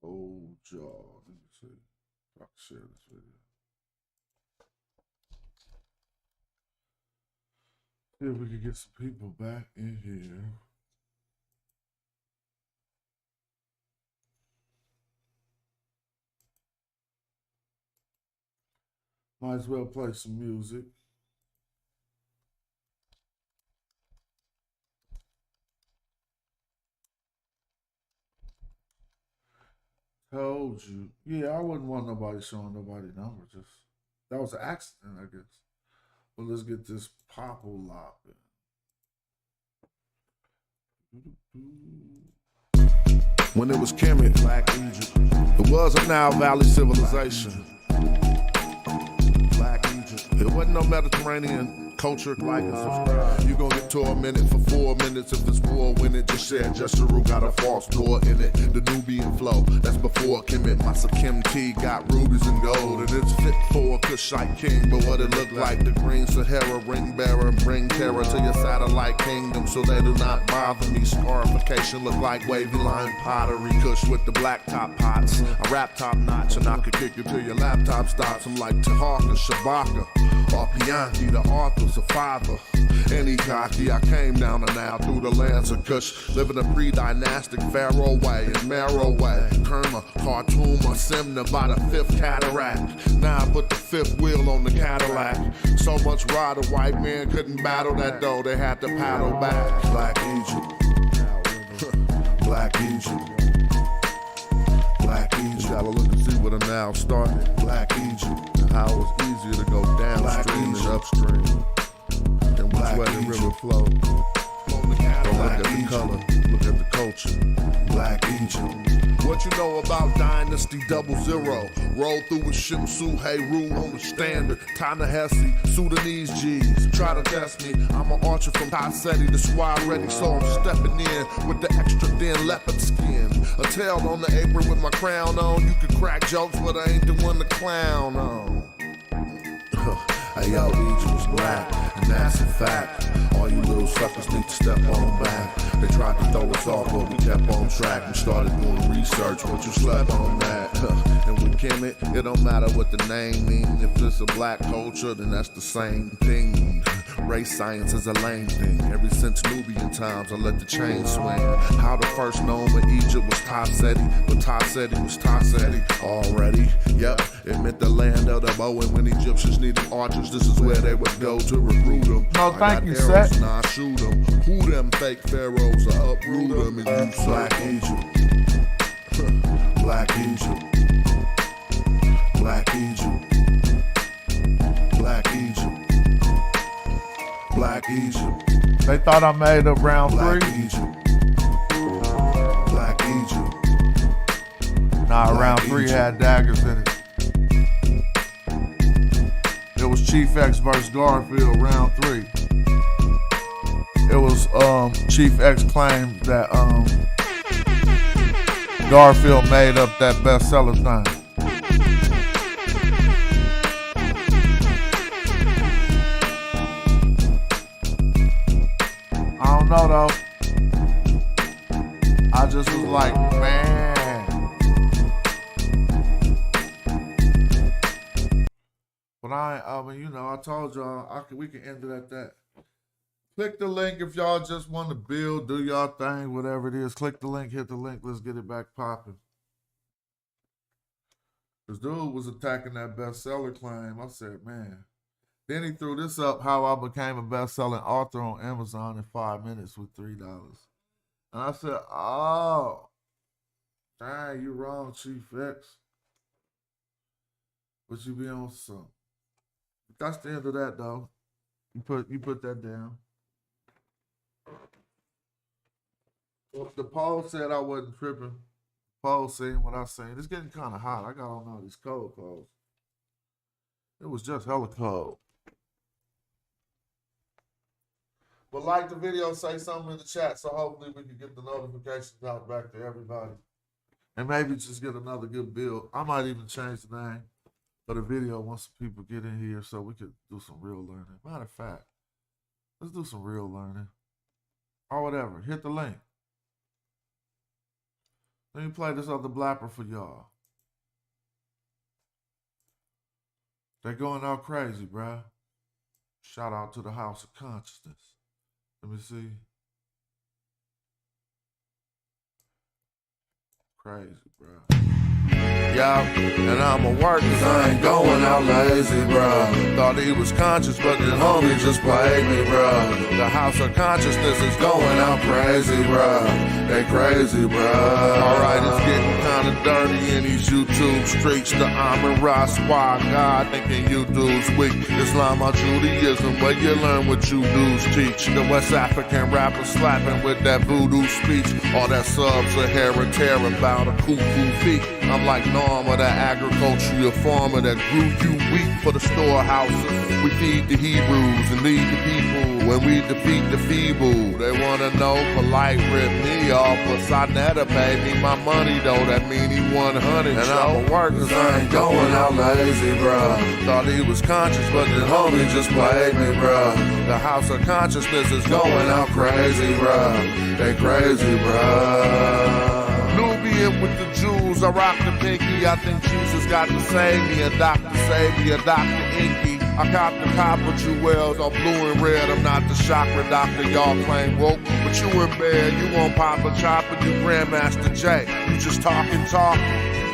old jaw. Let me see if I can share this video. See if we can get some people back in here. Might as well play some music. Told you. Yeah, I wouldn't want nobody showing nobody number. Just that was an accident, I guess. But let's get this popple lop in. When it was Kemet, Black Egypt, it was a Nile Valley civilization. Black Egypt. It wasn't no Mediterranean culture. Like and subscribe. You gon' get tormented for 4 minutes if it's war. When it just said Jeshuru got a false door in it. The Nubian flow, that's before Kemet. Masa Kim T got rubies and gold, and it's fit for a Kushite king. But what it look like, the green Sahara ring bearer, bring terror to your satellite kingdom, so they do not bother me. Scarification look like wavy line pottery. Kush with the black top pots, a rap top notch, and I could kick you till your laptop stops. I'm like Tahaka, Shabaka, or Pianki, the author's a father. Any cocky, I came down the Nile through the lands of Kush, living a pre-dynastic pharaoh way and marrow way. Kerma, Khartoum, or Simna by the 5th cataract. Now I put the 5th wheel on the Cadillac. So much ride, a white man couldn't battle that though, they had to paddle back. Black Egypt. Black Egypt. Black Egypt. Gotta look and see where the Nile started. Black Egypt. And how it was easier to go downstream than upstream. And which way the river flowed. Don't look at the color, look at the culture. Black Egypt. What you know about Dynasty 00? Roll through with Shimsu, Heru on the standard. Ta-Nehisi, Sudanese G's. Try to test me, I'm an archer from Kusite. The squad ready, so I'm stepping in with the extra thin leopard skin. A tail on the apron with my crown on. You can crack jokes, but I ain't the one to clown on. Hey yo, Egypt was black, and that's a fact. All you little suckers need to step on back. They tried to throw us off, but we kept on track. We started doing research, but you slept on that. And with Kemet, it don't matter what the name means. If it's a black culture, then that's the same thing. Race science is a lame thing. Ever since Nubian times, I let the chain swing. How the first known in Egypt was Kusite, but Kusite was Kusite already. Yep, it meant the land of the bow, and when Egyptians needed archers, this is where they would go to recruit them. No, thank you, Seth. And I shoot them. Who them fake pharaohs? I uproot them and you Black Egypt. Black Egypt. Black Egypt. Black Egypt. Black Egypt. They thought I made up round Black 3. Egypt. Black Egypt. Nah, round 3 had daggers in it. It was Chief X versus Garfield, round 3. It was Chief X claimed that Garfield made up that bestseller thing. I don't know though. I just was like, man. But I mean, you know, I told y'all we can end it at that. Click the link if y'all just want to build, do y'all thing, whatever it is. Click the link, hit the link, let's get it back popping. This dude was attacking that bestseller claim. I said, man. Then he threw this up, how I became a best-selling author on Amazon in 5 minutes with $3. And I said, oh, dang, you wrong, Chief X. But you be on some. That's the end of that, though. You put that down. Well, the poll said I wasn't tripping. Poll saying what I seen. It's getting kind of hot. I got on all these cold clothes. It was just hella cold. But like the video, say something in the chat, so hopefully we can get the notifications out back to everybody. And maybe just get another good build. I might even change the name of the video once people get in here so we could do some real learning. Matter of fact, let's do some real learning. Or whatever. Hit the link. Let me play this other blapper for y'all. They're going all crazy, bruh. Shout out to the House of Consciousness. Let me see. Crazy, bruh. Yeah, and I'ma work cause I ain't going out lazy, bruh. Thought he was conscious, but the homie just played me, bruh. The House of Consciousness is going out crazy, bruh. They crazy, bruh. Alright, it's getting kinda dirty in these YouTube streets. The Amara squad, God thinking you dudes weak. Islam or Judaism, where you learn what you dudes teach. The West African rapper slapping with that voodoo speech. All that sub-Saharan terror about a cuckoo feet. I'm like Norm of the agricultural farmer that grew you wheat for the storehouses. We feed the Hebrews and lead the people when we defeat the feeble. They wanna know polite rip me off, but Sonetta paid me my money though. That mean he 100. And I'ma work cause I ain't going out lazy, bruh. Thought he was conscious, but the homie just played me, bruh. The House of Consciousness is going out crazy, bruh. They crazy, bruh. Nubian with the Jews, I rock the pinky. I think Jesus got to save me. A doctor save me, a Dr. Inky. I cop the copper jewels all blue and red. I'm not the chakra doctor y'all claim woke, but you in bed. You won't pop a chopper, you Grandmaster J. You just talking.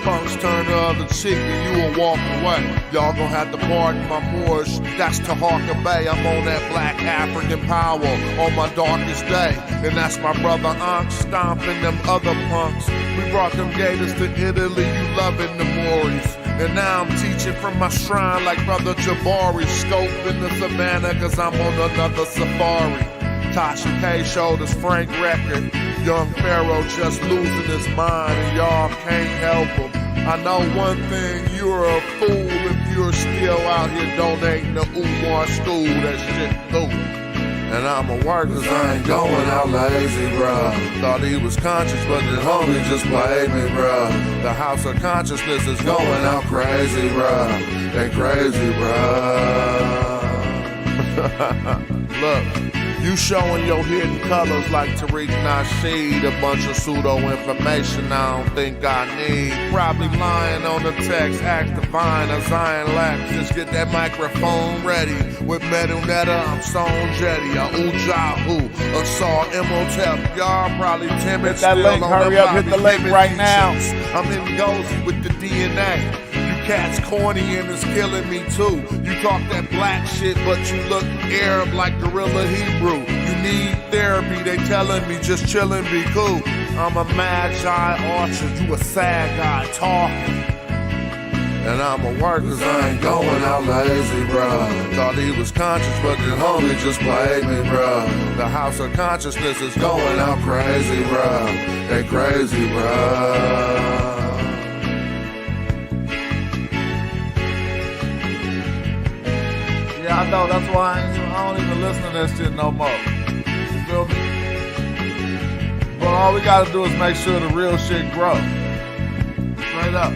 Punks turn the other cheek and you will walk away. Y'all gon' have to pardon my Moorish. That's Taharka Bay. I'm on that black African power on my darkest day. And that's my brother Ankh stomping them other punks. We brought them gators to Italy, you loving the Moors. And now I'm teaching from my shrine like brother Jabari. Scoping the savannah cause I'm on another safari. Tasha K showed us Frank record. Young Pharaoh just losing his mind and y'all can't help him. I know one thing, you're a fool if you're still out here donating to Umar school. That shit cool. And I'ma work cause I ain't going out lazy, bruh. Thought he was conscious, but the homie just played me, bruh. The House of Consciousness is going out crazy, bruh. They crazy, bruh. Look. You showing your hidden colors like Tariq Nasheed. A bunch of pseudo information I don't think I need. Probably lying on the text, act divine as Zion Lack. Just get that microphone ready. With Metal Netta, I'm Stone Jetty. A Ujahu, a Saw Imhotep. Y'all probably timid. Hit that link, hurry up, hit the link right now. I'm in Gozy with the DNA. Cats corny and it's killing me too. You talk that black shit, but you look Arab like Gorilla Hebrew. You need therapy, they telling me just chillin', be cool. I'm a madjai orchard, you a sad guy talking. And I'ma work cause I ain't going out lazy, bruh. Thought he was conscious, but the homie just played me, bruh. The House of Consciousness is going out crazy, bruh. They crazy, bruh. Yeah, I know, that's why I don't even listen to that shit no more. You feel me? But all we gotta do is make sure the real shit grow. Straight up.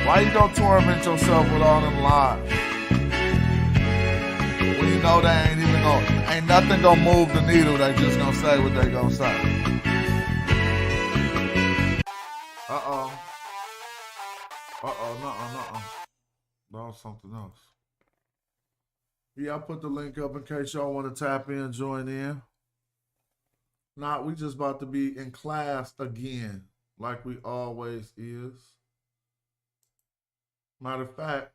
Why you gonna torment yourself with all them lies? When you know they ain't nothing gonna move the needle, they just gonna say what they gonna say. Nuh-uh. That was something else. Yeah, I put the link up in case y'all want to tap in, join in. Nah, we just about to be in class again, like we always is. Matter of fact,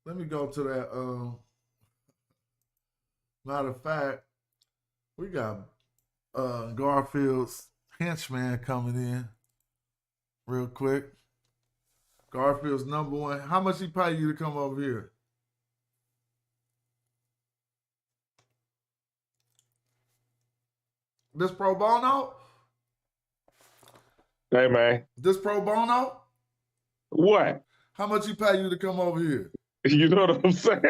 let me go to that. Matter of fact, we got Garfield's henchman coming in real quick. Garfield's #1. How much he pay you to come over here? This pro bono? Hey, man. This pro bono? What? How much he pay you to come over here? You know what I'm saying?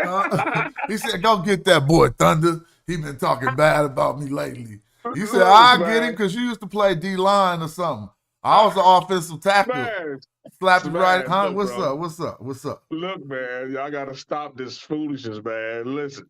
He said, go get that boy, Thunder. He been talking bad about me lately. He said, I get him because you used to play D-line or something. I was the offensive tackle. Man. Slap it right. Huh? Look, What's up? Look, man, y'all got to stop this foolishness, man. Listen,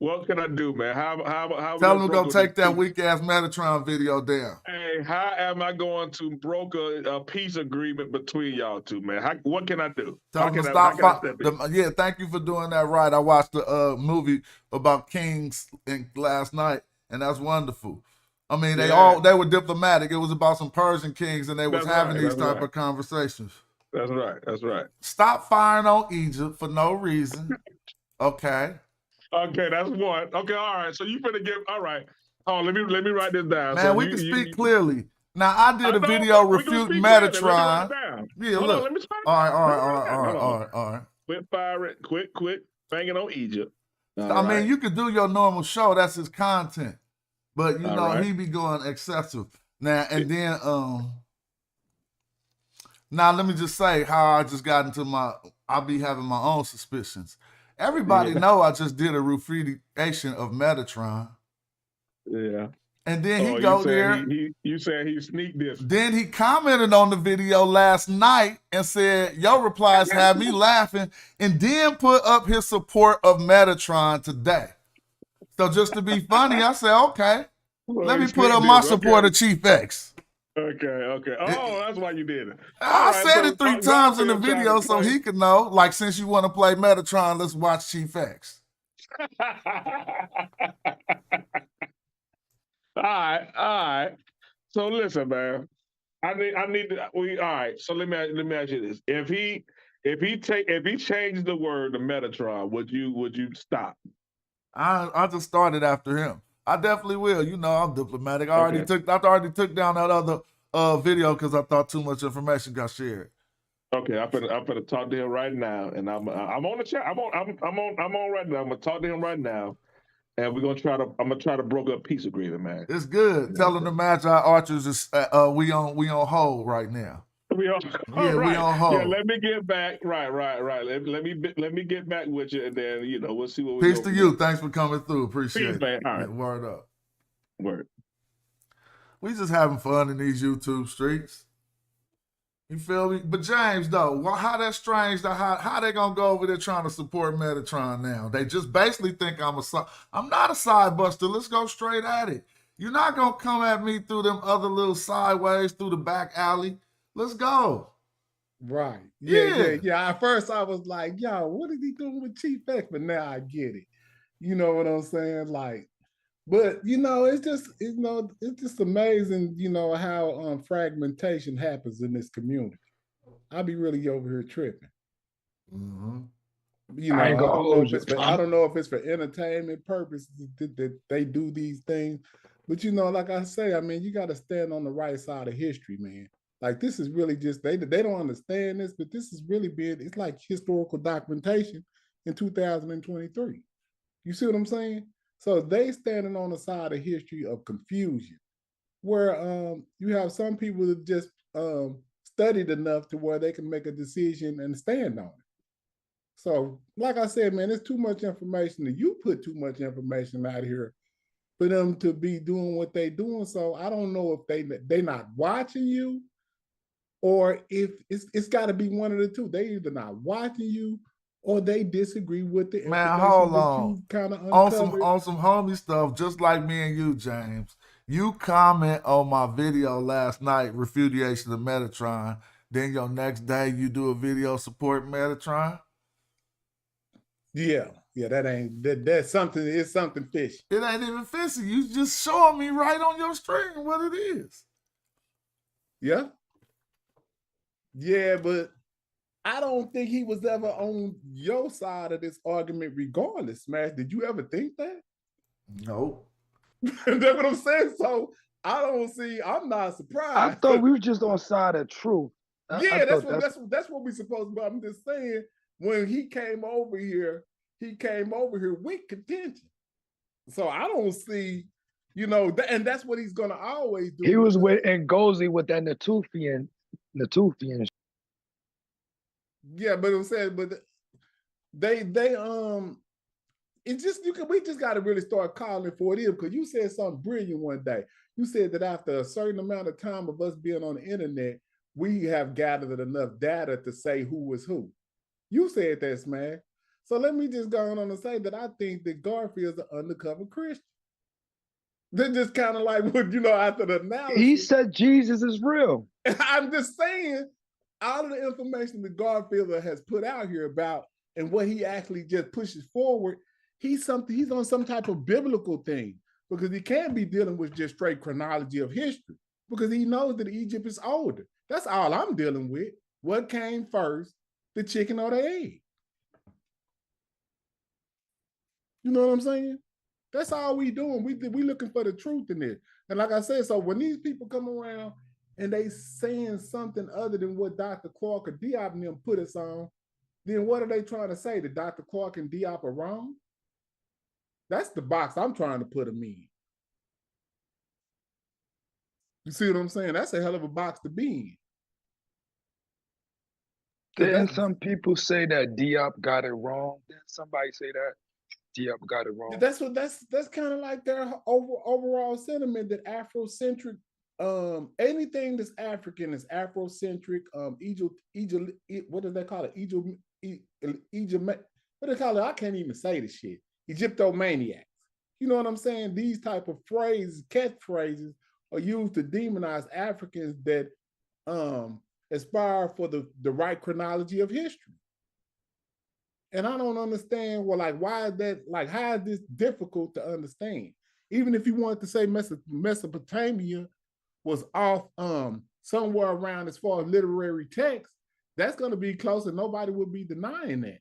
What can I do, man? How we Tell gonna him to go broker take this that peace? weak ass Metatron video down. Hey, how am I going to broker a peace agreement between y'all two, man? What can I do? Tell How him to can I stop. step in? Yeah, thank you for doing that. Right, I watched the movie about kings last night, and that's wonderful. I mean, Yeah. they were diplomatic. It was about some Persian kings, and they was That's having right. these That's type right. of conversations. That's right. That's right. Stop firing on Egypt for no reason. Okay. Okay, that's one. Okay, all right. So you finna give. All right. Oh, let me write this down. So Man, we can speak clearly. Now, I did a I know, video but we gonna refuting speak clearly. Let me write it Metatron. down. Yeah, Hold on. look. Let me start. All right, all Let right, me all write right, it down. all right, Hold all on. right, all right. Quit firing. Quit banging on Egypt. All I mean, right. you could do your normal show. That's his content. But, you All know, right. he be going excessive. Now, and then, now let me just say how I just got into I'll be having my own suspicions. Everybody know I just did a refutation of Metatron. Yeah. And then he Oh, go there. you saying he sneak this? Then he commented on the video last night and said, your replies had me laughing, and then put up his support of Metatron today. So just to be funny, I said, okay, Well, let he me put sneak up my this. support Okay. of Chief X. Okay. Oh, that's why you did it. I All right, said so it 3 times in the Garfield trying video to so play. he could know, like, since you want to play Metatron, let's watch Chief X. All right. So listen, man. I need to. All right. So let me ask you this: if he changed the word to Metatron, would you stop? I just started after him. I definitely will. You know, I'm diplomatic. I already Okay. took down that other video because I thought too much information got shared. Okay, I'm gonna talk to him right now, and I'm on the chat. I'm on right now. I'm gonna talk to him right now, and I'm gonna try to broker a peace agreement, man. It's good. Tell them the Magi Archers is we on hold right now. We all, Yeah, right. we on hold. Yeah, let me get back. Right. Let me get back with you, and then we'll see what we Peace go to you. Thanks for coming through. Appreciate Peace, it. man. All right. Yeah, word up. Word. We just having fun in these YouTube streets. You feel me? But James, though, how that's strange? How they gonna go over there trying to support Metatron now? They just basically think I'm not a side buster. Let's go straight at it. You're not gonna come at me through them other little sideways through the back alley. Let's go. Right. Yeah. At first I was like, yo, what is he doing with Chief X? But now I get it. You know what I'm saying? Like, but it's just amazing, how fragmentation happens in this community. I be really over here tripping. Mm-hmm. I don't know if it's for entertainment purposes that they do these things. But like I say, I mean, you got to stand on the right side of history, man. Like, this is really just they don't understand this, but this is really it's like historical documentation in 2023. You see what I'm saying? So they standing on the side of history of confusion, where you have some people that just studied enough to where they can make a decision and stand on it. So, like I said, man, it's too much information, and you put too much information out here for them to be doing what they doing. So I don't know if they not watching you, or if it's got to be one of the two. They either not watching you, or they disagree with the Man, information hold that on. you kind of uncovered. On some homie stuff, just like me and you, James. You comment on my video last night, refutation of Metatron. Then your next day, you do a video supporting Metatron. Yeah, that's something. It's something fishy. It ain't even fishy. You just showing me right on your screen what it is. Yeah, but I don't think he was ever on your side of this argument regardless, Smash. Did you ever think that? No. That's what I'm saying. So I'm not surprised. I thought we were just on side of truth. That's what we supposed to be. I'm just saying, when he came over here with contention. So I don't see, and that's what he's gonna always do. He was with Ngozi with that Natufian. Yeah, but I'm saying, but we just got to really start calling for it, because you said something brilliant one day. You said that after a certain amount of time of us being on the internet, we have gathered enough data to say who was who. You said that, man. So let me just go on and say that I think that Garfield's an undercover Christian. They're just kind of like, after the analysis. He said Jesus is real. I'm just saying, all of the information that Garfield has put out here about and what he actually just pushes forward, he's on some type of biblical thing, because he can't be dealing with just straight chronology of history, because he knows that Egypt is older. That's all I'm dealing with. What came first, the chicken or the egg? You know what I'm saying? That's all we doing. We looking for the truth in it. And like I said, so when these people come around and they saying something other than what Dr. Clark or Diop and them put us on, then what are they trying to say? That Dr. Clark and Diop are wrong? That's the box I'm trying to put them in. You see what I'm saying? That's a hell of a box to be in. Didn't some people say that Diop got it wrong? Didn't somebody say that Diop got it wrong? That's kind of like their overall sentiment, that Afrocentric, anything that's African is Afrocentric. Egypt, what do they call it? Egypt, what do they call it? I can't even say the shit. Egyptomaniacs. You know what I'm saying? These type of phrases, catchphrases, are used to demonize Africans that aspire for the right chronology of history. And I don't understand, why is that, how is this difficult to understand? Even if you wanted to say Mesopotamia was off somewhere around as far as literary text, that's going to be close and nobody would be denying that.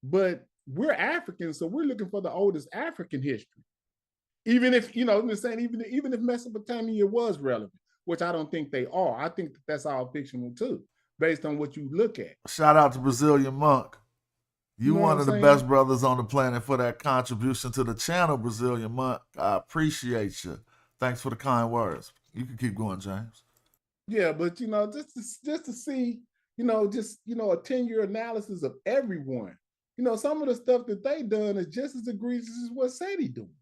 But we're Africans, so we're looking for the oldest African history. Even if, I'm just saying, even if Mesopotamia was relevant, which I don't think they are. I think that's all fictional too, based on what you look at. Shout out to Brazilian Monk. You one of the best brothers on the planet for that contribution to the channel, Brazilian Monk. I appreciate you. Thanks for the kind words. You can keep going, James. Yeah, but just to see, a 10-year analysis of everyone. Some of the stuff that they done is just as egregious as what Sadie doing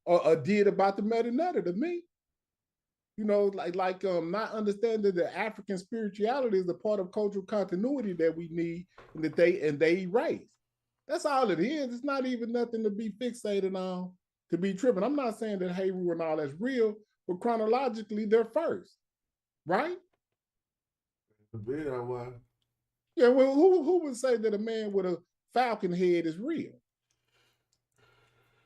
or did about the Meta to me. Not understanding that African spirituality is a part of cultural continuity that we need and that they erase. That's all it is. It's not even nothing to be fixated on, to be tripping. I'm not saying that Heru and all that's real, but chronologically they're first, right? Be that way. Yeah. Well, who would say that a man with a falcon head is real?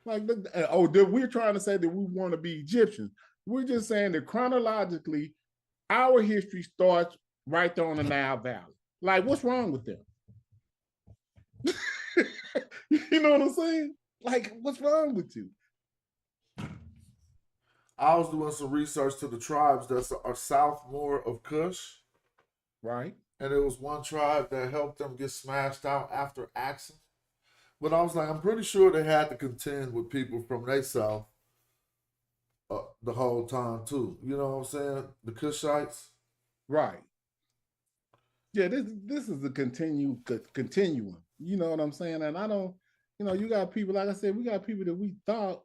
We're trying to say that we want to be Egyptians. We're just saying that chronologically, our history starts right there on the Nile Valley. What's wrong with them? You know what I'm saying? What's wrong with you? I was doing some research to the tribes that are south more of Kush. Right. And it was one tribe that helped them get smashed out after Axum. But I was like, I'm pretty sure they had to contend with people from their south the whole time too. You know what I'm saying? The Kushites. Right. Yeah, this is a continuum. You know what I'm saying? And I don't, you got people, like I said, we got people that we thought,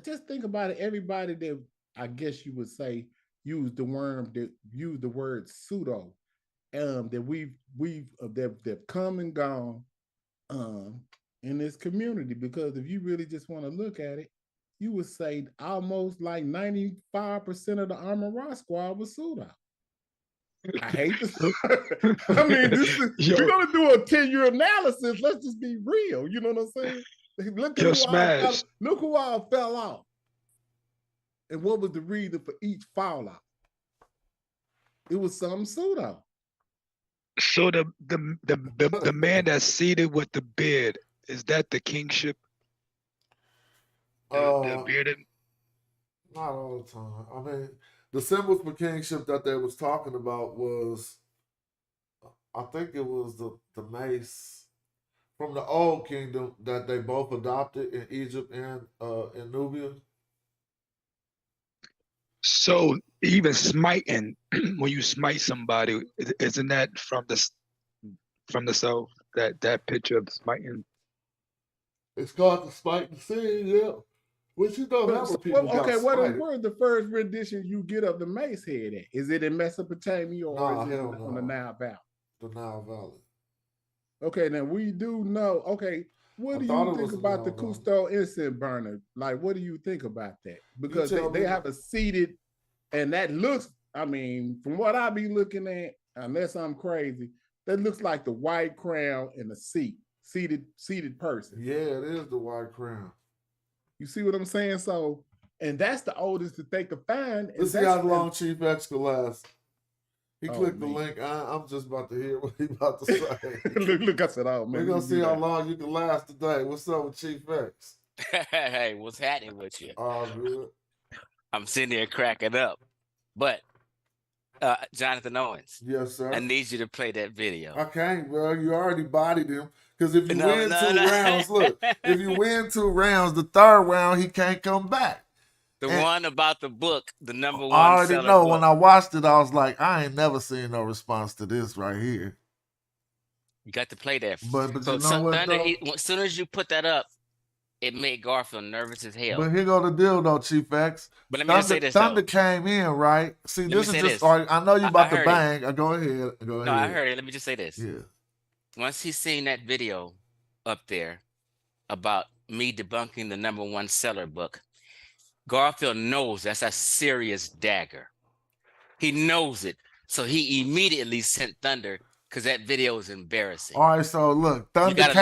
just think about it, everybody that I guess you would say used the word pseudo, that they've come and gone in this community, because if you really just want to look at it, you would say almost like 95% of the Armor Rock squad was pseudo. I hate this. I mean, we're gonna do a 10-year analysis. Let's just be real. You know what I'm saying? Look who all fell off, and what was the reason for each fall off? It was some pseudo. So the man that's seated with the beard, is that the kingship? The bearded? Not all the time. I mean, the symbols for kingship that they was talking about was, I think it was the mace from the old kingdom that they both adopted in Egypt and in Nubia. So even smiting, when you smite somebody, isn't that from the south? That picture of smiting. It's called the spiking scene, yeah. Which you don't have people got smited. Where's the first rendition you get of the mace head at? Is it in Mesopotamia or is it on the Nile Valley? The Nile Valley. Okay, now we do know. Okay, What I do thought you it think was a about the Nile. Cousteau incense burner? Like, what do you think about that? Because tell they me. have a seated, and that looks, I mean, from what I be looking at, unless I'm crazy, that looks like the white crown and a seated person. Yeah, it is the white crown. You see what I'm saying? So, and that's the oldest that they could find. Let's see how long Chief X can last. He clicked the link. I'm just about to hear what he about to say. look, I said, oh man. We're gonna see how long you can last today. What's up with Chief X? Hey, what's happening with you? All good. I'm sitting there cracking up. But Jonathan Owens, Yes, sir. I need you to play that video. I can't, bro. You already bodied him. Because if you win two rounds, look, if you win 2 rounds, the 3rd round, he can't come back. The one about the book, the number one. I already know. Book. When I watched it, I was like, I ain't never seen no response to this right here. You got to play that. But so you know what, Thunder, as soon as you put that up, it made Garfield nervous as hell. But here go the deal, though, Chief X. But let me just say this, Thunder came in, right? See, this is just, I know you about to bang. Go ahead. Go ahead. No, I heard it. Let me just say this. Yeah. Once he seen that video up there about me debunking the number 1 seller book, Garfield knows that's a serious dagger. He knows it. So he immediately sent Thunder because that video is embarrassing. All right, so look, Thunder came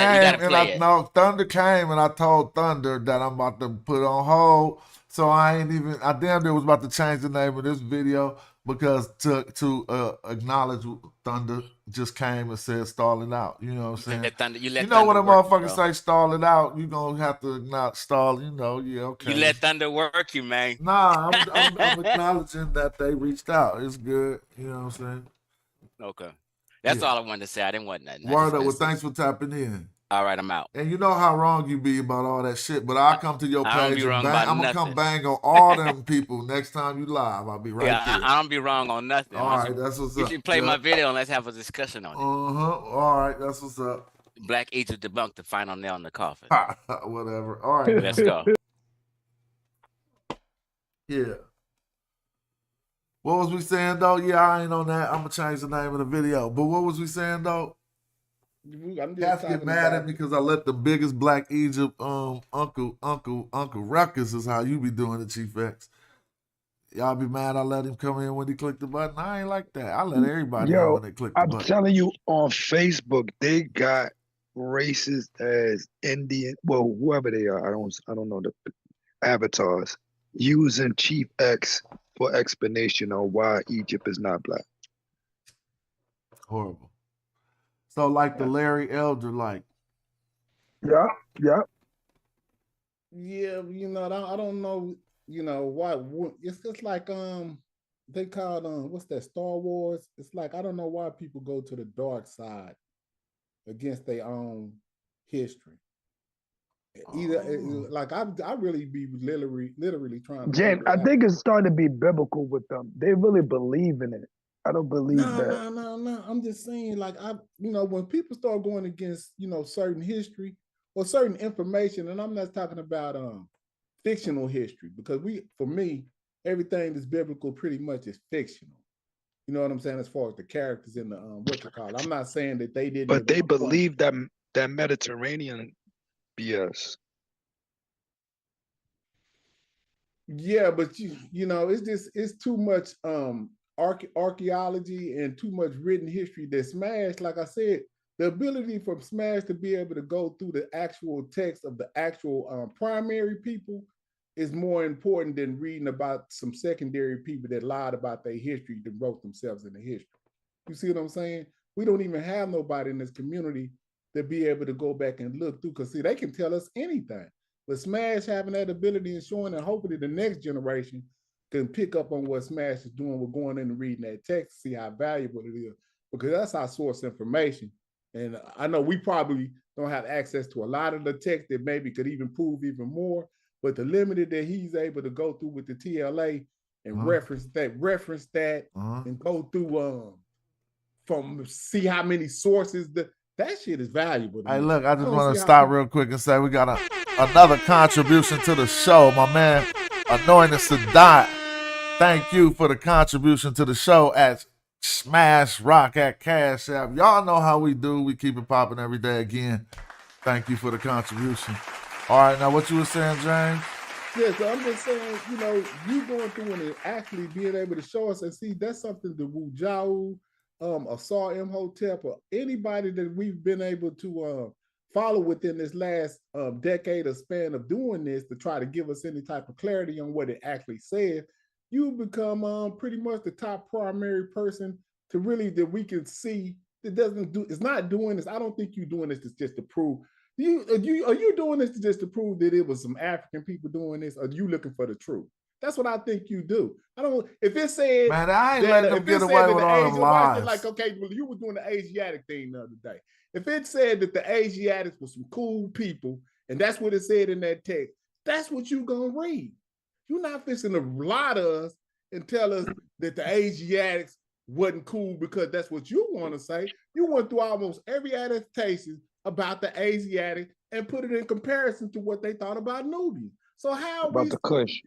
and I told Thunder that I'm about to put on hold. So I damn near was about to change the name of this video because to acknowledge Thunder just came and said stall it out. You know what I'm saying? You know what a motherfucker say stall it out, you gonna have to not stall, okay. You let Thunder work you, man. Nah, I'm acknowledging that they reached out. It's good. You know what I'm saying? Okay. That's all I wanted to say. I didn't want nothing. Word up. Well, thanks for tapping in. All right, I'm out. And you know how wrong you be about all that shit, but I'll come to your page and bang. I'm gonna come bang on all them people next time you live. I'll be right there. I don't be wrong on nothing. All right, that's what's up. You should play my video and let's have a discussion on it. All right, that's what's up. Black Egypt debunked the final nail in the coffin. Whatever. All right, let's go. Yeah. What was we saying though? Yeah, I ain't on that. I'm gonna change the name of the video. But what was we saying though? Cats get mad at me because I let the biggest Black Egypt Uncle Ruckus is how you be doing it, Chief X. Y'all be mad I let him come in when he clicked the button. I ain't like that. I let everybody know when they click the button. I'm telling you, on Facebook, they got races as Indian, well, whoever they are. I don't know the avatars using Chief X for explanation on why Egypt is not black. Horrible. So like the Larry Elder, like. Yeah. Yeah, I don't know, why it's just like they called what's that, Star Wars? It's like I don't know why people go to the dark side against their own history. Like I really be literally trying to. James, I think it's starting to be biblical with them. They really believe in it. I don't believe that. No. I'm just saying, like when people start going against certain history or certain information, and I'm not talking about fictional history, because for me, everything that's biblical pretty much is fictional. You know what I'm saying? As far as the characters in the I'm not saying that they didn't. But they believe that Mediterranean BS. Yeah, but it's too much archaeology and too much written history that Smash, like I said, the ability for Smash to be able to go through the actual text of the actual primary people is more important than reading about some secondary people that lied about their history, that wrote themselves in the history. You see what I'm saying? We don't even have nobody in this community to be able to go back and look through, because see, they can tell us anything. But Smash having that ability and showing, and hopefully the next generation can pick up on what Smash is doing with going in and reading that text, see how valuable it is, because that's our source information. And I know we probably don't have access to a lot of the text that maybe could even prove even more, but the limited that he's able to go through with the TLA and reference that, and go through from see how many sources that shit is valuable. Hey, look, I just want to stop real quick and say we got another contribution to the show. My man, Anointed Sadat, thank you for the contribution to the show at Smash Rock at Cash App. Y'all know how we do. We keep it popping every day again. Thank you for the contribution. All right, now what you were saying, James? Yeah, so I'm just saying, you know, you going through and actually being able to show us and see that's something that Wu Jiao, Asar Imhotep, or anybody that we've been able to follow within this last decade or span of doing this to try to give us any type of clarity on what it actually said, you become pretty much the top primary person to really that we can see that doesn't do, it's not doing this. I don't think you're doing this just to prove are you doing this just to prove that it was some African people doing this? Or are you looking for the truth? That's what I think you do. I don't. If it said, man, I ain't that, letting them get away with all them lies. like, okay, well, you were doing the Asiatic thing the other day. If it said that the Asiatics were some cool people, and that's what it said in that text, that's what you gonna read. You're not fixing to lie to us and tell us that the Asiatics wasn't cool because that's what you want to say. You went through almost every adaptation about the Asiatic and put it in comparison to what they thought about Nubian. So how About the Kush.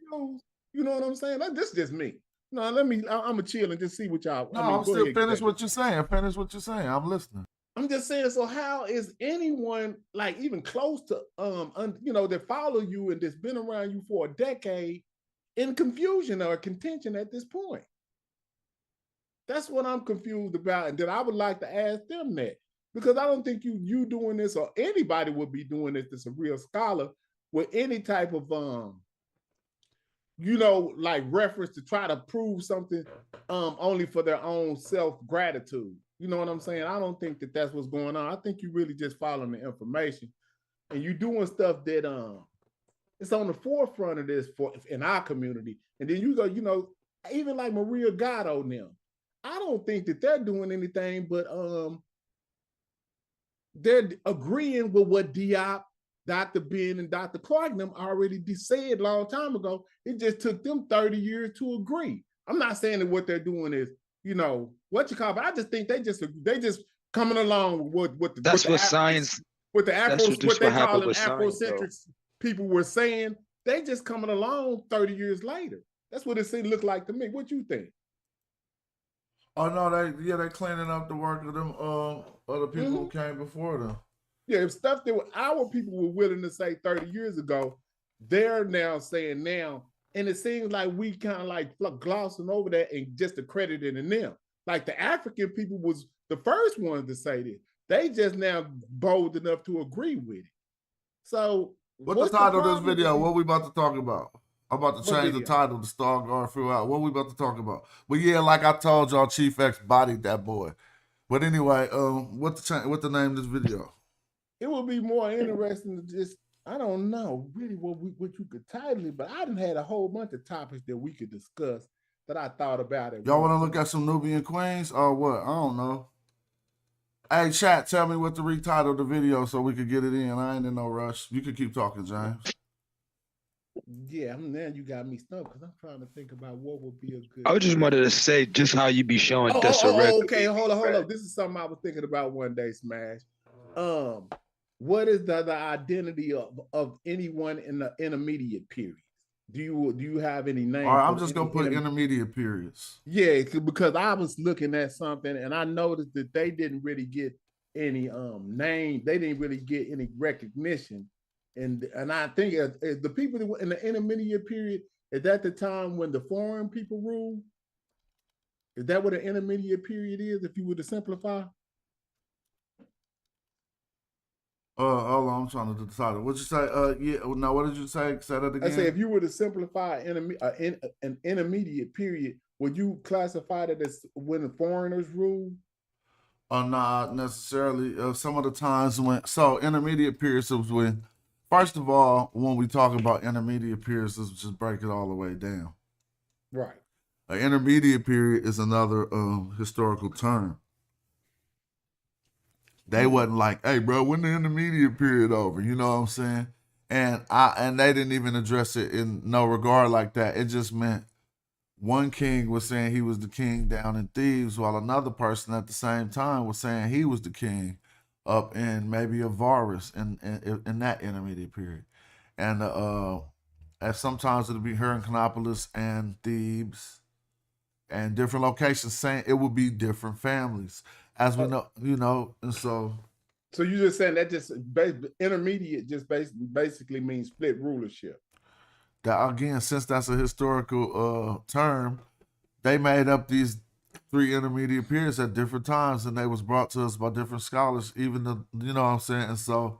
You know what I'm saying? This is just me. No, I'm gonna chill and just see what y'all. No, I'm still finish what you're saying. Finish what you're saying. I'm listening. I'm just saying. So how is anyone like even close to that follow you and that's been around you for a decade in confusion or contention at this point? That's what I'm confused about, and that I would like to ask them that. Because I don't think you doing this or anybody would be doing this that's a real scholar with any type of like reference to try to prove something only for their own self-gratitude. You know what I'm saying? I don't think that that's what's going on. I think you really just following the information and you doing stuff that it's on the forefront of this in our community. And then you go, even like Maria Gatto now, I don't think that they're doing anything but they're agreeing with what Diop, Dr. Ben, and Dr. Clark them already said a long time ago. It just took them 30 years to agree. I'm not saying that what they're doing is, but I just think they just coming along with what the That's what what the science. what the Afro, what they call them Afrocentric people were saying. They just coming along 30 years later. That's what it looked like to me. What you think? Oh no, they cleaning up the work of them other people who came before them. Yeah, if stuff that our people were willing to say 30 years ago, they're now saying now, and it seems like we kind of like glossing over that and just accrediting in them. Like the African people was the first ones to say this. They just now bold enough to agree with it. So what's the title of this video? What we about to talk about? I'm about to change the title to Star Garfield out. What we about to talk about? But yeah, like I told y'all, Chief X bodied that boy. But anyway, what the name of this video? It would be more interesting to just, I don't know really what you could title it, but I done had a whole bunch of topics that we could discuss that I thought about it. Y'all want to look at some Nubian queens or what? I don't know. Hey, chat, tell me what to retitle the video so we could get it in. I ain't in no rush. You can keep talking, James. Yeah, now you got me stuck because I'm trying to think about what would be a good. I just wanted to say just how you be showing okay, hold on. This is something I was thinking about one day, Smash. What is the identity of anyone in the intermediate periods? Do you have any names? All right, I'm just gonna put intermediate periods. Yeah, because I was looking at something and I noticed that they didn't really get any name. They didn't really get any recognition. And I think the people in the intermediate period, is that the time when the foreign people rule? Is that what an intermediate period is, if you were to simplify? Hold on, I'm trying to decide. What'd you say? Yeah, no, what did you say? Say that again. I say if you were to simplify an intermediate period, would you classify that as when the foreigners rule? Not necessarily. Some of the times intermediate periods was when. First of all, when we talk about intermediate periods, let's just break it all the way down. Right. An intermediate period is another historical term. They wasn't like, hey, bro, when the intermediate period over? You know what I'm saying? And they didn't even address it in no regard like that. It just meant one king was saying he was the king down in Thebes, while another person at the same time was saying he was the king up in maybe Avaris in that intermediate period. And sometimes it'll be Heracleopolis and Thebes and different locations saying it will be different families. As we know, and so So you just saying that just intermediate just basically means split rulership. That again, since that's a historical term, they made up these 3 intermediate periods at different times, and they was brought to us by different scholars. Even the, you know what I'm saying. And so,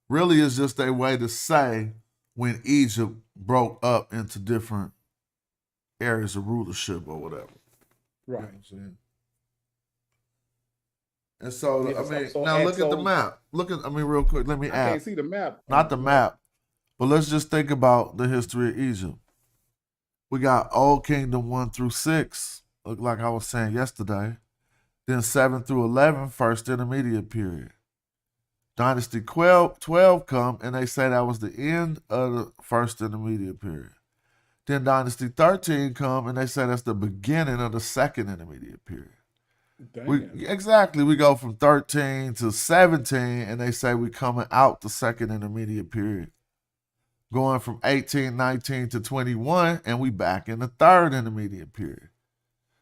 really, it's just a way to say when Egypt broke up into different areas of rulership or whatever. Right. You know what I'm saying? And so, Yeah, I mean, so now look at the map. Look at, I mean, real quick, let me I add. can't see the map. Not the map, but let's just think about the history of Egypt. We got Old Kingdom 1 through 6, look like I was saying yesterday. Then 7 through 11, first intermediate period. Dynasty 12 come, and they say that was the end of the first intermediate period. Then Dynasty 13 come, and they say that's the beginning of the second intermediate period. We go from 13 to 17, and they say we coming out the second intermediate period. Going from 18, 19 to 21, and we back in the third intermediate period.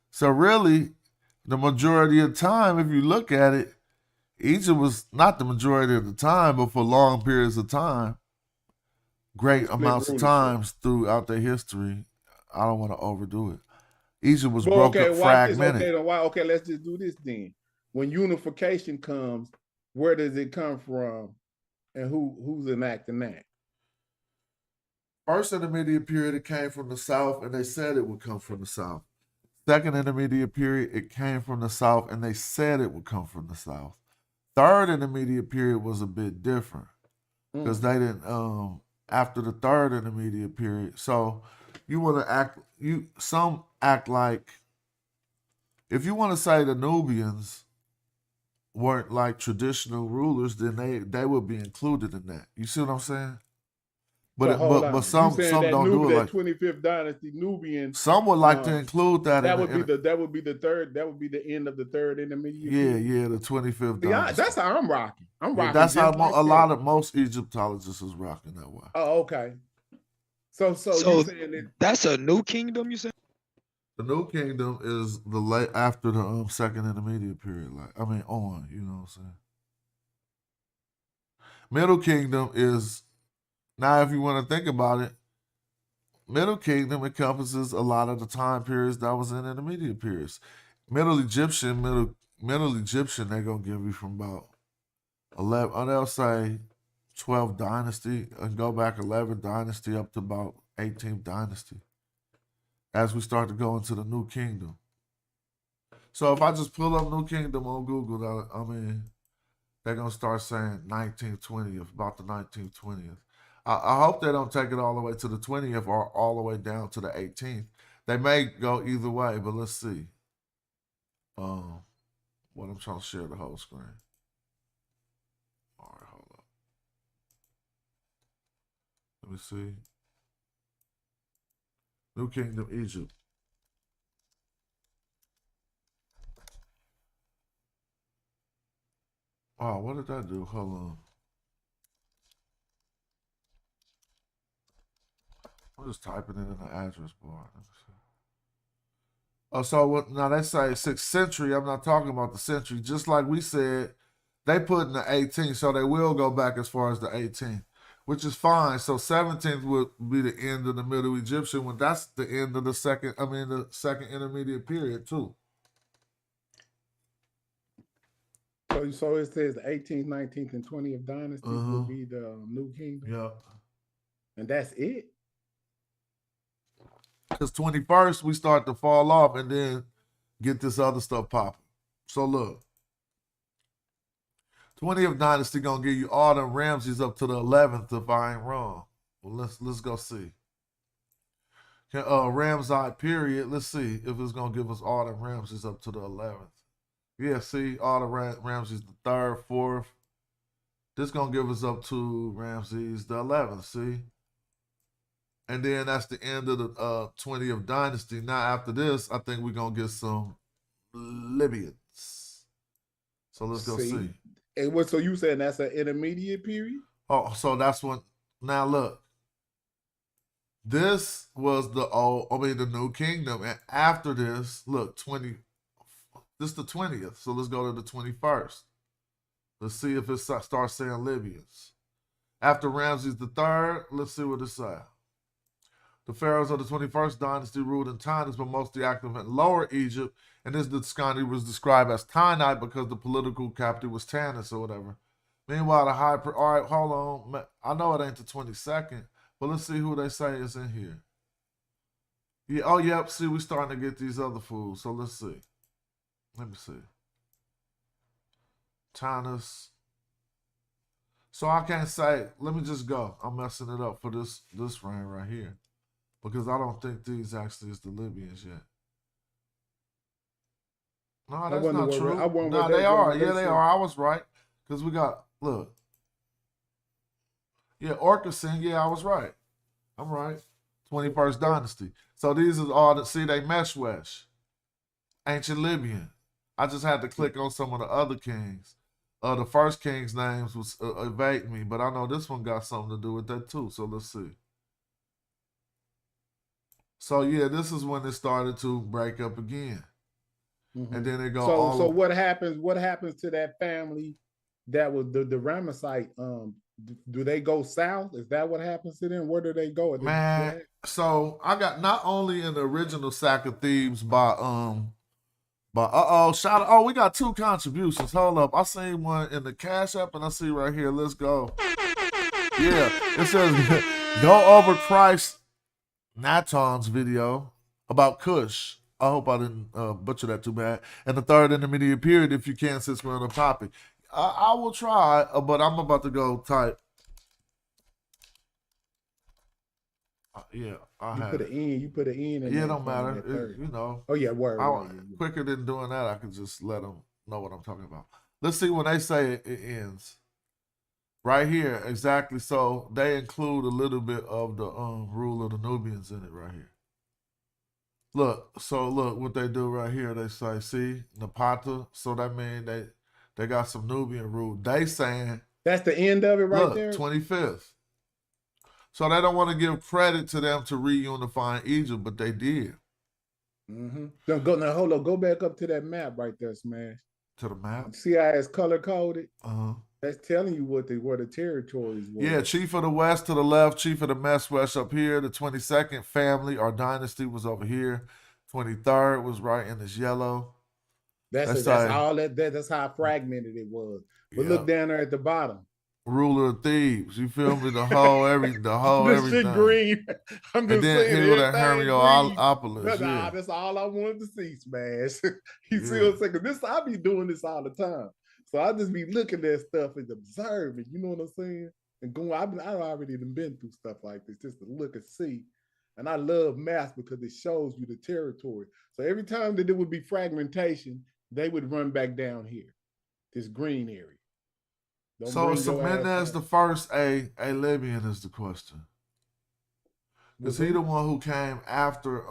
So really, the majority of the time, if you look at it, Egypt was not the majority of the time, but for long periods of time, great amounts of times throughout their history. I don't want to overdo it. Egypt was broke up, fragmented. Okay, let's just do this then. When unification comes, where does it come from, and who's enacting that? First intermediate period, it came from the south, and they said it would come from the south. Second intermediate period, it came from the south, and they said it would come from the south. Third intermediate period was a bit different because they didn't. After the third intermediate period, so you want to act. Some act like, if you want to say the Nubians weren't like traditional rulers, then they would be included in that. You see what I'm saying? But some don't do it like 25th dynasty Nubian. Some would like to include that. That would be the third. That would be the end of the third intermediate. Yeah, the 25th dynasty. Yeah, that's how I'm rocking. That's how a lot of most Egyptologists is rocking that way. Oh, okay. So you saying that's a new kingdom? You said the new kingdom is the after the second intermediate period. You know what I'm saying? Middle kingdom is. Now, if you want to think about it, Middle Kingdom encompasses a lot of the time periods that was in intermediate periods. Middle Egyptian, they're going to give you from about 11, or they'll say 12th dynasty and go back 11th dynasty up to about 18th dynasty as we start to go into the New Kingdom. So if I just pull up New Kingdom on Google, they're going to start saying 19th, 20th, about the 19th, 20th. I hope they don't take it all the way to the 20th or all the way down to the 18th. They may go either way, but let's see. What I'm trying to share the whole screen. All right, hold up. Let me see. New Kingdom, Egypt. Oh, what did that do? Hold on. I'm just typing it in the address bar. Oh, so now they say 6th century. I'm not talking about the century. Just like we said, they put in the 18th, so they will go back as far as the 18th, which is fine. So 17th would be the end of the Middle Egyptian, when that's the end of the second intermediate period too. So it says the 18th, 19th, and 20th dynasties will be the New Kingdom. Yeah. And that's it. Because 21st, we start to fall off and then get this other stuff popping. So look, 20th dynasty gonna give you all them Ramses up to the 11th if I ain't wrong. Well, let's go see. Ramside period. Let's see if it's gonna give us all them Ramses up to the 11th. Yeah, see all the Ramses the 3rd, 4th. This gonna give us up to Ramses the 11th. See. And then that's the end of the 20th dynasty. Now, after this, I think we're going to get some Libyans. So let's go see. And what? So you saying that's an intermediate period? Oh, so that's when. Now, look. This was the New Kingdom. And after this, look, this is the 20th. So let's go to the 21st. Let's see if it starts saying Libyans. After Ramses III, let's see what it says. The pharaohs of the 21st dynasty ruled in Tanis, but mostly active in Lower Egypt, and this Discani was described as Tanite because the political capital was Tanis or whatever. Meanwhile, the all right, hold on. I know it ain't the 22nd, but let's see who they say is in here. Yeah, oh, yep, see, we starting to get these other fools, so let's see. Let me see. Tanis. So I can't say, let me just go. I'm messing it up for this reign right here. Because I don't think these actually is the Libyans yet. No, that's not true. No, they are. Yeah, they are. I was right. Because we got, look. Yeah, Orchison. Yeah, I was right. I'm right. 21st dynasty. So these are all, see, they Meshwesh. Ancient Libyan. I just had to click on some of the other kings. The first king's names was evading me, but I know this one got something to do with that too. So let's see. So yeah, this is when it started to break up again, and then it go. So what happens? What happens to that family that was the Ramesside? Do they go south? Is that what happens to them? Where do they go? Man, so I got not only in the original Sack of Thebes by shout out. Oh, we got 2 contributions. Hold up. I seen one in the Cash App and I see right here. Let's go. Yeah. It says go over Christ Natan's video about Kush. I hope I didn't butcher that too bad. And the third intermediate period, if you can, since we're on the topic. I will try, but I'm about to go type. Yeah, you put an N. You put an N in. Yeah, it don't matter. You know. Oh yeah, word. Quicker than doing that, I can just let them know what I'm talking about. Let's see when they say it ends. Right here, exactly. So they include a little bit of the rule of the Nubians in it right here. Look, so look what they do right here. They say, see, Napata. So that means they got some Nubian rule. They saying that's the end of it right there. 25th. So they don't want to give credit to them to reunifying Egypt, but they did. Don't go now. Hold on. Go back up to that map right there, Smash. To the map. See how it's color coded. That's telling you where the territories were. Yeah, Chief of the West to the left, Chief of the Meshwesh up here. The 22nd family or dynasty was over here. 23rd was right in this yellow. That's all that's how fragmented it was. But look down there at the bottom. Ruler of Thebes, you feel me? The whole everything. Shit green. I'm just saying. Here with that Hermiopolis. That's all I wanted to see, Smash. You see what I'm saying? Because I be doing this all the time. So I just be looking at stuff and observing. You know what I'm saying? And going, I already been through stuff like this just to look and see. And I love maps because it shows you the territory. So every time that there would be fragmentation, they would run back down here, this green area. So Menez the first a Libyan is the question. Is he the one who came after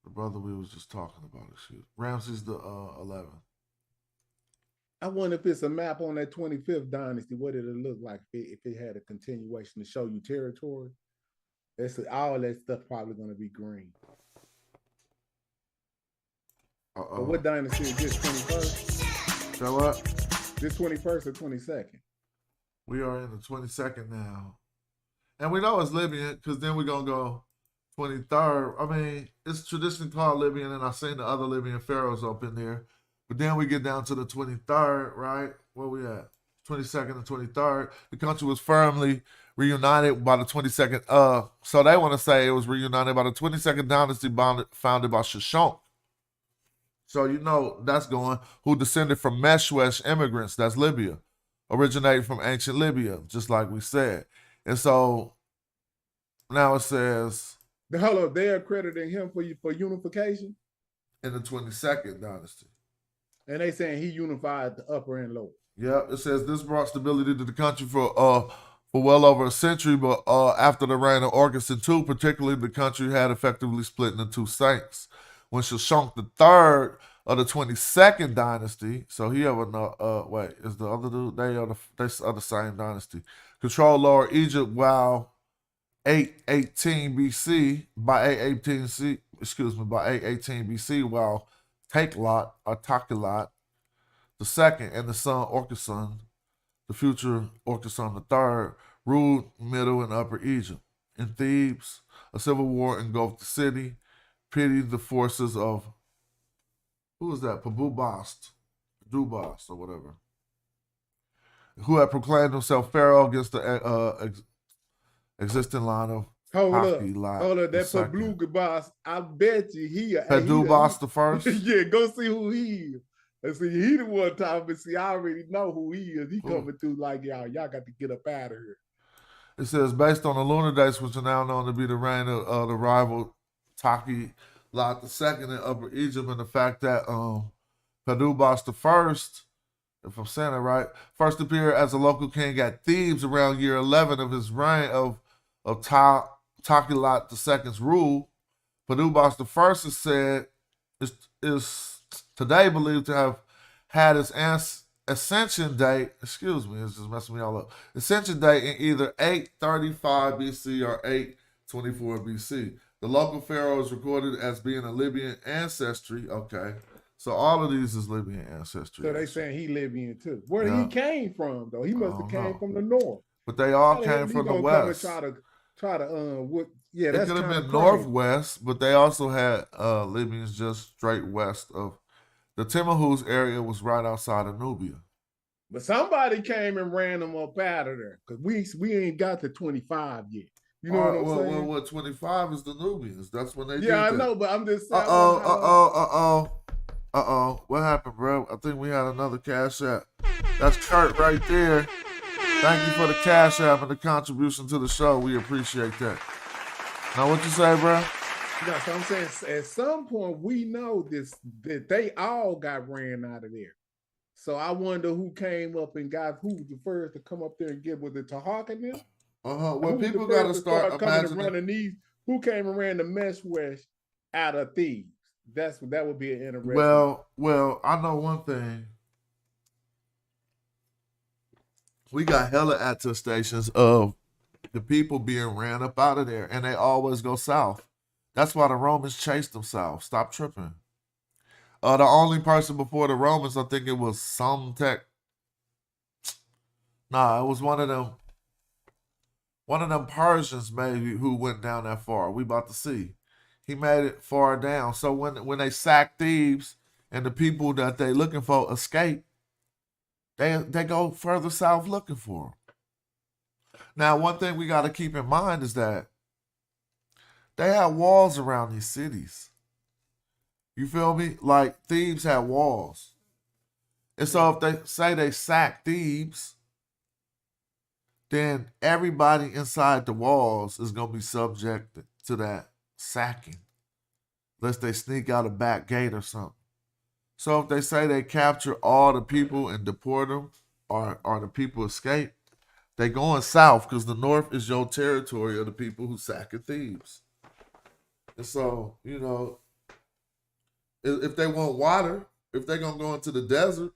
the brother we was just talking about? Ramses the 11th. I wonder if it's a map on that 25th dynasty. What did it look like if it had a continuation to show you territory? All that stuff probably going to be green. But what dynasty is this? 21st? So what? This 21st or 22nd? We are in the 22nd now. And we know it's Libyan because then we're going to go 23rd. I mean, it's traditionally called Libyan, and I've seen the other Libyan pharaohs up in there. But then we get down to the 23rd, right? Where we at? 22nd and 23rd. The country was firmly reunited by the 22nd. So they want to say it was reunited by the 22nd dynasty founded by Shishonk. So you know that's going, who descended from Meshwesh immigrants, that's Libya, originated from ancient Libya, just like we said. And so now it says... Hold on, they're accrediting him for unification? In the 22nd dynasty. And they saying he unified the upper and lower. Yeah, it says this brought stability to the country for well over a century, but after the reign of Orchison II, particularly, the country had effectively split into two saints. When Shishonk III of the 22nd dynasty, so he have wait, is the other dude? They are the same dynasty. Controlled Lower Egypt while 818 BC by 818 BC, while Takelot II and the son Orkesson, the future Orkesson III, ruled Middle and Upper Egypt. In Thebes, a civil war engulfed the city, pitted the forces of, who was that? Dubast or whatever, who had proclaimed himself pharaoh against the existing line of Hold up. Hakilat Hold up. That II. Pabluga boss, I bet you Dubast the first? Yeah, go see who he is. And see, he the one time, but see, I already know who he is. He coming through like, y'all got to get up out of here. It says, based on the lunar dates, which are now known to be the reign of the rival Taki Lot II in Upper Egypt, and the fact that Padubas the First, if I'm saying it right, first appeared as a local king at Thebes around year 11 of his reign of Taki Lot II's rule. Padubas the First is said is today believed to have had his ascension date, excuse me, it's just messing me all up. Ascension date in either 835 BC or 824 BC. The local pharaoh is recorded as being a Libyan ancestry. Okay. So all of these is Libyan ancestry. So they saying he Libyan too. Where he came from though? He must have came from the north. But they all came from the west. Try to it could have been northwest, but they also had Libyans just straight west of the Timahus area was right outside of Nubia. But somebody came and ran them up out of there because we ain't got to 25 yet. You know what I'm saying? Well, what 25 is the Nubians. That's when they did I that. know, but I'm just saying. What happened, bro? I think we had another cash app. That's Kurt right there. Thank you for the cash app and the contribution to the show. We appreciate that. Now, what you say, bro? No, so I'm saying at some point we know that they all got ran out of there. So I wonder who came up and who was the first to come up there and get, was it Tahaka now? Well, people got to start imagining who came and ran the mesh west out of Thebes. That would be an interesting. Well, I know one thing. We got hella attestations of the people being ran up out of there, and they always go south. That's why the Romans chased them south. Stop tripping. The only person before the Romans, I think it was Somtek. Nah, it was one of them Persians maybe who went down that far. We about to see. He made it far down. So when they sack Thebes and the people that they looking for escape, they go further south looking for them. Now, one thing we got to keep in mind is that they had walls around these cities. You feel me? Like Thebes had walls. And so if they say they sack Thebes, then everybody inside the walls is going to be subjected to that sacking. Unless they sneak out a back gate or something. So if they say they capture all the people and deport them, or the people escape, they going south because the north is your territory of the people who sack Thebes. And so, if they want water, if they're going to go into the desert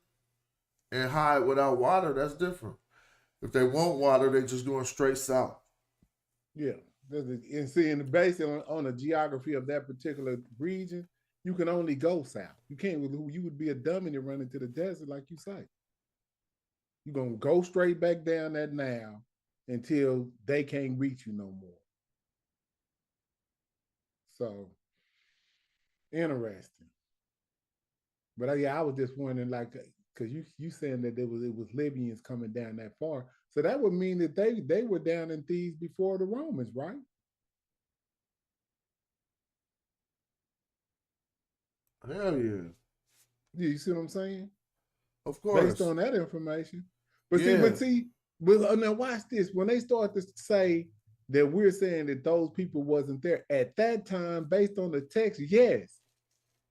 and hide without water, that's different. If they want water, they're just going straight south. Yeah. And seeing based on the geography of that particular region, you can only go south. You can't. You would be a dummy to run into the desert, like you say. You're going to go straight back down that Nile until they can't reach you no more. So, interesting. But I was just wondering, because you saying that it was Libyans coming down that far. So that would mean that they were down in Thebes before the Romans, right? Hell yeah. You see what I'm saying? Of course. Based on that information. But now watch this. When they start to say that we're saying that those people wasn't there at that time, based on the text, yes.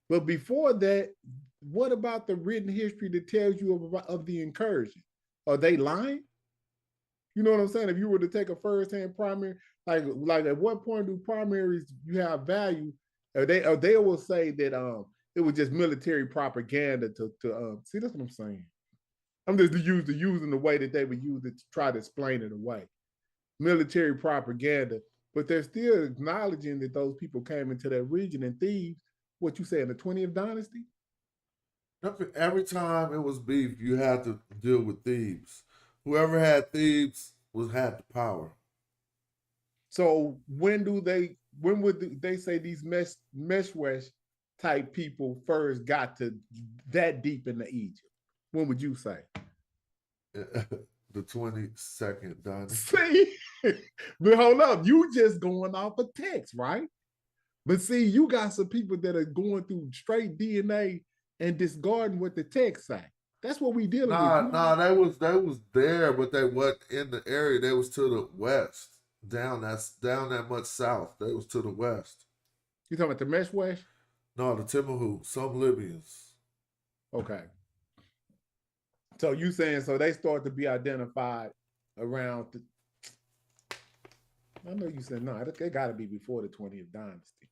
But before that, what about the written history that tells you of the incursion? Are they lying? You know what I'm saying? If you were to take a first-hand primary, like at what point do primaries you have value? Or they will say that it was just military propaganda to see. That's what I'm saying. I'm just using the way that they would use it to try to explain it away. Military propaganda, but they're still acknowledging that those people came into that region in Thebes. What you say in the 20th dynasty? Every time it was beef, you had to deal with Thebes. Whoever had Thebes had the power. So when would they say these Meshwesh type people first got to that deep into Egypt? When would you say? The 22nd dynasty. See, but hold up, you just going off of text, right? But see, you got some people that are going through straight DNA and discarding what the text say. That's what we dealing with. Nah, they was there, but they wasn't in the area. They was to the west, down that much south. They was to the west. You talking about the Meshwesh? No, the Timahu, some Libyans. Okay. So you saying so they start to be identified around I know you said no, they got to be before the 20th dynasty.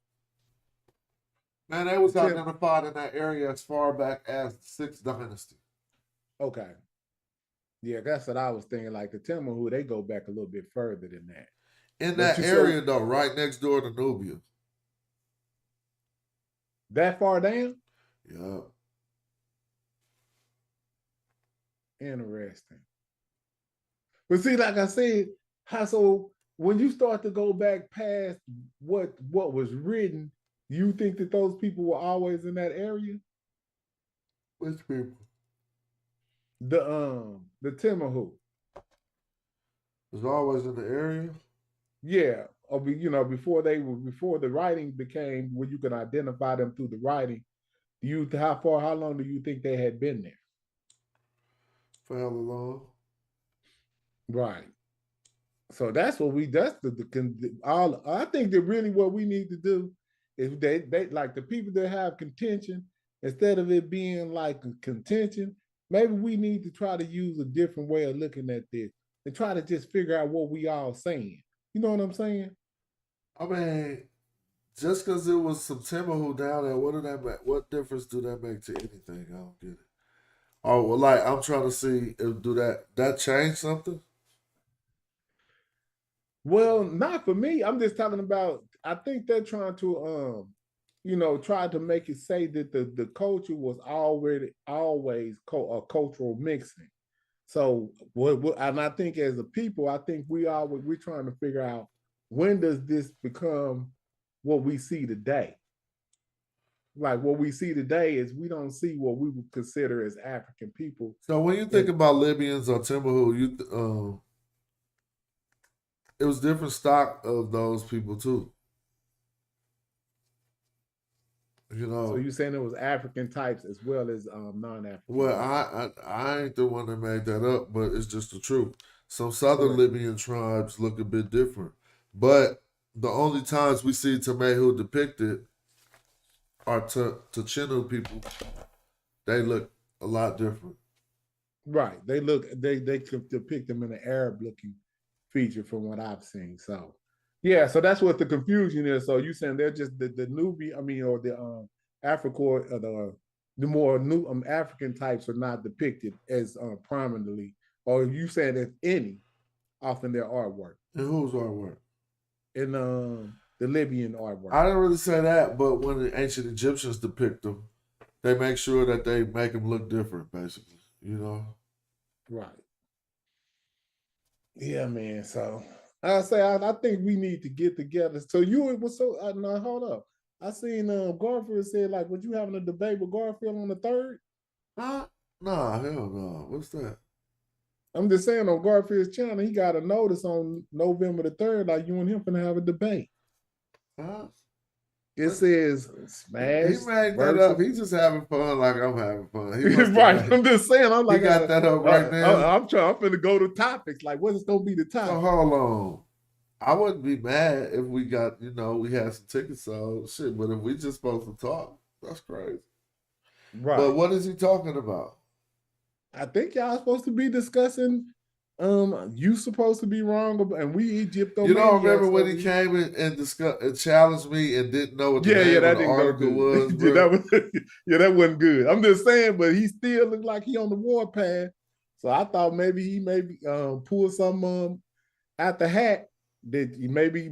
Man, they was identified in that area as far back as the 6th dynasty. Okay. Yeah, that's what I was thinking. Like the Timahu, they go back a little bit further than that. In that area, though, right next door to Nubia. That far down? Yeah. Interesting. But see, like I said, so when you start to go back past what was written, you think that those people were always in that area? Which people? The Timahu. Was always in the area? Yeah. Before the writing became where you can identify them through the writing, how long do you think they had been there? For hella long. Right. So that's what I think that really what we need to do is they like the people that have contention, instead of it being like a contention, maybe we need to try to use a different way of looking at this and try to just figure out what we all saying. You know what I'm saying? I mean, just because it was some Timahu down there, what difference do that make to anything? I don't get it. Oh, well, like, I'm trying to see if that change something? Well, not for me. I'm just talking about, I think they're trying to, try to make it say that the culture was always a cultural mixing. So, and I think as a people, I think we're trying to figure out, when does this become what we see today? Like what we see today is we don't see what we would consider as African people. So when you think about Libyans or Timahu, it was different stock of those people too. So you saying it was African types as well as non-African? Well, I ain't the one that made that up, but it's just the truth. Some southern Libyan tribes look a bit different, but the only times we see Timahu depicted are to Chinu people. They look a lot different. Right. They could depict them in an Arab looking feature from what I've seen. So yeah, so that's what the confusion is. So you saying they're just the Nubian, or the Africa, or the more new African types are not depicted as prominently, or you saying there's any off in their artwork? And whose artwork? In the Libyan artwork. I didn't really say that, but when the ancient Egyptians depict them, they make sure that they make them look different, basically. Right. Yeah, man. So I say I think we need to get together. So now hold up. I seen Garfield said, like, would you having a debate with Garfield on the 3rd? Huh? Nah, hell no. What's that? I'm just saying, on Garfield's channel, he got a notice on November the 3rd, like you and him finna have a debate. Huh? It says smash. He made that up. He's just having fun like I'm having fun. Right. I'm just saying. I'm like, he got that up right now. I'm finna go to topics. Like, what is gonna be the topic? So hold on. I wouldn't be mad if we got, we had some tickets sold. Shit, but if we just supposed to talk, that's crazy. Right. But what is he talking about? I think y'all supposed to be discussing. You supposed to be wrong, and we Egypto. You don't remember when he came and discussed and challenged me and didn't know what the name of the article was? That wasn't good. I'm just saying, but he still looked like he on the warpath. So I thought maybe he pull some out the hat that he maybe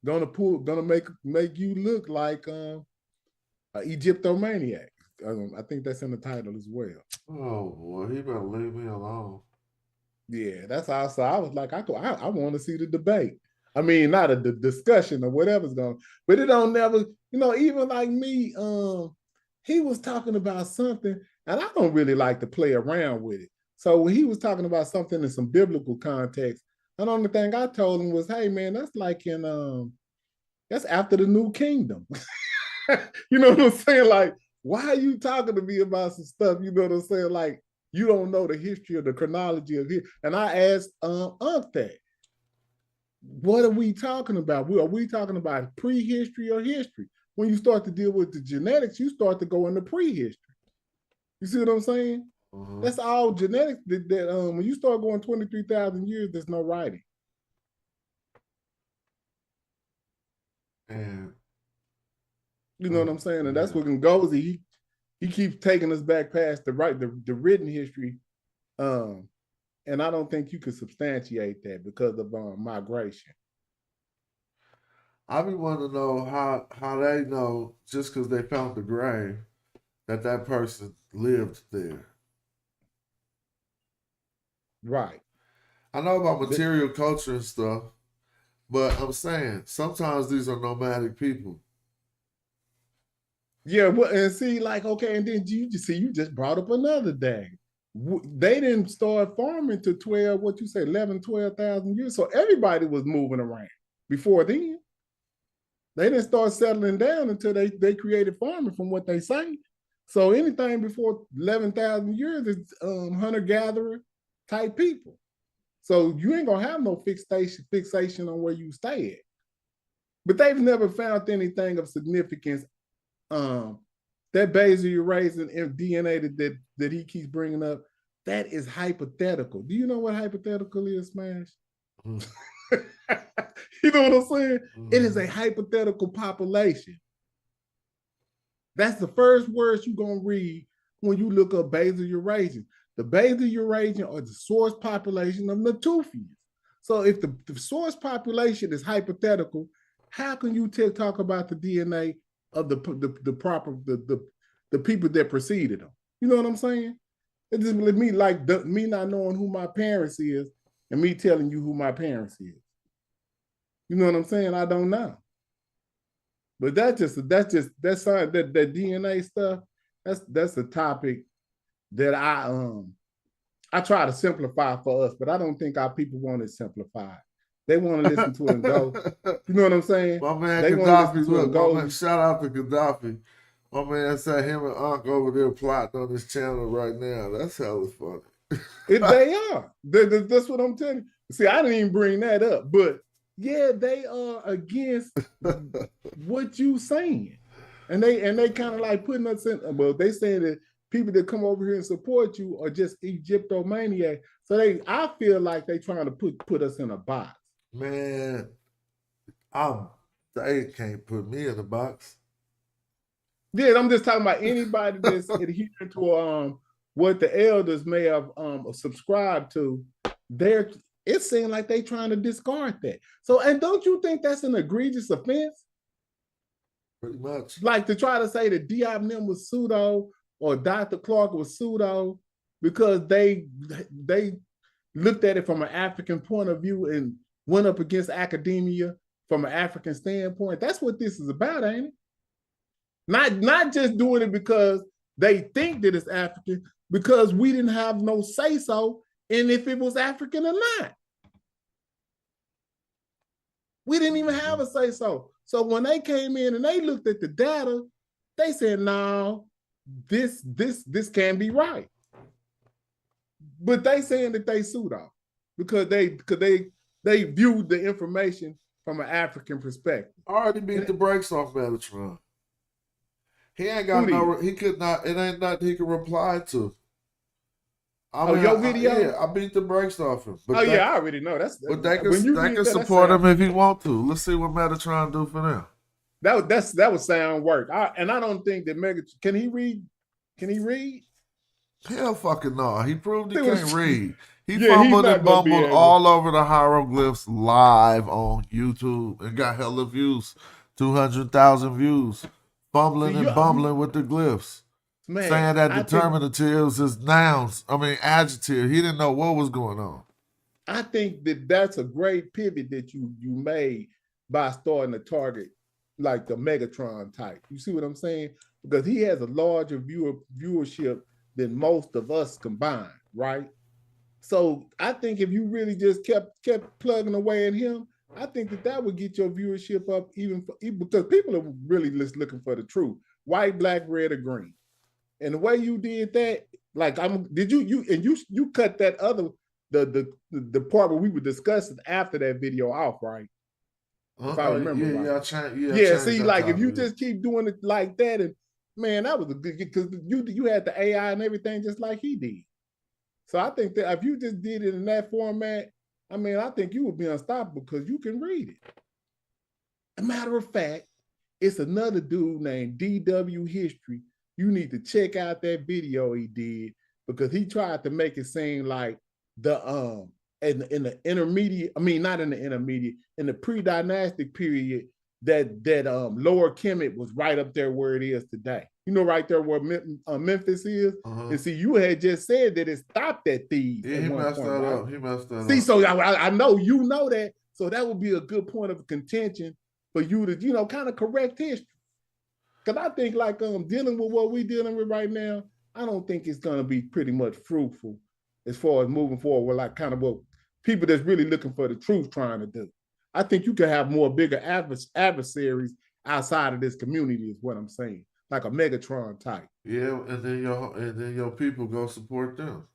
gonna make you look like a Egyptomaniac. I think that's in the title as well. Oh boy, he better leave me alone. Yeah, that's how. So I was like, I want to see the debate. I mean, not the discussion or whatever's going, but it don't never, even like me. He was talking about something, and I don't really like to play around with it. So when he was talking about something in some biblical context, the only thing I told him was, "Hey, man, that's like that's after the New Kingdom." You know what I'm saying? Like, why are you talking to me about some stuff? You know what I'm saying? Like, you don't know the history or the chronology of it. And I asked Unc that. What are we talking about? Are we talking about prehistory or history? When you start to deal with the genetics, you start to go into prehistory. You see what I'm saying? Mm-hmm. That's all genetics. That when you start going 23,000 years, there's no writing. And you know what I'm saying? And that's what Ngozi, he keeps taking us back past the written history. And I don't think you could substantiate that because of migration. I be wanting to know how they know just because they found the grave that person lived there. Right. I know about material culture and stuff, but I'm saying sometimes these are nomadic people. Yeah, well, and see, like, okay, and then you just brought up another day. They didn't start farming to 12,000 years. So everybody was moving around before then. They didn't start settling down until they created farming, from what they say. So anything before 11,000 years is hunter-gatherer type people. So you ain't gonna have no fixation on where you stay at. But they've never found anything of significance. That basal raisin DNA that he keeps bringing up, that is hypothetical. Do you know what hypothetical is, Smash? Mm. You know what I'm saying? Mm. It is a hypothetical population. That's the first words you're going to read when you look up basal Eurasian. The basal Eurasian are the source population of Natufians. So if the source population is hypothetical, how can you talk about the DNA of the people that preceded them? You know what I'm saying? It just with me like me not knowing who my parents is and me telling you who my parents is. You know what I'm saying? I don't know. But that's that DNA stuff. That's a topic that I try to simplify for us, but I don't think our people want it simplified. They want to listen to it and go. You know what I'm saying? My man they Gaddafi, look, my man, shout out to Gaddafi. My man said him and Unc over there plotting on this channel right now. That's hella funny. They are. That's what I'm telling you. See, I didn't even bring that up, but yeah, they are against what you saying. And they kind of like putting us in, well, they saying that people that come over here and support you are just Egyptomaniacs. So I feel like they trying to put us in a box. Man, they can't put me in a box. Yeah, I'm just talking about anybody that's adhering to what the elders may have subscribed to. It seems like they trying to discard that. So, and don't you think that's an egregious offense? Pretty much. Like to try to say that Diop was pseudo or Dr. Clark was pseudo because they looked at it from an African point of view and went up against academia from an African standpoint. That's what this is about, ain't it? Not just doing it because they think that it's African, because we didn't have no say-so in if it was African or not. We didn't even have a say-so. So when they came in and they looked at the data, they said, no, this can't be right. But they saying that they pseudo because they viewed the information from an African perspective. I already beat the brakes off Metatron. He ain't got he could not, it ain't nothing he could reply to. Your video? I beat the brakes off him. But I already know. But they can support him if he want to. Let's see what Metatron do for them. That would sound work. I don't think that Megatron, can he read? Can he read? Hell fucking no. He proved he can't read. He fumbled and bumbled all over the hieroglyphs live on YouTube and got hella views. 200,000 views. Fumbling and bumbling with the glyphs. Man, saying that I think determinatives is nouns. I mean adjective. He didn't know what was going on. I think that that's a great pivot that you made by starting to target like the Megatron type. You see what I'm saying? Because he has a larger viewership than most of us combined, right? So I think if you really just kept plugging away at him, I think that would get your viewership up even because people are really just looking for the truth: white, black, red, or green. And the way you did that, like you cut that other the part where we were discussing after that video off, right? If I remember right. Yeah, See, like if you just keep doing it like that, and man, that was a good because you had the AI and everything just like he did. So I think that if you just did it in that format, I mean, I think you would be unstoppable because you can read it. A matter of fact, it's another dude named DW History. You need to check out that video he did because he tried to make it seem like the in the intermediate, I mean not in the intermediate, in the pre-dynastic period that Lower Kemet was right up there where it is today. You know, right there where Memphis is. And see, you had just said that it stopped at Thebes. Yeah, he messed that up. He messed that up. See, so I know you know that. So that would be a good point of contention for you to, kind of correct history. Because I think like dealing with what we're dealing with right now, I don't think it's going to be pretty much fruitful as far as moving forward with like kind of what people that's really looking for the truth trying to do. I think you can have more bigger adversaries outside of this community is what I'm saying. Like a Megatron type. Yeah, and then your people go support them.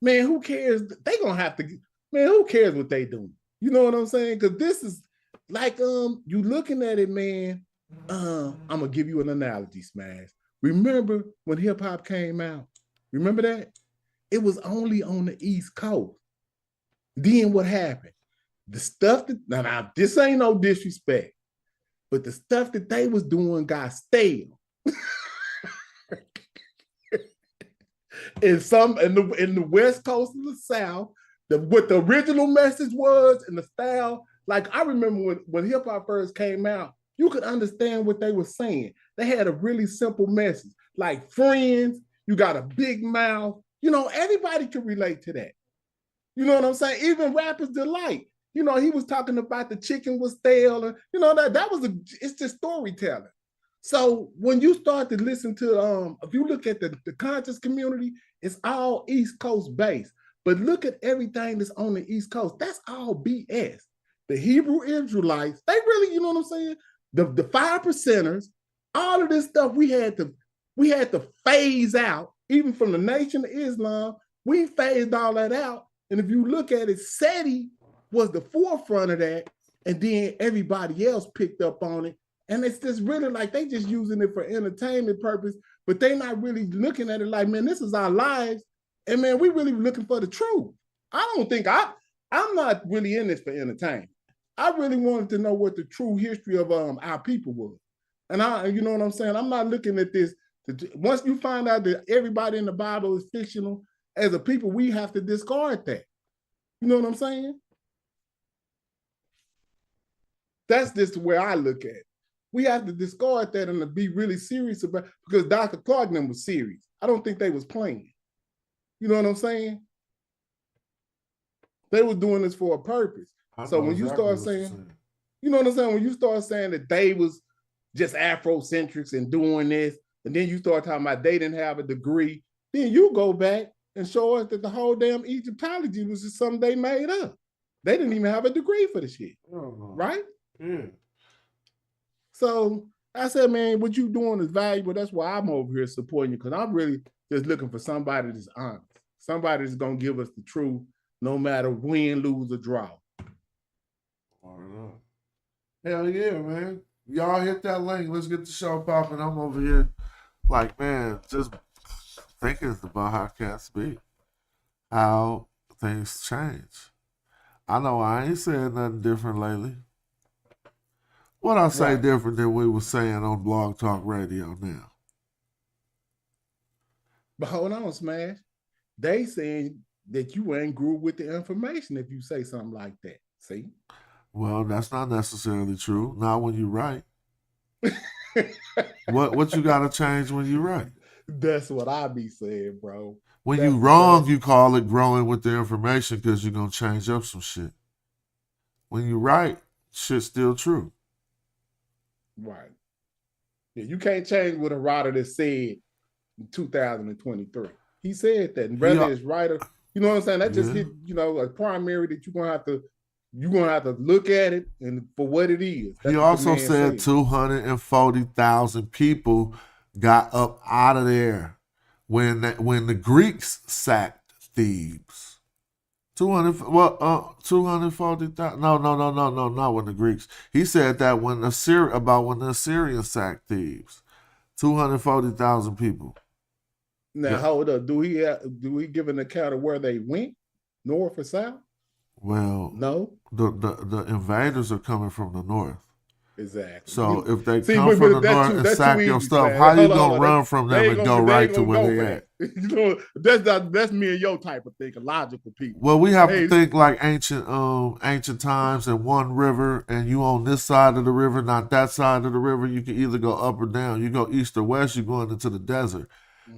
Man, who cares? They gonna have to. Man, who cares what they doing? You know what I'm saying? Because this is like you looking at it, man. I'm gonna give you an analogy, Smash. Remember when hip hop came out? Remember that? It was only on the East Coast. Then what happened? The stuff that now this ain't no disrespect. But the stuff that they was doing got stale. in the West Coast of the South, what the original message was and the style, like I remember when hip hop first came out, you could understand what they were saying. They had a really simple message, like friends, you got a big mouth. Everybody could relate to that. You know what I'm saying? Even Rapper's Delight. He was talking about the chicken was stale, and it's just storytelling. So when you start to listen to, if you look at the conscious community, it's all East Coast based. But look at everything that's on the East Coast. That's all BS. The Hebrew Israelites, they really, you know what I'm saying? The 5%ers, all of this stuff we had to phase out, even from the Nation of Islam. We phased all that out. And if you look at it, SETI was the forefront of that, and then everybody else picked up on it. And it's just really like they just using it for entertainment purpose, but they not really looking at it like, man, this is our lives, and man, we really looking for the truth. I don't think I'm not really in this for entertainment. I really wanted to know what the true history of our people was, and you know what I'm saying. I'm not looking at this. Once you find out that everybody in the Bible is fictional, as a people, we have to discard that. You know what I'm saying? That's just where I look at it. We have to discard that and to be really serious about, because Dr. Clark and them was serious. I don't think they was playing. You know what I'm saying? They were doing this for a purpose. So when you start saying, you know what I'm saying? When you start saying that they was just Afrocentrics and doing this, and then you start talking about they didn't have a degree, then you go back and show us that the whole damn Egyptology was just something they made up. They didn't even have a degree for the shit. Right? Yeah. So I said, man, what you doing is valuable. That's why I'm over here supporting you, because I'm really just looking for somebody that's honest. Somebody that's going to give us the truth no matter win, lose, or draw. Hell yeah, man. Y'all hit that link. Let's get the show popping. I'm over here like, man, just thinking about how cats be, how things change. I know I ain't saying nothing different lately. What I say different than we were saying on Blog Talk Radio now? But hold on, Smash. They saying that you ain't grew with the information if you say something like that. See? Well, that's not necessarily true. Not when you write. What you gotta change when you write? That's what I be saying, bro. When That's you the wrong, best. you call it growing with the information because you're gonna change up some shit. When you right, shit's still true. Right. Yeah, you can't change what a writer that said in 2023. He said that, and whether it's right or you know what I'm saying, that just hit, you know, a primary that you're gonna have to look at it and for what it is. That's He what the also man said 240,000 people got up out of there when the Greeks sacked Thebes. 240,000. No, not when the Greeks. He said that when the Assyrians sacked Thebes. 240,000 people. Now, Yeah. hold up. Do we give an account of where they went, north or south? Well, No. The invaders are coming from the north. Exactly. So if they See, come but from the that's north and too sack your easy, stuff, man. how you Hold on, gonna run from them and go right to where they at? You know, that's me and your type of thinking, logical people. Well, we have to think like ancient times and one river, and you on this side of the river, not that side of the river. You can either go up or down. You go east or west, you're going into the desert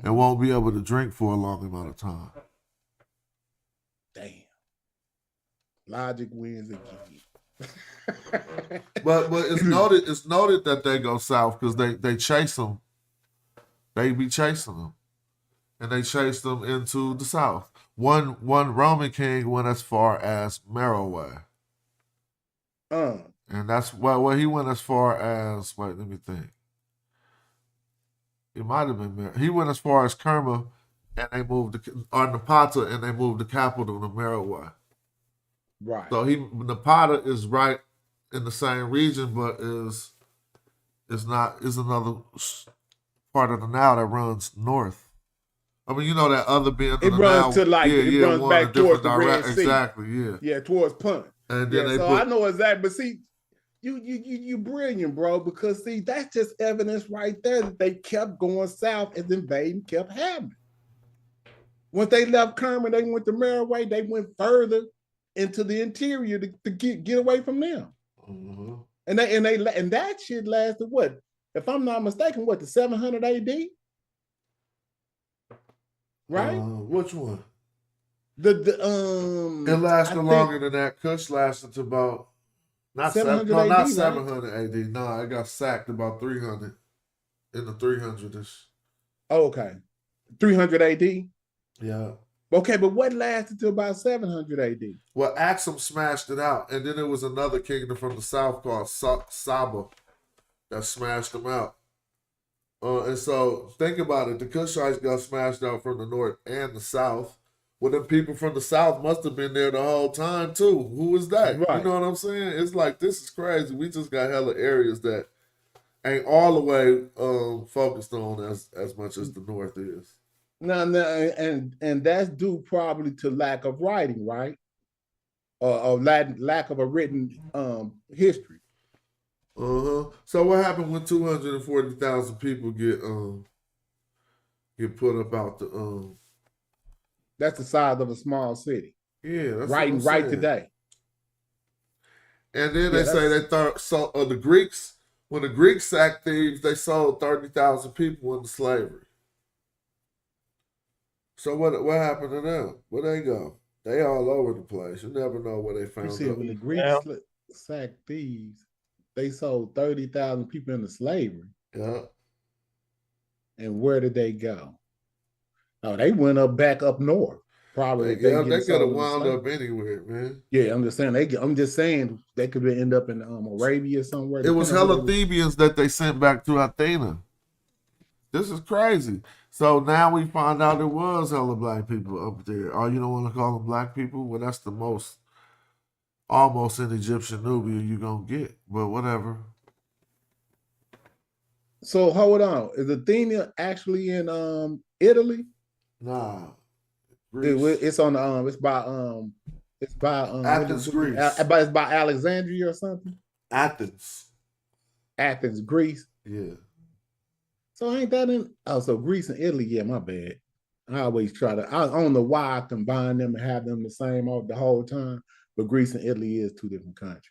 and won't be able to drink for a long amount of time. Damn. Logic wins again. but it's noted that they go south because they chase them. They be chasing them, and they chase them into the south. One Roman king went as far as Meroe. And that's well he went as far as let me think. It might have been he went as far as Kerma, and they moved or Napata, and they moved the capital to Meroe. Right. So Napata is right in the same region, but is another part of the Nile that runs north. I mean, you know that other bend it of the runs Nile, to like it runs back towards the Red Sea. Exactly, yeah. Yeah, towards Punt. And then I know exactly. But see, you brilliant, bro, because see, that's just evidence right there that they kept going south as invading kept happening. Once they left Kerma, they went to Meroe, they went further into the interior to get away from them. Mm-hmm. And that shit lasted what? If I'm not mistaken, what, the 700 AD? Right? Which one? It lasted longer than that. Kush lasted to about not 700 AD, not 700 AD. No, I got sacked about 300 in the 300ish. Oh, okay. 300 AD? Yeah. Okay, but what lasted to about 700 AD? Well, Axum smashed it out, and then there was another kingdom from the south called Saba that smashed them out. And so think about it. The Kushites got smashed out from the north and the south. Well, the people from the south must have been there the whole time too. Who was that? Right. You know what I'm saying? It's like, this is crazy. We just got hella areas that ain't all the way focused on as much as the north is. No, and that's due probably to lack of writing, right? Or lack of a written history. So what happened when 240,000 people get put up out the That's the size of a small city. Yeah, that's right today. And then they say they thought the Greeks, when the Greeks sacked Thebes, they sold 30,000 people into slavery. So what happened to them? Where they go? They all over the place. You never know where they found them. When the Greeks sacked Thebes, they sold 30,000 people into slavery. Yeah. And where did they go? Oh, they went back up north. Probably they could have wound up anywhere, man. Yeah, I'm just saying they could end up in Arabia somewhere. It was hella Thebians that they sent back to Athena. This is crazy. So now we find out there was hella black people up there. Oh, you don't want to call them black people? Well, that's the most almost in Egyptian Nubia you're going to get. But whatever. So hold on. Is Athena actually in Italy? Nah. It's on it's by Athens, Greece. It's by Alexandria or something. Athens, Greece. Yeah. So ain't that in? Oh, so Greece and Italy. Yeah, my bad. I always try to. I don't know why I combine them and have them the same the whole time. But Greece and Italy is two different countries.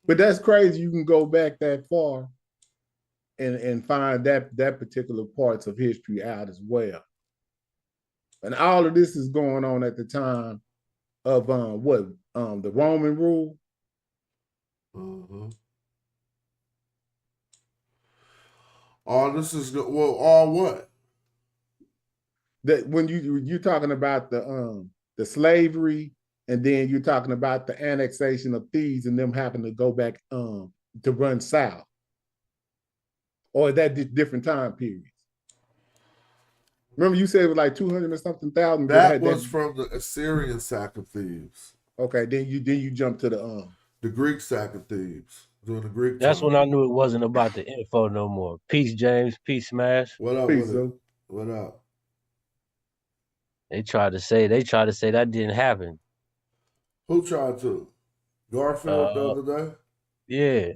But that's crazy. You can go back that far and find that particular parts of history out as well. And all of this is going on at the time of the Roman rule. All this is well, all what? That when you're talking about the slavery, and then you're talking about the annexation of Thebes and them having to go back to run south, or is that different time periods? Remember, you said it was like 200 or something thousand. That was from the Assyrian sack of Thebes. Okay, then you jump to the Greek sack of Thebes during the Greek. That's time. when I knew it wasn't about the info no more. Peace, James. Peace, Smash. What up? Peace, what up? They tried to say that didn't happen. Who tried to? Garfield the other day? Yeah.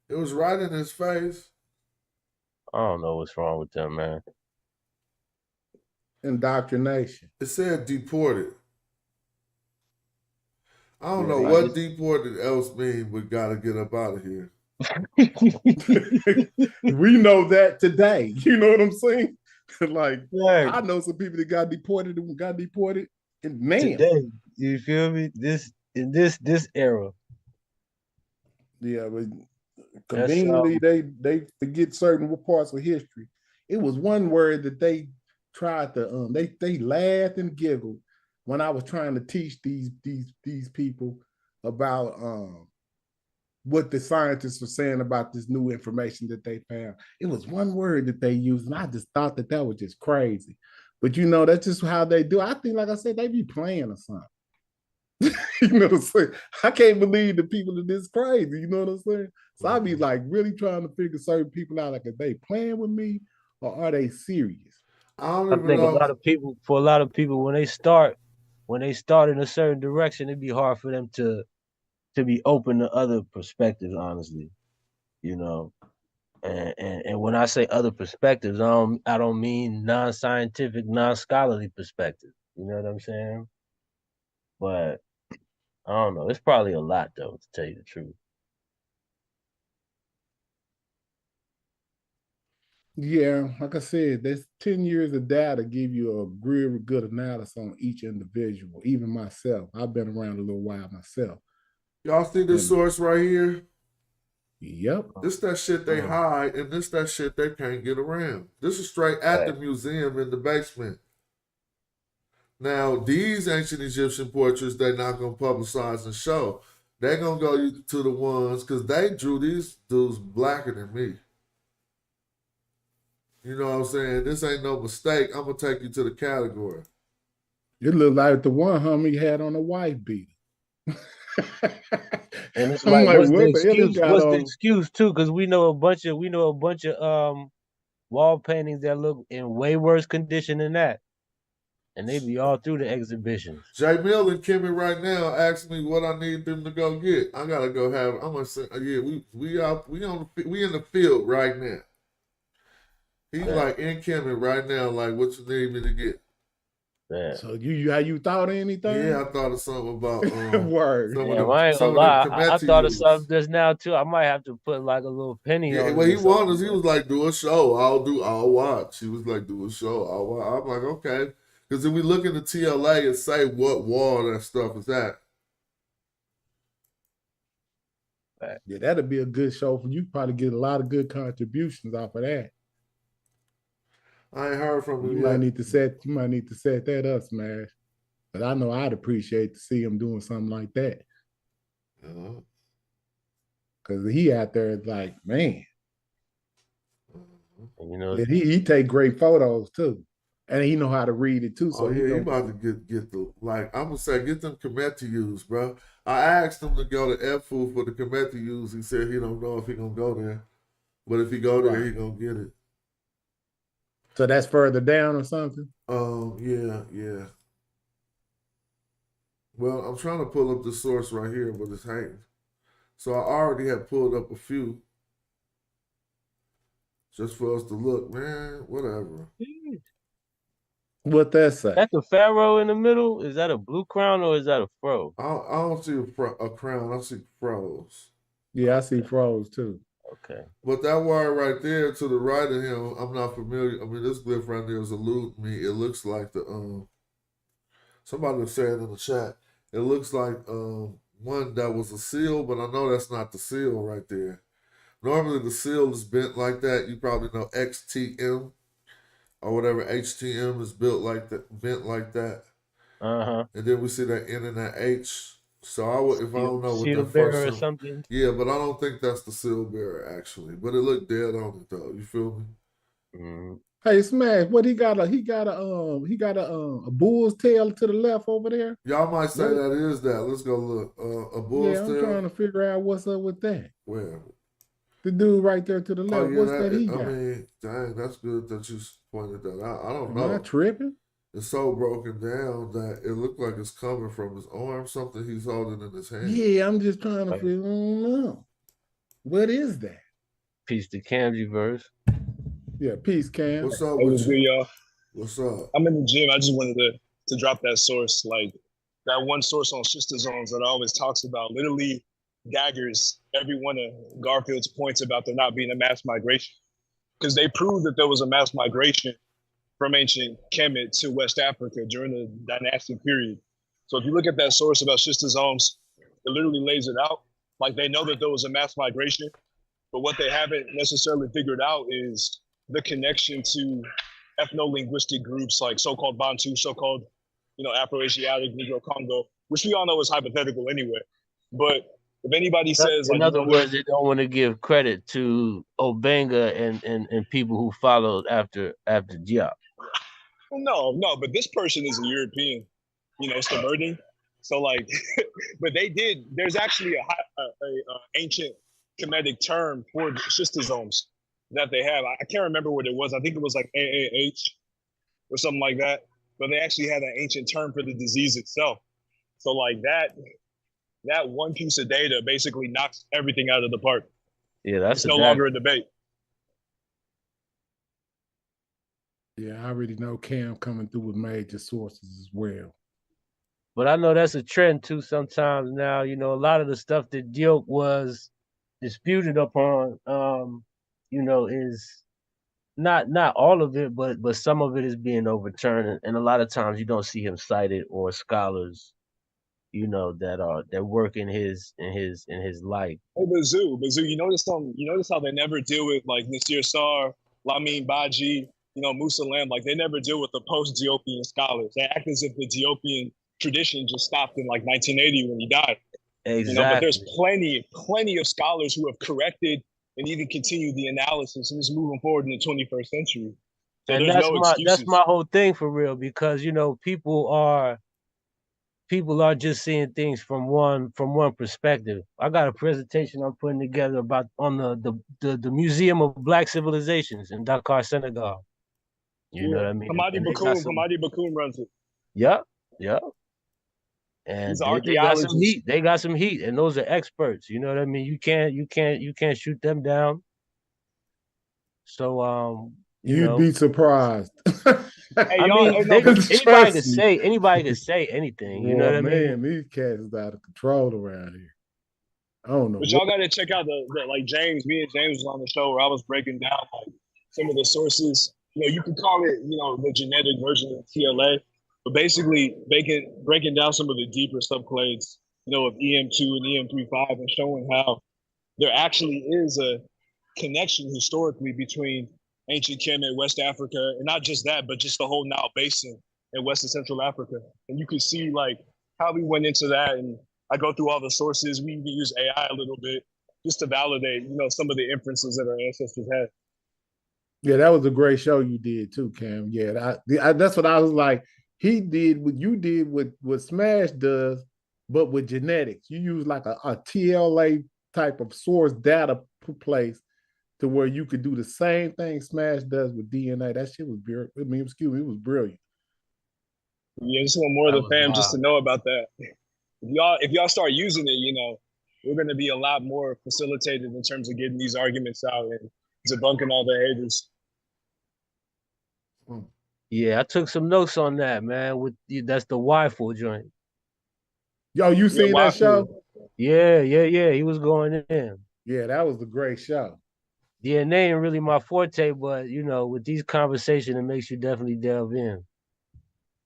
It was right in his face. I don't know what's wrong with them, man. Indoctrination. It said deported. I don't know what deported else mean. We gotta get up out of here. We know that today. You know what I'm saying? Like, yeah. I know some people that got deported and man. Today, you feel me? In this era. Yeah, but conveniently they forget certain parts of history. It was one word that they tried to they laughed and giggled when I was trying to teach these people about what the scientists were saying about this new information that they found. It was one word that they used, and I just thought that was just crazy. But you know, that's just how they do. I think, like I said, they be playing or something. You know what I'm saying? I can't believe the people are this crazy. You know what I'm saying? So I be like really trying to figure certain people out. Like, are they playing with me or are they serious? I think a lot of people, when they start in a certain direction, it'd be hard for them to be open to other perspectives, honestly. You know. And when I say other perspectives, I don't mean non-scientific, non-scholarly perspective. You know what I'm saying? But I don't know. It's probably a lot, though, to tell you the truth. Yeah, like I said, there's 10 years of data give you a really good analysis on each individual. Even myself, I've been around a little while myself. Y'all see this source right here? Yep. This that shit they hide, and this that shit they can't get around. This is straight at the museum in the basement. Now, these ancient Egyptian portraits, they're not going to publicize and show. They're going to go to the ones, because they drew these dudes blacker than me. You know what I'm saying? This ain't no mistake. I'm going to take you to the category. It looked like the one homie had on a wife beater. And it's like, what's the excuse too? Because we know a bunch of wall paintings that look in way worse condition than that, and they be all through the exhibitions. J Mill and Kemet right now asked me what I need them to go get. I gotta go have. I'm gonna say, yeah, we in the field right now. He's like in Kemet right now. Like, what you need me to get? Yeah. So you thought of anything? Yeah, I thought of something about word. I ain't gonna lie. I thought of something just now too. I might have to put like a little penny on. Well, he wanted. He was like, "Do a show. I'll watch." He was like, "Do a show. I'll watch." I'm like, "Okay," because if we look in the TLA and say what wall that stuff is at. Yeah, that'd be a good show for you. Probably get a lot of good contributions off of that. I ain't heard from him yet. You might need to set that up, Smash. But I know I'd appreciate to see him doing something like that. Because he out there like, man. You know, he take great photos too. And he know how to read it too. So he about to get the, like, I'm gonna say, get them Kemet to use, bro. I asked him to go to F-Food for the Kemet to use. He said he don't know if he gonna go there. But if he go there, he gonna get it. So that's further down or something? Yeah. Well, I'm trying to pull up the source right here, but it's hanging. So I already have pulled up a few. Just for us to look, man, whatever. What that say? That's a pharaoh in the middle? Is that a blue crown or is that a fro? I don't see a crown. I see froze. Yeah, I see froze too. Okay. But that word right there to the right of him, I'm not familiar. I mean, this glyph right there is eluding me. It looks like the somebody was saying in the chat. It looks like one that was a seal, but I know that's not the seal right there. Normally the seal is bent like that. You probably know XTM or whatever HTM is built like that, bent like that. Uh-huh. And then we see that N and that H. So I would, if I don't know what Seal that first bearer or symbol, something. yeah, but I don't think that's the seal bearer actually. But it looked dead on it though. You feel me? Mm-hmm. Hey, Smash, what he got a bull's tail to the left over there. Y'all might say What? that is that. Let's go look. A bull's Yeah, I'm tail. trying to figure out what's up with that. Where? The dude right there to the left. Oh yeah, What's that he got? I mean, dang, that's good that you pointed that out. I don't Am know. I tripping? It's so broken down that it looked like it's coming from his arm, something he's holding in his hand. Yeah, I'm just trying to figure. I don't know. What is that? Piece the Camzy verse. Yeah, peace, Cam. What's up It with was you? good, y'all. What's up? I'm in the gym. I just wanted to drop that source, like that one source on Sister Zones that always talks about literally daggers every one of Garfield's points about there not being a mass migration. Because they proved that there was a mass migration from ancient Kemet to West Africa during the Dynastic period. So if you look at that source about Sister Zones, it literally lays it out. Like they know that there was a mass migration, but what they haven't necessarily figured out is the connection to ethno-linguistic groups like so-called Bantu, so-called, Afro-Asiatic, Negro Congo, which we all know is hypothetical anyway. But if anybody says, In other words, they don't want to give credit to Obenga and people who followed after Diop. no, but this person is a European, subverting. So like, but they did. There's actually a ancient Kemetic term for schistosomes that they have. I can't remember what it was. I think it was like AAH or something like that. But they actually had an ancient term for the disease itself. So like that one piece of data basically knocks everything out of the park. Yeah, that's it's no longer a debate. Yeah, I already know Cam coming through with major sources as well. But I know that's a trend too sometimes now. A lot of the stuff that Diop was disputed upon, is not all of it, but some of it is being overturned, and a lot of times you don't see him cited or scholars, that work in his light. Hey, Bazoo, you notice how they never deal with like Nasir Sar, Lamin Baji, Musa Lam, like they never deal with the post-Diopian scholars. They act as if the Diopian tradition just stopped in like 1980 when he died. Exactly. But there's plenty of scholars who have corrected and even continued the analysis and is moving forward in the 21st century. So and that's my whole thing for real, because people are just seeing things from one perspective. I got a presentation I'm putting together on the Museum of Black Civilizations in Dakar, Senegal. You know what I mean? Hamadi Bakoum runs it. Yep. And they got some heat. They got some heat, and those are experts. You know what I mean? You can't shoot them down. So you'd be surprised. Anybody could say anything. You know what I mean? These cats is out of control around here. I don't know. But y'all got to check out the like James. Me and James was on the show where I was breaking down like some of the sources. You could call it the genetic version of TLA, but basically breaking down some of the deeper subclades of EM2 and EM35 and showing how there actually is a connection historically between ancient Kemet, West Africa, and not just that, but just the whole Nile basin in West and Central Africa. And you can see like how we went into that, and I go through all the sources. We even use AI a little bit just to validate, some of the inferences that our ancestors had. Yeah, that was a great show you did too, Cam. Yeah, that's what I was like. He did what you did what Smash does, but with genetics. You use like a TLA type of source data place to where you could do the same thing Smash does with DNA. That shit was brilliant. It was brilliant. Yeah, just want more of the fam just to know about that. If y'all start using it, we're going to be a lot more facilitated in terms of getting these arguments out and debunking all the haters. Yeah, I took some notes on that, man. That's the Y-full joint. Yo, you seen that show? Yeah. He was going in. Yeah, that was a great show. DNA ain't really my forte, but you know, with these conversations, it makes you definitely delve in.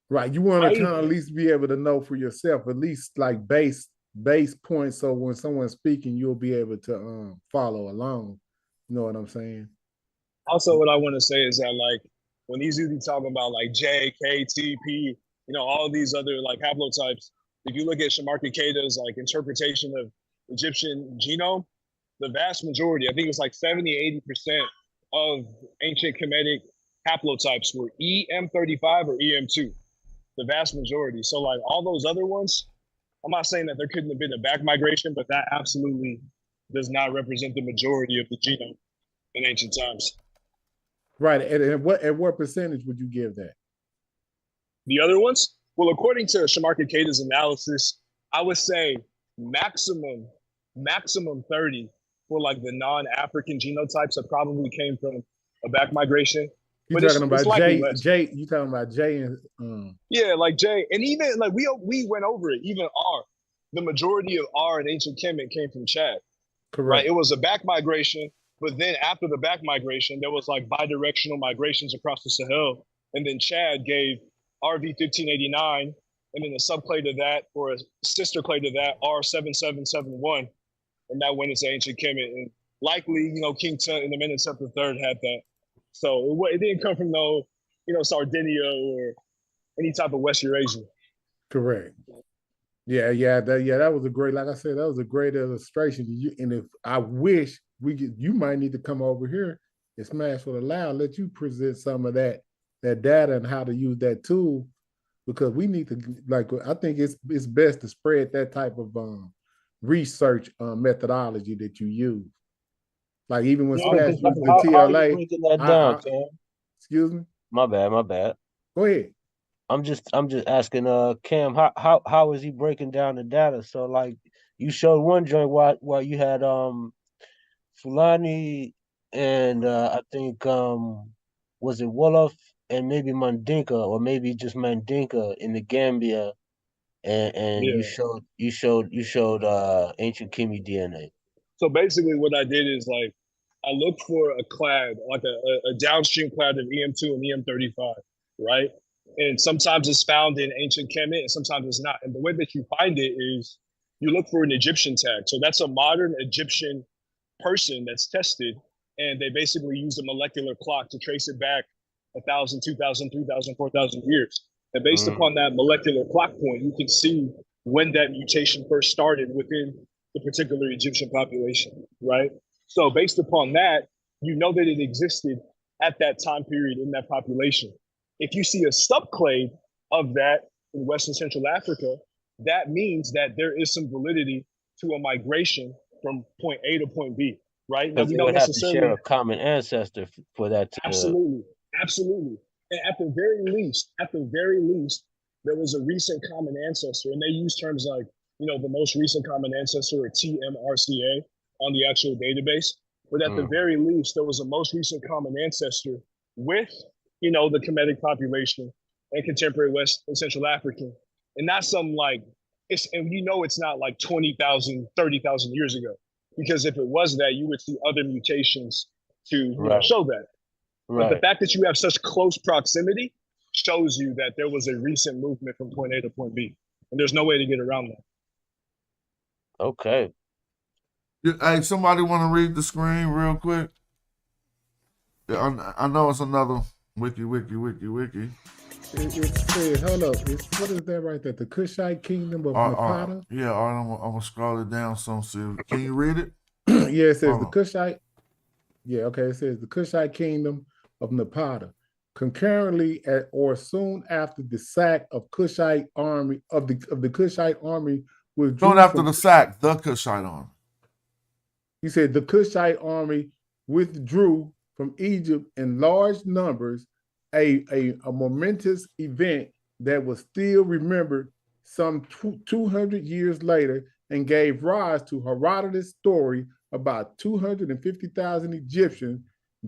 Right. You want to I kind of at least be able to know for yourself, at least like base points. So when someone's speaking, you'll be able to follow along. You know what I'm saying? also what I want to say is that like when these dudes be talking about like J, K, T, P, all these other like haplotypes, if you look at Shamarki Keita's like interpretation of Egyptian genome, the vast majority, I think it's like 70, 80% of ancient Kemetic haplotypes were EM35 or EM2, the vast majority. So like all those other ones, I'm not saying that there couldn't have been a back migration, but that absolutely does not represent the majority of the genome in ancient times. Right. And what percentage would you give that? The other ones, well, according to Shamarki Keita's analysis, I would say maximum 30 for like the non-African genotypes that probably came from a back migration. You But talking it's about likely less. J? You talking about J and Yeah, like J, and even like we went over it. Even R, the majority of R in ancient Kemet came from Chad. correct. Right? It was a back migration, but then after the back migration, there was like bidirectional migrations across the Sahel, and then Chad gave RV 1589, and then a subclade of that or a sister clade of that R7771, and that went into ancient Kemet, and likely King Tut and the Amenhotep III had that. So it didn't come from no Sardinia or any type of West Eurasia. Correct. Yeah, that was a great, like I said, that was a great illustration. And if I wish you might need to come over here and Smash with a Loud, let you present some of that data and how to use that tool, because we need to, like, I think it's best to spread that type of research methodology that you use. Like even when Smash used the TLA, how are you breaking that down, Cam? Excuse me. My bad. Go ahead. I'm just asking Cam, how is he breaking down the data? So like you showed one joint while you had Fulani and I think was it Wolof and maybe Mandinka or maybe just Mandinka in the Gambia, and Yeah. you showed ancient Kimi DNA. So basically what I did is like I looked for a clad, like a downstream clad of EM2 and EM35, right? And sometimes it's found in ancient Kemet and sometimes it's not. And the way that you find it is you look for an Egyptian tag. So that's a modern Egyptian person that's tested, and they basically use a molecular clock to trace it back 1,000, 2,000, 3,000, 4,000 years. And based upon that molecular clock point, you can see when that mutation first started within the particular Egyptian population, right? So based upon that, you know that it existed at that time period in that population. If you see a subclade of that in Western Central Africa, that means that there is some validity to a migration from point A to point B, right? Now, Because we they don't would have to necessarily share a common ancestor for that to absolutely. And at the very least, there was a recent common ancestor, and they use terms like, the most recent common ancestor or TMRCA on the actual database. But at the very least, there was a most recent common ancestor with, the Kemetic population and contemporary West and Central African. And not some like, it's not like 20,000, 30,000 years ago. Because if it was that, you would see other mutations to show that. But the fact that you have such close proximity shows you that there was a recent movement from point A to point B. And there's no way to get around that. Okay. Hey, somebody want to read the screen real quick? I know it's another wiki. It says, hold up, what is that right there? The Kushite kingdom of Napata? Yeah, all right, I'm going to scroll it down some. So can you read it? Yeah, it says the Kushite. Yeah, okay, it says the Kushite kingdom of Napata. Concurrently at or soon after the sack of Kushite army of the Kushite army withdrew. Soon after the sack, the Kushite army. He said the Kushite army withdrew from Egypt in large numbers, a momentous event that was still remembered some 200 years later and gave rise to Herodotus' story about 250,000 Egyptians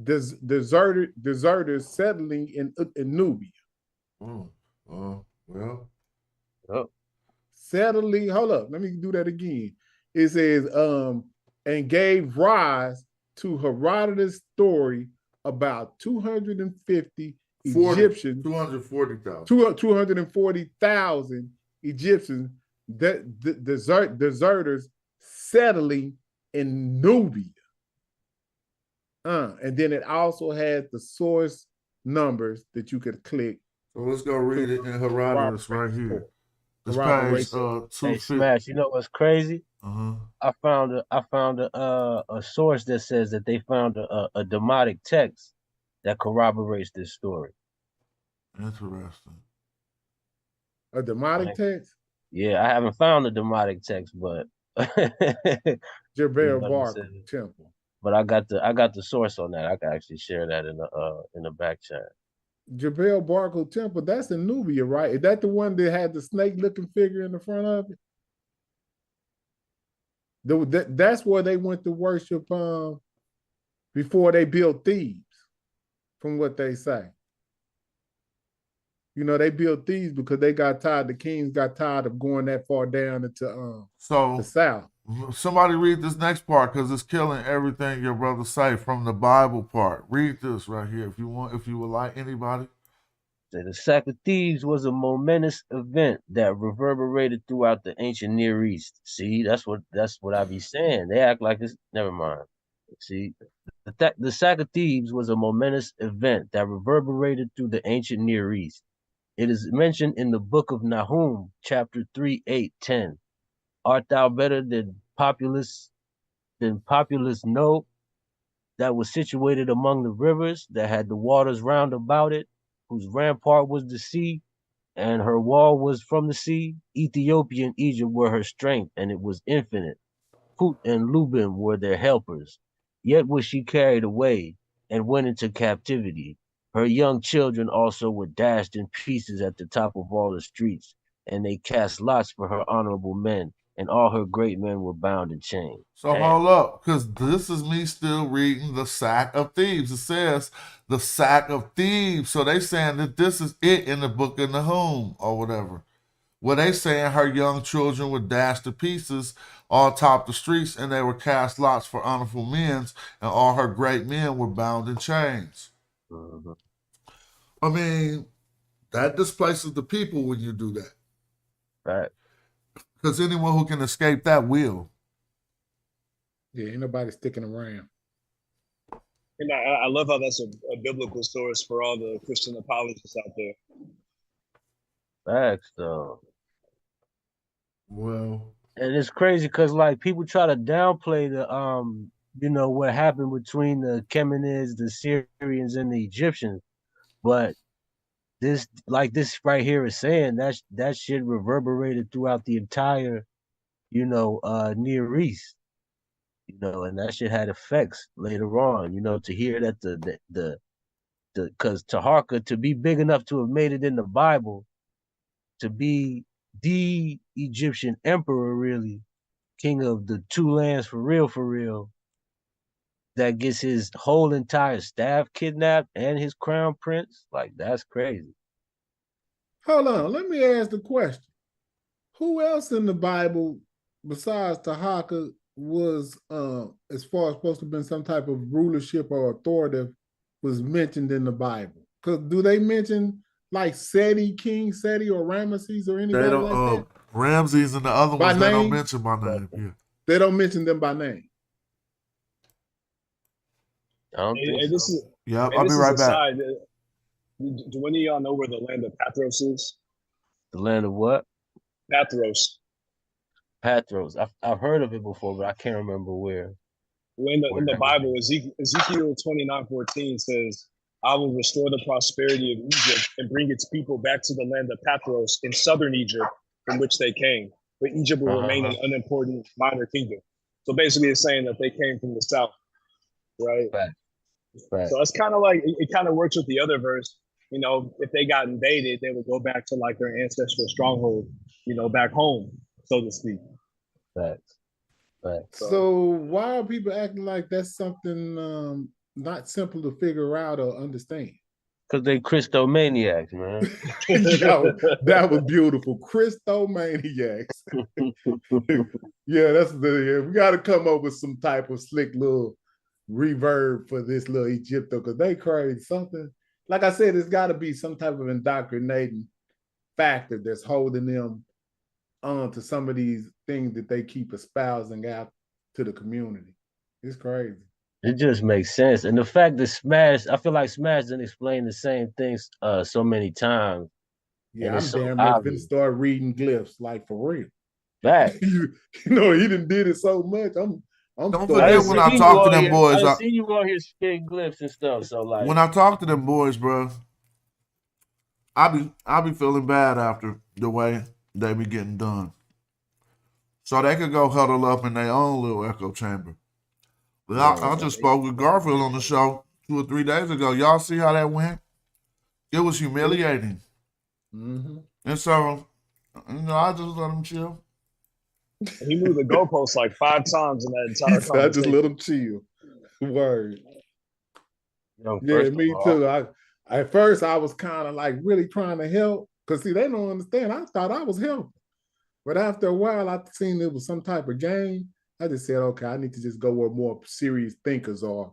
deserters settling in Nubia. Settling, hold up, let me do that again. It says and gave rise to Herodotus' story about 250 Egyptians, 240,000. 240,000 Egyptians deserters settling in Nubia. And then it also had the source numbers that you could click. So let's go read it in Herodotus right here. This page Hey, 250. Smash, you know what's crazy? Uh-huh. I found a source that says that they found a demotic text that corroborates this story. Interesting. A demotic text? Yeah, I haven't found the demotic text, but Jebel Bark Temple. But I got the source on that. I can actually share that in the back chat. Jebel Barco Temple, that's in Nubia, right? Is that the one that had the snake-looking figure in the front of it? That's where they went to worship before they built Thebes, from what they say. You know, they built Thebes because they got tired, the kings got tired of going that far down into the south. Somebody read this next part because it's killing everything your brother say from the Bible part. Read this right here if you want, if you would like, anybody. The sack of Thebes was a momentous event that reverberated throughout the ancient Near East. See, that's what I be saying. They act like it's never mind. See, the sack of Thebes was a momentous event that reverberated through the ancient Near East. It is mentioned in the book of Nahum, chapter 3, 8, 10. Art thou better than populace know that was situated among the rivers that had the waters round about it, whose rampart was the sea, and her wall was from the sea? Ethiopia and Egypt were her strength, and it was infinite. Put and Lubim were their helpers. Yet was she carried away and went into captivity. Her young children also were dashed in pieces at the top of all the streets, and they cast lots for her honorable men, and all her great men were bound in chains. So hold up, because this is me still reading the sack of Thebes. It says the sack of Thebes. So they saying that this is it in the book of Nahum or whatever. Well, they saying her young children were dashed to pieces all top the streets, and they were cast lots for honorable men, and all her great men were bound in chains. Mm-hmm. I mean, that displaces the people when you do that. Right. Because anyone who can escape that will. Yeah, ain't nobody sticking around. And I love how that's a biblical source for all the Christian apologists out there. Facts, though. Well, and it's crazy because like people try to downplay the you know what happened between the Kemenids, the Syrians, and the Egyptians, but this right here is saying that shit reverberated throughout the entire Near East, and that shit had effects later on, to hear that the because Taharka, to be big enough to have made it in the Bible, to be the Egyptian emperor, really, king of the two lands for real, that gets his whole entire staff kidnapped and his crown prince, like that's crazy. Hold on, let me ask the question. Who else in the Bible besides Taharka was, as far as supposed to have been some type of rulership or authority, was mentioned in the Bible? Because do they mention like King Seti or Ramesses or anybody like that? Ramses and the other ones, they don't mention my name. Yeah. They don't mention them by name. I don't think and this so. is, Yeah, and I'll be this right is back. aside, do any of y'all know where the land of Pathros is? The land of what? Pathros. Pathros. I've heard of it before, but I can't remember where. In the Bible, Ezekiel 29:14 says, I will restore the prosperity of Egypt and bring its people back to the land of Pathros in southern Egypt from which they came. But Egypt will remain an unimportant minor kingdom. So basically it's saying that they came from the south, right? Right. So it's kind of like, it kind of works with the other verse. If they got invaded, they would go back to like their ancestral stronghold, back home, so to speak. Facts. So why are people acting like that's something not simple to figure out or understand? Cause they Christomaniacs, man. Yo, that was beautiful. Christomaniacs. Yeah, we got to come up with some type of slick little reverb for this little Egypto because they crazy. Something like I said, it's got to be some type of indoctrinating factor that's holding them on to some of these things that they keep espousing out to the community. It's crazy. It just makes sense. And the fact that Smash, I feel like Smash didn't explain the same things so many times. Yeah, and I'm it's so damn near finna obvious. start reading glyphs like for real. Fact. You know, he done did it so much. I'm Don't starting forget to when see I talk to them I boys. done seen you on here spitting glyphs and stuff. So like, When I talk to them boys, bro, I be feeling bad after the way they be getting done. So they could go huddle up in their own little echo chamber. But I just spoke with Garfield on the show 2 or 3 days ago. Y'all see how that went? It was humiliating. Mm-hmm. And so, I just let him chill. He moved the goalposts like 5 times in that entire I just conversation. let him chill. Word. yo, Yeah, me too. At first I was kind of like really trying to help because see, they don't understand. I thought I was helping. But after a while, I seen it was some type of game. I just said, okay, I need to just go where more serious thinkers are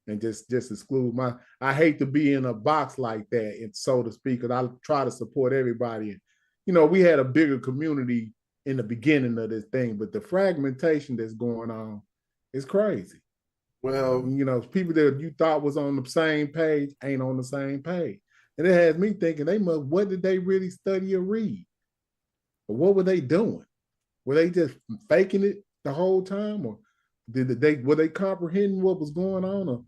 and just exclude I hate to be in a box like that, and so to speak, because I try to support everybody. And, we had a bigger community in the beginning of this thing, but the fragmentation that's going on is crazy. Well, People that you thought was on the same page ain't on the same page. And it has me thinking what did they really study or read? Or what were they doing? Were they just faking it the whole time? Or were they comprehending what was going on? Or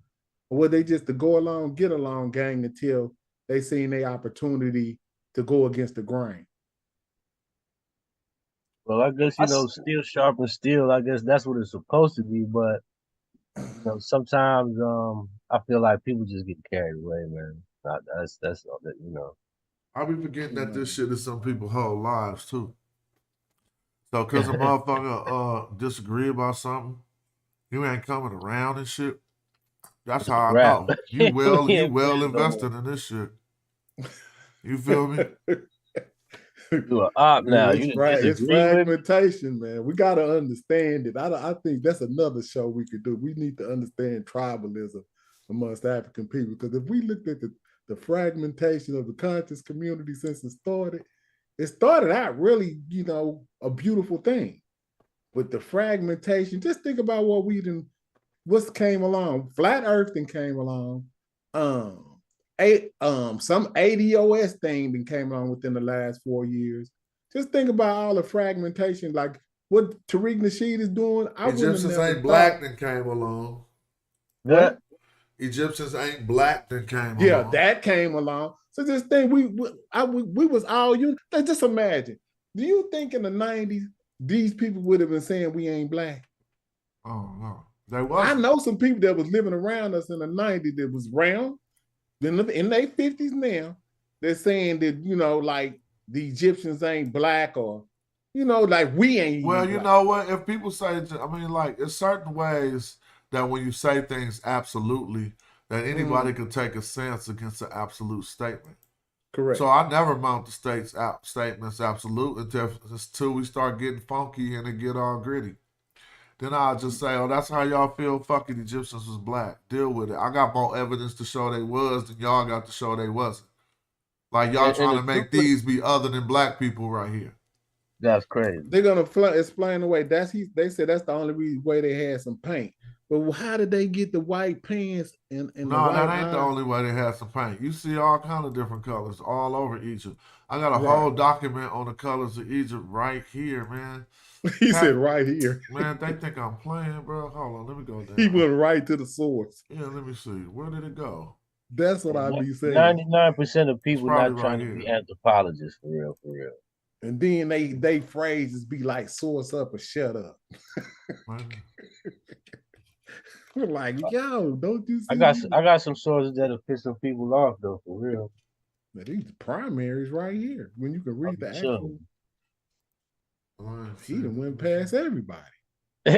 were they just the go along, get along gang until they seen their opportunity to go against the grain? Well, I guess steel sharpens steel. I guess that's what it's supposed to be. But sometimes I feel like people just get carried away, man. That's I be forgetting that this shit is some people's whole lives too. So, cause a motherfucker disagree about something, you ain't coming around and shit. That's how I rap. know you well No invested in this shit. You feel me? You an op now. You It's disagree with me? fragmentation, man. We got to understand it. I think that's another show we could do. We need to understand tribalism amongst African people, because if we looked at the fragmentation of the conscious community since it started out really, a beautiful thing. But the fragmentation, just think about what's came along. Flat Earth then came along. Some ADOS thing that came along within the last 4 years. Just think about all the fragmentation, like what Tariq Nasheed is doing. Egyptians ain't black that came along. What? Egyptians ain't black that came along. Yeah, that came along. So this thing, we was all you. Just imagine. Do you think in the 90s these people would have been saying we ain't black? Oh no, they wasn't. I know some people that was living around us in the 90s that was round. In their 50s now, they're saying that, like the Egyptians ain't black, or, like we ain't. Well, even you black. know what? If people say, like, there's certain ways that when you say things absolutely, that anybody could take a stance against an absolute statement. Correct. So I never mount the statements absolute until we start getting funky and it get all gritty. Then I'll just say, oh, that's how y'all feel. Fucking Egyptians was black. Deal with it. I got more evidence to show they was than y'all got to show they wasn't. Like y'all trying to make these be other than black people right here. That's crazy. They're gonna explain away. They said that's the only way they had some paint. But how did they get the white pants and the white that ain't eyes? the only way they had some paint. You see all kind of different colors all over Egypt. I got a whole document on the colors of Egypt right here, man. He said right here. Man, they think I'm playing, bro. Hold on, let me go down. He went right to the source. Yeah, let me see. Where did it go? That's what I be saying. 99% of people not trying right to be anthropologists, for real, for real. And then they phrases be like source up or shut up. We're like, yo, don't you see? I got some sources that'll piss some people off though, for real. But these primaries right here, when you can read the actual. He done went past everybody. You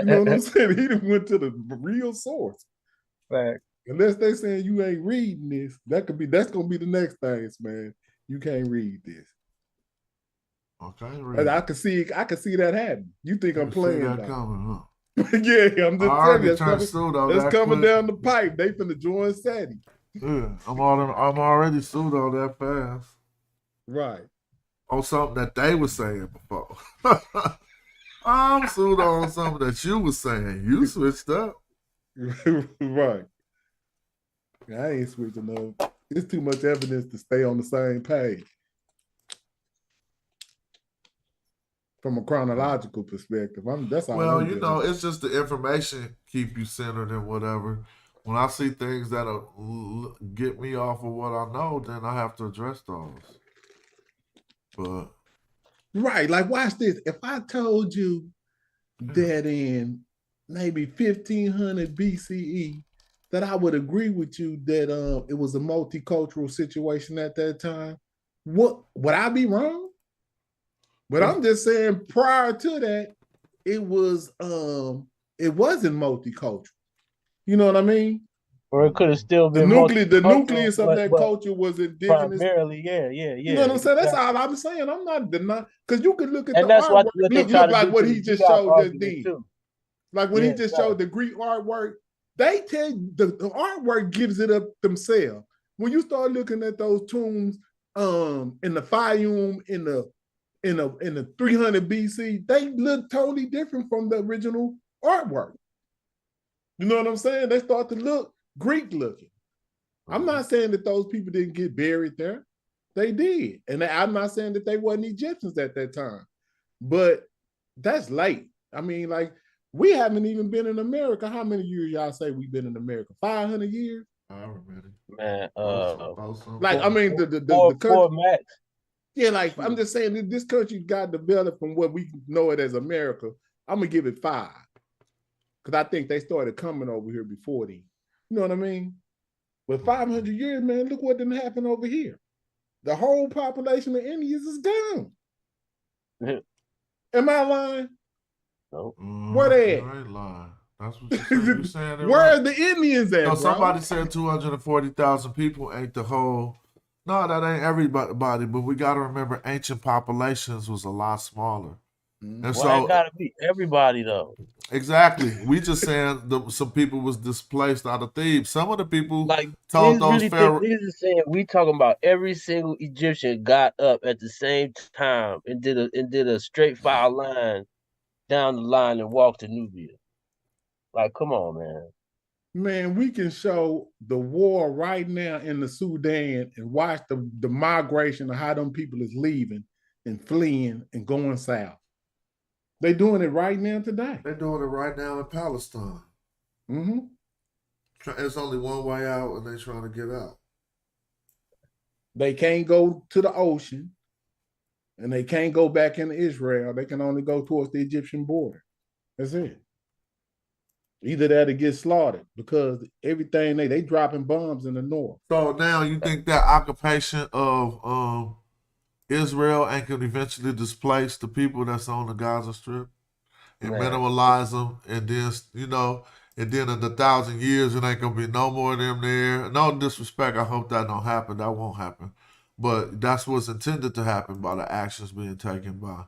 know what I'm saying? He done went to the real source. Fact. Unless they saying you ain't reading this, that's gonna be the next thing, man. You can't read this. Okay, And I can see that happen. You think I'm see playing that though. coming, huh? Yeah, I'm just telling you, that's coming quick. down the pipe. They finna join SETI. Yeah, I'm already sued on that fast. Right. On something that they were saying before. I'm sued on something that you were saying. You switched up. Right. I ain't switching up. It's too much evidence to stay on the same page. From a chronological perspective, that's all. Well, you know, it's just the information keep you centered and whatever. When I see things that'll get me off of what I know, then I have to address those. But right, like watch this. If I told you that in maybe 1500 BCE, that I would agree with you that it was a multicultural situation at that time, what would I be wrong? But I'm just saying, prior to that, it wasn't multicultural. You know what I mean? Or it could have still The been nucleus of that culture was indigenous. Primarily, yeah. You know what I'm saying? That's all I'm saying. I'm not denying, because you could look at and the that's artwork. what they Look like what he just showed just then. too. Like when he just showed the Greek artwork, they tell you the artwork gives it up themselves. When you start looking at those tombs in the Fayum in the 300 BC, they look totally different from the original artwork. You know what I'm saying? They start to look Greek looking. I'm not saying that those people didn't get buried there. They did. And I'm not saying that they wasn't Egyptians at that time. But that's late. I mean, like, we haven't even been in America. How many years y'all say we've been in America? 500 years? Man, like, I mean, the country, max. Yeah, like, I'm just saying that this country got developed from what we know it as America. I'm going to give it 5. Because I think they started coming over here before then. You know what I mean? But 500 years, man, look what didn't happen over here. The whole population of Indians is gone. Am I lying? No. Where they at? You ain't lying. That's what you're saying. Where are the Indians at, no, bro? somebody said 240,000 people ain't the whole. No, that ain't everybody, but we got to remember ancient populations was a lot smaller. And well, so it gotta be everybody though. Exactly. We just saying some people was displaced out of Thebes. Some of the people like told those really pharaohs. Niggas is saying we talking about every single Egyptian got up at the same time and did a straight file line down the line and walked to Nubia. Like, come on, man. Man, we can show the war right now in the Sudan and watch the migration of how them people is leaving and fleeing and going south. They're doing it right now today. They're doing it right now in Palestine. Mm-hmm. It's only one way out, and they're trying to get out. They can't go to the ocean, and they can't go back into Israel. They can only go towards the Egyptian border. That's it. Either that or get slaughtered because everything they dropping bombs in the north. So now you think that occupation of Israel ain't gonna eventually displace the people that's on the Gaza Strip and minimalize them, and then and then in 1,000 years it ain't gonna be no more of them there. No disrespect, I hope that don't happen. That won't happen, but that's what's intended to happen by the actions being taken by.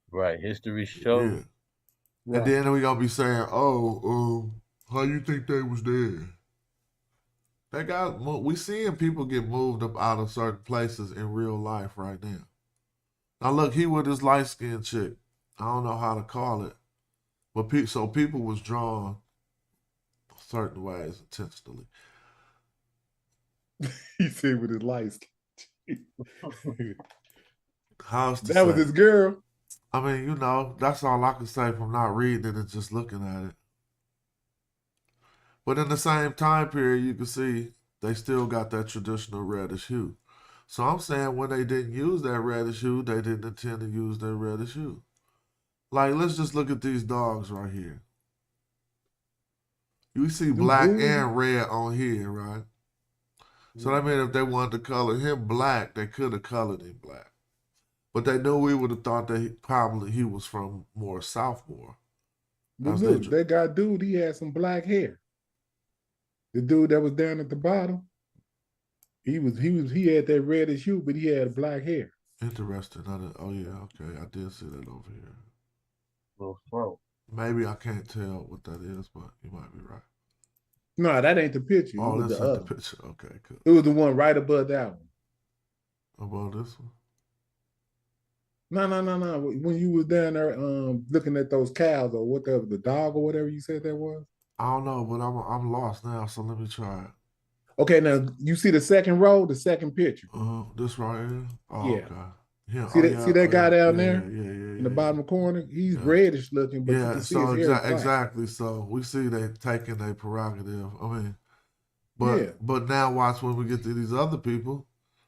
Right, history shows. Yeah. Right. And then we gonna be saying, "Oh, how you think they was there?" We seeing people get moved up out of certain places in real life right now. Now look, he with his light skinned chick. I don't know how to call it, but people was drawn certain ways intentionally. He said with his light skin. That was his girl. I mean, that's all I can say from not reading it and just looking at it. But in the same time period, you can see they still got that traditional reddish hue. So I'm saying when they didn't use that reddish hue, they didn't intend to use that reddish hue. Like, let's just look at these dogs right here. You see black and red on here, right? So that means if they wanted to color him black, they could have colored him black. But they knew we would have thought that he was from more Southmore. But look, that guy dude, he had some black hair. The dude that was down at the bottom, he had that reddish hue, but he had black hair. Interesting. Oh yeah, okay. I did see that over here. Little throat. Maybe I can't tell what that is, but you might be right. No, that ain't the picture. It Oh, was that's the not other. the picture. Okay, cool. It was the one right above that one. About this one? No. When you was down there looking at those cows or whatever, the dog or whatever you said that was. I don't know, but I'm lost now, so let me try it. Okay, now you see the second row, the second picture. This right here? Oh, Yeah. okay. Yeah. See that guy down there Yeah. in the bottom corner? He's Yeah. reddish looking, but you Yeah, can see so his hair is black. exactly. So we see they taking their prerogative. I mean, Yeah. but now watch when we get to these other people.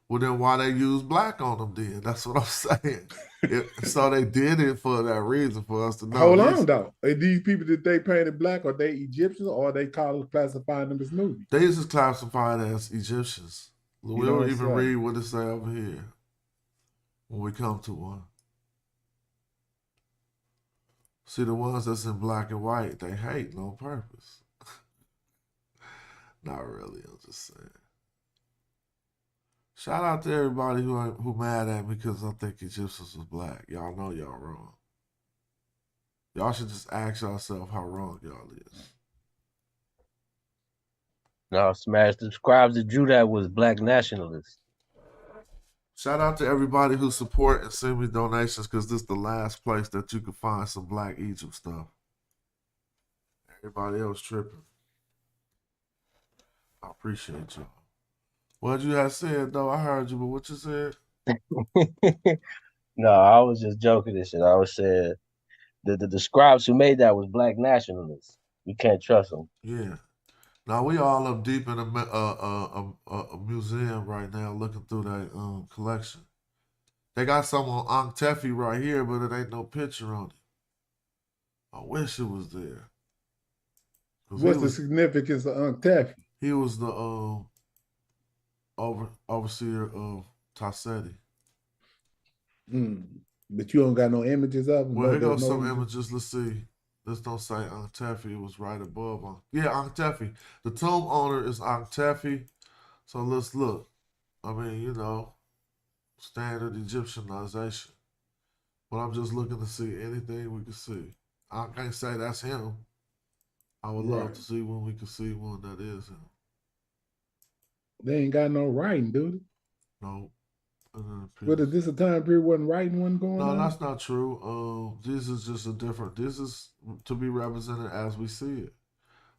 Well, then why they use black on them? Then that's what I'm saying. So they did it for that reason for us to know. Hold on though. Are these people that they painted black, are they Egyptians or they classifying them as newbies? They is classified as Egyptians. We don't even read what it say over here when we come to one. See, the ones that's in black and white, they hate on purpose. Not really, I'm just saying. Shout out to everybody who mad at me because I think Egyptians was black. Y'all know y'all wrong. Y'all should just ask yourself how wrong y'all is. No, Smash, the scribes that drew that was black nationalists. Shout out to everybody who support and send me donations because this is the last place that you can find some Black Egypt stuff. Everybody else tripping. I appreciate y'all. What you had said, though, I heard you, but what you said? No, I was just joking and shit. I was saying the scribes who made that was black nationalists. You can't trust them. Yeah. Now, we all up deep in a museum right now looking through that collection. They got some on Ankh Tefi right here, but it ain't no picture on it. I wish it was there. What's the significance of Ankh Tefi? He was the overseer of Tasseti. But you don't got no images of him? Well, here goes no some images. Let's see. This don't say Ankh Tefi. It was right above Ankh. Yeah, Ankh Tefi. The tomb owner is Ankh Tefi. So let's look. I mean, you know, standard Egyptianization. But I'm just looking to see anything we can see. I can't say that's him. I would love to see when we can see one that is him. They ain't got no writing, dude. No. But is this a time period wasn't writing one going on? No, that's not true. This is just a different. This is to be represented as we see it.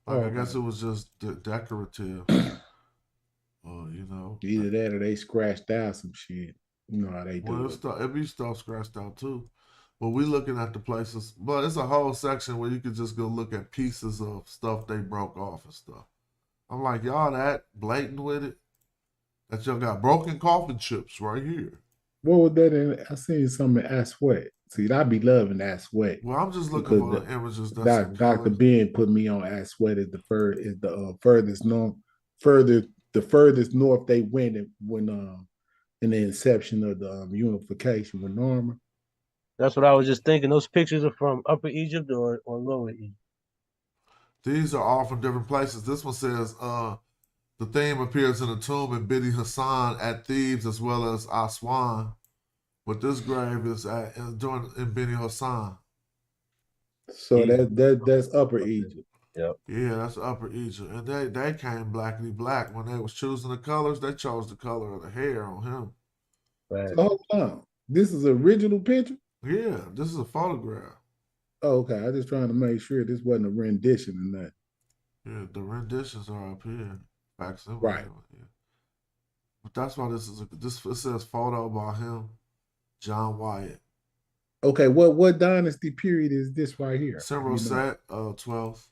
Like I guess it was just decorative. You know, either that or they scratched out some shit. You know how they do it. It be stuff scratched out too. But we looking at the places. But it's a whole section where you could just go look at pieces of stuff they broke off and stuff. I'm like, y'all that blatant with it? That y'all got broken coffin chips right here. What was that in? I seen something in Aswet. See, I be loving Aswet. Well, I'm just looking for the images. Dr. Ben put me on Aswet as the furthest north they went when in the inception of the unification with Norma. That's what I was just thinking. Those pictures are from Upper Egypt or Lower Egypt. These are all from different places. This one says the theme appears in a tomb in Bidi Hassan at Thebes as well as Aswan. But this grave is in Bidi Hassan. So that's Upper Egypt. Yep. Yeah, that's Upper Egypt. And they came blackity black. When they was choosing the colors, they chose the color of the hair on him. Right. So hold on. This is an original picture? Yeah, this is a photograph. Oh, okay. I just trying to make sure this wasn't a rendition in that. Yeah, the renditions are up here. Right. Yeah. But that's why it says photo by him, John Wyatt. Okay, what dynasty period is this right here? Several set 12th.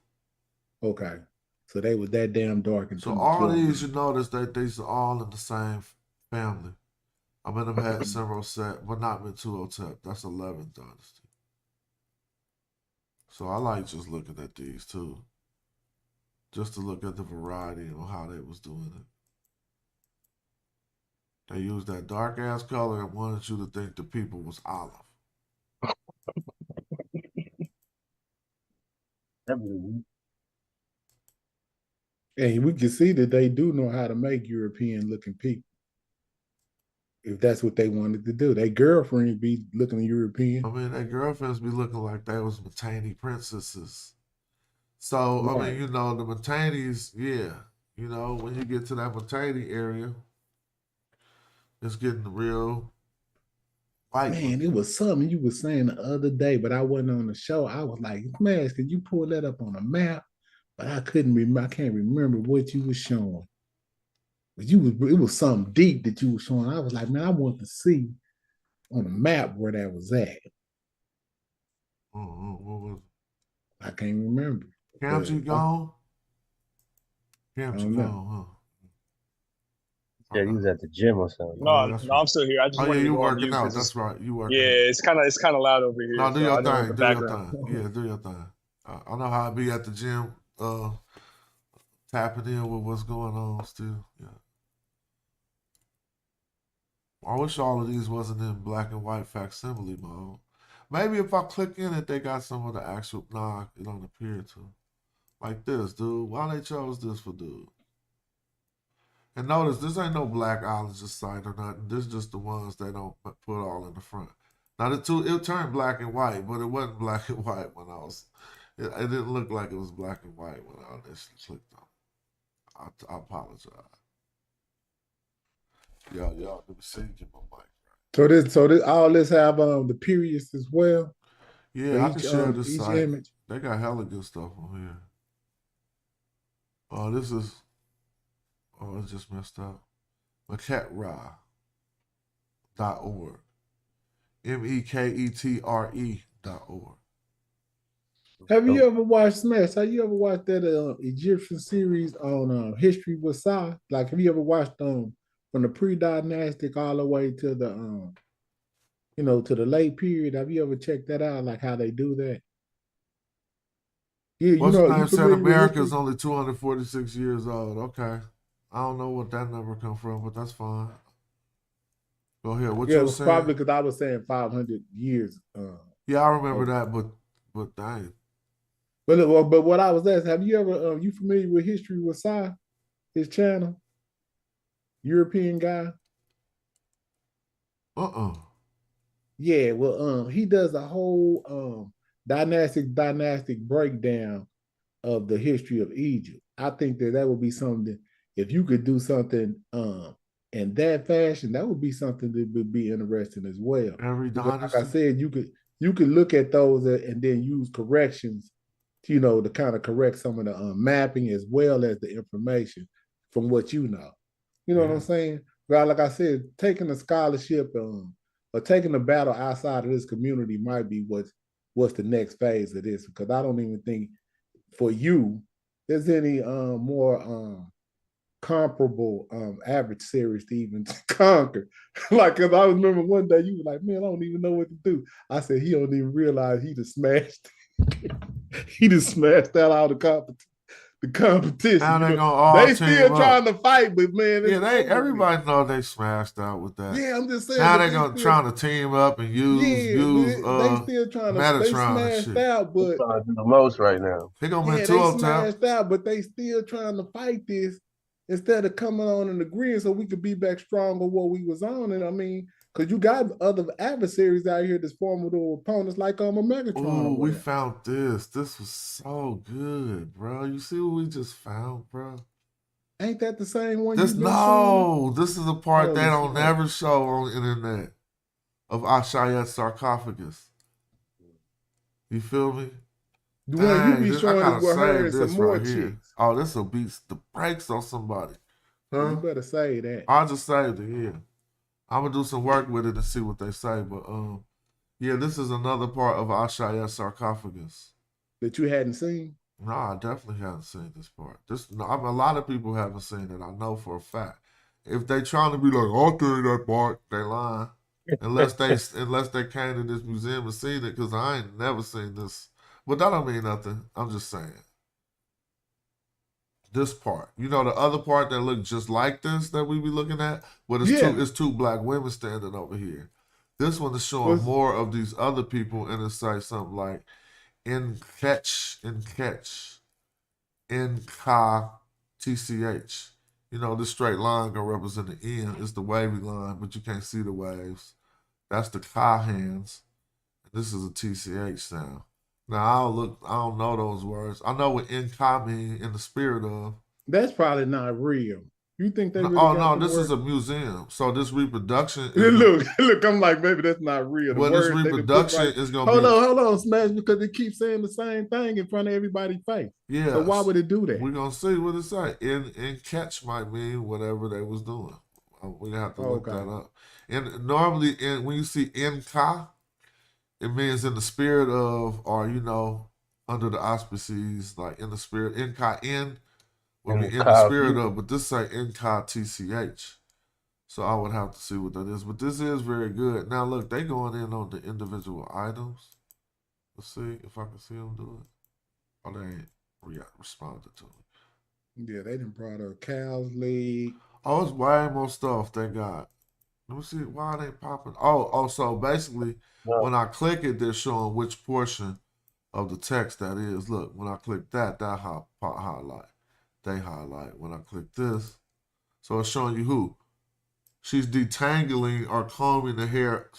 Okay. So they was that damn dark. So all these, you notice that these are all in the same family. I mean, I've had several set, but not Mentuhotep. That's 11th dynasty. So I like just looking at these too. Just to look at the variety and how they was doing it. They used that dark ass color and wanted you to think the people was olive. And we can see that they do know how to make European looking people. If that's what they wanted to do. Their girlfriend be looking European. I mean, their girlfriends be looking like they was Matani princesses. So, I mean, Right. you know, the Matanis, yeah. You know, when you get to that Matani area, it's getting real white Man, looking. it was something you were saying the other day, but I wasn't on the show. I was like, man, could you pull that up on a map? But I couldn't remember. I can't remember what you were showing. But it was something deep that you were showing. I was like, man, I want to see on a map where that was at. What was I can't remember. But Camji gone? I Camji don't know. gone, huh? Yeah, he was at the gym or something. Oh, yeah, No, that's no, right. I'm still here. I just Oh, yeah, wanted to you go on working mute out. because That's right. You working yeah, out. it's kind of loud over here, No, do so your I didn't want the thing. Do your background. thing. Yeah, do your thing. I know how I be at the gym, tapping in with what's going on still. Yeah. I wish all of these wasn't in black and white facsimile mode. Maybe if I click in it, they got some of the actual. Nah, it don't appear to. Like this, dude. Why they chose this for dude? And notice, this ain't no blackologist site or nothing. This just the ones they don't put all in the front. Now, it turned black and white, but it wasn't black and white when I was. It didn't look like it was black and white when I initially clicked on it. I apologize. Y'all, let me see, get my mic. So this all this have the periods as well. Yeah, I can share this Each site. image. They got hella good stuff on here. Oh, this is. Oh, it's just messed up. Meketra.org. MEKETRE.org. Have you ever watched Smash? Have you ever watched that Egyptian series on History with Sa? Like, have you ever watched from the pre-dynastic all the way to the to the late period? Have you ever checked that out? Like how they do that? Yeah, What's the you name said familiar with America is history? only 246 years old. Okay. I don't know what that number come from, but that's fine. Go ahead. What Yeah, you it were was saying? probably because I was saying 500 years. Yeah, I remember Of, that, but dang. but what I was asking, have you ever you familiar with History with Sa? His channel, European guy. Uh-uh. Yeah, well, he does a whole dynastic breakdown of the history of Egypt. I think that would be something. If you could do something in that fashion, that would be something that would be interesting as well. Every Because, like I dynasty? said, you could look at those and then use corrections, to kind of correct some of the mapping as well as the information from what you know. You know what Yeah. I'm saying? Well, like I said, taking a scholarship or taking a battle outside of this community might be what's the next phase of this, because I don't even think for you there's any more comparable average series to even conquer. Like, cause I remember one day you were like, man, I don't even know what to do. I said he don't even realize he just smashed he just smashed out all the competition. Now they gonna all They still team trying up. to fight, but man, it's Yeah, over with. everybody know they smashed out with that. Yeah, I'm just saying, Now but they they gonna still, trying to team up and use yeah, they still trying to, they Metatron and smashed shit. out, They're but trying to do the most right now. He gonna win yeah, two they hotel. smashed out, but they still trying to fight this instead of coming on and agreeing so we could be back strong on what we was on. And I mean, because you got other adversaries out here that's formidable opponents like a Megatron or Ooh, we whatever. found this. This was so good, bro. You see what we just found, bro? Ain't that the same one This you've been showing? this is the part they Holy don't smoke. never show on the internet of Ashayet's sarcophagus. You feel me? The one you Dang, be I showing is gotta with her save and some this more right here. chicks. Oh, this will beat the brakes on somebody. You Huh? better say that. I just saved it, yeah. I'm gonna do some work with it and see what they say, but yeah, this is another part of Ashayet's sarcophagus. That you hadn't seen? No, I definitely haven't seen this part. A lot of people haven't seen it. I know for a fact. If they trying to be like, I'll tell you that part, they lying. Unless they came to this museum and seen it, because I ain't never seen this. But that don't mean nothing. I'm just saying. This part, the other part that look just like this that we be looking at, but it's two black women standing over here. This one is showing more of these other people, and it says something like in catch, Inka, TCH. You know, this straight line gonna represent the end. It's the wavy line, but you can't see the waves. That's the Ka hands. This is a TCH sound. Now I don't know those words. I know what Nka mean in the spirit of. That's probably not real. You think they No, really oh got no, the this is word? a museum. So this reproduction is Look, look, I'm like, maybe that's not real. The well, this words they done put reproduction right. is gonna be Hold on, Smash, because they keep saying the same thing in front of everybody's face. yes. So why would it do that? We're gonna see what it say. In catch might mean whatever they was doing. We have to look that up. And normally when you see Nka, it means in the spirit of, or you know, under the auspices, like in the spirit. Nka in would be in the spirit of, but this say Nka TCH. So I would have to see what that is. But this is very good. Now look, they going in on the individual items. Let's see if I can see them do it. Oh, they ain't responded to it. Yeah, they done brought up Cal's League. Oh, it's way more stuff they got. Let me see why they popping. Oh, so basically, when I click it, they're showing which portion of the text that is. Look, when I click that highlight. They highlight. When I click this, so it's showing you who. She's detangling or combing the hair.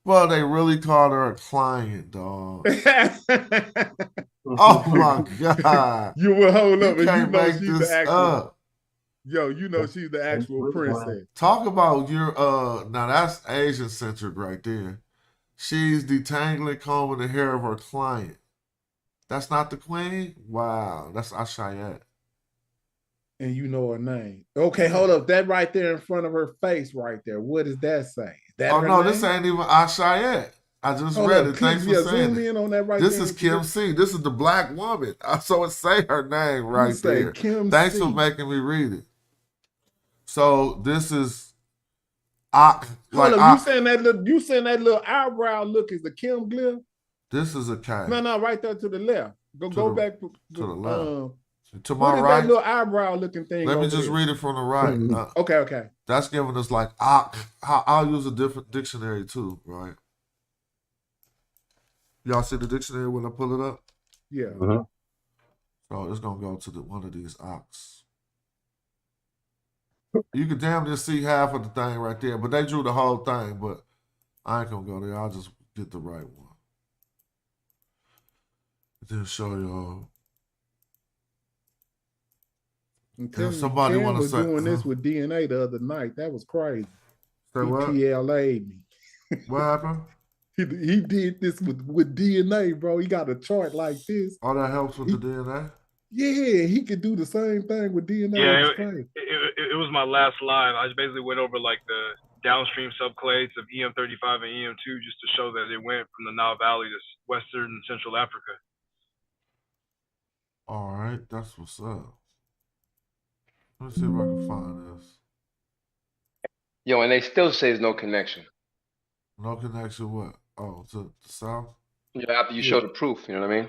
Well, they really called her a client, dog. Oh my God. You will hold up, You and you can't know make she's this the actual. up. Yo, you know she's the actual princess. Talk about your now that's Asian centric right there. She's detangling, combing the hair of her client. That's not the queen? Wow, that's Ashayat. And you know her name. Okay, hold up. That right there in front of her face right there. What does that say? Is that her name? This ain't even Ashayat. I just read it. Thanks for saying zoom it. in on that right This there. is Kim C. This is the black woman. So it say her name right say there. Kim Thanks C. for making me read it. So this is Ak. Hold up, you saying that little eyebrow look is the Kim glyph? This is a K. No, right there to the left. Go back to the left. To what my is right. That little eyebrow looking thing? Let me just read it from the right. Okay. That's giving us like Ak. I'll use a different dictionary too, right? Y'all see the dictionary when I pull it up? Yeah. So it's gonna go to one of these ox. You can damn near see half of the thing right there, but they drew the whole thing. But I ain't gonna go there. I'll just get the right one. Then show y'all. And somebody want to say doing this with DNA the other night. That was crazy. Say what? TLA'd me. What happened? He did this with DNA, bro. He got a chart like this. Oh, that helps with the DNA? Yeah, he could do the same thing with DNA. Yeah, it was my last line. I just basically went over like the downstream subclades of EM35 and EM2 just to show that it went from the Nile Valley to Western and Central Africa. All right, that's what's up. Let me see if I can find this. Yo, and they still say there's no connection. No connection what? Oh, to the south? Yeah, after you show the proof, you know what I mean?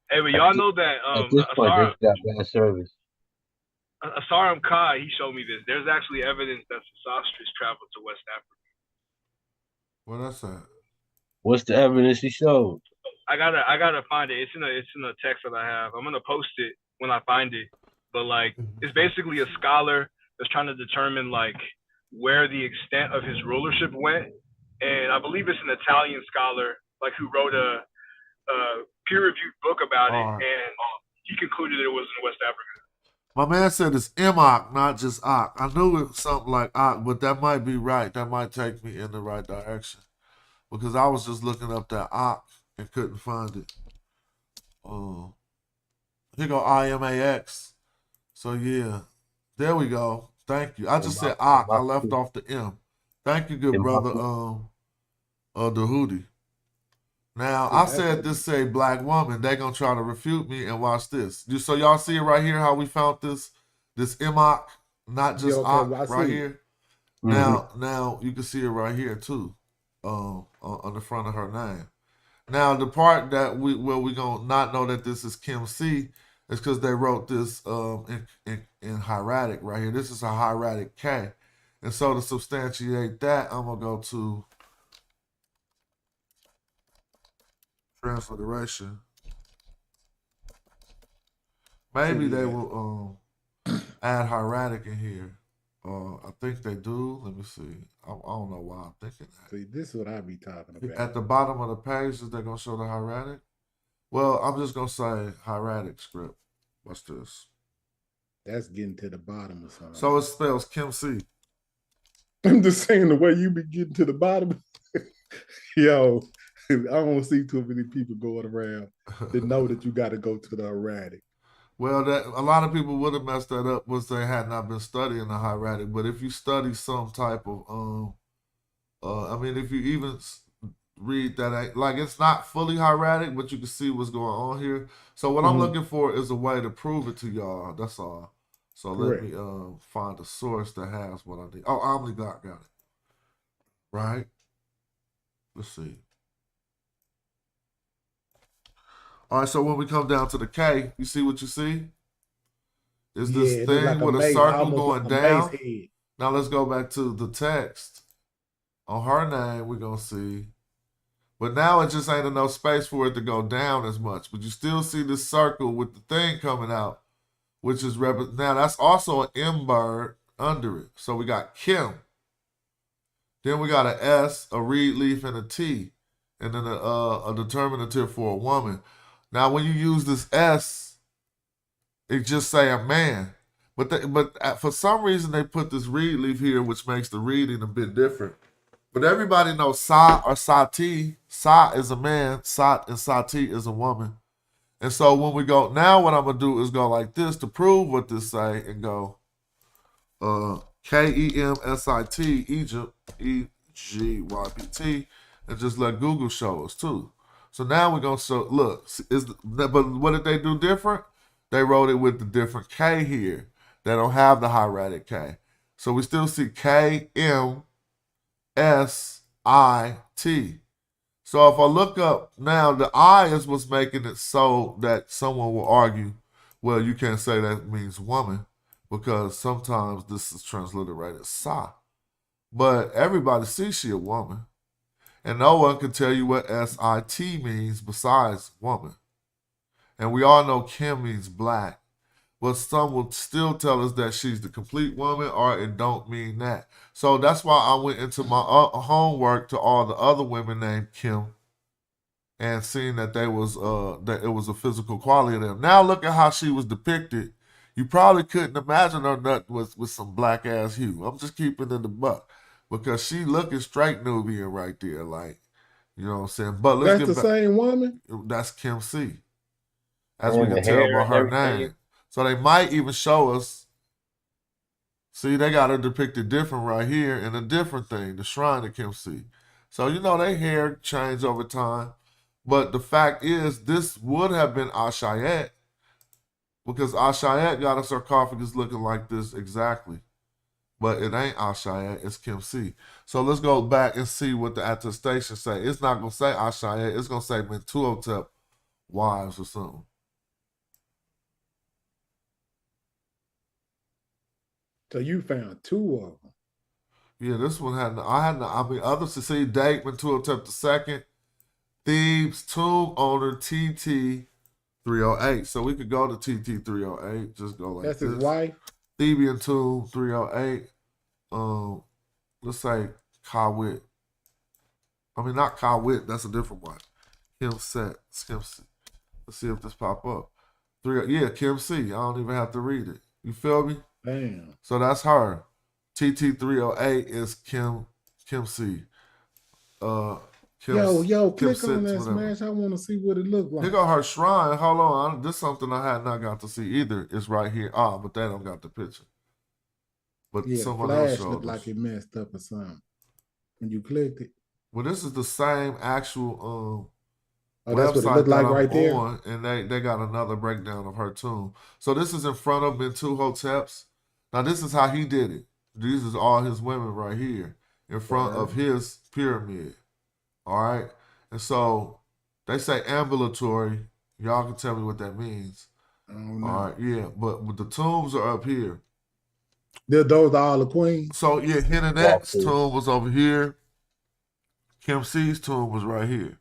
Hey, but y'all know that at this point, they got bad service. Asaram Kai, he showed me this. There's actually evidence that Sesostris traveled to West Africa. Where that's at? What's the evidence he showed? I gotta find it. It's in a text that I have. I'm gonna post it when I find it. But like, it's basically a scholar that's trying to determine like where the extent of his rulership went, and I believe it's an Italian scholar like who wrote a peer-reviewed book about it, and he concluded it was in West Africa. My man said it's M-Ak, not just Ak. I knew it was something like Ak, but that might be right. That might take me in the right direction. Because I was just looking up that Ak and couldn't find it. Here go IMAX. So yeah, there we go. Thank you. I just said Ak. I left off the M. Thank you, good brother. The Hootie. Now I said this say black woman. They gonna try to refute me and watch this. So y'all see it right here? How we found this M-Ak, not just Ak, right here. Now you can see it right here too, on the front of her name. Now the part that we gonna not know that this is Kim C is because they wrote this in hieratic right here. This is a hieratic K, and so to substantiate that, I'm gonna go to transliteration. Maybe they will add hieratic in here. I think they do. Let me see. I don't know why I'm thinking that. See, this is what I be talking about. At the bottom of the page, is they gonna show the hieratic? Well, I'm just gonna say hieratic script. What's this? That's getting to the bottom of something. So it spells Kim C. I'm just saying the way you be getting to the bottom. Yo, I don't see too many people going around that know that you got to go to the hieratic. Well, that a lot of people would have messed that up was they had not been studying the hieratic. But if you study some type of, I mean, if you even read that, like it's not fully hieratic, but you can see what's going on here. So what I'm looking for is a way to prove it to y'all. That's all. So Correct. let me find a source that has what I need. Oh, Omni got it. Right. Let's see. All right, so when we come down to the K, you see what you see? Is this thing like with a mace, circle going like down? head. Now let's go back to the text. On her name, we're going to see. But now it just ain't enough space for it to go down as much. But you still see this circle with the thing coming out, which is, now that's also an M bird under it. So we got Kim. Then we got an S, a reed leaf, and a T. And then a determinative for a woman. Now, when you use this S, it just say a man. But for some reason, they put this reed leaf here, which makes the reading a bit different. But everybody knows Sa or Sati. Sa is a man, Sat and Sati is a woman. And so when we go, now what I'm going to do is go like this to prove what this say and go K-E-M-S-I-T, Egypt, E-G-Y-P-T, and just let Google show us too. So now we're going to show, look, but what did they do different? They wrote it with the different K here. They don't have the hieratic K. So we still see K-M-S-I-T. So if I look up now, the I is what's making it so that someone will argue, well, you can't say that means woman because sometimes this is transliterated Sa. But everybody sees she a woman. And no one can tell you what S-I-T means besides woman. And we all know Kim means black. But some will still tell us that she's the complete woman or it don't mean that. So that's why I went into my homework to all the other women named Kim and seeing that they was that it was a physical quality of them. Now look at how she was depicted. You probably couldn't imagine her nut with some black ass hue. I'm just keeping it in the buck. Because she looking straight Nubian right there, like, you know what I'm saying? But let's That's the same woman? That's Kim C. As And we can the tell hair by and her everything. name. So they might even show us, see, they got her depicted different right here and a different thing, the shrine of Kim C. So, you know, their hair changed over time. But the fact is, this would have been Ashayet because Ashayet got a sarcophagus looking like this exactly. But it ain't Ashayet, it's Kim C. So let's go back and see what the attestation say. It's not going to say Ashayet, it's going to say Mentuhotep wives or something. So you found two of them. Yeah, this one I mean, others to see date Mentuhotep II, Thebes, tomb owner TT 308. So we could go to TT 308, just go like That's this. his wife? Theban tomb 308. Let's say Kawit. I mean, not Kawit, that's a different one. Kim Set. Let's see if this pop up. Yeah, Kim C. I don't even have to read it. You feel me? Damn. So that's her. TT 308 is Kim C. Yo, Kim click on that smash. I want to see what it look like. Here go her shrine. Hold on. This is something I had not got to see either. It's right here. But they don't got the picture. But yeah, someone else Flash showed looked us. like it messed up or something. When you clicked it. Well, this is the same actual that's what it website looked like that I'm right there. on, and they got another breakdown of her tomb. So this is in front of Mentuhotep's. Now this is how he did it. These is all his women right here in front of his pyramid. All right, and so they say ambulatory. Y'all can tell me what that means. I don't know. All right, yeah, but the tombs are up here. Those are all the queens. So yeah, Henanet's tomb was over here. Kim C's tomb was right here.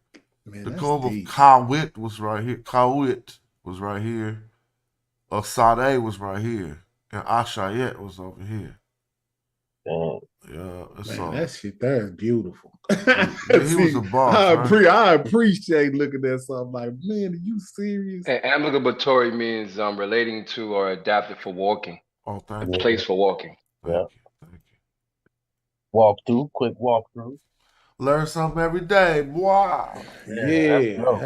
Man, The that's tomb of deep. Kawit was right here. Kawit was right here. Sade was right here. and Ashayet was over here. Damn. Yeah, it's Man, all. that shit there is beautiful. Yeah, he was a boss, right? I appreciate looking at something like, man, are you serious? And ambulatory means relating to or adapted for walking, Oh, a thank you. place for walking. Thank Yeah. you. Thank you. Walk through, quick walk through. Learn something every day. Wow. Yeah, dope.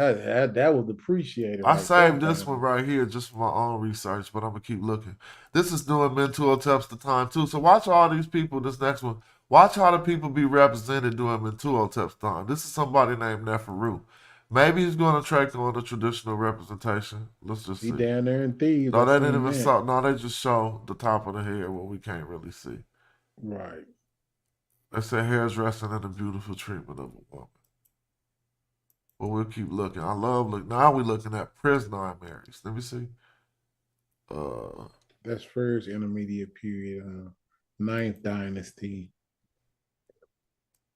that was appreciated. I right saved there, this man. one right here just for my own research, but I'm gonna keep looking. This is doing mental attempts the time too. So watch all these people. This next one. Watch how the people be represented doing mental attempts time. This is somebody named Neferu. Maybe he's going to track on the traditional representation. Let's just He see. down there in Thebes. No, I they didn't seen even that. show. No, they just show the top of the hair what we can't really see. Right. They say hair's resting in the beautiful treatment of a woman. But we'll keep looking. I love looking. Now we're looking at prisoner Marys. Let me see. That's first intermediate period, 9th dynasty.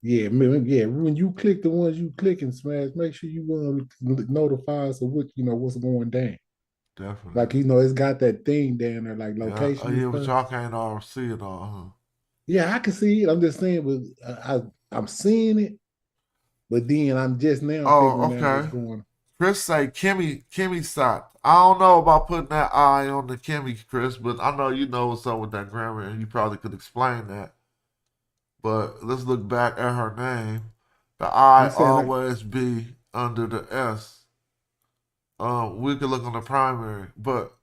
Yeah, yeah. When you click the ones you click and smash, make sure you notify us of what what's going down. Definitely. Like it's got that thing down there, like location. Yeah, and but stuff. y'all can't all see it all, huh? Yeah, I can see it. I'm just saying, but I'm seeing it, but then I'm just now figuring out what's going on. Chris say Kimmy sock. I don't know about putting that eye on the Kimmy, Chris, but I know you know what's up with that grammar, and you probably could explain that. But let's look back at her name. The I always be under the S. We could look on the primary, but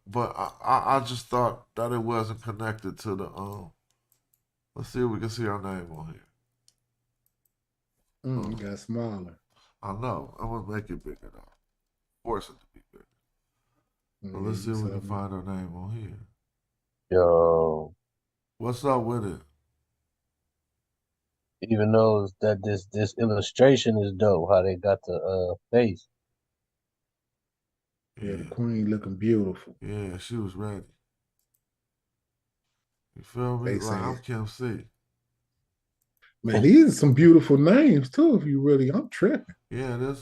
I just thought that it wasn't connected to the Let's see if we can see our name on here. It got smaller. I know. I'm gonna make it bigger though. Force it to be bigger. So let's see if we can find our name on here. Yo. What's up with it? Even though that this illustration is dope, how they got the face. Yeah, the queen looking beautiful. Yeah, she was ready. You feel me? Like I'm Kim C. Man, these are some beautiful names too. If you really, I'm tripping. Yeah, that's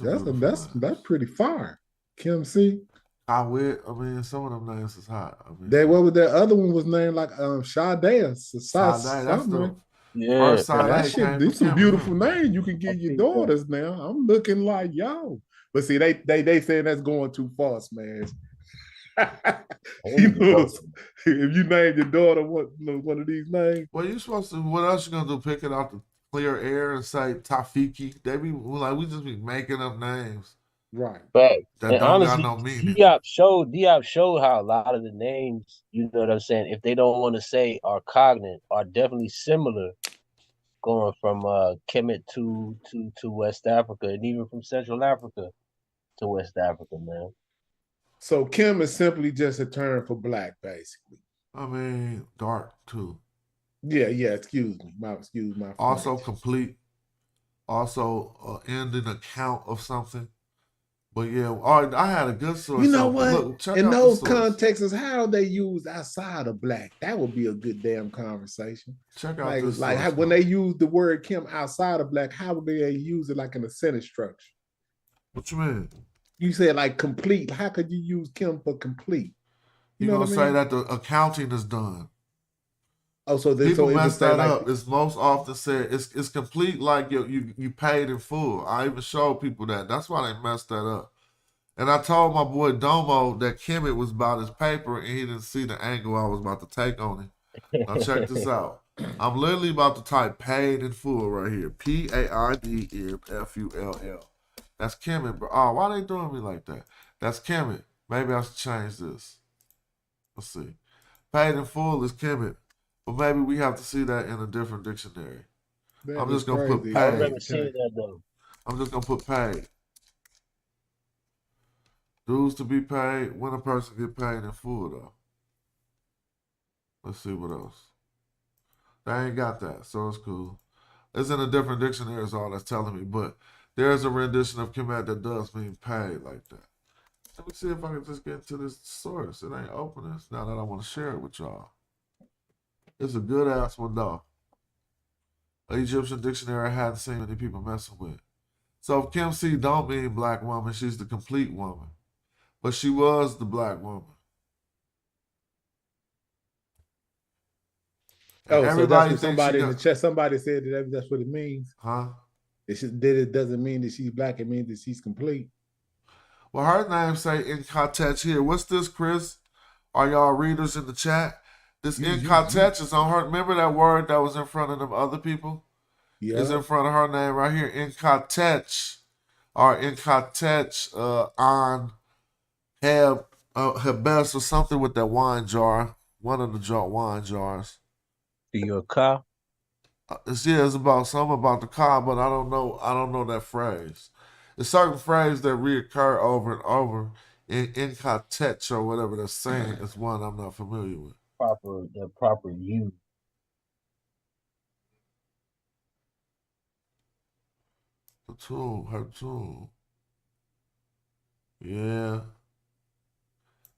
pretty fire. Kim C. I mean, some of them names is hot. I mean, what was that other one was named like Sade. That's the first Sade. That shit. These some beautiful names you can give your daughters now. I'm looking like yo, but see they saying that's going too fast, man. If you name your daughter one of these names, well, you supposed to. What else you gonna do? Pick it out the clear air and say Tafiki? They be like we just be making up names, right? But that don't honestly, got no meaning. Diop showed how a lot of the names, you know what I'm saying, if they don't want to say are cognate, are definitely similar, going from Kemet to West Africa, and even from Central Africa to West Africa, man. So Kim is simply just a term for black, basically. I mean, dark too. Yeah. Excuse my. Also complete. Also ending account of something. But yeah, all right, I had a good source. You know what? Look, in those contexts, how they use outside of black, that would be a good damn conversation. Check out this like source, when they use the word Kim outside of black, how would they use it like in a sentence structure? What you mean? You said like complete. How could you use Kim for complete? You know what I mean? Say that the accounting is done. Oh, so people mess that up. It's most often said it's complete like you paid in full. I even showed people that. That's why they messed that up. And I told my boy Domo that Kemet was about his paper and he didn't see the angle I was about to take on it. Now check this out. I'm literally about to type paid in full right here. PAIDNFULL. That's Kemet, bro. Oh, why they doing me like that? That's Kemet. Maybe I should change this. Let's see. Paid in full is Kemet. But maybe we have to see that in a different dictionary. I'm just going to put paid. I've never seen that though. I'm just going to put paid. Dues to be paid when a person get paid in full though. Let's see what else. They ain't got that, so it's cool. It's in a different dictionary is all that's telling me, but there's a rendition of Kemet that does mean paid like that. Let me see if I can just get into this source. It ain't opening. Now that I want to share it with y'all. It's a good ass one though. An Egyptian dictionary I hadn't seen many people messing with. So if Kim C don't mean black woman, she's the complete woman. But she was the black woman. Oh, so that's Everybody what thinks she somebody in the got, chat. Somebody said that's what it means. huh? That it doesn't mean that she's black. It means that she's complete. Well, her name say in context here. What's this, Chris? Are y'all readers in the chat? This in context is on her. Remember that word that was in front of them other people? Yeah. Is in front of her name right here. In context, or in context on have her best or something with that wine jar. One of the wine jars. Your car. It's about something about the car, but I don't know that phrase. There's certain phrases that reoccur over and over in context or whatever they're saying. Is one I'm not familiar with. The proper use. The tool, her tool. Yeah.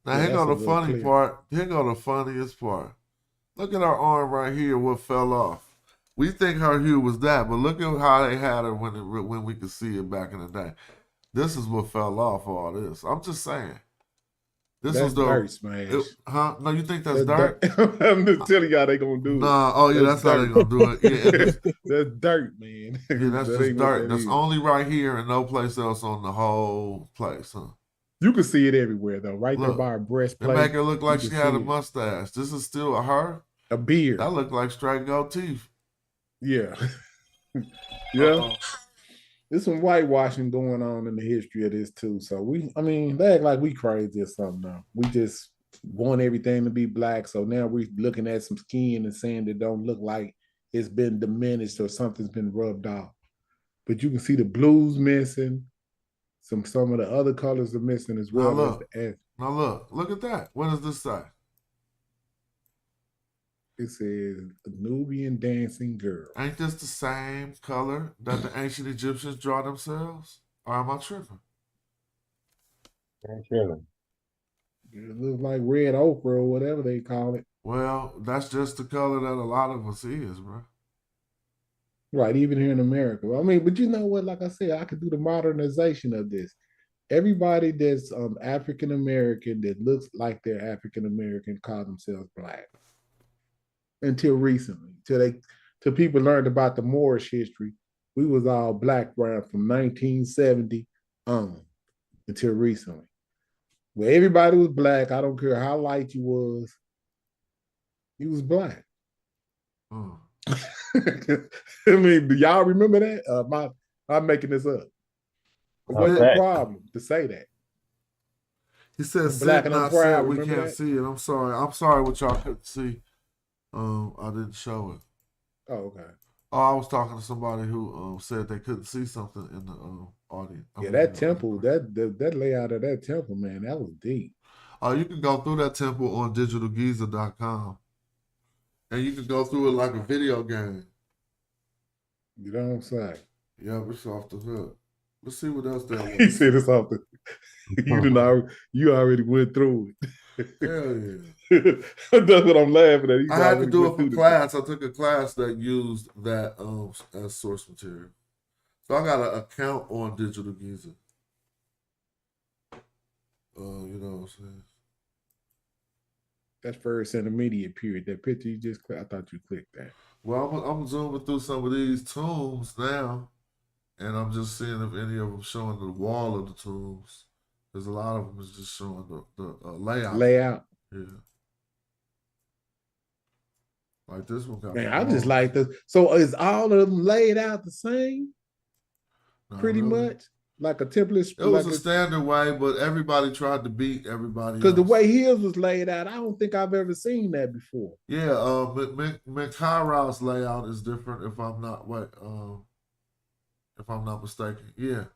Now here go the funny part. Here go the funniest part. Look at her arm right here. What fell off? We think her hue was that, but look at how they had her when we could see it back in the day. This is what fell off all this. I'm just saying. That's was the dirt smash. Huh? No, you think that's dirt? I'm just telling y'all they gonna do it. Nah, oh yeah, that's how they gonna do it. Yeah, that's dirt, man. Yeah, that's just dirt. That's only right here and no place else on the whole place, huh? You can see it everywhere though, right there by her breastplate. They make her look like she had a mustache. This is still her. A beard. That looked like straight gold teeth. Yeah. Yeah. There's some whitewashing going on in the history of this too. So they act like we crazy or something now. We just want everything to be black. So now we're looking at some skin and saying that don't look like it's been diminished or something's been rubbed off. But you can see the blues missing. Some of the other colors are missing as well. Now look at that. What does this say? It says Nubian dancing girl. Ain't this the same color that the ancient Egyptians draw themselves? Or am I tripping? It looks like red ochre or whatever they call it. Well, that's just the color that a lot of us is, bro. Right, even here in America. But you know what? Like I said, I could do the modernization of this. Everybody that's African American that looks like they're African American call themselves black. Until recently, till people learned about the Moorish history, we was all black around from 1970 on until recently. Where everybody was black. I don't care how light you was black. Do y'all remember that? I'm making this up. What's the problem to say that? He said, black and I'm proud. We can't see it. I'm sorry what y'all couldn't see. I didn't show it. Oh, okay. Oh, I was talking to somebody who said they couldn't see something in the audience. Yeah, that temple, that layout of that temple, man, that was deep. Oh, you can go through that temple on digitalgiza.com. And you can go through it like a video game. You know what I'm saying? Yeah, it's off the hook. Let's see what else there was. He said it's off the you already went through it. Hell yeah. That's what I'm laughing at. I had to do it for class. I took a class that used that as source material. So I got an account on Digital Giza. You know what I'm saying? That's first intermediate period. That picture you just clicked, I thought you clicked that. Well, I'm zooming through some of these tombs now, and I'm just seeing if any of them showing the wall of the tombs. There's a lot of them is just showing the layout. Layout. Yeah. Like this one got. Man, I just like this. So is all of them laid out the same? Pretty much? Like a template. It was a standard way, but everybody tried to beat everybody because the way his was laid out, I don't think I've ever seen that before. Yeah, Menkara's layout is different if I'm not mistaken. Yeah.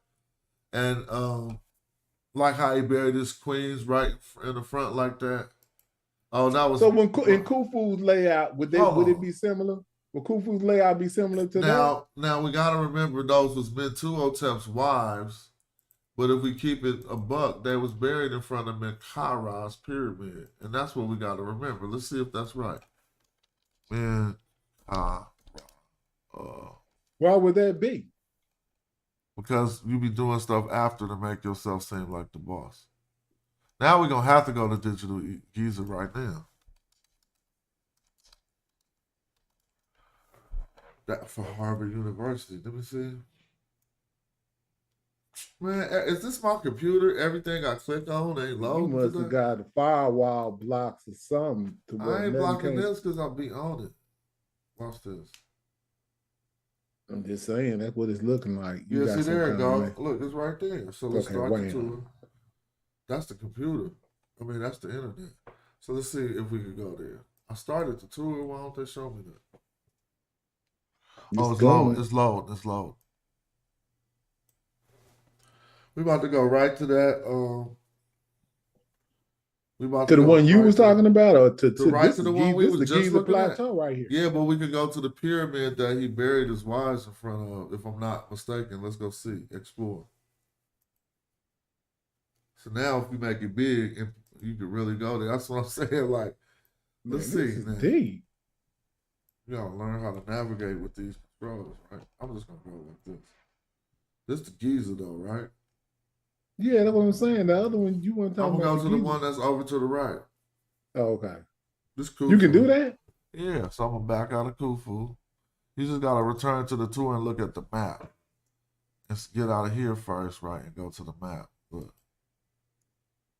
And like how he buried his queens right in the front like that. Oh, that was so when in Khufu's layout, would it be similar? Would Khufu's layout be similar to that? Now we gotta remember those was Mentuhotep's wives, but if we keep it a buck, they was buried in front of Menkara's pyramid, and that's what we gotta remember. Let's see if that's right. Why would that be? Because you be doing stuff after to make yourself seem like the boss. Now we're gonna have to go to Digital Giza right now. That for Harvard University. Let me see. Man, is this my computer? Everything I click on ain't You loading must today? have got firewall blocks or something to where I ain't nothing blocking can't. this because I'll be on it. Watch this. I'm just saying that's what it's looking like. You Yeah, got see, some there it kind of go. Look, it's right there. So let's Okay, start the wait. tour. That's the computer. I mean, that's the internet. So let's see if we could go there. I started the tour. Why don't they show me that? It's low. It's low. It's low. We about to go right to that. We about to the go one you right was to talking about, or to right this to is the one we this was the just Giza looking at. Plateau right here. Yeah, but we could go to the pyramid that he buried his wives in front of, if I'm not mistaken. Let's go see, explore. So now if we make it big, and you could really go there. That's what I'm saying. Like, let's see. This is man. deep. You gotta learn how to navigate with these controls, right? I'm just gonna go like this. This the Giza though, right? Yeah, that's what I'm saying. The other one you want to talk I'm about. gonna go to the one that's over to the right. Oh, okay. This Khufu. You can do that? Yeah, so I'm gonna back out of Khufu. You just gotta return to the tour and look at the map. Let's get out of here first, right, and go to the map. Look.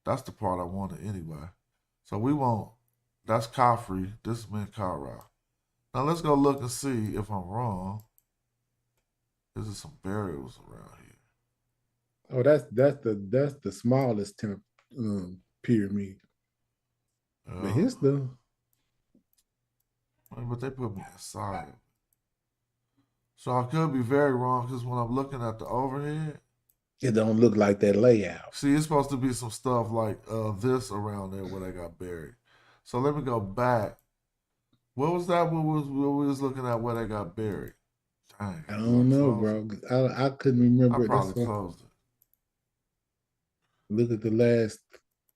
That's the part I wanted anyway. So we won't. That's Khafre. This is Menkaura. Now let's go look and see if I'm wrong. There's some burials around here. Oh, that's the smallest pyramid. But here's the. But they put me inside. So I could be very wrong because when I'm looking at the overhead, it don't look like that layout. See, it's supposed to be some stuff like this around there where they got buried. So let me go back. What was that? What we was looking at where they got buried? Dang, I don't know, bro. I couldn't remember. I probably closed it. Look at the last.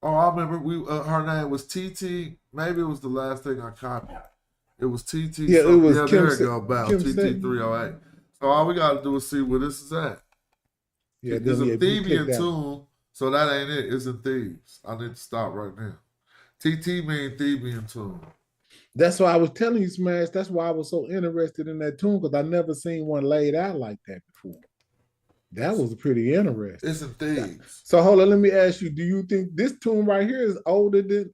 Oh, I remember. Her name was TT. Maybe it was the last thing I copied. It was TT. Yeah, it was. Yeah, Kim there it go. About TT 308. So all we got to do is see where this is at. Yeah, it's a Theban tomb, so that ain't it. It's in Thebes. I need to stop right now. TT means Theban tomb. That's why I was telling you, Smash. That's why I was so interested in that tomb, because I never seen one laid out like that before. That was pretty interesting. It's in Thebes. So hold on, let me ask you: do you think this tomb right here is older than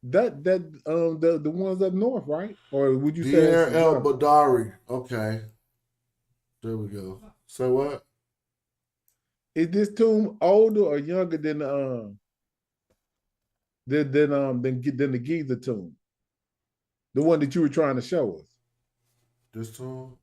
the ones up north, right? Or would you say Deir El Badari? Okay, there we go. So what? Is this tomb older or younger than the Giza tomb? The one that you were trying to show us. This tomb?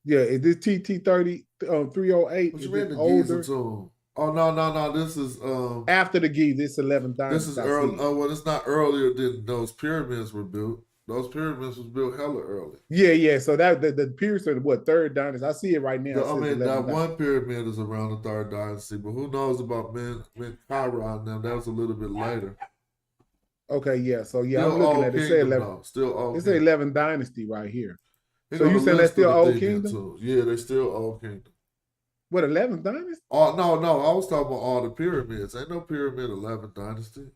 Yeah, is this TT 308? What you mean the Giza tomb? Oh no. This is after the Giza, it's 11th dynasty. This is early. Oh well, it's not earlier than those pyramids were built. Those pyramids was built hella early. Yeah. So that the pyramids are what, third dynasty? I see it right now. I mean, that one pyramid is around the third dynasty, but who knows about Menkaura and them? That was a little bit later. Okay, yeah. So yeah, still I'm looking at it. Say 11. Though. Still old. It's 11th dynasty right here. So you saying that's still old kingdom? Too. Yeah, they still old kingdom. What, 11th dynasty? Oh no, I was talking about all the pyramids. Ain't no pyramid 11th dynasty.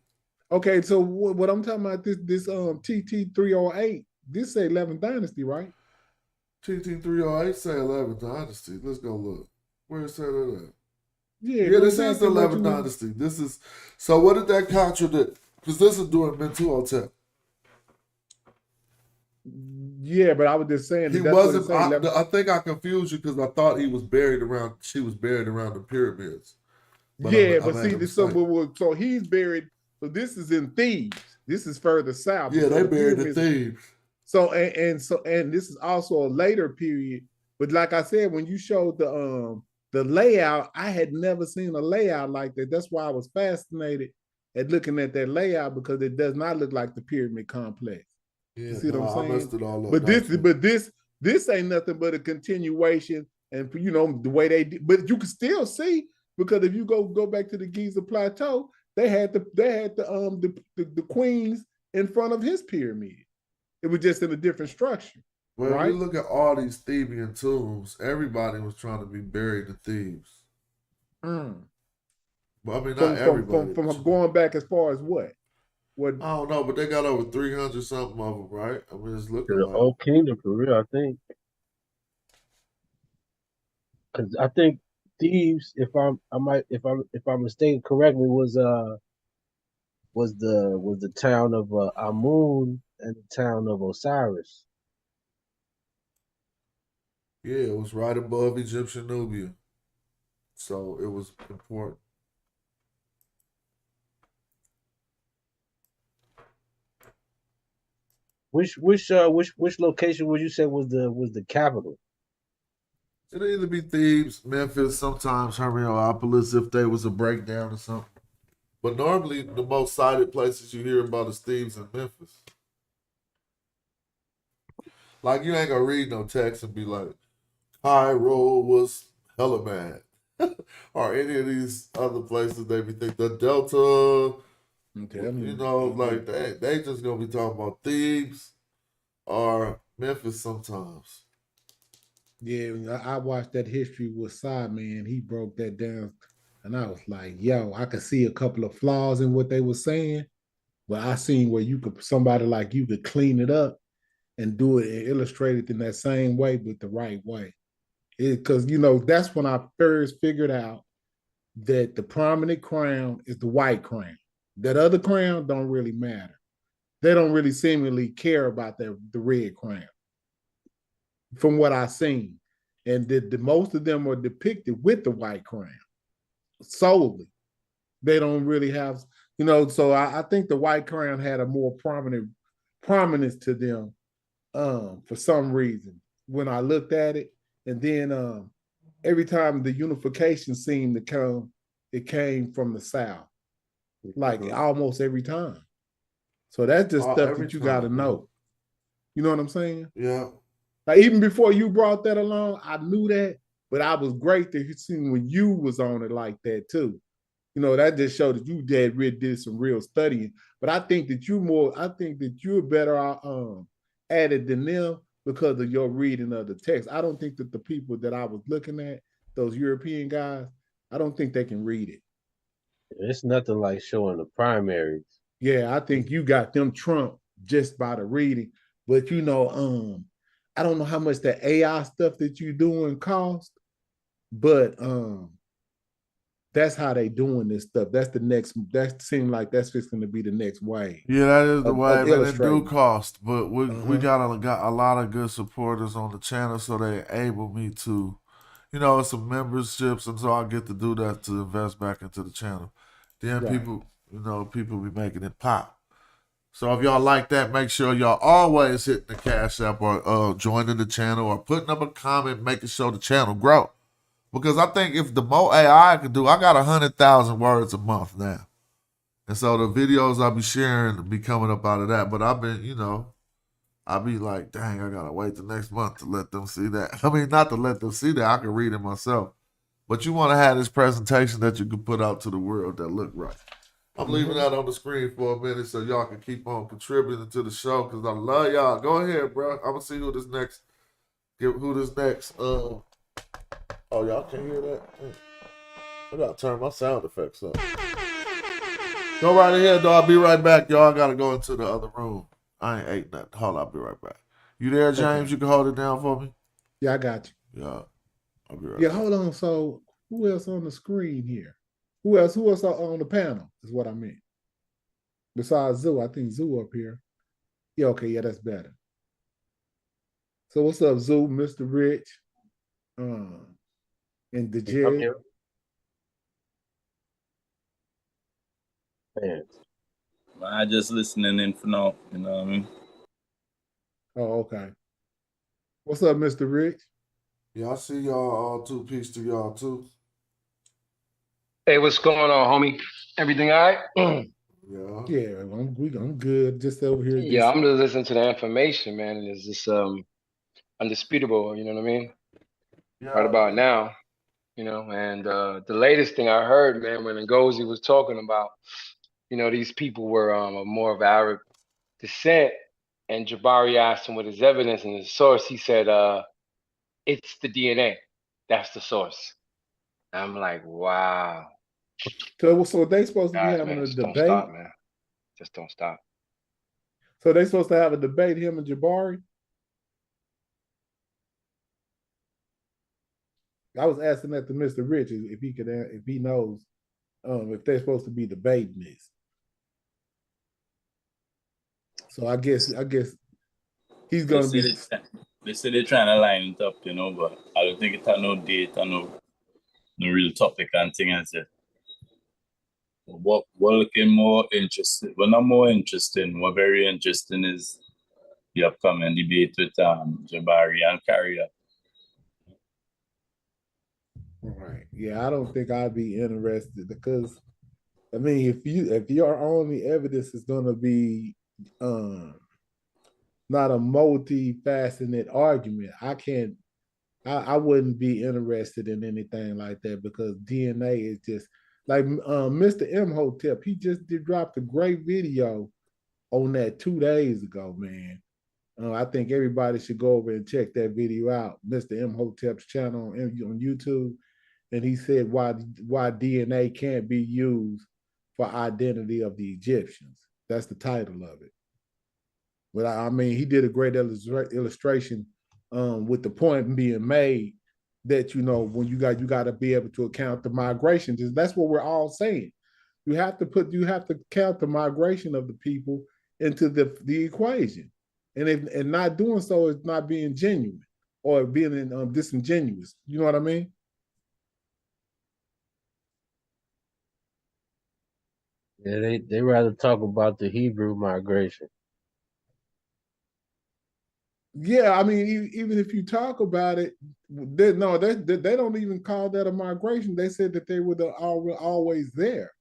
Okay, so what I'm talking about this TT 308. This say 11th dynasty, right? TT 308 say 11th dynasty. Let's go look. Where it say that at? Yeah, this is the 11th dynasty. This is so. What did that contradict? Because this is doing Mentuhotep. Yeah, but I was just saying he wasn't. I think I confused you because I thought he was buried around. She was buried around the pyramids. But so he's buried. So this is in Thebes. This is further south. Yeah, they buried in Thebes. So and this is also a later period. But like I said, when you showed the layout, I had never seen a layout like that. That's why I was fascinated at looking at that layout, because it does not look like the pyramid complex. Yeah, you see what I'm saying? I messed it all up. But this ain't nothing but a continuation, and the way they did. But you can still see, because if you go back to the Giza Plateau, they had the queens in front of his pyramid. It was just in a different structure. Well, right? If you look at all these Theban tombs, everybody was trying to be buried in Thebes. But I mean, not everybody. From going back as far as what? I don't know, but they got over 300 something of them, right? I mean, it's looking the like old kingdom for real, I think. Because I think Thebes, if I'm mistaken correctly, was the town of Amun and the town of Osiris. Yeah, it was right above Egyptian Nubia. So it was important. Which location would you say was the capital? It'll either be Thebes, Memphis, sometimes Hermiopolis if there was a breakdown or something. But normally the most cited places you hear about is Thebes and Memphis. Like you ain't gonna read no text and be like, Cairo was hella mad. Or any of these other places they be think the Delta, you know, like they just gonna be talking about Thebes or Memphis sometimes. Yeah, I watched that history with Side Man. He broke that down, and I was like, "Yo, I could see a couple of flaws in what they were saying, but I seen where you could somebody like you could clean it up and do it and illustrate it in that same way, but the right way." Because that's when I first figured out that the prominent crown is the white crown. That other crown don't really matter. They don't really seemingly care about the red crown, from what I've seen. And the most of them are depicted with the white crown solely. They don't really have, so I think the white crown had a more prominence to them for some reason when I looked at it. And then every time the unification seemed to come, it came from the South, like almost every time. So that's just stuff that you got to know. You know what I'm saying? Yeah. Like even before you brought that along, I knew that, but I was great to see when you was on it like that too. That just showed that you did some real studying. But I think that you're better at it than them because of your reading of the text. I don't think that the people that I was looking at, those European guys, I don't think they can read it. It's nothing like showing the primaries. Yeah, I think you got them trumped just by the reading. But I don't know how much the AI stuff that you doing cost, but that's how they doing this stuff. That seemed like that's just going to be the next wave. Yeah, that is the wave, and it do illustrating. cost. But we got a lot of good supporters on the channel, so they enable me to, it's some memberships, and so I get to do that to invest back into the channel. Then Right. people be making it pop. So if y'all like that, make sure y'all always hitting the Cash App or joining the channel or putting up a comment, making sure the channel grow. Because I think if the more AI I can do, I got 100,000 words a month now. And so the videos I'll be sharing be coming up out of that. But I've been, I'll be like, dang, I gotta wait the next month to let them see that. I mean, not to let them see that. I can read it myself. But you want to have this presentation that you can put out to the world that look right. I'm leaving that on the screen for a minute so y'all can keep on contributing to the show because I love y'all. Go ahead, bro. I'm gonna see who this next. Oh, y'all can't hear that. I gotta turn my sound effects up. Go right ahead, though. I'll be right back, y'all. I gotta go into the other room. I ain't ate nothing. Hold on, I'll be right back. You there, James? Okay. You can hold it down for me? Yeah, I got you. Yeah. I'll be right back. Yeah, hold on. So who else on the screen here? Who else on the panel is what I meant. Besides Zoo, I think Zoo up here. Yeah, okay, yeah, that's better. So what's up, Zoo, Mr. Rich, and the Jig? Man. I just listening in for now, you know what I mean? Oh, okay. What's up, Mr. Rich? Yeah, I see y'all all too. Peace to y'all too. Hey, what's going on, homie? Everything all right? Yeah, I'm good. Just over here. Yeah, I'm just listening to the information, man. And it's just undisputable, you know what I mean? Yeah. Right about now, and the latest thing I heard, man, when Ngozi was talking about, these people were more of Arab descent, and Jabari asked him what his evidence and his source. He said, it's the DNA. That's the source. I'm like, wow. So they supposed to be having a debate? Don't stop, man. Just don't stop. So they supposed to have a debate, him and Jabari? I was asking that to Mr. Rich if he could, if he knows if they're supposed to be debating this. So I guess he's gonna be. They say they're trying to line it up, you know, but I don't think it had no date and no real topic and thing as it. What we're looking more interested, well, not more interesting, what very interesting is the upcoming debate with Jabari and Carrier. Right. Yeah, I don't think I'd be interested because I mean if your only evidence is gonna be not a multi-faceted argument, I wouldn't be interested in anything like that because DNA is just like Mr. Imhotep, he just dropped a great video on that 2 days ago, man. I think everybody should go over and check that video out. Mr. Imhotep's channel on YouTube, and he said why DNA can't be used for identity of the Egyptians. That's the title of it. But I mean, he did a great illustration with the point being made that when you got to be able to account the migration. That's what we're all saying. You have to count the migration of the people into the equation, and not doing so is not being genuine or being disingenuous. You know what I mean? Yeah, they rather talk about the Hebrew migration. Yeah, I mean, even if you talk about it, they don't even call that a migration. They said that they were always there.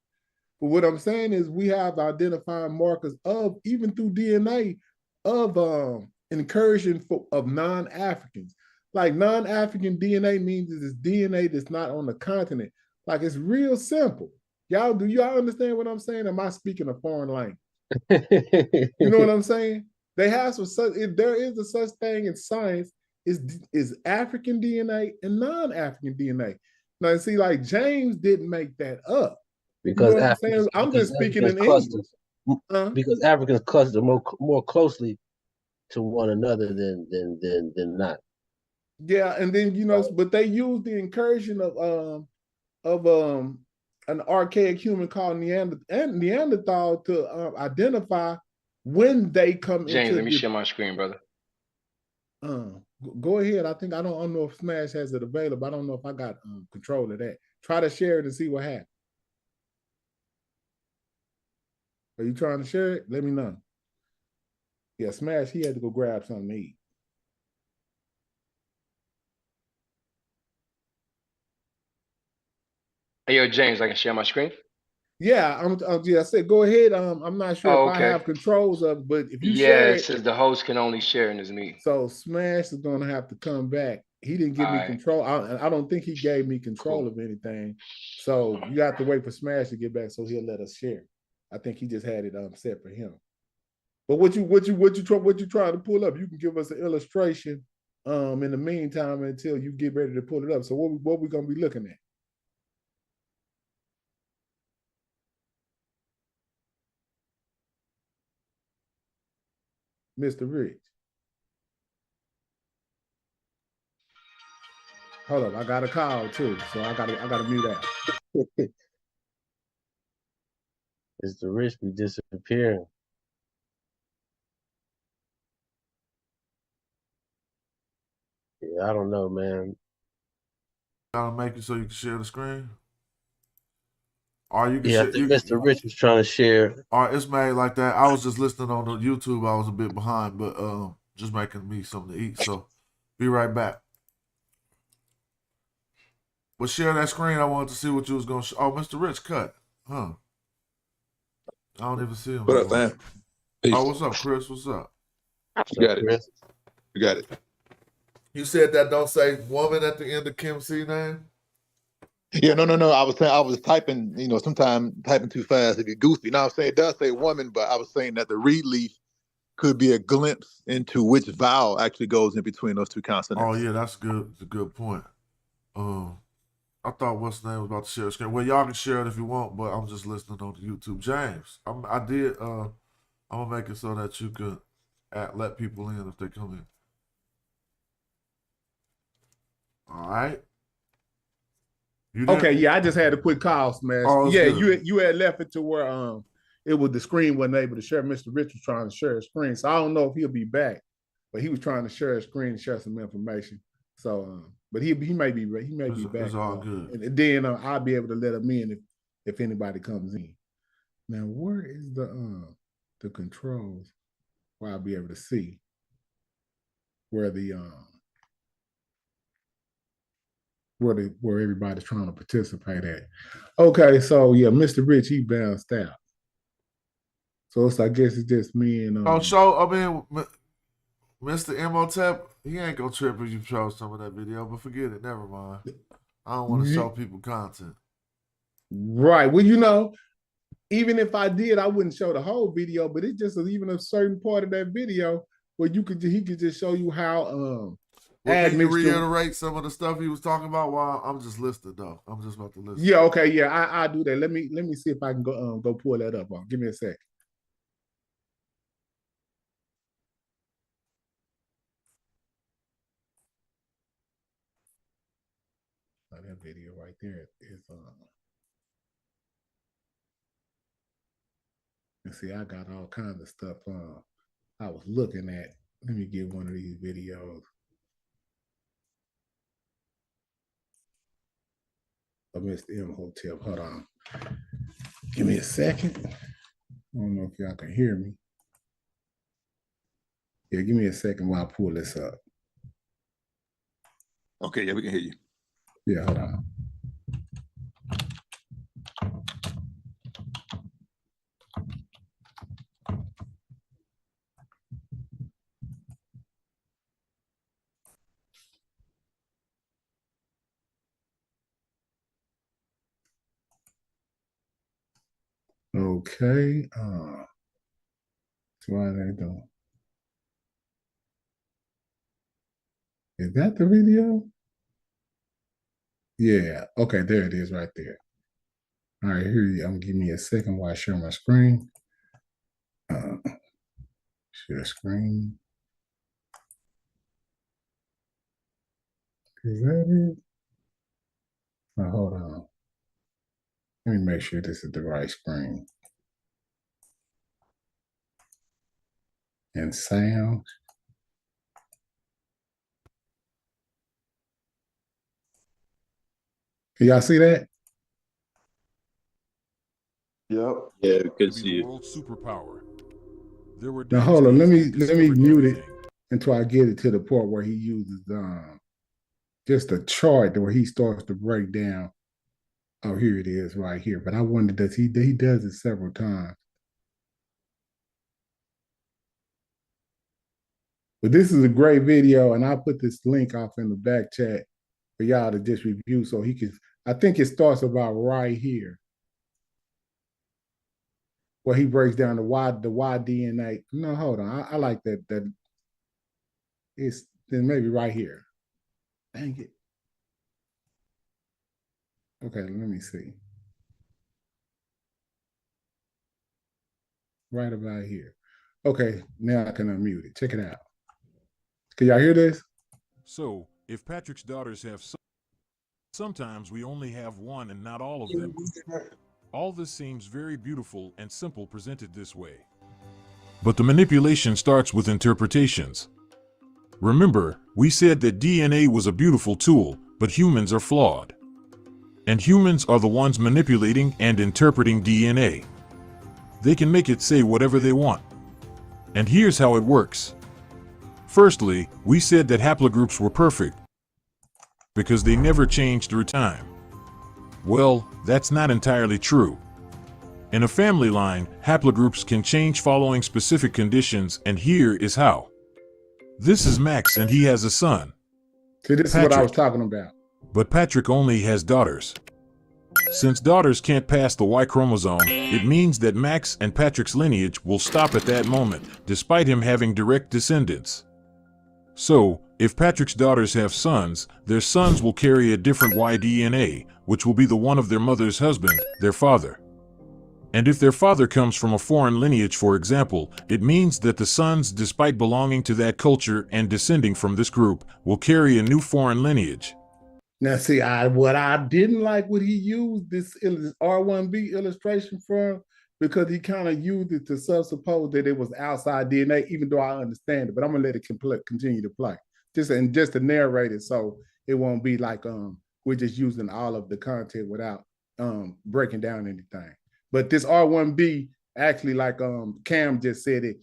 But what I'm saying is we have identifying markers of, even through DNA, of incursion of non-Africans. Like non-African DNA means it's DNA that's not on the continent. Like it's real simple. Do y'all understand what I'm saying? Am I speaking a foreign language? You know what I'm saying? They have there is a such thing in science is African DNA and non-African DNA. Now, see, like James didn't make that up. Because you know what I'm saying? I'm just speaking in English. Because Africans cluster more closely to one another than not. Yeah, and then but they use the incursion of an archaic human called Neanderthal to identify when they come James, into. let me share my screen, brother. Go ahead. I don't know if Smash has it available. I don't know if I got control of that. Try to share it and see what happens. Are you trying to share it? Let me know. Yeah, Smash, he had to go grab something to eat. Hey, yo, James, I can share my screen? Yeah, I said go ahead. I'm not sure if I have controls of, but if you share it says the host can only share in this meeting. So Smash is gonna have to come back. He didn't give me control. I don't think he gave me control of anything. So you have to wait for Smash to get back so he'll let us share. I think he just had it set for him. But what you trying to pull up? You can give us an illustration in the meantime until you get ready to pull it up. So what we gonna be looking at? Mr. Rich. Hold up, I got a call too, so I gotta mute out. It's the rich be disappearing. Yeah, I don't know, man. Gotta make it so you can share the screen. Or you can I think Mr. Rich was trying to share. Or it's made like that. I was just listening on the YouTube. I was a bit behind, but just making me something to eat. So be right back. But share that screen. I wanted to see what you was gonna show. Oh, Mr. Rich cut. Huh. I don't even see him. What up, man? Oh, what's up, Chris? What's up? You got it. You got it. You said that don't say woman at the end of Kim C name? Yeah, no. I was typing, sometimes typing too fast if you're goofy. Now I'm saying it does say woman, but I was saying that the reed leaf could be a glimpse into which vowel actually goes in between those two consonants. Oh yeah, that's good. It's a good point. I thought what's the name was about to share the screen. Well, y'all can share it if you want, but I'm just listening on the YouTube. James, I'm gonna make it so that you could let people in if they come in. All right. You did? Okay, yeah, I just had a quick call, Smash. Oh, it's Yeah, good. you had left it to where it was the screen wasn't able to share. Mr. Rich was trying to share his screen, so I don't know if he'll be back, but he was trying to share his screen and share some information. So, but he may be back. It's all good. And then I'll be able to let him in if anybody comes in. Now, where is the controls where I'll be able to see where where everybody's trying to participate at. Okay, so yeah, Mr. Rich, he bounced out. So I guess it's just me and Mr. Imhotep, he ain't gonna trip if you show some of that video, but forget it, never mind. I don't want to show people content. Right. Well, even if I did, I wouldn't show the whole video, but it's just even a certain part of that video where he could just show you how Can you reiterate some of the stuff he was talking about while I'm just listed though? I'm just about to listen. Yeah, okay, yeah, I do that. Let me see if I can go pull that up. Give me a sec. Oh, that video right there is and see, I got all kinds of stuff I was looking at. Let me get one of these videos. I missed the Imhotep. Hold on. Give me a second. I don't know if y'all can hear me. Yeah, give me a second while I pull this up. Okay, yeah, we can hear you. Yeah, hold on. Okay. So what are they doing? Is that the video? Yeah. Okay, there it is right there. All right, here you. I'm give me a second while I share my screen. Share screen. Is that it? Oh, hold on. Let me make sure this is the right screen. And sound. Can y'all see that? Yep. Yeah, we could see it. World superpower. There were Now hold on, let me discovered mute it everything. until I get it to the part where he uses just a chart where he starts to break down. Oh, here it is right here. But I wonder, does he does it several times. But this is a great video, and I'll put this link off in the back chat for y'all to just review so he can. I think it starts about right here, where he breaks down the Y DNA. No, hold on. I like that. That it's then maybe right here. Dang it. Okay, let me see. Right about here. Okay, now I can unmute it. Check it out. Can y'all hear this? So, if Patrick's daughters have sometimes we only have one and not all of them. All this seems very beautiful and simple presented this way. But the manipulation starts with interpretations. Remember, we said that DNA was a beautiful tool, but humans are flawed. And humans are the ones manipulating and interpreting DNA. They can make it say whatever they want. And here's how it works. Firstly, we said that haplogroups were perfect because they never changed through time. Well, that's not entirely true. In a family line, haplogroups can change following specific conditions, and here is how. This is Max, and he has a son. See, this Patrick. is what I was talking about. But Patrick only has daughters. Since daughters can't pass the Y chromosome, it means that Max and Patrick's lineage will stop at that moment, despite him having direct descendants. So, if Patrick's daughters have sons, their sons will carry a different Y DNA, which will be the one of their mother's husband, their father. And if their father comes from a foreign lineage, for example, it means that the sons, despite belonging to that culture and descending from this group, will carry a new foreign lineage. Now, see, what I didn't like what he used this R1B illustration from, because he kind of used it to suppose that it was outside DNA, even though I understand it. But I'm gonna let it continue to play, just to narrate it, so it won't be like we're just using all of the content without breaking down anything. But this R1B actually, like Cam just said it,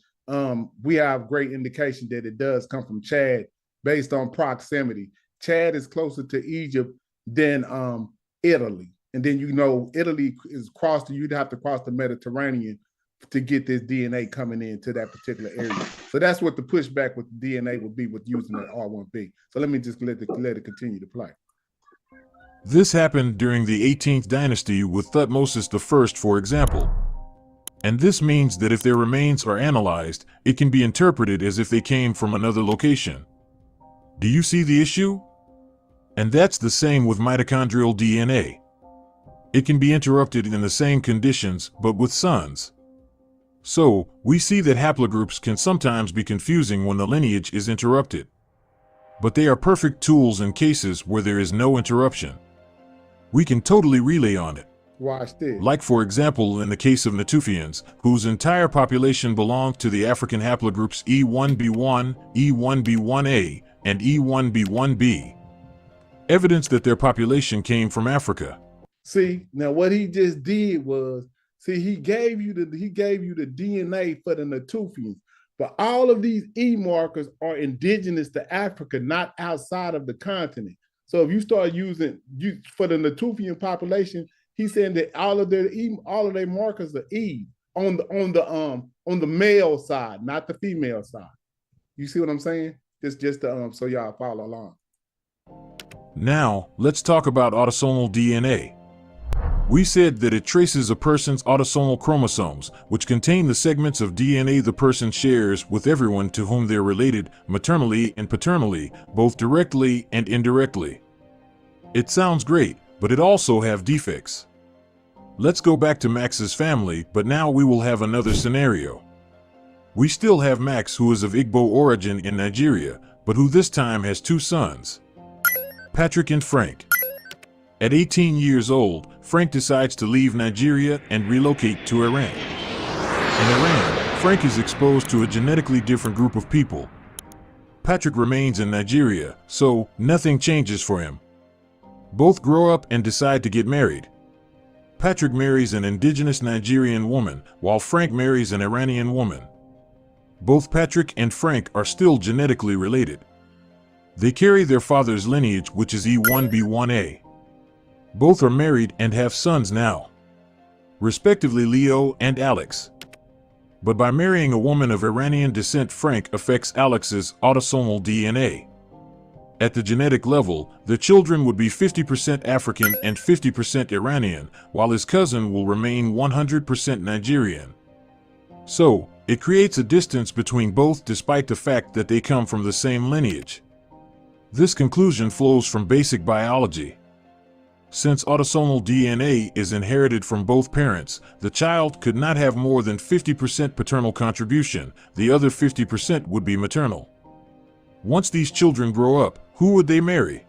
we have great indication that it does come from Chad based on proximity. Chad is closer to Egypt than Italy. And then, Italy is you'd have to cross the Mediterranean to get this DNA coming into that particular area. So that's what the pushback with the DNA would be with using that R1B. So let me just let it continue to play. This happened during the 18th dynasty with Thutmosis I, for example. And this means that if their remains are analyzed, it can be interpreted as if they came from another location. Do you see the issue? And that's the same with mitochondrial DNA. It can be interrupted in the same conditions, but with sons. So, we see that haplogroups can sometimes be confusing when the lineage is interrupted. But they are perfect tools in cases where there is no interruption. We can totally relay on it. Watch this. Like, for example, in the case of Natufians, whose entire population belonged to the African haplogroups E1b1, E1b1a, and E1b1b. Evidence that their population came from Africa. See, now what he just did was, he gave you the DNA for the Natufians, but all of these E markers are indigenous to Africa, not outside of the continent. So if you start using for the Natufian population, he's saying that all of their markers are E on the male side, not the female side. You see what I'm saying? Just so y'all follow along. Now, let's talk about autosomal DNA. We said that it traces a person's autosomal chromosomes, which contain the segments of DNA the person shares with everyone to whom they're related, maternally and paternally, both directly and indirectly. It sounds great, but it also have defects. Let's go back to Max's family, but now we will have another scenario. We still have Max, who is of Igbo origin in Nigeria, but who this time has two sons, Patrick and Frank. At 18 years old, Frank decides to leave Nigeria and relocate to Iran. In Iran, Frank is exposed to a genetically different group of people. Patrick remains in Nigeria, so nothing changes for him. Both grow up and decide to get married. Patrick marries an indigenous Nigerian woman, while Frank marries an Iranian woman. Both Patrick and Frank are still genetically related. They carry their father's lineage, which is E1b1a. Both are married and have sons now, respectively Leo and Alex. But by marrying a woman of Iranian descent, Frank affects Alex's autosomal DNA. At the genetic level, the children would be 50% African and 50% Iranian, while his cousin will remain 100% Nigerian. So, it creates a distance between both despite the fact that they come from the same lineage. This conclusion flows from basic biology. Since autosomal DNA is inherited from both parents, the child could not have more than 50% paternal contribution, the other 50% would be maternal. Once these children grow up, who would they marry?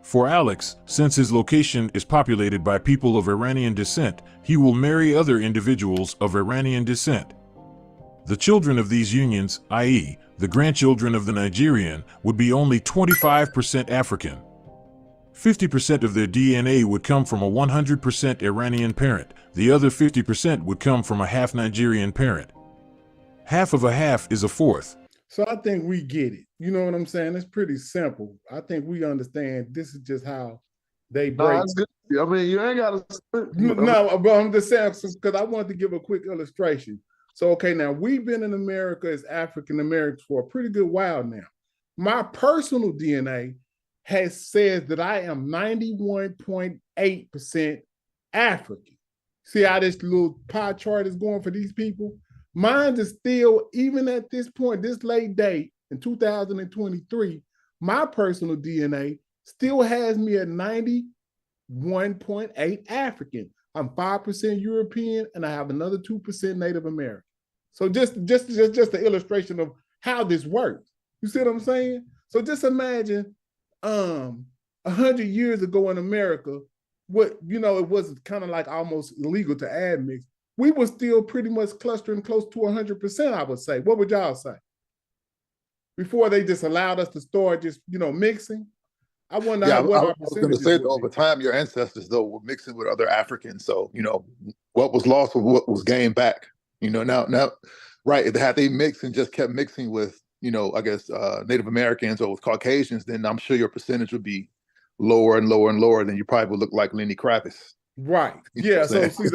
For Alex, since his location is populated by people of Iranian descent, he will marry other individuals of Iranian descent. The children of these unions, i.e., the grandchildren of the Nigerian, would be only 25% African. 50% of their DNA would come from a 100% Iranian parent, the other 50% would come from a half Nigerian parent. Half of a half is a fourth. So I think we get it. You know what I'm saying? It's pretty simple. I think we understand this is just how they break. Nah, that's good. I mean, you ain't got to. No, but I'm just saying, because I wanted to give a quick illustration. So, okay, now we've been in America as African Americans for a pretty good while now. My personal DNA says that I am 91.8% African. See how this little pie chart is going for these people? Mine is still, even at this point, this late date in 2023, my personal DNA still has me at 91.8 African. I'm 5% European and I have another 2% Native American. So just the illustration of how this works. You see what I'm saying? So just imagine 100 years ago in America, what, you know, it was kind of like almost illegal to admix. We were still pretty much clustering close to 100%, I would say. What would y'all say? Before they just allowed us to start just, you know, mixing. I wonder Yeah, what I our was going to percentages say, would over be. time, your ancestors, though, were mixing with other Africans. So, you know, what was lost was what was gained back. You know, now, right, had they mixed and just kept mixing with, you know, I guess, Native Americans or with Caucasians, then I'm sure your percentage would be lower and lower and lower. Then you probably would look like Lenny Kravitz. Right. You know what Yeah. I'm So saying? see,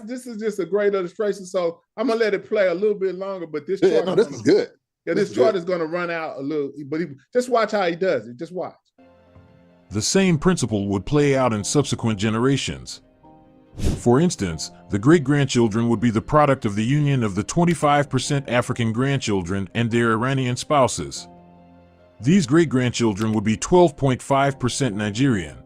this is just a great illustration. So I'm gonna let it play a little bit longer, but this Yeah, chart no, this is good. Yeah, this chart is gonna run out a little, but just watch how he does it. Just watch. The same principle would play out in subsequent generations. For instance, the great-grandchildren would be the product of the union of the 25% African grandchildren and their Iranian spouses. These great-grandchildren would be 12.5% Nigerian.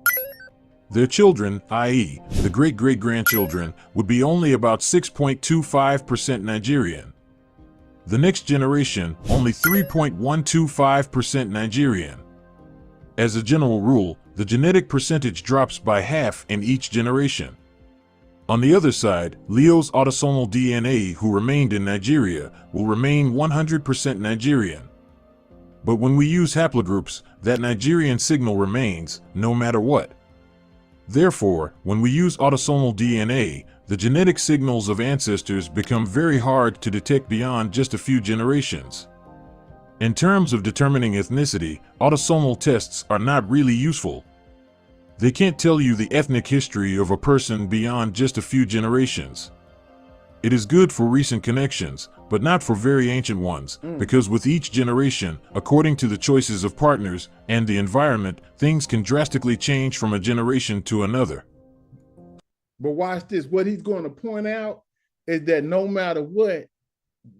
Their children, i.e., the great-great-grandchildren, would be only about 6.25% Nigerian. The next generation, only 3.125% Nigerian. As a general rule, the genetic percentage drops by half in each generation. On the other side, Leo's autosomal DNA, who remained in Nigeria, will remain 100% Nigerian. But when we use haplogroups, that Nigerian signal remains, no matter what. Therefore, when we use autosomal DNA, the genetic signals of ancestors become very hard to detect beyond just a few generations. In terms of determining ethnicity, autosomal tests are not really useful. They can't tell you the ethnic history of a person beyond just a few generations. It is good for recent connections, but not for very ancient ones, because with each generation, according to the choices of partners and the environment, things can drastically change from a generation to another. But watch this. What he's going to point out is that no matter what,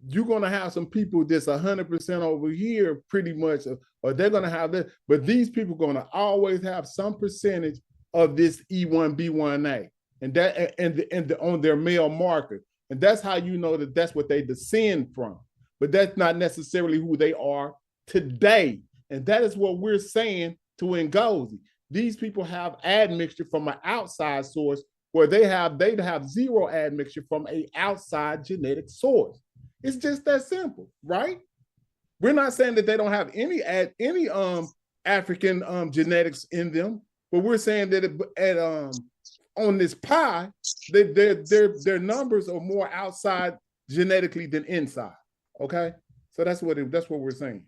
you're going to have some people that's 100% over here pretty much, or they're going to have that. But these people are going to always have some percentage of this E1B1A and that and on their male marker. And that's how you know that that's what they descend from. But that's not necessarily who they are today. And that is what we're saying to Ngozi. These people have admixture from an outside source where they'd have zero admixture from an outside genetic source. It's just that simple, right? We're not saying that they don't have any African genetics in them, but we're saying that on this pie, their numbers are more outside genetically than inside. Okay, so that's what we're saying.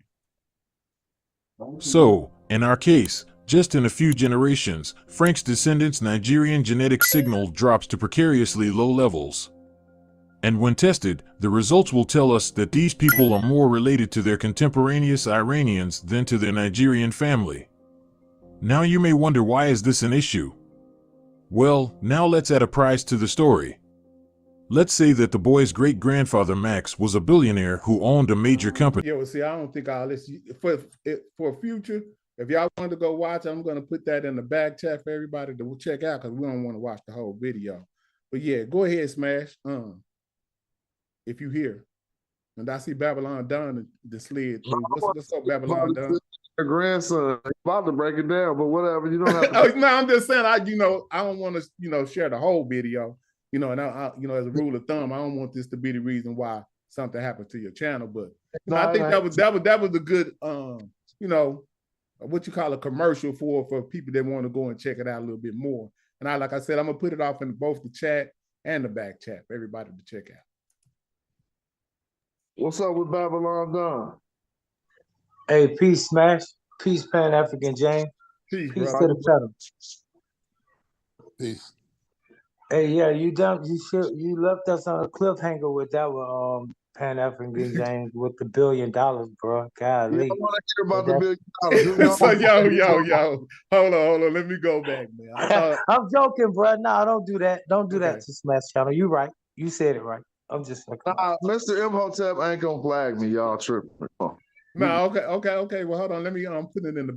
So, in our case, just in a few generations, Frank's descendants' Nigerian genetic signal drops to precariously low levels. And when tested, the results will tell us that these people are more related to their contemporaneous Iranians than to their Nigerian family. Now you may wonder, why is this an issue? Well, now let's add a price to the story. Let's say that the boy's great-grandfather Max was a billionaire who owned a major company. Yeah, well, see, I don't think I'll listen. For future, if y'all want to go watch, I'm going to put that in the back chat for everybody to check out because we don't want to watch the whole video. But yeah, go ahead, Smash. If you hear. And I see Babylon Don the slid. What's up, Babylon Don? Your grandson about to break it down, but whatever. You don't have to. No, I'm just saying. I don't want to, share the whole video. And I as a rule of thumb, I don't want this to be the reason why something happens to your channel. But I think that was a good, what you call a commercial for people that want to go and check it out a little bit more. And like I said, I'm gonna put it off in both the chat and the back chat for everybody to check out. What's up with Babylon Don? Hey, peace, Smash. Peace, Pan-African James. Peace to brother. the pedal. Peace. Hey, yeah, you left us on a cliffhanger with that one, Pan-African James with the $1 billion, bro. Golly. You don't want to hear about the $1 billion. So yo, hold on. Let me go back, man. I'm joking, bro. No, don't do that. Don't do that to Smash Channel. You right. You said it right. I'm just like, Mr. Imhotep ain't gonna flag me, y'all tripping. No, okay. Well, hold on. Let me. I'm putting it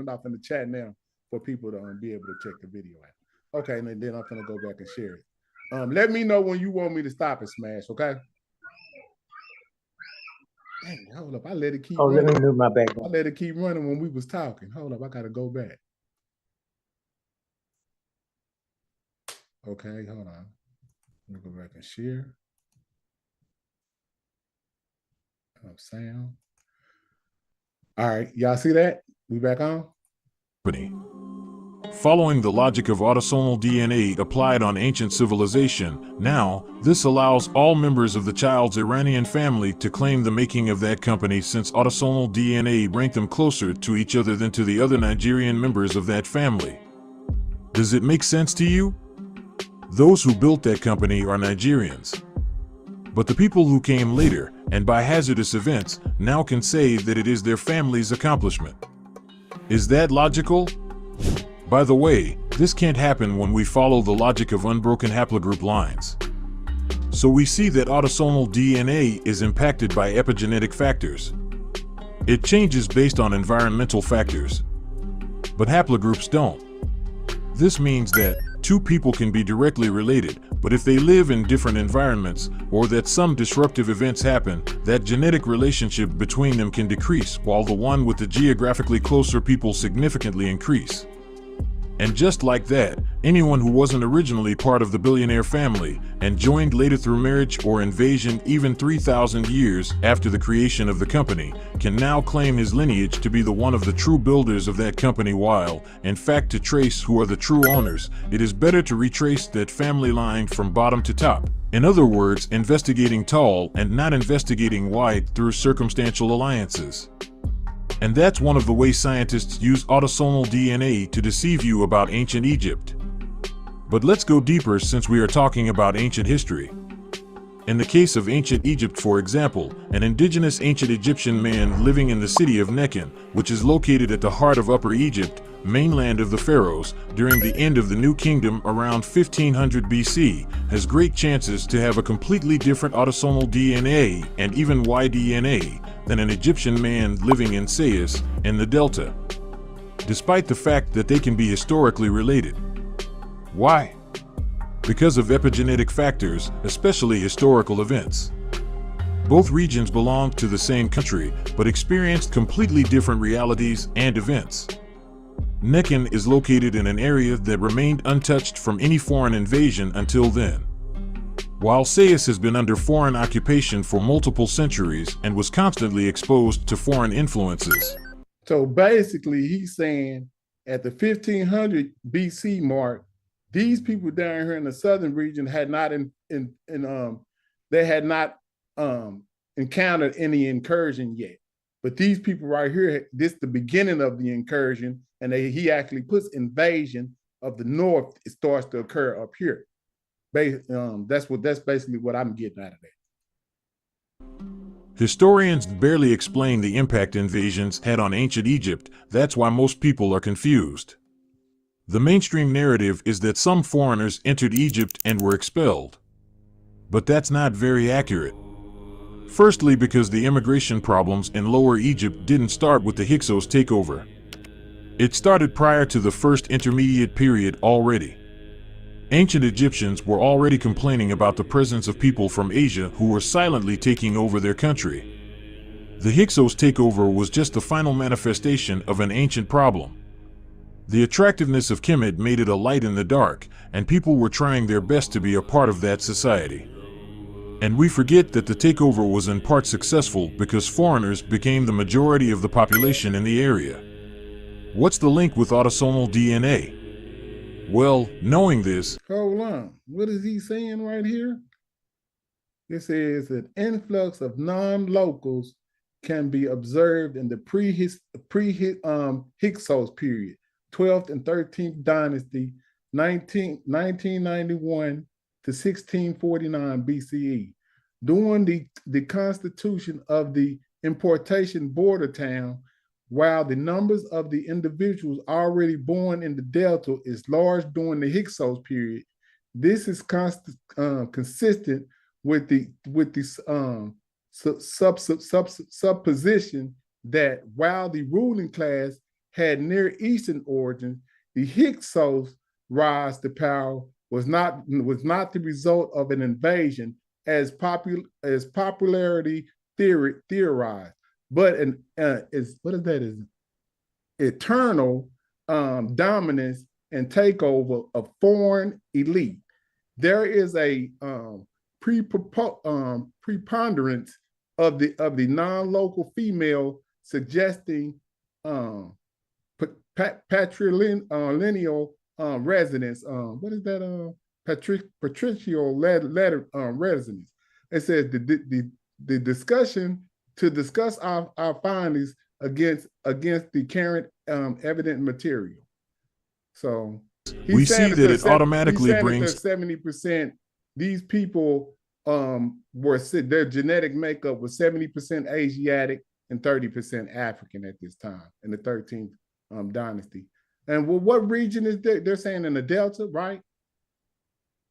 off in the chat now for people to be able to check the video out. Okay, and then I'm gonna go back and share it. Let me know when you want me to stop it, Smash. Okay. Dang, hold up. I let it keep running. Let me move my back. I let it keep running when we was talking. Hold up. I gotta go back. Okay, hold on. Let me go back and share. Sound. All right, y'all see that? We back on? Following the logic of autosomal DNA applied on ancient civilization, now, this allows all members of the child's Iranian family to claim the making of that company, since autosomal DNA ranked them closer to each other than to the other Nigerian members of that family. Does it make sense to you? Those who built that company are Nigerians. But the people who came later, and by hazardous events, now can say that it is their family's accomplishment. Is that logical? By the way, this can't happen when we follow the logic of unbroken haplogroup lines. So we see that autosomal DNA is impacted by epigenetic factors. It changes based on environmental factors. But haplogroups don't. This means that two people can be directly related, but if they live in different environments, or that some disruptive events happen, that genetic relationship between them can decrease, while the one with the geographically closer people significantly increase. And just like that, anyone who wasn't originally part of the billionaire family and joined later through marriage or invasion, even 3,000 years after the creation of the company, can now claim his lineage to be the one of the true builders of that company, while, in fact, to trace who are the true owners, it is better to retrace that family line from bottom to top. In other words, investigating tall and not investigating wide through circumstantial alliances. And that's one of the ways scientists use autosomal DNA to deceive you about ancient Egypt. But let's go deeper, since we are talking about ancient history. In the case of ancient Egypt, for example, an indigenous ancient Egyptian man living in the city of Nekhen, which is located at the heart of Upper Egypt, mainland of the pharaohs, during the end of the New Kingdom around 1500 BC, has great chances to have a completely different autosomal DNA and even Y-DNA than an Egyptian man living in Sais, in the Delta, despite the fact that they can be historically related. Why? Because of epigenetic factors, especially historical events. Both regions belonged to the same country, but experienced completely different realities and events. Nekhen is located in an area that remained untouched from any foreign invasion until then, while Sais has been under foreign occupation for multiple centuries and was constantly exposed to foreign influences. So basically, he's saying at the 1500 BC mark, these people down here in the southern region had not encountered any incursion yet. But these people right here, this is the beginning of the incursion, and he actually puts invasion of the north. It starts to occur up here. That's basically what I'm getting out of that. Historians barely explain the impact invasions had on ancient Egypt. That's why most people are confused. The mainstream narrative is that some foreigners entered Egypt and were expelled. But that's not very accurate. Firstly, because the immigration problems in Lower Egypt didn't start with the Hyksos takeover. It started prior to the first intermediate period already. Ancient Egyptians were already complaining about the presence of people from Asia who were silently taking over their country. The Hyksos takeover was just the final manifestation of an ancient problem. The attractiveness of Kemet made it a light in the dark, and people were trying their best to be a part of that society. And we forget that the takeover was in part successful because foreigners became the majority of the population in the area. What's the link with autosomal DNA? Well, knowing this... Hold on. What is he saying right here? It says an influx of non-locals can be observed in the pre-Hyksos period, 12th and 13th dynasty, 1991 to 1649 BCE. During the constitution of the importation border town, while the numbers of the individuals already born in the Delta is large during the Hyksos period, this is consistent with the supposition that while the ruling class had Near Eastern origins, the Hyksos rise to power was not the result of an invasion as popularity theorized, but is eternal dominance and takeover of foreign elite. there is a preponderance of the non-local female suggesting patrilineal residence. What is that? Patricial residence. It says the discussion to discuss our findings against the current evident material. So We see that it automatically brings 70%. These people their genetic makeup was 70% Asiatic and 30% African at this time in the 13th dynasty. And what region is that? They're saying in the Delta, right?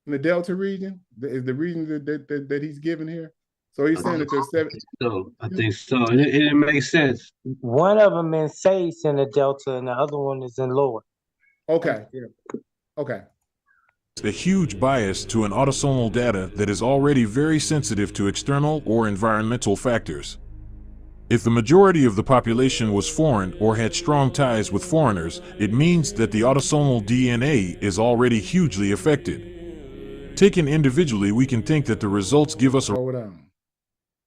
In the Delta region is the region that he's given here. So he's saying that there's 7. So I think so. It makes sense. One of them in Sace in the Delta, and the other one is in Lower. Okay. Okay. a huge bias to an autosomal data that is already very sensitive to external or environmental factors. If the majority of the population was foreign or had strong ties with foreigners, it means that the autosomal DNA is already hugely affected. Taken individually, we can think that the results give us a... Hold on.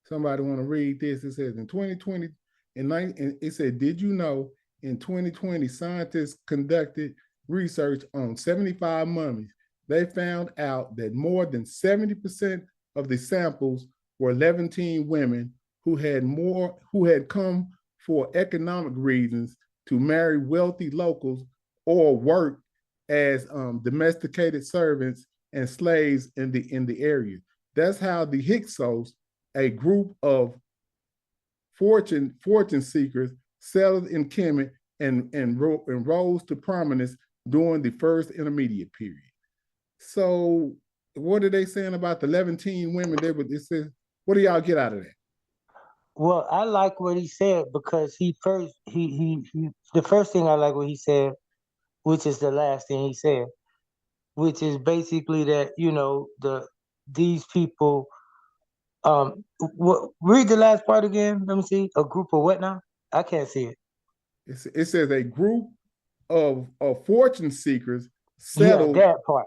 Somebody want to read this? It says in 2020, it said, did you know in 2020, scientists conducted research on 75 mummies. They found out that more than 70% of the samples were Levantine women who had come for economic reasons to marry wealthy locals or work as domesticated servants and slaves in the area. That's how the Hyksos, a group of fortune seekers, settled in Kemet and rose to prominence during the first intermediate period. So what are they saying about the Levantine women? It says, what do y'all get out of that? Well, I like what he said because the first thing I like what he said, which is the last thing he said, which is basically that, you know, these people, read the last part again. Let me see. A group of what now? I can't see it. It says a group of fortune seekers settled. Yeah, that part.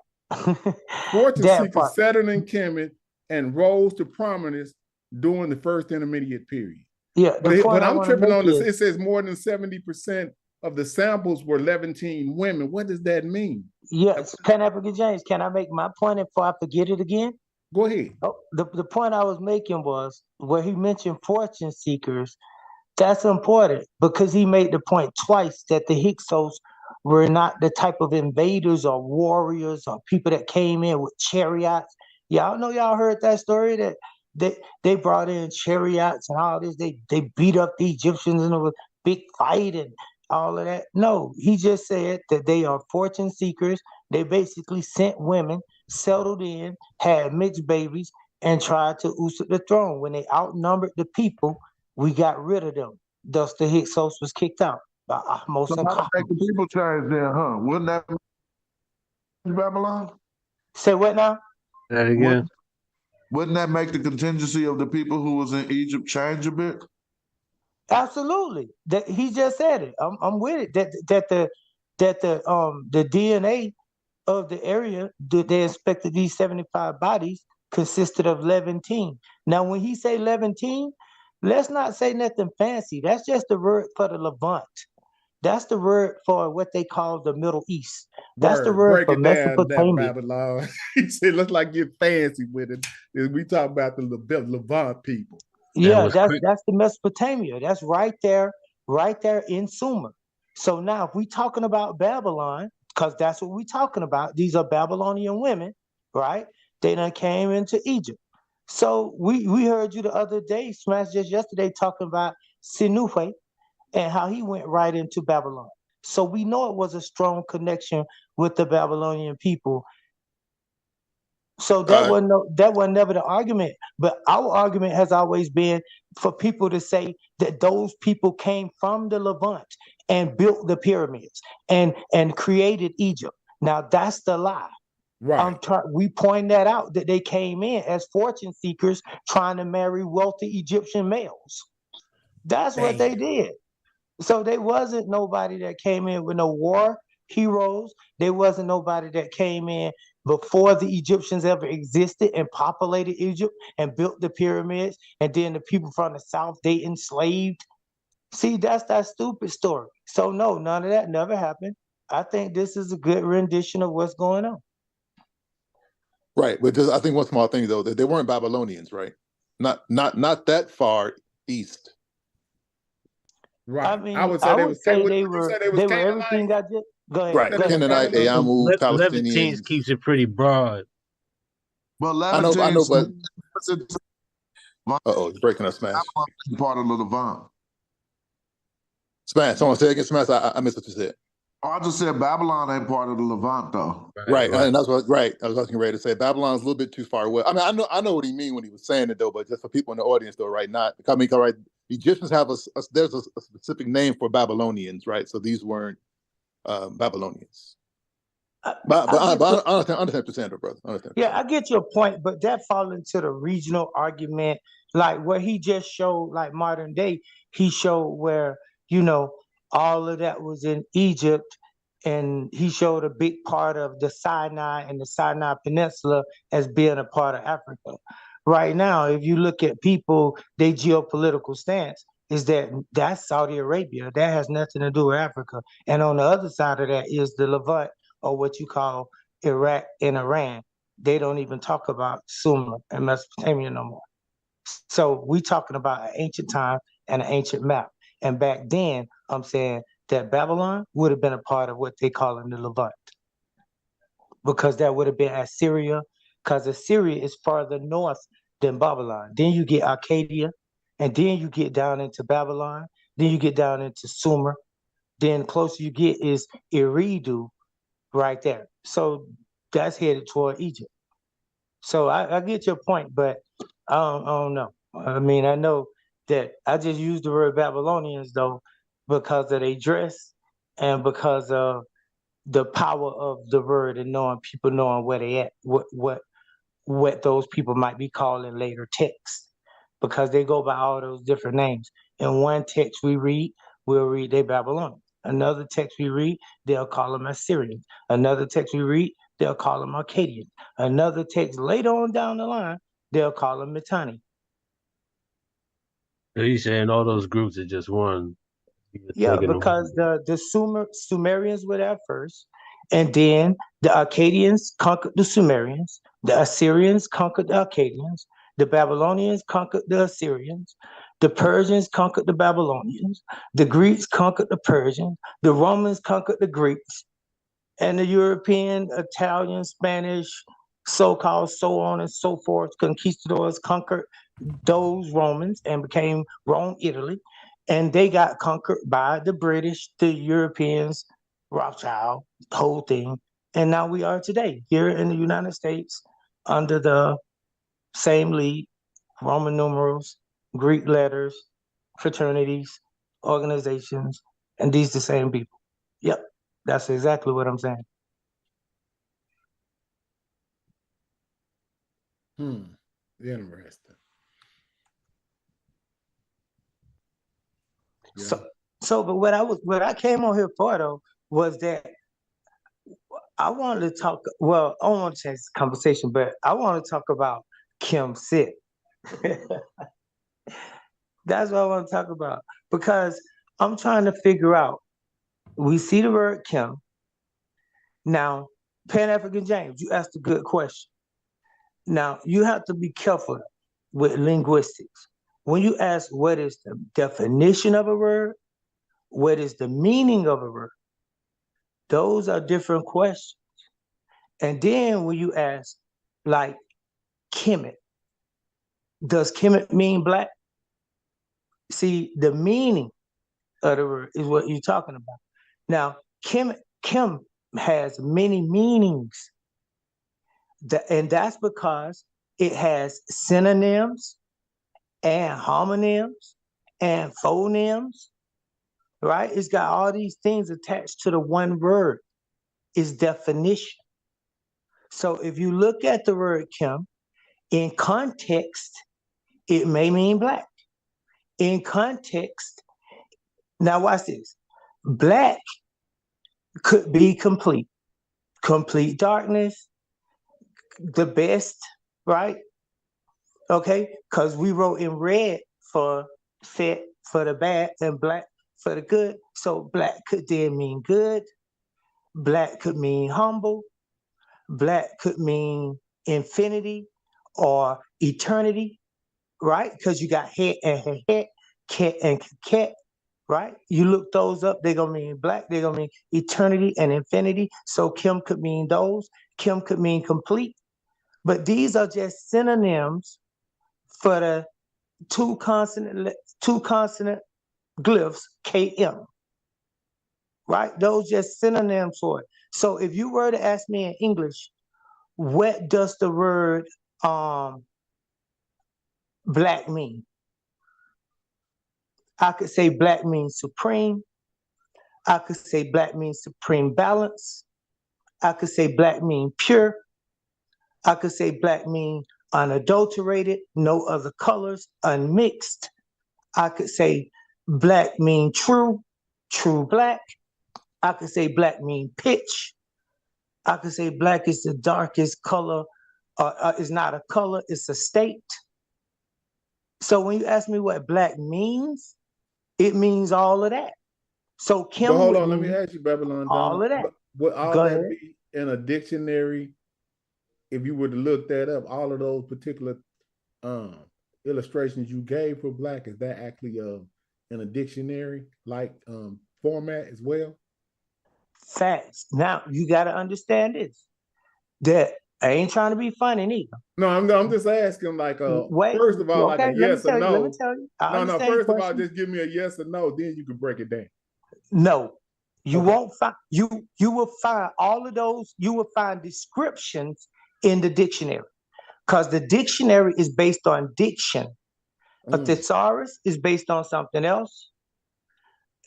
Fortune seekers settled in Kemet and rose to prominence during the first intermediate period. Yeah, but I'm tripping on this. It says more than 70% of the samples were Levantine women. What does that mean? Yes, Pan-African James, can I make my point before I forget it again? Go ahead. Oh, the point I was making was where he mentioned fortune seekers. That's important because he made the point twice that the Hyksos were not the type of invaders or warriors or people that came in with chariots. Y'all know, y'all heard that story that they brought in chariots and all this. They beat up the Egyptians in a big fight and all of that. No, he just said that they are fortune seekers. They basically sent women, settled in, had mixed babies, and tried to usurp the throne. When they outnumbered the people, we got rid of them. Thus, the Hyksos was kicked out by Ahmose and So how make the people change then, huh? Wouldn't that be Babylon? Say what now? That again. Wouldn't that make the contingency of the people who was in Egypt change a bit? Absolutely. That he just said it. I'm with it. That the DNA of the area that they inspected, these 75 bodies, consisted of Levantine. Now, when he say Levantine, let's not say nothing fancy. That's just the word for the Levant. That's the word for what they call the Middle East. That's the word for Mesopotamia. Babylon. He said, looks like you're fancy with it. We talk about the Levant people. Yeah, that's the Mesopotamia. That's right there in Sumer. So now, if we talking about Babylon, because that's what we talking about, these are Babylonian women, right? They done came into Egypt. So we heard you the other day, Smash, just yesterday, talking about Sinuhe and how he went right into Babylon. So we know it was a strong connection with the Babylonian people. So that wasn't never the argument. But our argument has always been for people to say that those people came from the Levant and built the pyramids and created Egypt. Now that's the lie. Right. We point that out, that they came in as fortune seekers trying to marry wealthy Egyptian males. That's what they did. So there wasn't nobody that came in with no war heroes. There wasn't nobody that came in before the Egyptians ever existed and populated Egypt and built the pyramids, and then the people from the south they enslaved. See, that's that stupid story. So no, none of that never happened. I think this is a good rendition of what's going on. Right, but just I think one small thing though, that they weren't Babylonians, right? Not that far east. Right. I mean, I would I say they would was. say Would they you say were they was everything Canaanites? I just go ahead. Right, That Go they was ahead. Canaanite, Canaanites? Ayamu, Levantines Palestinians. keeps it pretty broad. But I know, Levantines, but Babylon you're breaking up, Smash. is part of the Levant. Smash. Someone say again, Smash. I missed what you said. Oh, I just said Babylon ain't part of the Levant though. Right, and that's what. Right, I was getting ready to say Babylon's a little bit too far away. I mean, I know what he mean when he was saying it though, but just for people in the audience though, right? Not, I mean, right? The Egyptians have there's a specific name for Babylonians, right? So these weren't Babylonians. But I understand what you're saying, though, brother. I understand. Yeah, I get your point, but that falls into the regional argument, like where he just showed, like modern day, he showed where, all of that was in Egypt, and he showed a big part of the Sinai and the Sinai Peninsula as being a part of Africa. Right now, if you look at people, their geopolitical stance is that that's Saudi Arabia. That has nothing to do with Africa. And on the other side of that is the Levant, or what you call Iraq and Iran. They don't even talk about Sumer and Mesopotamia no more. So we talking about an ancient time and an ancient map. And back then, I'm saying that Babylon would have been a part of what they call in the Levant, because that would have been Assyria, because Assyria is farther north than Babylon. Then you get Arcadia, and then you get down into Babylon, then you get down into Sumer, then closer you get is Eridu, right there. So that's headed toward Egypt. So I get your point, but I don't know. I mean, I know that I just used the word Babylonians though because of their dress and because of the power of the word and people knowing where they at, what those people might be calling later texts, because they go by all those different names. In one text we'll read they Babylonians. Another text we read, they'll call them Assyrians. Another text we read, they'll call them Akkadians. Another text later on down the line, they'll call them Mitanni. So he's saying all those groups are just one. Yeah, because the Sumerians were there first, and then the Akkadians conquered the Sumerians, the Assyrians conquered the Akkadians, the Babylonians conquered the Assyrians, the Persians conquered the Babylonians, the Greeks conquered the Persians, the Romans conquered the Greeks, and the European, Italian, Spanish, so-called, so on and so forth, conquistadors conquered those Romans and became Rome, Italy. And they got conquered by the British, the Europeans, Rothschild, the whole thing. And now we are today here in the United States under the same lead, Roman numerals, Greek letters, fraternities, organizations, and these the same people. Yep, that's exactly what I'm saying. Interesting. Yeah. But what I came on here for though was that I wanted to talk. Well, I don't want to change the conversation, but I want to talk about Kim Sit. That's what I want to talk about, because I'm trying to figure out. We see the word Kim. Now, Pan African James, you asked a good question. Now, you have to be careful with linguistics. When you ask what is the definition of a word, what is the meaning of a word, those are different questions. And then when you ask, like, Kemet, does Kemet mean black? See, the meaning of the word is what you're talking about. Now, Kim has many meanings, and that's because it has synonyms and homonyms and phonemes, right? It's got all these things attached to the one word. It's definition. So if you look at the word Kim, in context, it may mean black. In context, now watch this. Black could be complete darkness, the best, right? Okay, because we wrote in red for set for the bad and black for the good. So black could then mean good, black could mean humble, black could mean infinity or eternity, right? Because you got het and het, ket and ket, right? You look those up, they're gonna mean black, they're gonna mean eternity and infinity. So Kim could mean those, Kim could mean complete. But these are just synonyms for the two consonant glyphs KM, right? Those just synonyms for it. So if you were to ask me in English, what does the word black mean? I could say black means supreme. I could say black means supreme balance. I could say black means pure. I could say black means unadulterated, no other colors, unmixed. I could say black mean true, true black. I could say black mean pitch. I could say black is the darkest color, is not a color, it's a state. So when you ask me what black means, it means all of that. So Kim, but hold on, let me ask you, Babylon. all of that. Would all Go that ahead. be in a dictionary? If you were to look that up, all of those particular illustrations you gave for black, is that actually in a dictionary like format as well? Facts. Now you got to understand this. That I ain't trying to be funny neither. No, I'm just asking. Like, Wait, first of all, okay, like a yes or no. Let me tell you. No. First of all, just give me a yes or no. Then you can break it down. No, you Okay. won't find. You will find all of those. You will find descriptions in the dictionary, because the dictionary is based on diction. A thesaurus is based on something else,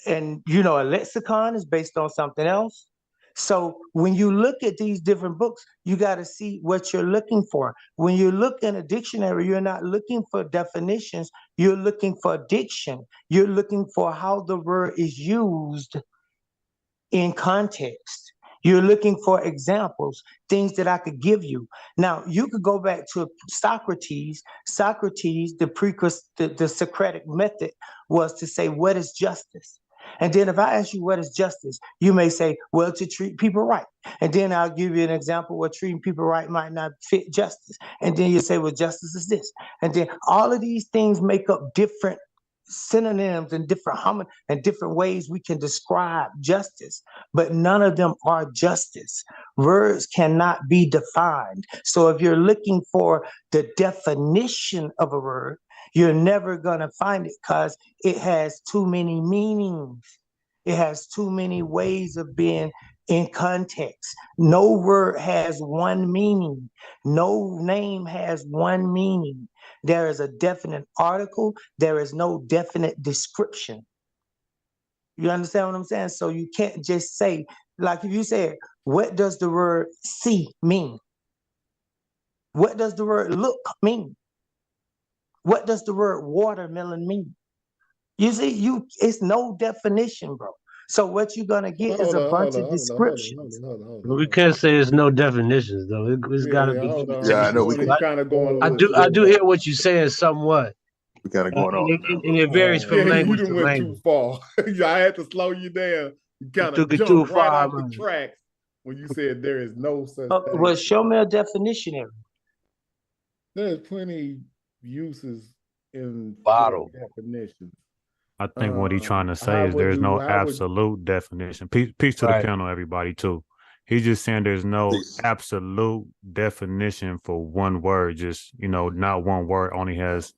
and a lexicon is based on something else. So when you look at these different books, you got to see what you're looking for. When you look in a dictionary, you're not looking for definitions, you're looking for diction. You're looking for how the word is used in context. You're looking for examples, things that I could give you. Now, you could go back to Socrates. Socrates, the Socratic method was to say, what is justice? And then if I ask you what is justice, you may say, well, to treat people right. And then I'll give you an example where treating people right might not fit justice. And then you say, well, justice is this. And then all of these things make up different synonyms and different ways we can describe justice, but none of them are justice. Words cannot be defined. So if you're looking for the definition of a word, you're never going to find it, because it has too many meanings. It has too many ways of being in context. No word has one meaning. No name has one meaning. There is a definite article. There is no definite description. You understand what I'm saying? So you can't just say, like if you said, what does the word see mean? What does the word look mean? What does the word watermelon mean? You see, it's no definition, bro. So what you're gonna get is a bunch of descriptions. We can't say there's no definitions though. It's got to be. Yeah, I know. We kind of going. I do hear what you're saying somewhat. We kind of going on. And it varies from language you to went language. too far. I had to slow you down. You kind took of it jumped too right far, off the man. tracks when you said there is no such thing. Well, show me a definition. There's plenty uses in Bottle definitions. I think what he's trying to say is there's no absolute definition. Peace to the panel, everybody, too. He's just saying there's no absolute definition for one word. Just, not one word only has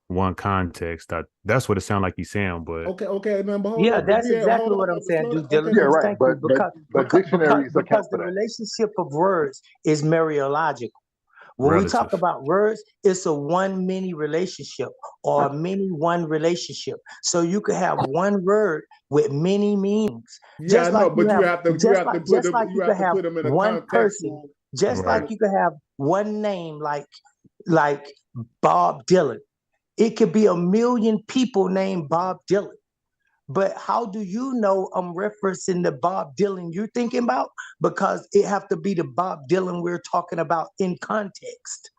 one context. That's what it sounds like he's saying, but... Okay, man, but hold yeah, on. that's exactly what I'm saying, due diligence. Yeah, right. Thank you. But dictionaries because account the for that. relationship of words is mereological. When we talk about words, it's a one-many relationship or a many-one relationship. So you could have one word with many meanings. Yeah, I know, but you have to put them in a one person. Just like you could have one name, like Bob Dylan. It could be a million people named Bob Dylan, But how do you know I'm referencing the Bob Dylan you're thinking about? Because it have to be the Bob Dylan we're talking about in context.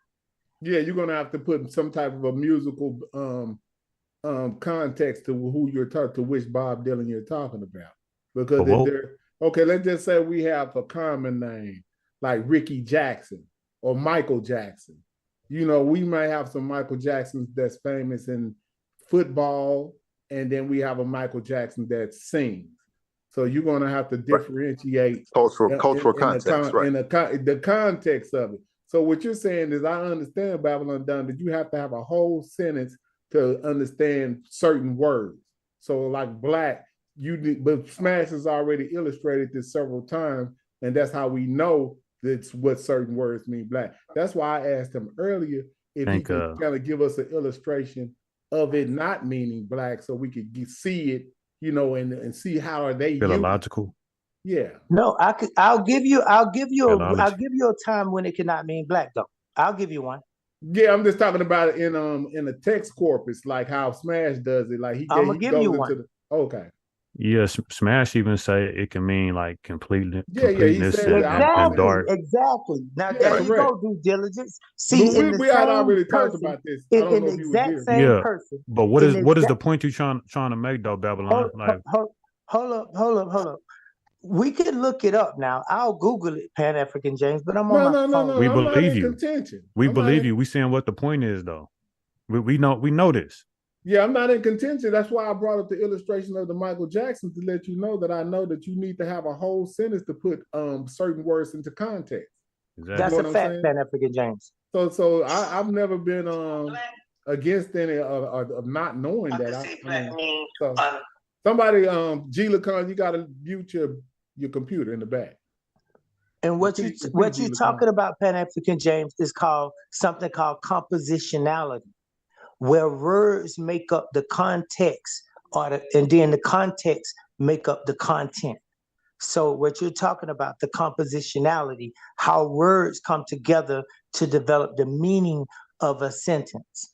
Yeah, you're gonna have to put some type of a musical context to who you're talking to, which Bob Dylan you're talking about. Because if they're okay, let's just say we have a common name like Ricky Jackson or Michael Jackson. You know, we might have some Michael Jacksons that's famous in football, and then we have a Michael Jackson that sings. So you're going to have to differentiate cultural context, right? In the context of it. So what you're saying is, I understand Babylon Done, that you have to have a whole sentence to understand certain words. So like black, but Smash has already illustrated this several times, and that's how we know that's what certain words mean, black. That's why I asked him earlier if he could kind of give us an illustration of it not meaning black, so we could see it, you know, and see how are they philological. Yeah. No, I'll give you a time when it cannot mean black though. I'll give you one. Yeah, I'm just talking about it in a text corpus, like how Smash does it. Like I'm gonna give you one. Okay. Yeah, Smash even say it can mean like completeness. He said and dark. Exactly. Now there you go, due diligence. See, we had already talked about this. In the exact same person. But what is the point you're trying to make though, Babylon? Hold up. We could look it up now. I'll Google it, Pan African James, but I'm on my phone. No. We I'm believe you. Contention. We believe you. We saying what the point is though. We know this. Yeah, I'm not in contention. That's why I brought up the illustration of the Michael Jackson, to let you know that I know that you need to have a whole sentence to put certain words into context. Exactly. That's a fact, Pan African James. So I've never been against any of not knowing that. Somebody, G. Lacan, you got to mute your computer in the back. And what you're talking about, Pan African James, is something called compositionality, where words make up the context, and then the context make up the content. So what you're talking about, the compositionality, how words come together to develop the meaning of a sentence.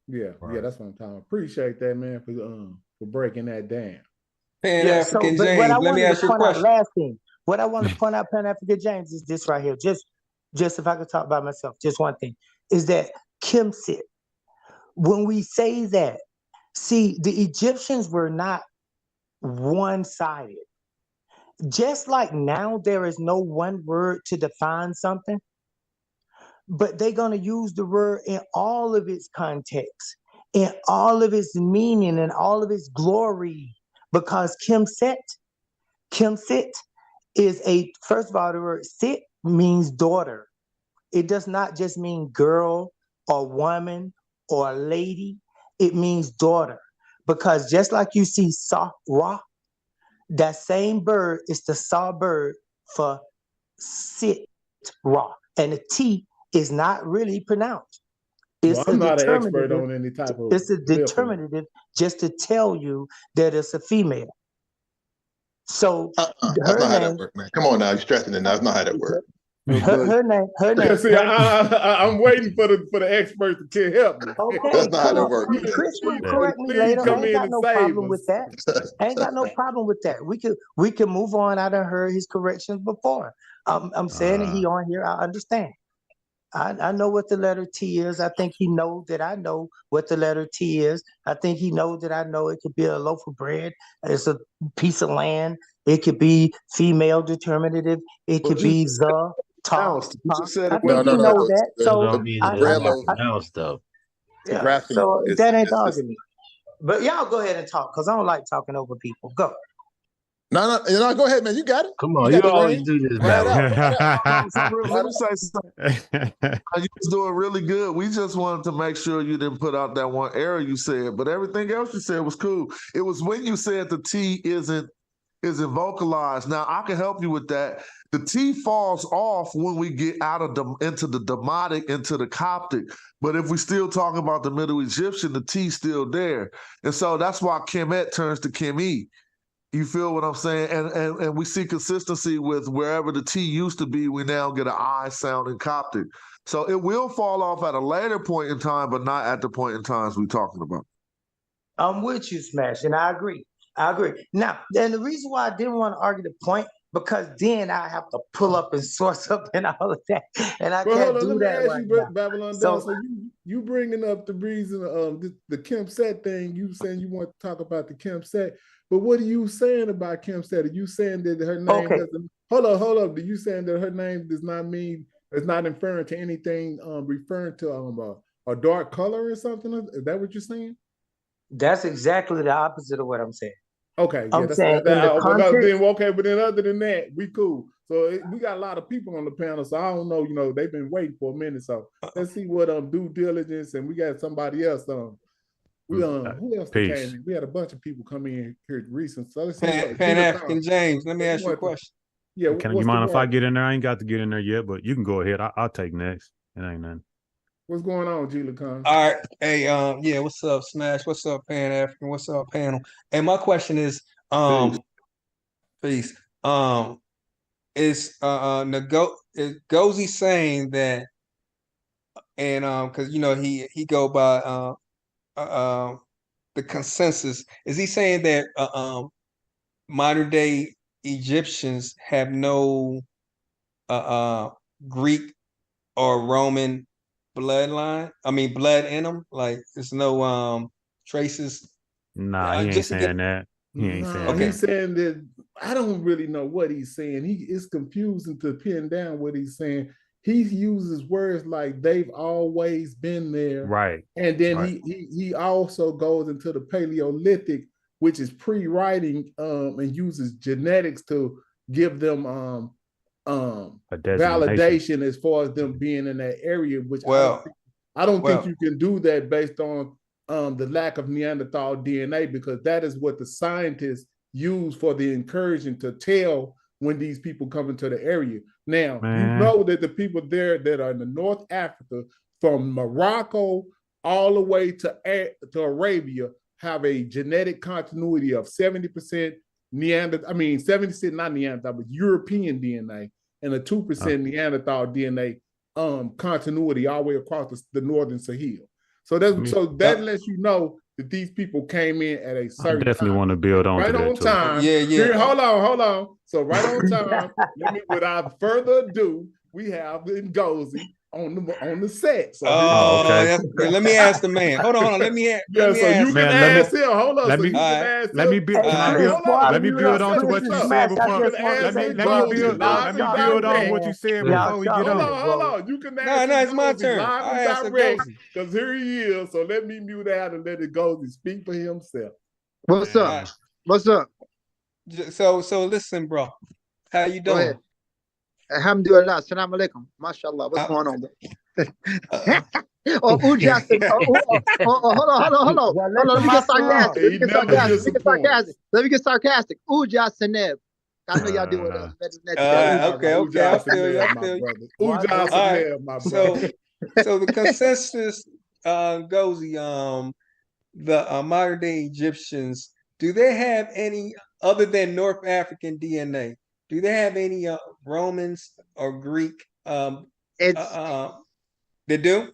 Yeah, that's what I'm talking about. Appreciate that, man, for breaking that down. Pan African James, let me ask you a question. Last thing, what I want to point out, Pan African James, is this right here. Just if I could talk about myself, just one thing, is that Kemet. When we say that, see, the Egyptians were not one-sided. Just like now, there is no one word to define something, but they're going to use the word in all of its context, in all of its meaning, and all of its glory, because Kemet is first of all, the word sit means daughter. It does not just mean girl or woman or a lady. It means daughter, because just like you see Sa-Ra, that same bird is the Sa bird for Sit-Ra, and the T is not really pronounced. I'm not an expert on any type of. It's a determinative just to tell you that it's a female. So that's not how that works, man. Come on now, you're stressing it now. That's not how that works. Her name. See, I'm waiting for the expert to help me. Okay, that's not how that works. Chris will correct me later. I ain't got no problem with that. I ain't got no problem with that. We can move on. I done heard his corrections before. I'm saying that he on here. I understand. I know what the letter T is. I think he knows that I know what the letter T is. I think he knows that I know it could be a loaf of bread. It's a piece of land. It could be female determinative. It could be the top. I think he knows that. So so that ain't the argument. But y'all go ahead and talk, because I don't like talking over people. Go. No, go ahead, man. You got it. Come on, you always do this, man. Let me say something. You was doing really good. We just wanted to make sure you didn't put out that one error you said, but everything else you said was cool. It was when you said the T isn't vocalized. Now I can help you with that. The T falls off when we get out of into the Demotic, into the Coptic. But if we still talking about the Middle Egyptian, the T's still there, and so that's why Kemet turns to Kemi. You feel what I'm saying? And we see consistency with wherever the T used to be, we now get an I sound in Coptic. So it will fall off at a later point in time, but not at the point in times we're talking about. I'm with you, Smash, and I agree. I agree. Now, and the reason why I didn't want to argue the point, because then I have to pull up and source up and all of that, and I Well, hold can't on. Let do me that ask right you, now. Babylon Don. So So you bringing up the reason the Kemp set thing? You saying you want to talk about the Kemp set, but what are you saying about Kemp set? Are you saying that her name doesn't? Hold up. Are you saying that her name does not mean it's not referring to anything referring to a dark color or something? Is that what you're saying? that's exactly the opposite of what I'm saying. Okay, yeah, I'm saying in the well, no, context. then okay, but then other than that, we cool. So we got a lot of people on the panel, so I don't know, they've been waiting for a minute. So let's see what due diligence, and we got somebody else. Who else came Peace. in? We had a bunch of people come in here recent. So let's see Pan African James, let me ask you a question. Yeah, Can you mind if I get in there? I ain't got to get in there yet, but you can go ahead. I'll take next. It ain't nothing. What's going on, G Lacan? All right. Hey, yeah, what's up, Smash? What's up, Pan African? What's up, panel? And my question is, peace. Is Gozy saying that, and because he go by the consensus, is he saying that modern day Egyptians have no Greek or Roman bloodline? I mean, blood in them. Like, there's no traces. Nah, he ain't saying that. He ain't saying He's saying that I don't really know what he's saying. He is confusing to pin down what he's saying. He uses words like they've always been there. Right. And then he also goes into the Paleolithic, which is pre-writing, and uses genetics to give them validation as far as them being in that area, which I don't think you can do that based on the lack of Neanderthal DNA, because that is what the scientists use for the incursion to tell when these people come into the area. Now, you know that the people there that are in the North Africa, from Morocco all the way to Arabia, have a genetic continuity of 70% Neanderthal, 70% not Neanderthal, but European DNA, and a 2% Neanderthal DNA continuity all the way across the northern Sahel. So that lets you know that these people came in at a certain I definitely time. want to build on right to on that time. too. Here, hold on. So right on time. Without further ado, we have Ngozi on the set. So okay. Let me ask the man. Hold on. Let me ask. You can ask him. Hold on. Let me build on to what you said before. Let me build on what you said before we get on. Hold on. You can ask him. It's my turn. Live and direct, because here he is. So let me mute out and let it go and speak for himself. What's up? What's up? So listen, bro. How you doing? Go ahead. Alhamdulillah. Assalamu alaikum. MashaAllah. What's going on? Uja said, hold on. Let me get sarcastic. Let me get sarcastic. Uja Seneb. I know y'all do it. Okay. I feel you. Uja Seneb, my brother. So the consensus goes, the modern day Egyptians, do they have any, other than North African DNA, do they have any Romans or Greek? They do?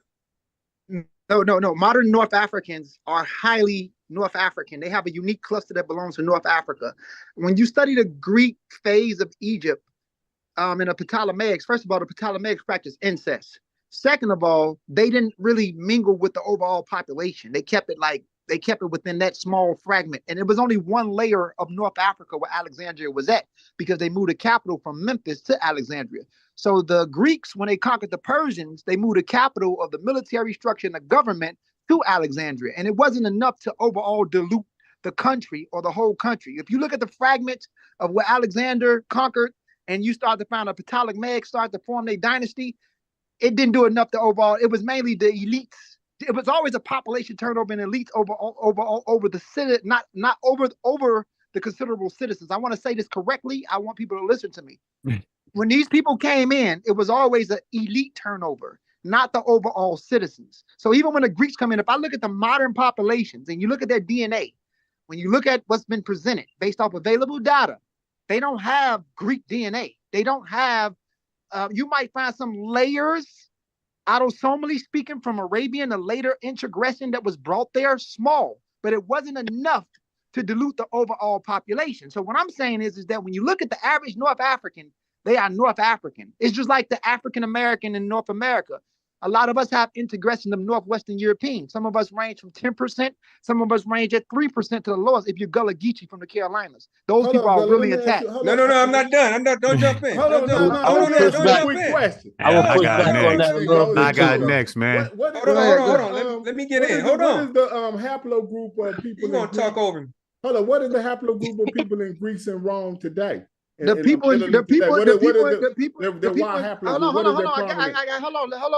No. Modern North Africans are highly North African. They have a unique cluster that belongs to North Africa. When you study the Greek phase of Egypt, in the Ptolemaics, first of all, the Ptolemaics practiced incest. Second of all, they didn't really mingle with the overall population. They kept it within that small fragment. And it was only one layer of North Africa where Alexandria was at, because they moved the capital from Memphis to Alexandria. So the Greeks, when they conquered the Persians, they moved the capital of the military structure and the government to Alexandria. And it wasn't enough to overall dilute the country or the whole country. If you look at the fragments of where Alexander conquered, and you start to find a Ptolemaic start to form their dynasty, it didn't do enough to overall. It was mainly the elites. It was always a population turnover in elites over the city, not over the considerable citizens. I want to say this correctly. I want people to listen to me. When these people came in, it was always an elite turnover, not the overall citizens. So even when the Greeks come in, if I look at the modern populations and you look at their DNA, when you look at what's been presented based off available data, they don't have Greek DNA. They don't have, you might find some layers, autosomally speaking, from Arabian, a later introgression that was brought there, small. but it wasn't enough to dilute the overall population. So what I'm saying is that when you look at the average North African, they are North African. It's just like the African American in North America. A lot of us have integration of Northwestern European. Some of us range from 10%. Some of us range at 3% to the lowest if you're Gullah Geechee from the Carolinas. Those people are really attacked. No, I'm not done. I'm not. Don't jump in. Hold on, Don't jump in. Question. I got next. I got What- next, man. What, Hold on. Let me get in. Hold What on. is the haplogroup of people? You're gonna talk over me. Hold on. What is the haplogroup of people in Greece and Rome today? The people. Hold on.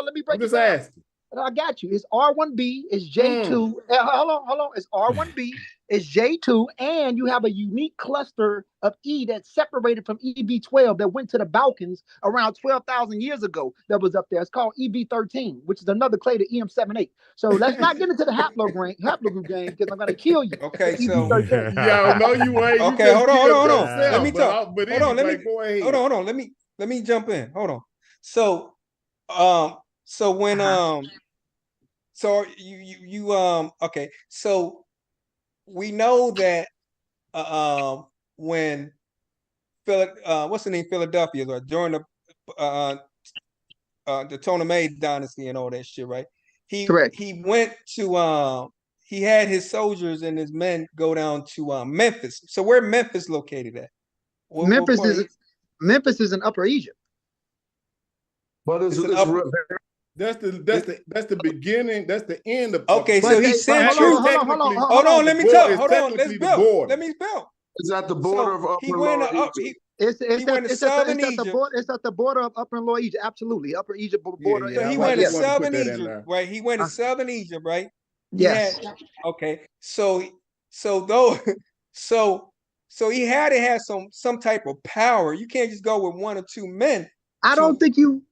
Let me break I'm just it down. asking. I got you. It's R1B. It's J2. Hold on. It's R1B. It's J2, and you have a unique cluster of E that's separated from EB12 that went to the Balkans around 12,000 years ago. That was up there. It's called EB13, which is another clade of EM78. So let's not get into the haplogroup game because I'm gonna kill you. Okay, so yeah, no, you ain't. Okay, hold on. Let me talk. Hold on. Hold on. Let me jump in. Hold on. So, when okay. So we know that when what's the name, Philadelphia, right, during the Ptolemaic dynasty and all that shit, right? He went to he had his soldiers and his men go down to Memphis. So where Memphis located at? Memphis is in Upper Egypt. But it's that's the beginning. That's the end of. Okay, so he sent troops. Hold on. Let me talk. Hold on. Let's build. Let me build. It's at the border of Upper he went Lower Egypt. It's at the border of Upper and Lower Egypt. Absolutely, Upper Egypt border. So he went to Southern Egypt, right? He went to Southern Egypt, right? Yes. Okay. So he had to have some type of power. You can't just go with one or two men. I don't think you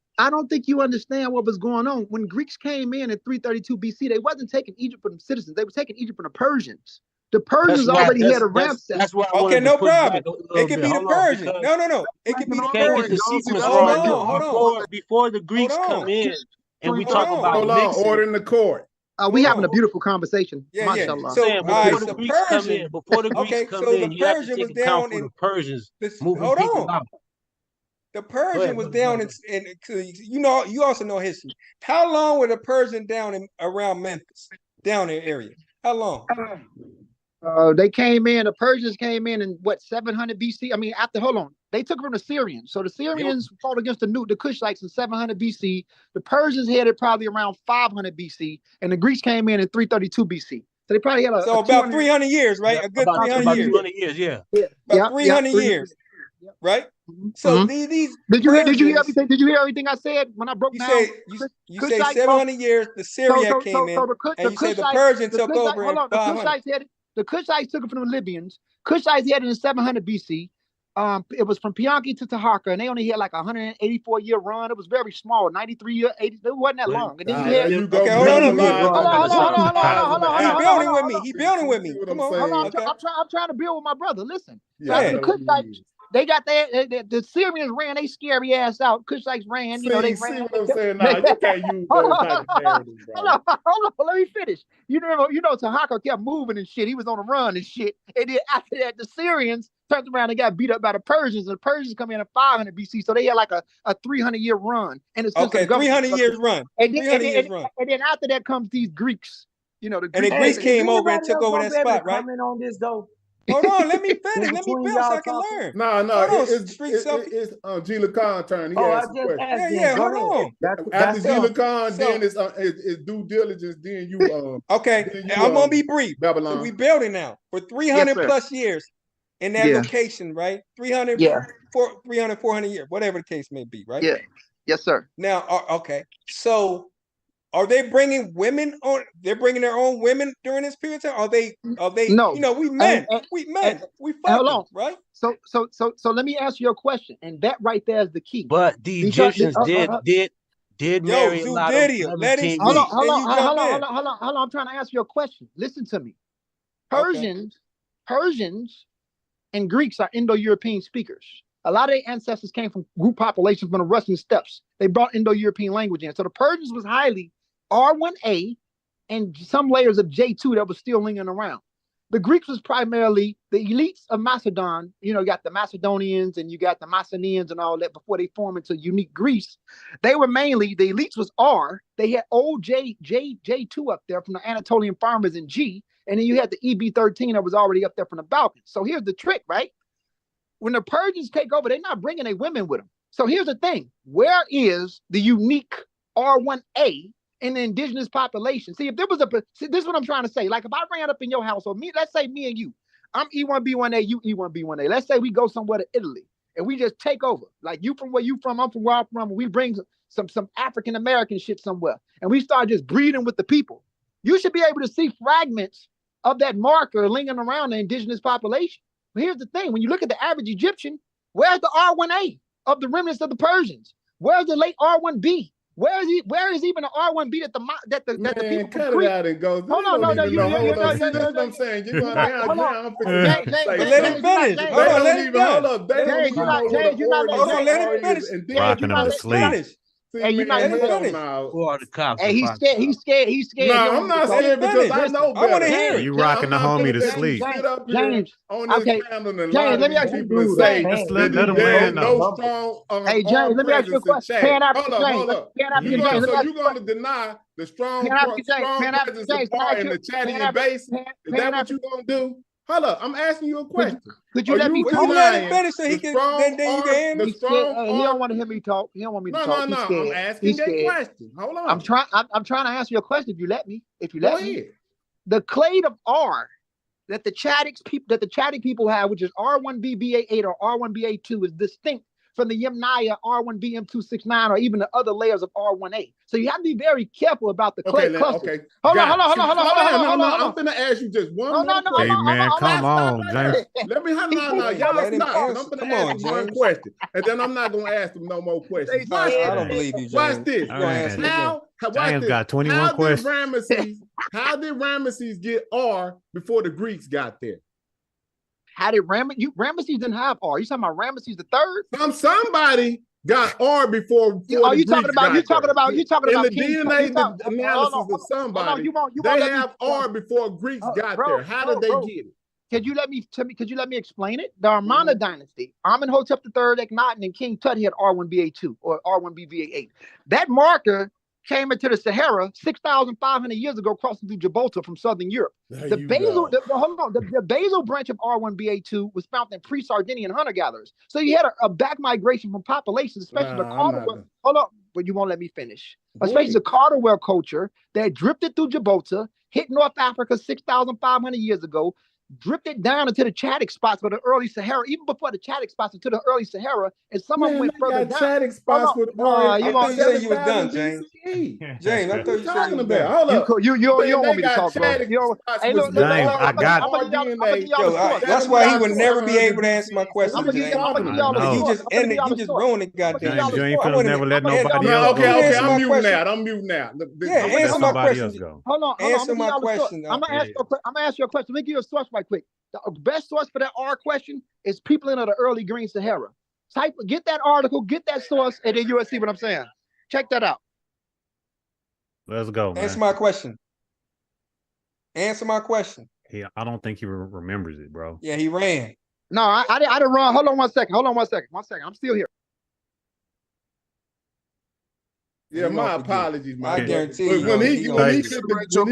understand what was going on. When Greeks came in 332 BC, they wasn't taking Egypt from the citizens. They were taking Egypt from the Persians. The Persians already had a Ramses. That's why. Okay, no problem. It could be the Persian. No. It could be the Persian. The sequence wrong. Before the Greeks come in, and we talk about hold on, order in the court. We having a beautiful conversation. Yeah. Mashallah. So before the Greeks come in, you have to take account for the Persians moving people out. The Persian was down in you also know history. How long were the Persian down around Memphis, down in the area? How long? They came in. The Persians came in what 700 BC. I mean, they took it from the Syrians. So the Syrians fought against the Kushites in 700 BC. The Persians had it probably around 500 BC, and the Greeks came in 332 BC. So they probably had about 300 years, right? A good 300 years. 200 years, yeah. About 300 years, right? So these did you hear everything? Did you hear everything I said when I broke down? You say 700 years. The Syria came in, and you say the Persian took over in 500. The Kushites took it from the Libyans. Kushites had it in 700 BC. It was from Pianki to Taharqa, and they only had like 184-year run. It was very small, 93 year, 80. It wasn't that long. And then you had hold on. He building with me. Come on. I'm trying to build with my brother. Listen. So the Kushites, they got the Syrians ran they scary ass out. Kushites ran, they ran. See what I'm saying? Nah, you can't use those type of narratives, bro. Hold on, let me finish. Taharqa kept moving and shit. He was on the run and shit. And then after that, the Syrians turned around and got beat up by the Persians. And the Persians come in at 500 BC, so they had like a 300-year run. And it's 300 years run. And then after that comes these Greeks. The Greeks came over and took over that spot, right? Comment on this though. Hold on, let me finish. Let me build so I can learn. No, it's G. Lacan turn. He asked a question. Yeah, hold on. After G. Lacan, then it's due diligence. Then you okay. I'm gonna be brief. Babylon. We building now for 300 plus years in that location, right? 300, 400 years, whatever the case may be, right? Yeah. Yes, sir. Now, okay. So, are they bringing women on? They're bringing their own women during this period of time? Are they? No. We men. We fucking, right? So let me ask you a question, and that right there is the key. But the Egyptians did marry a lot of Hold on. I'm trying to ask you a question. Listen to me. Persians and Greeks are Indo-European speakers. A lot of their ancestors came from group populations from the Russian steppes. They brought Indo-European language in. So the Persians was highly R1A and some layers of J2 that was still lingering around. The Greeks was primarily the elites of Macedon. You know, you got the Macedonians and you got the Macedonians and all that before they form into unique Greece. They were mainly, the elites was R. They had old J2 up there from the Anatolian farmers in G. And then you had the EB13 that was already up there from the Balkans. So here's the trick, right? When the Persians take over, they're not bringing their women with them. So here's the thing. Where is the unique R1A in the indigenous population? See, if there was this is what I'm trying to say. Like if I ran up in your house, or let's say me and you, I'm E1B1A, you E1B1A. Let's say we go somewhere to Italy and we just take over. Like you from where you from, I'm from where I'm from. And we bring some African American shit somewhere and we start just breeding with the people. You should be able to see fragments of that marker lingering around the indigenous population. But here's the thing. When you look at the average Egyptian, where's the R1A of the remnants of the Persians? Where's the late R1B? Where is even the R1B that the people cut it out and go. Hold on, no, you that's what I'm saying. You know, now let him finish. They don't even hold up. They don't even know Hold on, let him finish. Rocking him to sleep. Hey, you not finish. He's scared. No, I'm not scared because I know better. I want to hear it. You rocking the homie to sleep. James, okay. James, let me ask you people say let him land no strong. Hey, James, let me ask you a question. Hold up. So you're going to deny the strong presence of R in the Chadian basin? Is that what you're going to do? Hold up, I'm asking you a question. Could you let me talk? Let him finish so he can. Then you can answer. He don't want to hear me talk. He don't want me to talk. No. I'm asking that question. Hold on. I'm trying to answer your question. If you let me. Go ahead. The clade of R that the Chadic people have, which is R1BBA8 or R1BA2, is distinct from the Yemnaya R1BM269 or even the other layers of R1A. So you have to be very careful about the clay cluster. Okay. Hold on. I'm going to ask you just one more question. Hey, man, come on, James. Let me, y'all stop. I'm going to ask you one question. And then I'm not going to ask them no more questions. I don't believe you, James. Watch this. James got 21 questions. How did Ramesses get R before the Greeks got there? How did Ramesses didn't have R? You talking about Ramesses the third? Somebody got R before you talking about in the King, DNA analysis of somebody. They have R before Greeks got there. How did they get it? Could you let me explain it? The Armana dynasty, Amenhotep III, Akhenaten, and King Tut had R1BA2 or R1BVA8. That marker came into the Sahara 6,500 years ago, crossing through Gibraltar from southern Europe. The basal branch of R1BA2 was found in pre-Sardinian hunter-gatherers. So you had a back migration from populations, especially the Carterware. Hold on, but you won't let me finish. Especially the Carterware culture that drifted through Gibraltar, hit North Africa 6,500 years ago, drifted down into the Chadic spots of the early Sahara, even before the Chadic spots into the early Sahara, and some of them went further down. Chadic spots with R. You said you was done, James. James, I thought you said you was done. Hold up. You don't want me to talk, bro. Hey, look, James, I got that's why he would never be able to answer my question, James. You just ended. You just ruined it, goddamn. James, you ain't finna never let nobody else. Okay, I'm mute now. Yeah, answer my question. Hold on. Answer my question. I'm gonna ask you a question. Let me give you a source right quick. The best source for that R question is people in the early Green Sahara. Get that article, get that source, and then you'll see what I'm saying. Check that out. Let's go, man. Answer my question. Answer my question. I don't think he remembers it, bro. Yeah, he ran. No, I didn't run. Hold on one second. I'm still here. Yeah, my apologies, man. I guarantee you. When he your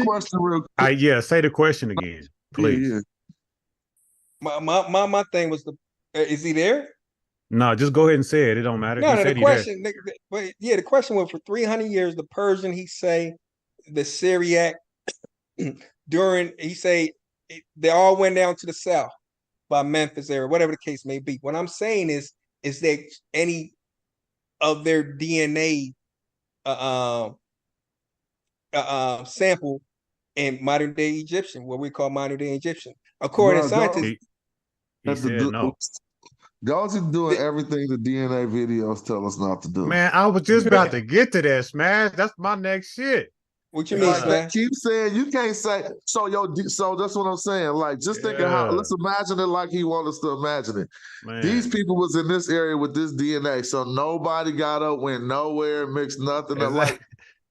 question real quick. Yeah, say the question again, please. Yeah. My thing was is he there? No, just go ahead and say it. It don't matter. No, the question, the question was for 300 years, the Persian, he say, the Syriac, he say, they all went down to the south by Memphis area, whatever the case may be. What I'm saying is that any of their DNA sample in modern day Egyptian, what we call modern day Egyptian, according to scientists. He said no. Gauzy doing everything the DNA videos tell us not to do. Man, I was just about to get to that, Smash. That's my next shit. What you mean, Smash? Keep saying you can't say so. So that's what I'm saying. Like, just thinking how. Let's imagine it like he wants us to imagine it. Man. These people was in this area with this DNA, so nobody got up, went nowhere, mixed nothing. Like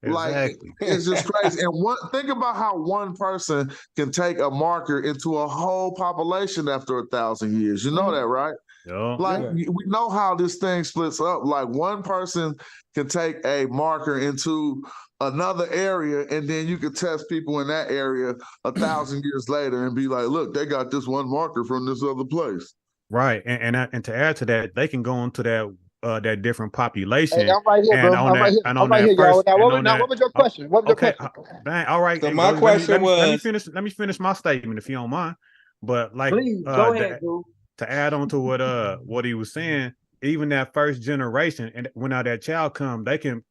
Exactly. Like, it's just crazy. And think about how one person can take a marker into a whole population after 1,000 years. You know that, right? Yeah. Like, Yeah. we know how this thing splits up. Like, one person can take a marker into another area, and then you could test people in that area 1,000 years later and be like, look, they got this one marker from this other place. Right. And to add to that, they can go into that different population. Hey, I'm right here, bro. I'm right here. I'm right here, y'all. Now, what was your question? What was your question? Dang, all right. So my question was, let me finish my statement if you don't mind. But like, Please go ahead, dude. To add on to what he was saying, even that first generation, and when now that child comes, they can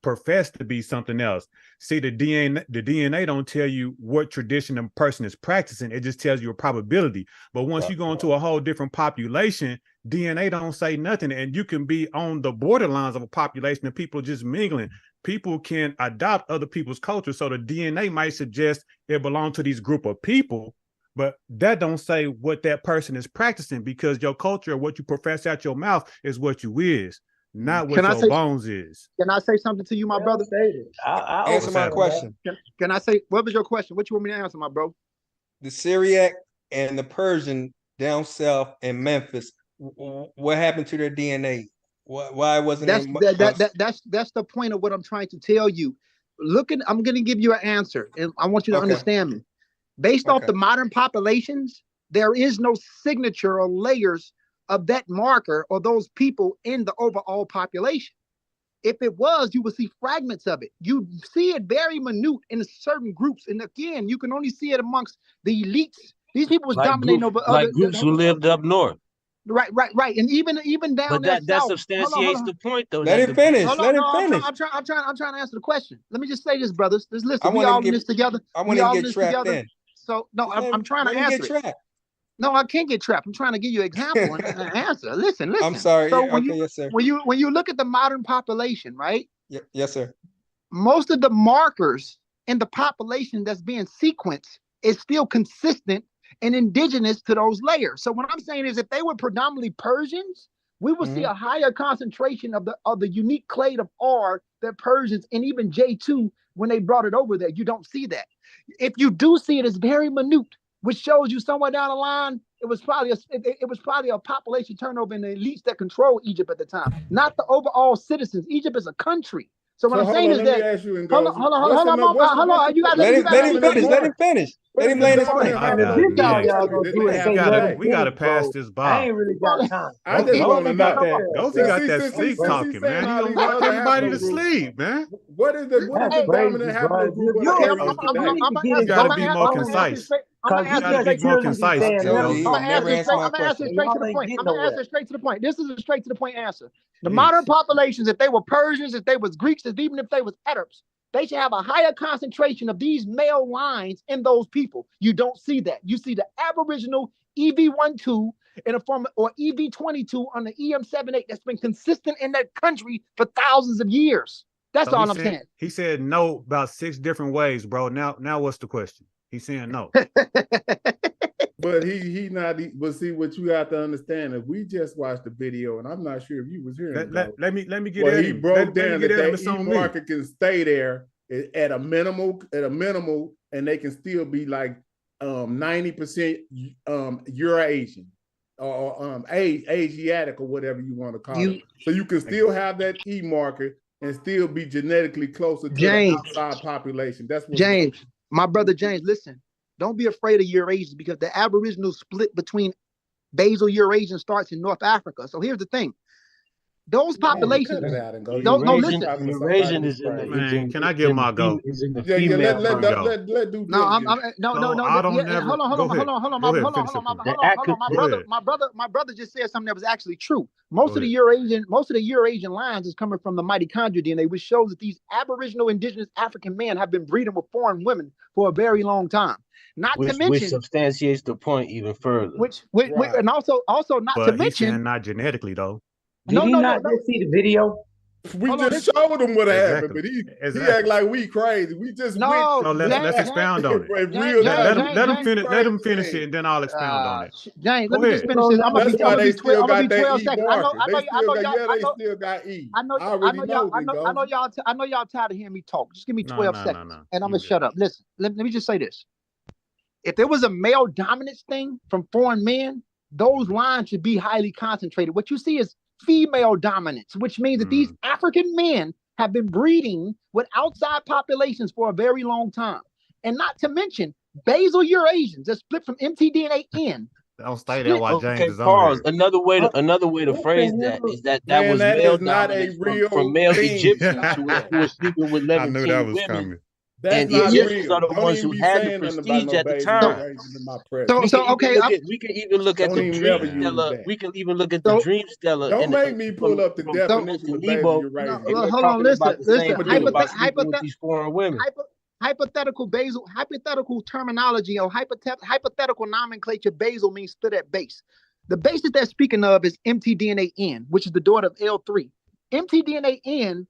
profess to be something else. See, the DNA don't tell you what tradition a person is practicing. It just tells you a probability. But once you go into a whole different population, DNA don't say nothing, and you can be on the borderlines of a population and people just mingling. People can adopt other people's culture, so the DNA might suggest it belongs to these group of people, but that don't say what that person is practicing, because your culture, what you profess out your mouth, is what you is, not what your bones is. Can I say something to you, my brother? I'll answer my question. Can I say, what was your question? What you want me to answer, my bro? The Syriac and the Persian down south in Memphis, what happened to their DNA? Why wasn't that's the point of what I'm trying to tell you. I'm going to give you an answer, and I want you to understand me. Based off the modern populations, there is no signature or layers of that marker or those people in the overall population. If it was, you would see fragments of it. You see it very minute in certain groups. And again, you can only see it amongst the elites. These people was dominating over other groups who lived up north. Right. And even down there that south. substantiates the point, though. Let him finish. I'm trying to answer the question. Let me just say this, brothers. Just listen. We all in this together. I want to get trapped in. So no, I'm trying to answer it. No, I can't get trapped. I'm trying to give you an example and an answer. Listen. I'm sorry. So yes, sir. When you look at the modern population, right? Yes, sir. Most of the markers in the population that's being sequenced is still consistent and indigenous to those layers. So what I'm saying is, if they were predominantly Persians, we will see a higher concentration of the unique clade of R that Persians and even J2, when they brought it over there, you don't see that. If you do see it, it's very minute, which shows you somewhere down the line, it was probably a population turnover in the elites that control Egypt at the time, not the overall citizens. Egypt is a country. So what I'm saying is that, hold on. You guys let him finish. Let him land his point. We got to pass this by. I ain't really got time. I just want to know Gozy got that sleep talking, man. He gonna rock everybody to sleep, man. What is the dominant haplogroup? You got to be more concise. I'm gonna answer straight to the point. This is a straight to the point answer. The modern populations, if they were Persians, if they was Greeks, even if they was Arabs, they should have a higher concentration of these male lines in those people. You don't see that. You see the Aboriginal EV12 in a form, or EV22 on the EM78 that's been consistent in that country for thousands of years. That's all I'm saying. He said no about 6 different ways, bro. Now what's the question? He's saying no. But he not. But see, what you have to understand, if we just watched the video, and I'm not sure if you was hearing. Let me get it. He broke down that the market can stay there at a minimal, and they can still be like 90% Eurasian or Asiatic or whatever you want to call it. So you can still have that E marker and still be genetically closer to the outside population. That's what James. My brother James, listen, don't be afraid of Eurasians, because the Aboriginal split between basal Eurasian starts in North Africa. So here's the thing. Those populations Eurasian is in the man. Can I get my go? Let do. No, I don't never. Hold on. My brother just said something that was actually true. Most of the Eurasian lines is coming from the mitochondrial DNA, which shows that these Aboriginal indigenous African men have been breeding with foreign women for a very long time. Which substantiates the point even further. And also not to mention, not genetically though. Did he not see the video? We Hold on, just listen. showed him what happened, Exactly. but he Exactly. act like we crazy. We just No, went So let's expound on it. in James, real James, life. Let him James, finish. Let him Crazy finish it, thing. and then I'll expound on it. James, Go let me just ahead. finish this. I'm gonna That's be, why I'm gonna they be, still I'm gonna got be that 12 E seconds. marker. They still got I they know, still got E. I know, I already y'all, know they I know go. y'all tired of hearing me talk. Just give me No, 12 no, no, seconds, no. and I'm You gonna shut good. up. Listen, let me just say this. If there was a male dominance thing from foreign men, those lines should be highly concentrated. What you see is female dominance, which means that these African men have been breeding with outside populations for a very long time. And not to mention basal Eurasians that split from mtDNA-N. Don't say that while James Okay, is on pause. here. Another way to What phrase the that hell? is that Man, was that male is not a dominance from real male thing. Egyptians Stop that. who were sleeping with I knew that Levantine was women, coming. That's and not Egyptians real. are the Don't ones even who be had the saying nothing about prestige no at the basil time. Eurasian in my presence. We can even Okay, look at Don't the even dream never use stella. that. We can even look at the dream stella Don't make me pull up the from definition ancient of basil Nebo, Eurasian. and they're hold on, talking about the listen. same thing about sleeping with Hypothetical, these foreign women. hypothetical terminology or hypothetical nomenclature. Basal means split at base. The base that they're speaking of is mtDNA-N, which is the daughter of L3. mtDNA-N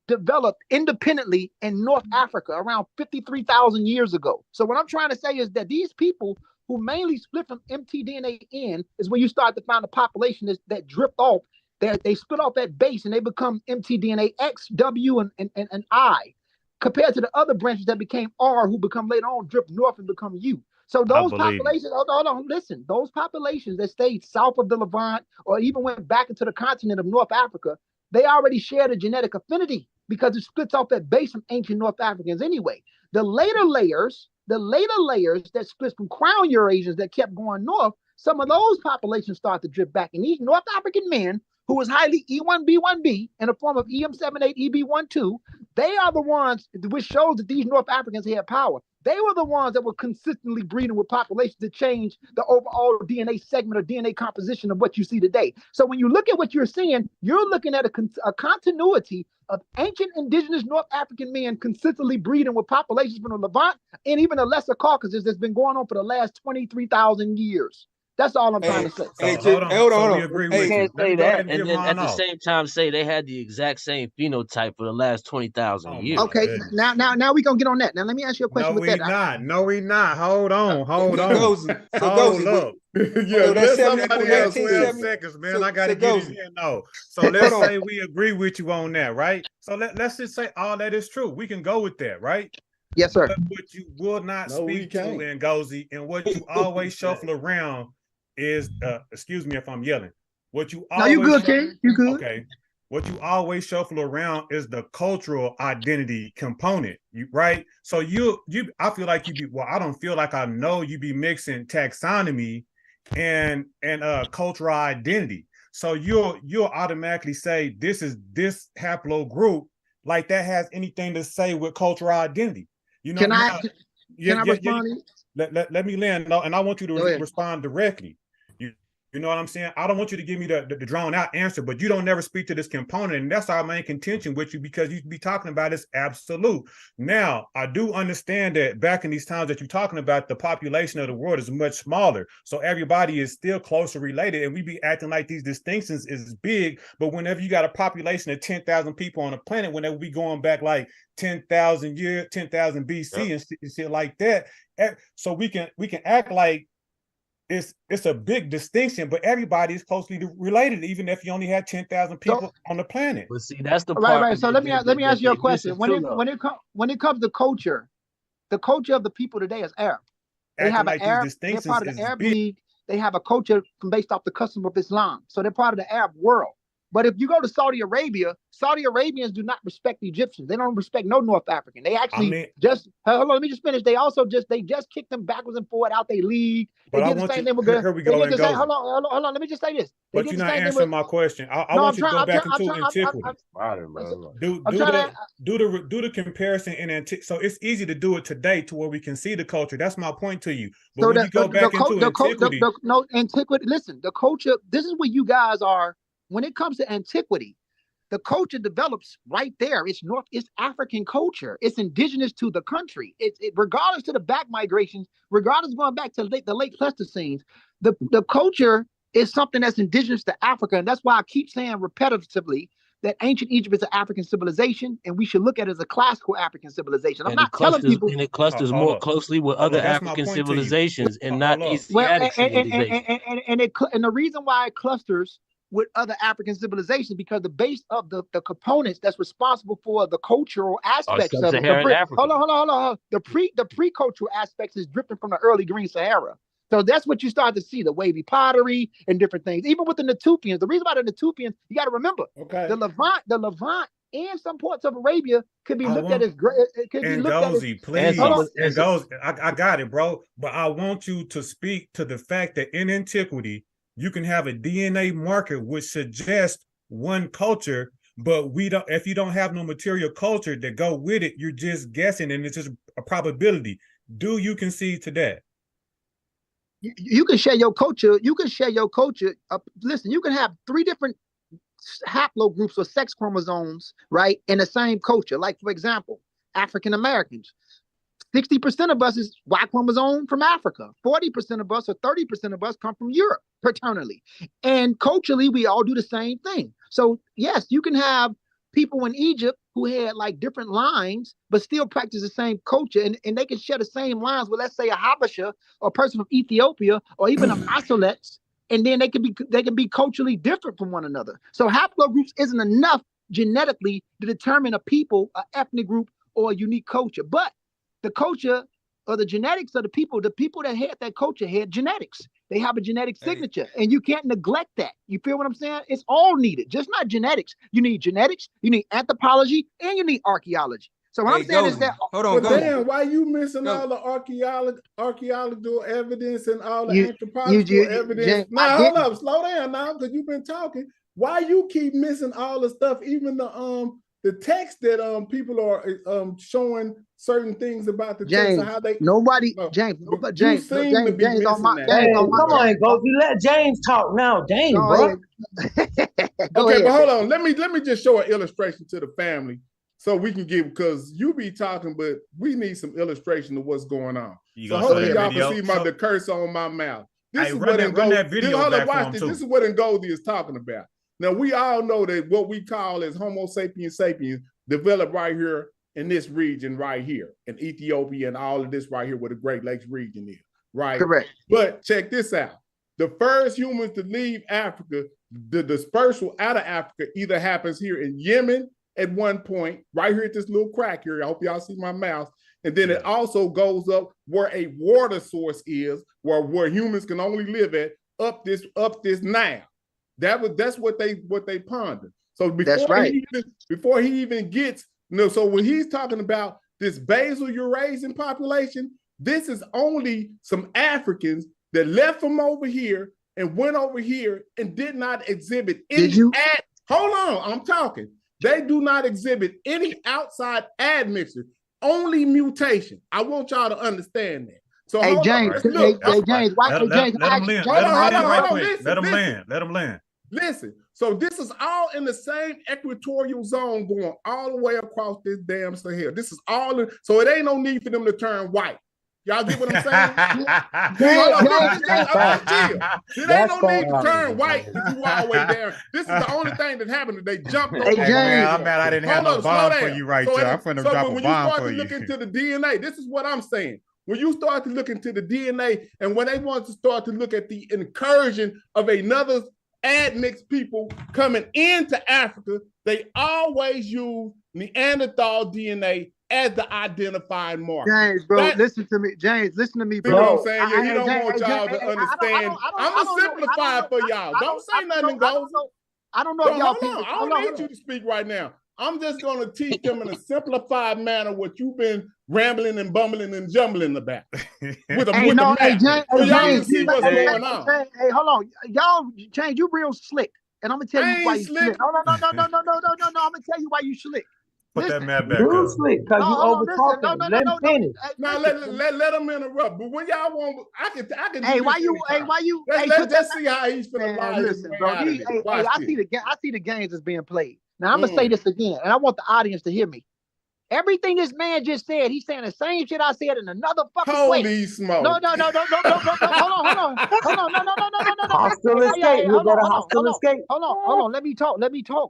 developed independently in North Africa around 53,000 years ago. So what I'm trying to say is that these people who mainly split from mtDNA-N is when you start to find a population that drift off, that they split off that base and they become mtDNA-X, W, and I, compared to the other branches that became R, who become later on drift north and become U. So I those believe you. populations, hold on, listen, those populations that stayed south of the Levant or even went back into the continent of North Africa, they already shared a genetic affinity because it splits off that base from ancient North Africans anyway. The later layers that split from crown Eurasians that kept going north, some of those populations start to drift back. And these North African men, who was highly E1B1B in the form of EM78EB12, they are the ones which shows that these North Africans had power. They were the ones that were consistently breeding with populations to change the overall DNA segment or DNA composition of what you see today. So when you look at what you're seeing, you're looking at a continuity of ancient indigenous North African men consistently breeding with populations from the Levant and even the Lesser Caucasus that's been going on for the last 23,000 years. That's all I'm trying to say. So hold on. hold We on. agree You with can't you. Let say me go ahead that and and give then mine at the off. same time say they had the exact same phenotype for the last 20,000 years. Okay, now we're gonna get on that. Now let me ask you a question No, with we that. not. No, we not. Hold on. Hold on. Gozy. So Hold Gozy, up. Yeah, so that's let 70, somebody We got else 12 finish. seconds, man. so, I gotta so get it Gozy, in. No. So let's hold on. say we agree with you on that, right? So let's just say all that is true. We can go with that, right? Yes, sir. But what you will not No, we speak to can't. in Gozy and what you always shuffle around is excuse me if I'm yelling. What you No, you always good, King. You good. okay. What you always shuffle around is the cultural identity component, right? So you I feel like you be I don't feel like I know you be mixing taxonomy and cultural identity. So you'll automatically say this is this haplogroup, like that has anything to say with cultural identity. You know, Can I respond? Let me land, and I want you to respond directly. You know what I'm saying? I don't want you to give me the drawn out answer, but you don't never speak to this component. And that's our main contention with you, because you be talking about it's absolute. Now, I do understand that back in these times that you're talking about, the population of the world is much smaller. So everybody is still closer related. And we be acting like these distinctions is big. But whenever you got a population of 10,000 people on the planet, whenever we going back like 10,000 years, 10,000 BC and shit like that. So we can act like it's a big distinction, but everybody is closely related, even if you only had 10,000 people on the planet. But see, that's the part. Right. So let me ask you a question. When it comes to culture, the culture of the people today is Arab. They have an Arab. They're part of the Arab League. They have a culture based off the custom of Islam. So they're part of the Arab world. But if you go to Saudi Arabia, Saudi Arabians do not respect the Egyptians. They don't respect no North African. They actually hold on, let me just finish. They just kicked them backwards and forward out their league. They did the same thing with here we go. Hold on, let me just say this. But you're not answering my question. I want you to go back into antiquity. Do the comparison in antiquity. So it's easy to do it today to where we can see the culture. That's my point to you. But so when you go back into antiquity. Antiquity, listen, the culture, this is where you guys are. When it comes to antiquity, the culture develops right there. It's African culture. It's indigenous to the country. Regardless to the back migrations, regardless going back to the late Pleistocene, the culture is something that's indigenous to Africa. And that's why I keep saying repetitively that ancient Egypt is an African civilization, and we should look at it as a classical African civilization. I'm And not telling people. it clusters more closely with other African civilizations and not Asiatic civilizations. And the reason why it clusters with other African civilizations because the base of the components that's responsible for the cultural aspects of it. Hold on. The pre-cultural aspects is dripping from the early Green Sahara. So that's what you start to see, the wavy pottery and different things. Even with the Natufians, the reason why the Natufians, you got to remember, the Levant and some parts of Arabia could be looked at as great. It could be looked at as. Please. I got it, bro. But I want you to speak to the fact that in antiquity, you can have a DNA marker which suggests one culture, but we don't. If you don't have no material culture that go with it, you're just guessing, and it's just a probability. Do you concede to that? You can share your culture. You can share your culture. Listen, you can have 3 different haplogroups or sex chromosomes, right, in the same culture. Like, for example, African Americans. 60% of us is Y chromosome from Africa. 40% of us or 30% of us come from Europe paternally. And culturally, we all do the same thing. So, yes, you can have people in Egypt who had like different lines, but still practice the same culture. And they can share the same lines with, let's say, a Habasha or a person from Ethiopia or even a Masolets. And then they can be culturally different from one another. So haplogroups isn't enough genetically to determine a people, an ethnic group, or a unique culture. But the culture or the genetics of the people that had that culture had genetics. They have a genetic signature, and you can't neglect that. You feel what I'm saying? It's all needed, just not genetics. You need genetics, you need anthropology, and you need archaeology. So what I'm saying is that damn, why you missing all the archaeological evidence and all the anthropological evidence? Now hold up, slow down now, because you've been talking. Why you keep missing all the stuff, even the text that people are showing certain things about the text and how they James Come on, Goldie, let James talk now. Dang, bro. Okay, but hold on. Let me just show an illustration to the family so we can give, because you be talking, but we need some illustration of what's going on. So hopefully y'all can see the curse on my mouth. This is what This is what Ngozi is talking about. Now, we all know that what we call as Homo sapiens sapiens developed right here in this region right here, in Ethiopia and all of this right here where the Great Lakes region is, right? Correct. But check this out. The first humans to leave Africa, the dispersal out of Africa either happens here in Yemen at one point, right here at this little crack here. I hope y'all see my mouse. And then it also goes up where a water source is, where humans can only live at, up this Nile. That's what they pondered. So before he even gets, so when he's talking about this basal Eurasian population, this is only some Africans that left from over here and went over here and did not exhibit any hold on, I'm talking. They do not exhibit any outside admixture, only mutation. I want y'all to understand that. So hey James, let him land. Listen, so this is all in the same equatorial zone going all the way across this damn Sahel. This is all in, so it ain't no need for them to turn white. Y'all get what I'm saying? It ain't no need to turn white if you all the way down. This is the only thing that happened. They jumped over. Hey, man, I'm mad I didn't have no bomb for you right there. I'm finna drop a bomb for you. When you start to look into the DNA, this is what I'm saying. When you start to look into the DNA, and when they want to start to look at the incursion of another admixed people coming into Africa, they always use Neanderthal DNA as the identifying marker. James, bro, listen to me. James, listen to me, bro. You know what I'm saying? Yeah, he don't want y'all to understand. I'm going to simplify it for y'all. Don't say nothing, Goldie. I don't know if y'all people. I don't need you to speak right now. I'm just going to teach them in a simplified manner what you've been rambling and bumbling and jumbling about. With a map. So y'all can see what's going on. Hey, hold on. Y'all, James, you real slick. And I'm going to tell you why you slick. No. I'm going to tell you why you slick. Put that map back up. Because you over-talking. Let him finish. Now let him interrupt. But when y'all want, I can. Hey, why you? Let's just see how he's finna lie. Listen, bro. I see the games that's being played. Now I'm gonna say this again, and I want the audience to hear me. Everything this man just said, he's saying the same shit I said in another fucking way. Holy smoke. No. Hold on. No. Hostile escape. You got a hostile escape. Hold on. Let me talk.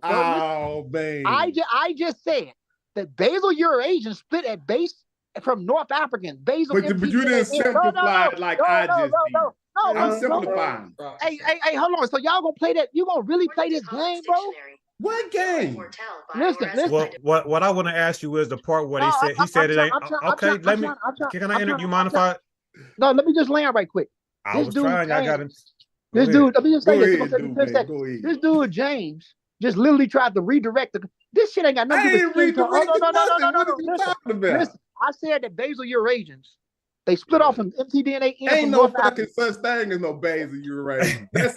Bro. Oh, baby. I just said that basal Eurasians split at base from North Africans. Basal, but you didn't simplify it like I just did. No, I'm simplifying. Hey, hold on. So y'all gonna play that? You gonna really play this game, bro? What game? Listen. What I want to ask you is the part where he said it ain't okay. Let me. Can I enter? You mind if I? No, let me just land right quick. I was trying. I got him. This dude. Let me just say this. This dude James just literally tried to redirect this shit ain't got nothing to do with No. Listen, I said that basal Eurasians, they split off from mtDNA. Ain't no fucking such thing as no basal Eurasian. That's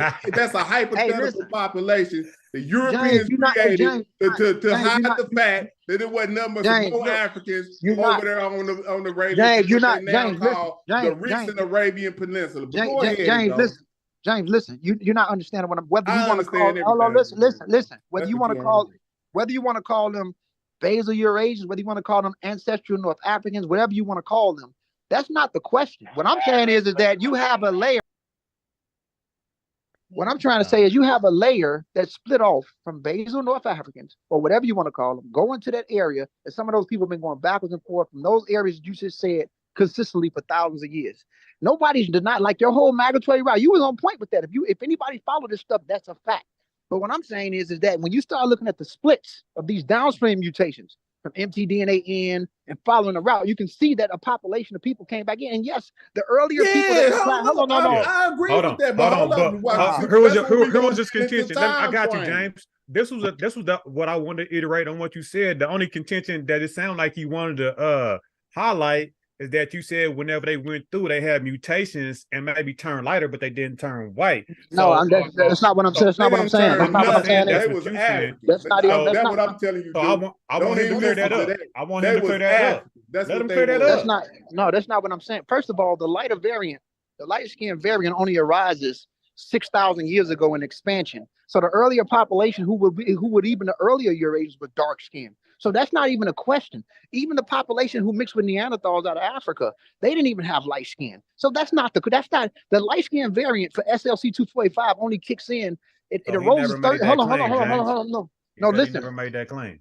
a hypothetical population the Europeans created to hide the fact that there wasn't nothing but no Africans over there on the Arabian Peninsula, the recent Arabian Peninsula. James, listen. You're not understanding what I'm. Whether you want to call. Hold on, listen. Whether you want to call them basal Eurasians, whether you want to call them ancestral North Africans, whatever you want to call them, that's not the question. What I'm saying is that you have a layer. What I'm trying to say is you have a layer that split off from basal North Africans, or whatever you want to call them, go into that area, and some of those people have been going backwards and forth from those areas you just said consistently for thousands of years. Nobody's denied, like your whole migratory route. You was on point with that. If anybody followed this stuff, that's a fact. But what I'm saying is that when you start looking at the splits of these downstream mutations from mtDNA in and following the route, you can see that a population of people came back in. And yes, the earlier people that I agree with that. But here was this contention. I got you, James. This was what I wanted to iterate on what you said. The only contention that it sounded like you wanted to highlight is that you said whenever they went through, they had mutations and maybe turned lighter, but they didn't turn white. No, that's not what I'm saying. That's not what I'm saying. That's not what I'm saying. That's what I'm telling you. So I want him to clear that up. I want him to clear that up. Let him clear that up. That's not what I'm saying. First of all, the lighter variant, the light skin variant only arises 6,000 years ago in expansion. So the earlier population who would even the earlier Eurasians were dark skinned. So that's not even a question. Even the population who mixed with Neanderthals out of Africa, they didn't even have light skin. So that's not the light skin variant for SLC 245 only kicks in. It arose 30. Hold on. No, listen. Never made that claim.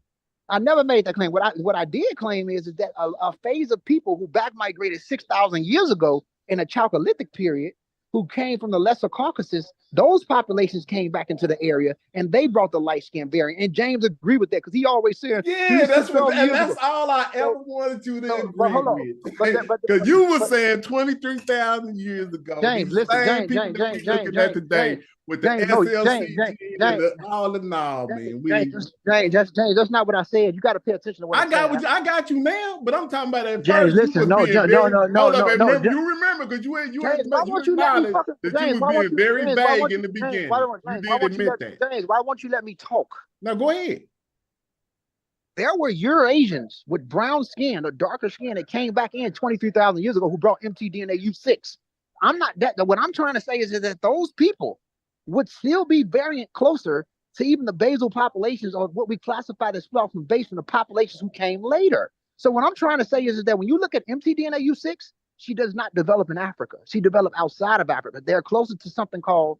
I never made that claim. What I did claim is that a phase of people who back migrated 6,000 years ago in a Chalcolithic period, who came from the Lesser Caucasus, those populations came back into the area and they brought the light skin variant. And James agreed with that because he always said, that's all I ever wanted you to agree with. Because you were saying 23,000 years ago. James, listen, James, today with the SLC all in all, man. James, that's not what I said. You got to pay attention to what I got you now, but I'm talking about that. James, listen, no. You remember because you acknowledged that you were being very vague in the beginning. You did admit that. James, why won't you let me talk? Now go ahead. There were Eurasians with brown skin or darker skin that came back in 23,000 years ago who brought mtDNA U6. What I'm trying to say is that those people would still be variant closer to even the basal populations or what we classify as split from base from the populations who came later. So what I'm trying to say is that when you look at mtDNA U6, she does not develop in Africa. She developed outside of Africa. They're closer to something called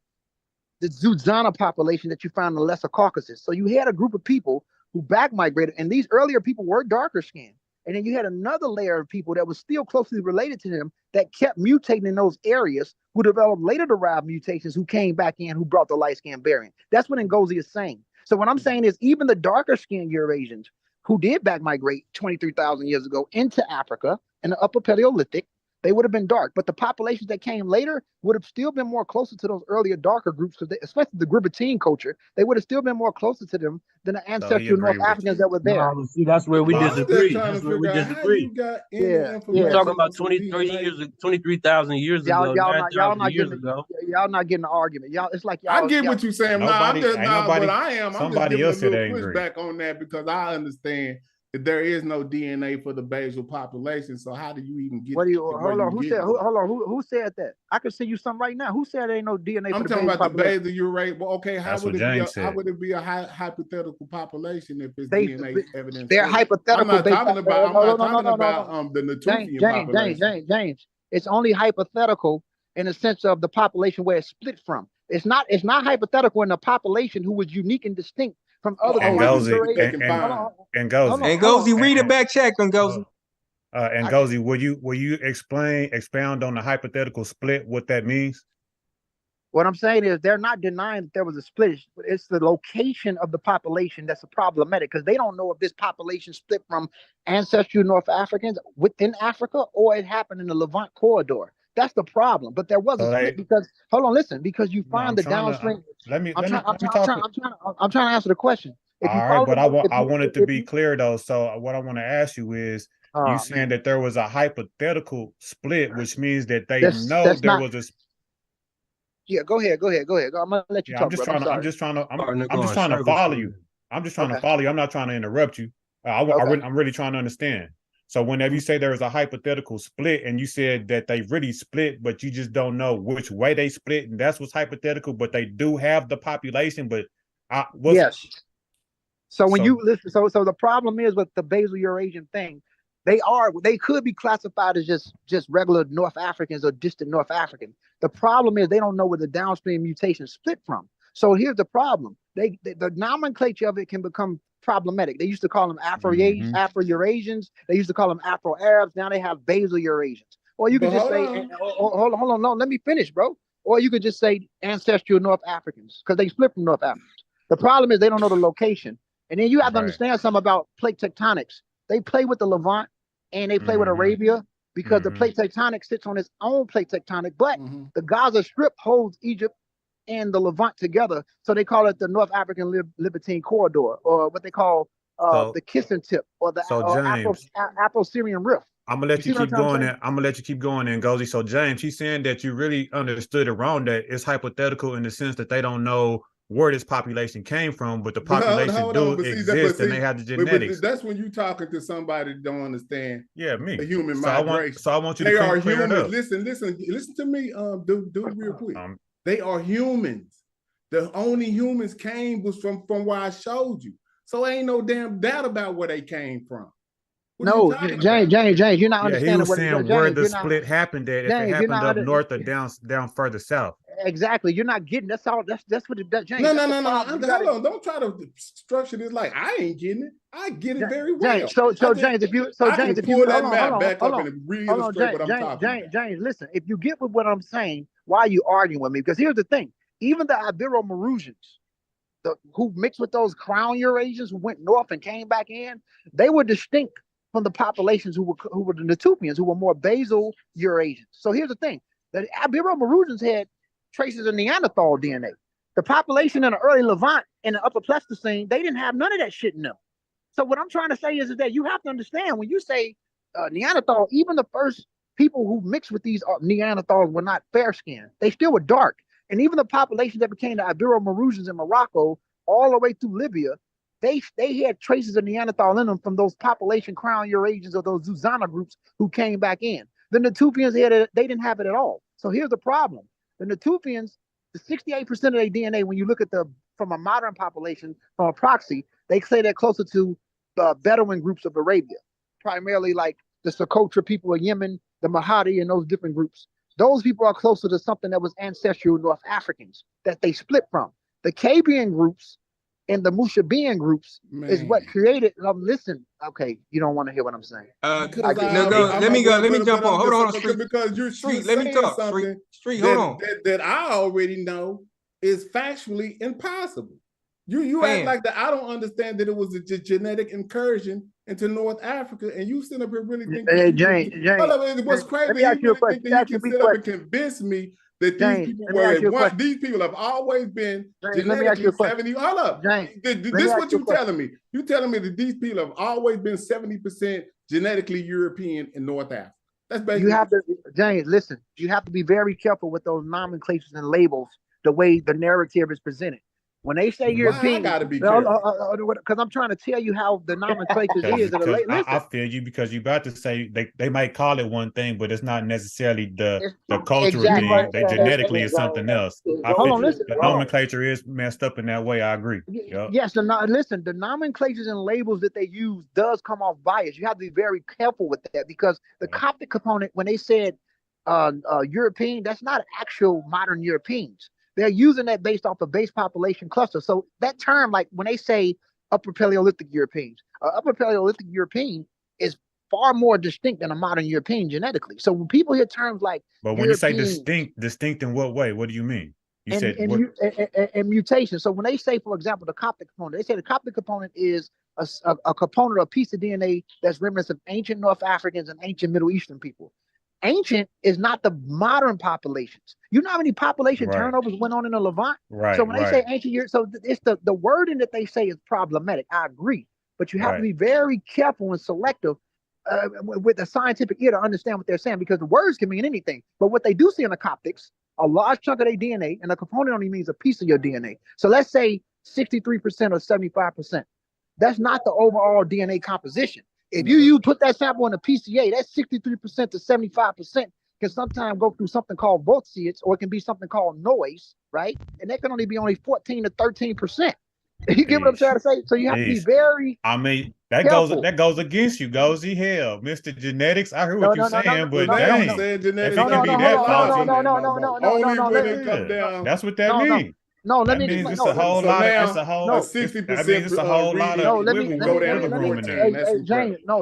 the Zuzana population that you found in the Lesser Caucasus. So you had a group of people who back migrated, and these earlier people were darker skinned. And then you had another layer of people that was still closely related to them that kept mutating in those areas, who developed later derived mutations, who came back in, who brought the light skin variant. That's what Ngozi is saying. So what I'm saying is even the darker skinned Eurasians who did back migrate 23,000 years ago into Africa in the Upper Paleolithic, they would have been dark. But the populations that came later would have still been more closer to those earlier darker groups, because especially the Gribbetine culture, they would have still been more closer to them than the ancestral North Africans that were there. No, see, that's where we disagree. That's where we disagree. We're talking about 23,000 years ago. Y'all not getting the argument. It's like y'all. I get what you're saying. Nobody, I'm just not what I am. Somebody else said pushback on that because I understand there is no DNA for the basal population. So how do you even get? What do you hold on? Who said? Hold on. Who said that? I can send you something right now. Who said there ain't no DNA? I'm for the talking basal about the population? basal Eurasian. Well, okay, how That's would what it be? James How said. would it be a hypothetical population if it's They, DNA evidence? they're for it? hypothetical. I'm not based talking off- about. I'm no, not no, no, talking no, no, about no. the Natufian population. James. It's only hypothetical in the sense of the population where it's split from. It's not hypothetical in a population who was unique and distinct from other And parts of Gozy, Eurasia. and Gozy, And Gozy, read it back, check on Gozy. and Gozy, will you expound on the hypothetical split, what that means? What I'm saying is they're not denying that there was a split. It's the location of the population that's problematic because they don't know if this population split from ancestral North Africans within Africa or it happened in the Levant corridor. That's the problem. But there was a split because hold on, listen, because you find the downstream. I'm trying to answer the question. If you All right, follow, but I wanted to be clear though. So what I want to ask you is, you saying that there was a hypothetical split, which means that they know there was a. Yeah, go ahead. I'm gonna let you talk. I'm just trying to follow you. I'm just trying to follow you. I'm not trying to interrupt you. I'm really trying to understand. So whenever you say there was a hypothetical split, and you said that they really split, but you just don't know which way they split, and that's what's hypothetical. But they do have the population. But yes. So when you listen, so the problem is with the basal Eurasian thing, they could be classified as just regular North Africans or distant North Africans. The problem is they don't know where the downstream mutation split from. So here's the problem: the nomenclature of it can become problematic. They used to call them Afro-Eurasians. They used to call them Afro-Arabs. Now they have basal Eurasians. Or you could just say, hold on, no, let me finish, bro. Or you could just say ancestral North Africans because they split from North Africans. The problem is they don't know the location. And then you have to understand something about plate tectonics. They play with the Levant and they play with Arabia because the plate tectonic sits on its own plate tectonic, but the Gaza Strip holds Egypt and the Levant together. So they call it the North African Libertine Corridor, or what they call the kissing tip, or the Afro-Syrian Rift. I'm gonna let you keep going. I'm gonna let you keep going, and Gozy. So James, he's saying that you really understood it wrong. That it's hypothetical in the sense that they don't know where this population came from, but the population exist and they have the genetics. But that's when you talking to somebody that don't understand. Yeah, me. The human migration. I want you to. They are clear humans. it up. Listen to me. Do real quick. They are humans. The only humans came was from where I showed you. So ain't no damn doubt about where they came from. No, James, you're not understanding. He was saying where the split happened at. If it happened up north or down further south. Exactly. You're not getting. That's all. That's what it does, James. No. Hold on. Don't try to structure this like I ain't getting it. I get it very well. James, James, if you pull that map back up and reillustrate what I'm talking about. James, listen. If you get with what I'm saying, why are you arguing with me? Because here's the thing. Even the Ibero-Maurutians, who mixed with those crown Eurasians who went north and came back in, they were distinct from the populations who were the Natufians, who were more basal Eurasians. So here's the thing: the Ibero-Maurutians had traces of Neanderthal DNA. The population in the early Levant and the Upper Pleistocene, they didn't have none of that shit in them. So what I'm trying to say is that you have to understand when you say Neanderthal, even the first people who mixed with these Neanderthals were not fair skinned. They still were dark. And even the population that became the Ibero-Maurutians in Morocco, all the way through Libya, they had traces of Neanderthal in them from those population crown Eurasians or those Zuzana groups who came back in. The Natufians they didn't have it at all. So here's the problem. The Natufians, the 68% of their DNA, when you look at from a modern population, from a proxy, they say they're closer to the Bedouin groups of Arabia, primarily like the Socotra people of Yemen, the Mahdi, and those different groups. Those people are closer to something that was ancestral North Africans that they split from. The Cabian groups and the Mushabian groups is what created. Listen, okay, you don't want to hear what I'm saying. Let me jump on. Hold on, Street. Because you're Street, let me talk. Street, hold on. That I already know is factually impossible. You act like that. I don't understand that it was a genetic incursion into North Africa, and you sit up here really thinking. Hey, James, what's crazy? Let me ask you a question. You can sit up and convince me that these people have always been genetically 70. Hold up. This is what you're telling me. You're telling me that these people have always been 70% genetically European in North Africa. That's basically. You have to, James, listen. You have to be very careful with those nomenclatures and labels, the way the narrative is presented. When they say Why I European, gotta be careful? because I'm trying to tell you how the nomenclatures is. Because Listen, I feel you, because you about to say they might call it one thing, but it's not necessarily the cultural exactly. thing. They genetically is something else. I Hold feel on, listen. the Hold on. nomenclature is messed up in that way. I agree. Yep. Yes, listen, the nomenclatures and labels that they use does come off bias. You have to be very careful with that because the Coptic component, when they said European, that's not actual modern Europeans. They're using that based off the base population cluster. So that term, like when they say Upper Paleolithic Europeans, Upper Paleolithic European is far more distinct than a modern European genetically. So when people hear terms like But when European, you say distinct in what way? What do you mean? You said what? And mutation. So when they say, for example, the Coptic component, they say the Coptic component is a component or a piece of DNA that's reminiscent of ancient North Africans and ancient Middle Eastern people. Ancient is not the modern populations. You know how many population turnovers went on in the Levant? Right. So when they say ancient years, so it's the wording that they say is problematic. I agree, but you have to be very careful and selective with the scientific ear to understand what they're saying, because the words can mean anything. But what they do see in the Coptics, a large chunk of their DNA, and a component only means a piece of your DNA. So let's say 63% or 75%. That's not the overall DNA composition. If you put that sample in a PCA, that's 63% to 75% can sometimes go through something called voltsciates, or it can be something called noise, right? And that can only be only 14 to 13%. You get what I'm trying to say? So you have to be very careful. that goes against you, Gozy. Hell, Mr. Genetics, I heard what you're saying, but dang, if it can be that faulty, only when it come down. That's what that means. No, let that me means explain. it's a whole lot of, it's a whole, 60%. That means it's a whole lot of wiggle room in there.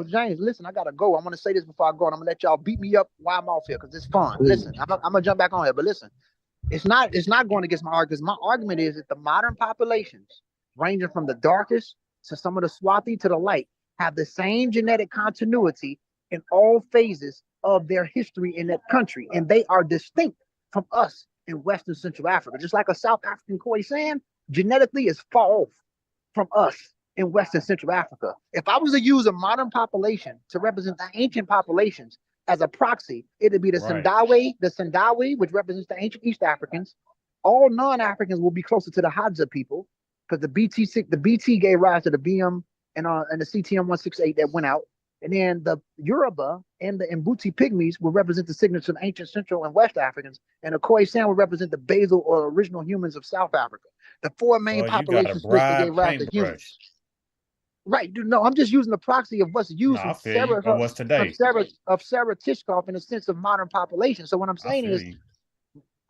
James, listen, I gotta go. I'm gonna say this before I go, and I'm gonna let y'all beat me up while I'm off here because it's fun. Listen, I'm gonna jump back on here, but listen, it's not going against my argument, because my argument is that the modern populations, ranging from the darkest to some of the swarthy to the light, have the same genetic continuity in all phases of their history in that country, and they are distinct from us in Western Central Africa. Just like a South African Khoisan genetically is far off from us in Western Central Africa. If I was to use a modern population to represent the ancient populations as a proxy, it'd be the Sandawe, which represents the ancient East Africans. All non-Africans will be closer to the Hadza people, because the BT gave rise to the BM and the CTM 168 that went out. And then the Yoruba and the Mbuti Pygmies will represent the signatures of ancient Central and West Africans, and the Khoisan will represent the basal or original humans of South Africa. The four main population splits that gave rise to humans. Right. No, I'm just using the proxy of what's used of Sarah Tishkoff in the sense of modern population. So what I'm saying is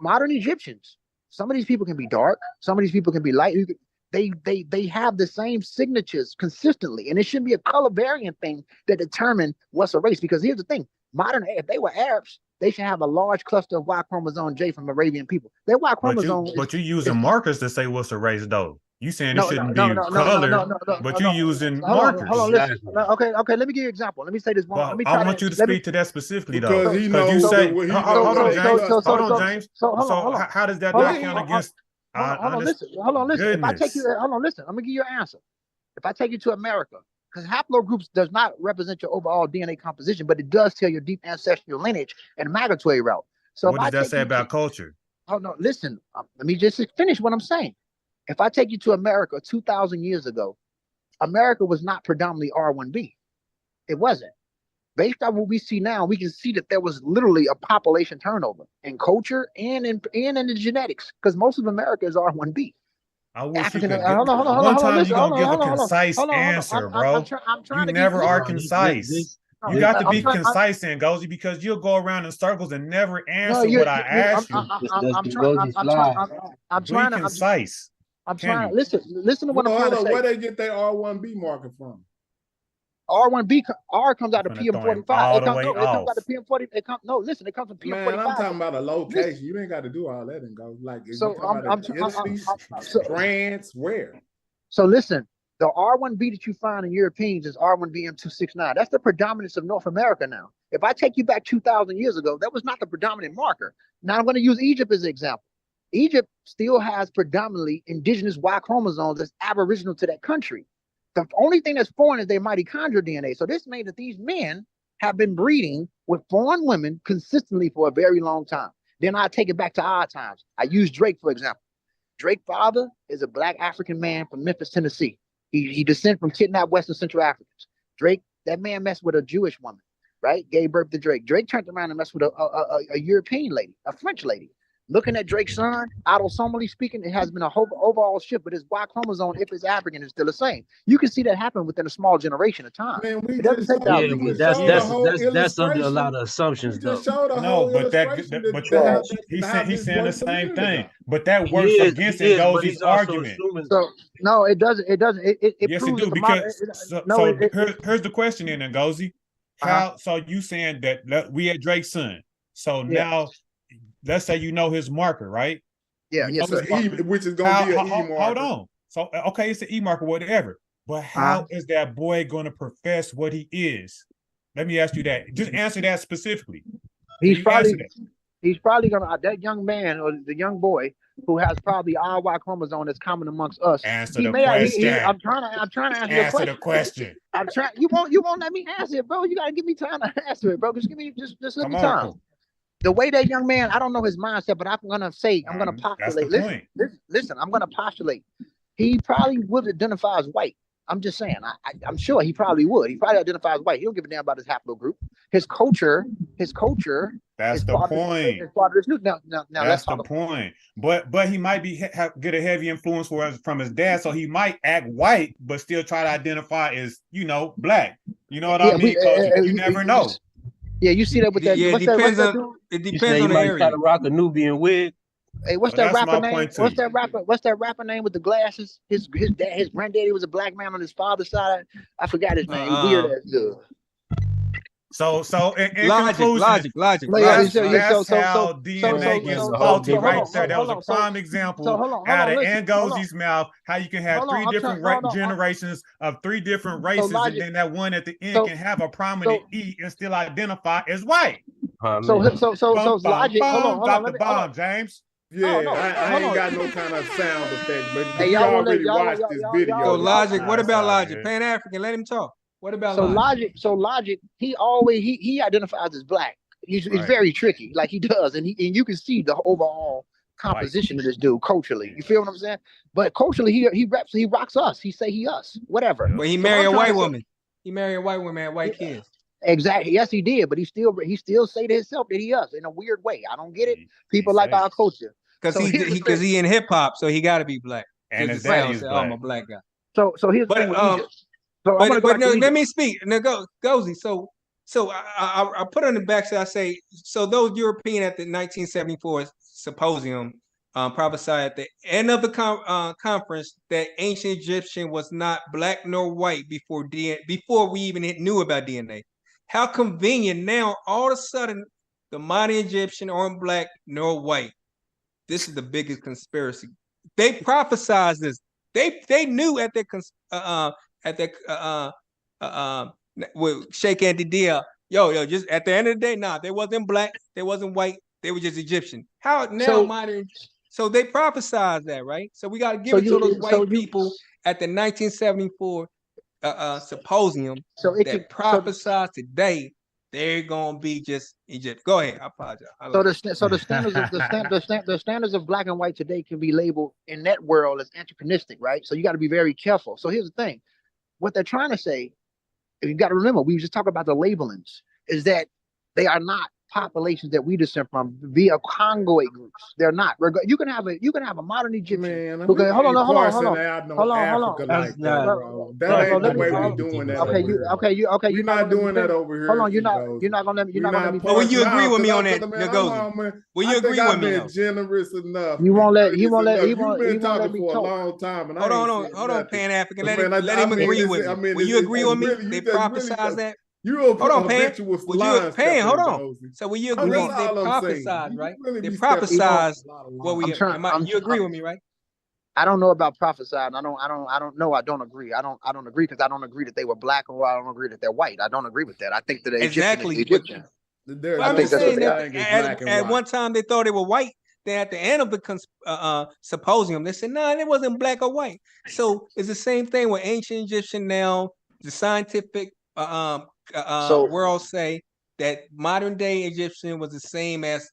modern Egyptians, some of these people can be dark, some of these people can be light. They have the same signatures consistently, and it shouldn't be a color variant thing that determine what's a race. Because here's the thing: if they were Arabs, they should have a large cluster of Y chromosome J from Arabian people. Their Y chromosome. But you're using markers to say what's a race, though. You saying it shouldn't be color, but you're using markers. Hold on, listen. Okay. Let me give you an example. Let me say this one. Well, I want you to speak to that specifically, though. Because you say, hold on, James. So how does that not count against? Hold on, listen. If I take you, hold on, listen. I'm gonna give you an answer. If I take you to America, because haplogroups does not represent your overall DNA composition, but it does tell your deep ancestral lineage and migratory route. So what does that say about culture? Oh no, listen. Let me just finish what I'm saying. If I take you to America 2,000 years ago, America was not predominantly R1B. It wasn't. Based on what we see now, we can see that there was literally a population turnover in culture and in the genetics, because most of America is R1B. I wish you could one time you're going to give a concise answer, bro. You never are concise. You got to be concise, Ngozi, because you'll go around in circles and never answer what I asked you. I'm trying to be concise. I'm trying to listen to what I'm trying to say. Where they get their R1B marker from? R1B R comes out of PM45. It comes out of PM40. It comes from PM45. Man, I'm talking about a location. You ain't got to do all that and go like. So strands where? So listen, the R1B that you find in Europeans is R1B M269. That's the predominance of North America now. If I take you back 2,000 years ago, that was not the predominant marker. Now I'm going to use Egypt as an example. Egypt still has predominantly indigenous Y chromosomes that's aboriginal to that country. The only thing that's foreign is their mitochondrial DNA. So this means that these men have been breeding with foreign women consistently for a very long time. Then I take it back to our times. I use Drake, for example. Drake's father is a black African man from Memphis, Tennessee. He descends from kidnapped West and Central Africans. Drake, that man messed with a Jewish woman, right? Gave birth to Drake. Drake turned around and messed with a European lady, a French lady. Looking at Drake's son, autosomally speaking, it has been a whole overall shift, but his Y chromosome, if it's African, is still the same. You can see that happen within a small generation of time. Man, we It doesn't just take showed, thousands we of just years. showed the That's under a illustration. lot of assumptions We though. just showed a No, whole but illustration but how he's this saying the works a same minute thing. ago. But that He works is, against he is, but Ngozie's he's also argument. assuming. So no, it doesn't. It Yes, it proves do, that the modern. because here's the question then, Ngozi. So you saying that we at Drake's son. So Yeah. now let's say you know his marker, right? Yeah, You yes, know sir. his marker. Which is gonna be an E marker. Hold on. So okay, it's an E marker, whatever. But how is that boy gonna profess what he is? Let me ask you that. Just answer that specifically. He's probably gonna that young man or the young boy who has probably our Y chromosome that's common amongst us. Answer He the may. question. I'm trying to answer your Answer question. the question. I'm trying. You won't let me answer it, bro. You gotta give me time to answer it, bro. Just give me just let Come me on. time. The way that young man, I don't know his mindset, but I'm gonna postulate. That's the point. Listen, I'm gonna postulate. He probably would identify as white. I'm just saying. I'm sure he probably would. He probably identifies as white. He don't give a damn about his haplogroup. His culture. That's the point. Is part of this new. Now That's the point. But he might get a heavy influence from his dad, so he might act white, but still try to identify as black. You know what I mean? You never know. Yeah, you see that with that. Yeah, it depends on the area. Try to rock a Nubian wig. Hey, what's that rapper name? What's that rapper name with the glasses? His granddaddy was a black man on his father's side. I forgot his name. Weird ass dude. So in logic. conclusion, that's how DNA gets faulty right there. That was a prime example out of Ngozie's mouth, how you can have three different generations of three different races, and then that one at the end can have a prominent E and still identify as white. So logic. Drop the bomb, James. Yeah, I ain't got no kind of sound effect, but hey, you already watched this video. So logic. What about logic? Pan African. Let him talk. What about logic? So logic. He identifies as black. He's very tricky, like he does, and you can see the overall composition of this dude culturally. You feel what I'm saying? But culturally, he rocks us. He say he us, whatever. Well, he married a white woman. He married a white woman, had white kids. Exactly. Yes, he did, but he still say to himself that he us in a weird way. I don't get it. People like our culture because he in hip hop, so he got to be black. And his daddy is black. I'm a black guy. So here's the thing with Egypt. But no, let me speak. Now, Ngozi. So I put on the backside. I say so. Those European at the 1974 symposium prophesied at the end of the conference that ancient Egyptian was not black nor white before we even knew about DNA. How convenient now! All of a sudden, the modern Egyptian aren't black nor white. This is the biggest conspiracy. They prophesized this. They knew at with Sheikh Antidia, just at the end of the day, they wasn't black, they wasn't white, they were just Egyptian. How now modern? So they prophesized that, right? So we got to give it to those white people at the 1974 symposium that prophesied today. They're gonna be just Egypt. Go ahead. I apologize. The standards of black and white today can be labeled in that world as anachronistic, right? So you got to be very careful. So here's the thing: what they're trying to say, you got to remember, we just talked about the labelings, is that they are not populations that we descend from via Congoid groups. They're not. You can have a modern Egyptian. Man, hold on. That ain't the way we're doing that. Okay. You're not doing that over here. Hold on, you're not gonna let me. But will you agree with me on that, Ngozi? Will you agree with me? I've been generous enough. He won't let me for a long time. And hold on, Pan African. Let him agree with me. Will you agree with me? They prophesied that. Hold on, Pan. Hold on. So will you agree? They prophesied, right? They prophesied what we. You agree with me, right? I don't know about prophesied. I don't know. I don't agree. I don't agree because I don't agree that they were black, or I don't agree that they're white. I don't agree with that. I think that Egyptian. I'm just saying that at one time they thought they were white. Then at the end of the symposium, they said, no, it wasn't black or white. So it's the same thing with ancient Egyptian now. The scientific world say that modern day Egyptian was the same as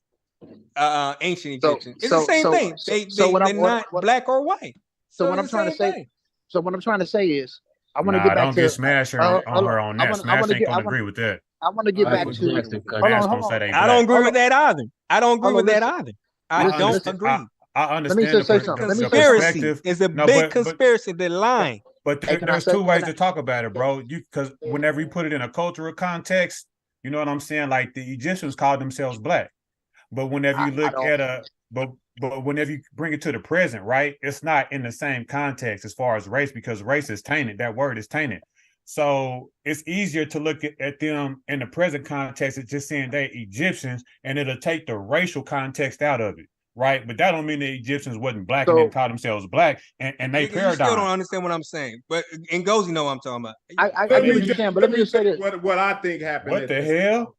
ancient So Egyptians. It's the same thing. They're not black or white. So So what it's I'm the trying to same say. thing. So what I'm trying to say is, I want to get Nah, back don't get to. Smash her on her on I that. want. I Smash want to ain't get. I gonna want. agree with that. I want to get back to. Hold Smash on. gonna say they I don't black. agree with that either. I don't agree with that Listen. either. I don't Listen. agree. I Let me understand just say It's a something. Let me say something. conspiracy. It's a big conspiracy. They're lying. But Hey, can I there's say? two ways to talk about it, bro. Because whenever you put it in a cultural context, you know what I'm saying? Like the Egyptians called themselves black. But whenever you look at but whenever you bring it to the present, right, it's not in the same context as far as race, because race is tainted. That word is tainted. So it's easier to look at them in the present context. It's just saying they Egyptians, and it'll take the racial context out of it, right? But that don't mean the Egyptians wasn't black and didn't call themselves black, and they You still don't paradigm. understand what I'm saying. But Ngozi know what I'm talking about. I get what you're saying, but let me just say this. What I think happened. What the hell?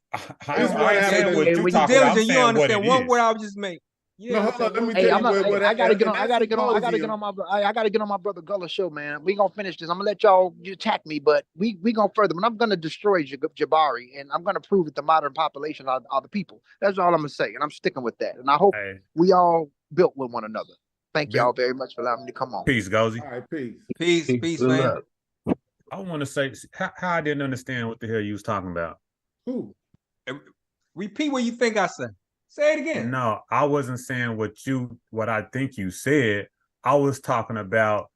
I ain't saying what you When talking you're about. I'm diligent, you saying what understand it one is. word I was just making. Yeah, no, hold on. Let me Hey, tell you what I gotta get on. and I gotta get on. I gotta get on my. I gotta get on my brother Gullah show, man. We gonna finish this. I'm gonna let y'all attack me, but we gonna further. But I'm gonna destroy Jabari, and I'm gonna prove that the modern population are the people. That's all I'm gonna say, and I'm sticking with that. And I hope we all built with one another. Thank y'all very much for allowing me to come on. Peace, Gozy. All right, peace. Peace, man. I want to say how I didn't understand what the hell you was talking about. Who? Repeat what you think I said. Say it again. No, I wasn't saying what I think you said. I was talking about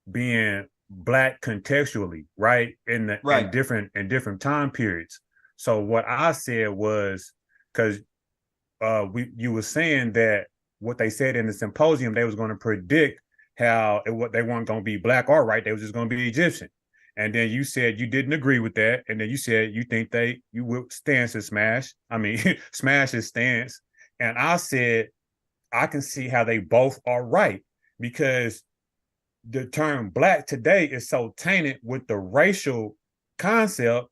being black contextually, right? In different time periods. So what I said was, because you were saying that what they said in the symposium, they was going to predict how what they weren't going to be black or white, they was just going to be Egyptian. And then you said you didn't agree with that. And then you said you think you will stance is Smash. I mean, Smash is stance. And I said, I can see how they both are right, because the term black today is so tainted with the racial concept,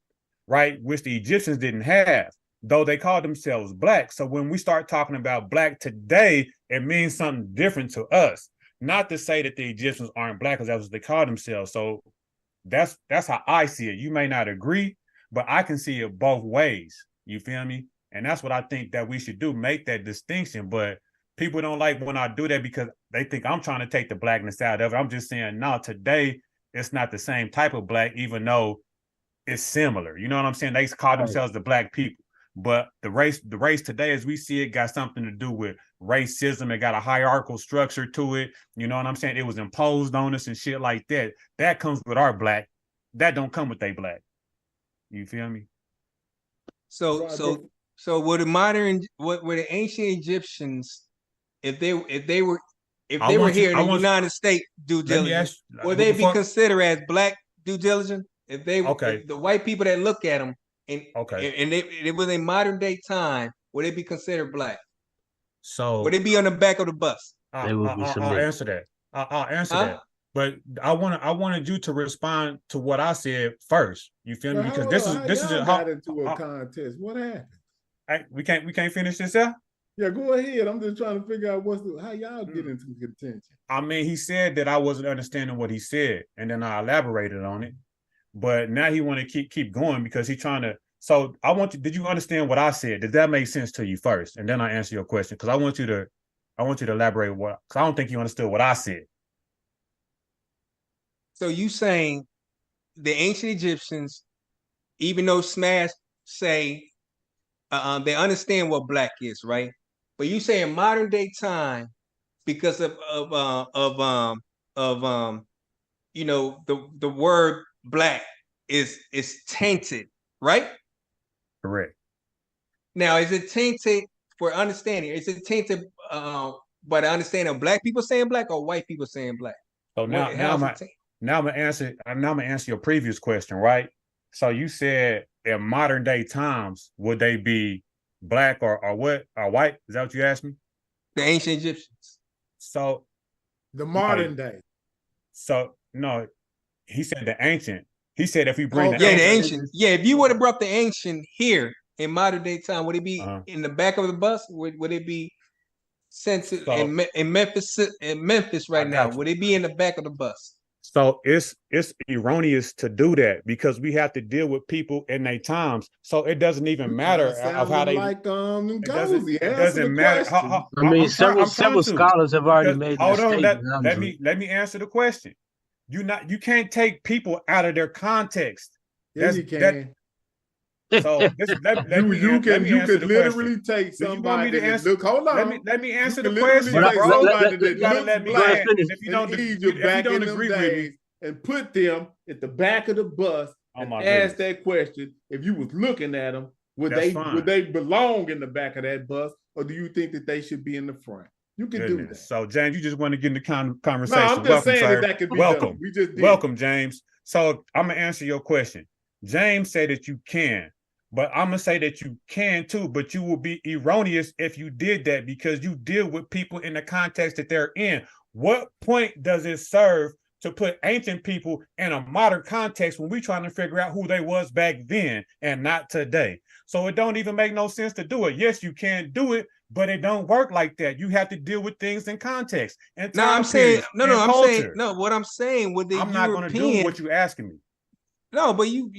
right, which the Egyptians didn't have, though they called themselves black. So when we start talking about black today, it means something different to us. Not to say that the Egyptians aren't black, because that's what they call themselves. So that's how I see it. You may not agree, but I can see it both ways. You feel me? And that's what I think that we should do, make that distinction. But people don't like when I do that, because they think I'm trying to take the blackness out of it. I'm just saying, no, today it's not the same type of black, even though it's similar. You know what I'm saying? They call themselves the black people. But the race today, as we see it, got something to do with racism. It got a hierarchical structure to it. You know what I'm saying? It was imposed on us and shit like that. That comes with our black. That don't come with they black. You feel me? So were the ancient Egyptians, if they were here in the United States due diligence, would they be considered as black due diligence? If the white people that look at them and it was a modern day time, would they be considered black? So would they be on the back of the bus? I'll answer that. I'll answer that. But I wanted you to respond to what I said first. You feel me? Because this is got into a contest. What happened? We can't finish this out. Yeah, go ahead. I'm just trying to figure out how y'all get into contention. I mean, he said that I wasn't understanding what he said, and then I elaborated on it. But now he want to keep going, because he's trying to. So did you understand what I said? Did that make sense to you first? And then I answer your question, because I want you to elaborate because I don't think you understood what I said. So you saying the ancient Egyptians, even though Smash say they understand what black is, right? But you say in modern day time, because of you know, the word black is tainted, right? Correct. Now, is it tainted for understanding? Is it tainted by the understanding of black people saying black or white people saying black? So now I'm gonna answer your previous question, right? So you said in modern day times, would they be black or what, or white? Is that what you asked me? The ancient Egyptians. So the modern day. So no, he said the ancient. He said if we bring the ancient. Yeah, if you would have brought the ancient here in modern day time, would it be in the back of the bus? Would it be sent to in Memphis right now? Would it be in the back of the bus? So it's erroneous to do that because we have to deal with people in their times. So it doesn't even matter of how they like it Ngozi. doesn't matter. I mean, I'm several trying to. scholars have already made that Hold on, statement. let me answer the question. You can't take people out of their context. Yes, you can. So let you could literally take somebody that look. Hold on. Let me answer the question, bro. Somebody that gotta looks let me black if you don't in Egypt back in them days and put them at the back of the bus and ask that question. If you was looking at them, would they belong in the back of that bus, or do you think that they should be in the front? You can do that. So James, you just want to get in the conversation. No, I'm just saying that could be done. We just did. Welcome, James. So I'm gonna answer your question. James said that you can. But I'm going to say that you can too, but you will be erroneous if you did that because you deal with people in the context that they're in. What point does it serve to put ancient people in a modern context when we're trying to figure out who they was back then and not today? So it don't even make no sense to do it. Yes, you can do it, but it don't work like that. You have to deal with things in context. And no, I'm saying, what I'm saying with the I'm not going to do what you're asking me. No, but you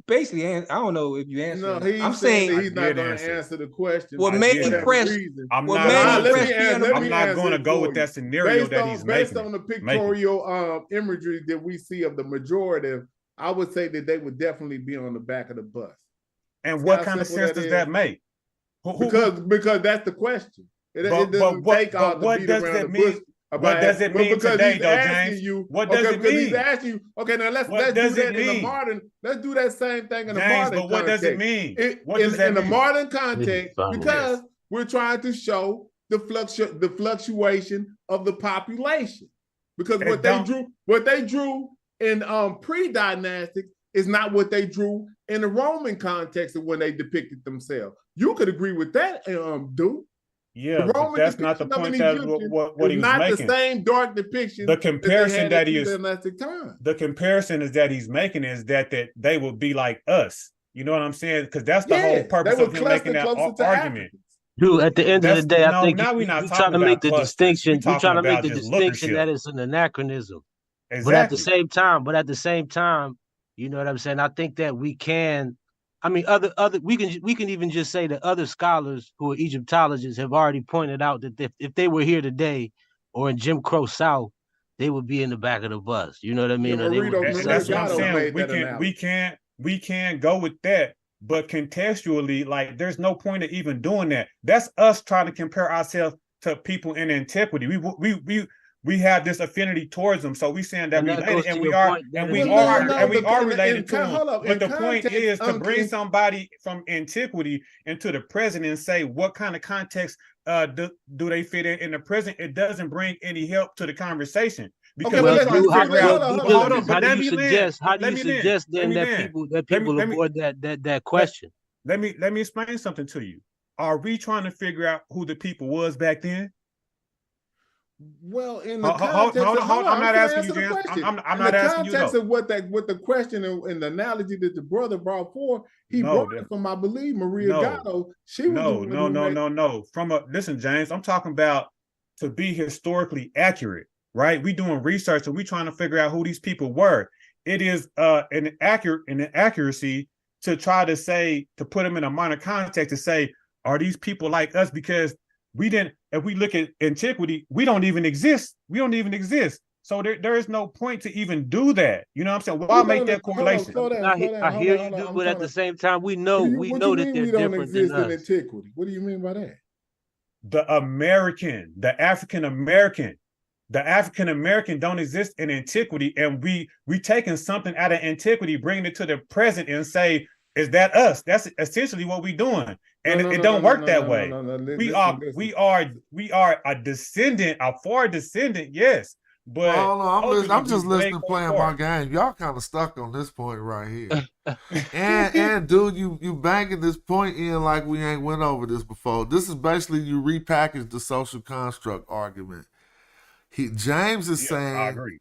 basically, I don't know if you answered. No, I'm saying that he's not going to answer the question. What made you press? I'm not going to go with that scenario that he's based making. on the pictorial imagery that we see of the majorative, I would say that they would definitely be on the back of the bus. And what kind of sense does that make? Because that's the question. It doesn't take all the beat around the bush. What does it mean today, though, James? What does it mean? He's asking you. Okay, now let's do that in the modern. Let's do that same thing in the modern. But what does it mean? In the modern context, because we're trying to show the fluctuation of the population. Because what they drew in pre-dynastic is not what they drew in the Roman context of when they depicted themselves. You could agree with that, dude. Yeah, but that's not the point that what he was not making. The same dark depiction. The comparison that he is time. The comparison is that he's making is that they will be like us. You know what I'm saying? Because that's the whole purpose of him making that argument. Dude, at the end of the day, I think now we're not trying to make the distinction. You're trying to make the distinction that it's an anachronism. Exactly. But at the same time, you know what I'm saying? I think that we can. I mean, we can even just say that other scholars who are Egyptologists have already pointed out that if they were here today or in Jim Crow South, they would be in the back of the bus. You know what I mean? That's what I'm saying. We can go with that, but contextually, like there's no point of even doing that. That's us trying to compare ourselves to people in antiquity. We have this affinity towards them, so we saying that we are related to them. But the point is to bring somebody from antiquity into the present and say what kind of context do they fit in the present. It doesn't bring any help to the conversation. Because how do you suggest then that people avoid that question? Let me explain something to you. Are we trying to figure out who the people was back then? Well, in the context I'm not asking you, James. I'm not asking you. In the context of what the question and the analogy that the brother brought forth, he brought it from, I believe, Maria Gatto. She was no. Listen, James, I'm talking about to be historically accurate, right? We doing research and we trying to figure out who these people were. It is an accuracy to try to say, to put them in a minor context to say, are these people like us? Because if we look at antiquity, we don't even exist. So there is no point to even do that. You know what I'm saying? Why make that correlation? I hear you do, but at the same time, we know that they're different than us. In antiquity? What do you mean by that? The African American don't exist in antiquity, and we taking something out of antiquity, bringing it to the present and say, is that us? That's essentially what we're doing. And it don't work that way. We are a descendant, a far descendant, yes. But I'm just listening, playing my game. Y'all kind of stuck on this point right here. and dude, you banging this point in like we ain't went over this before. This is basically you repackage the social construct argument. James is saying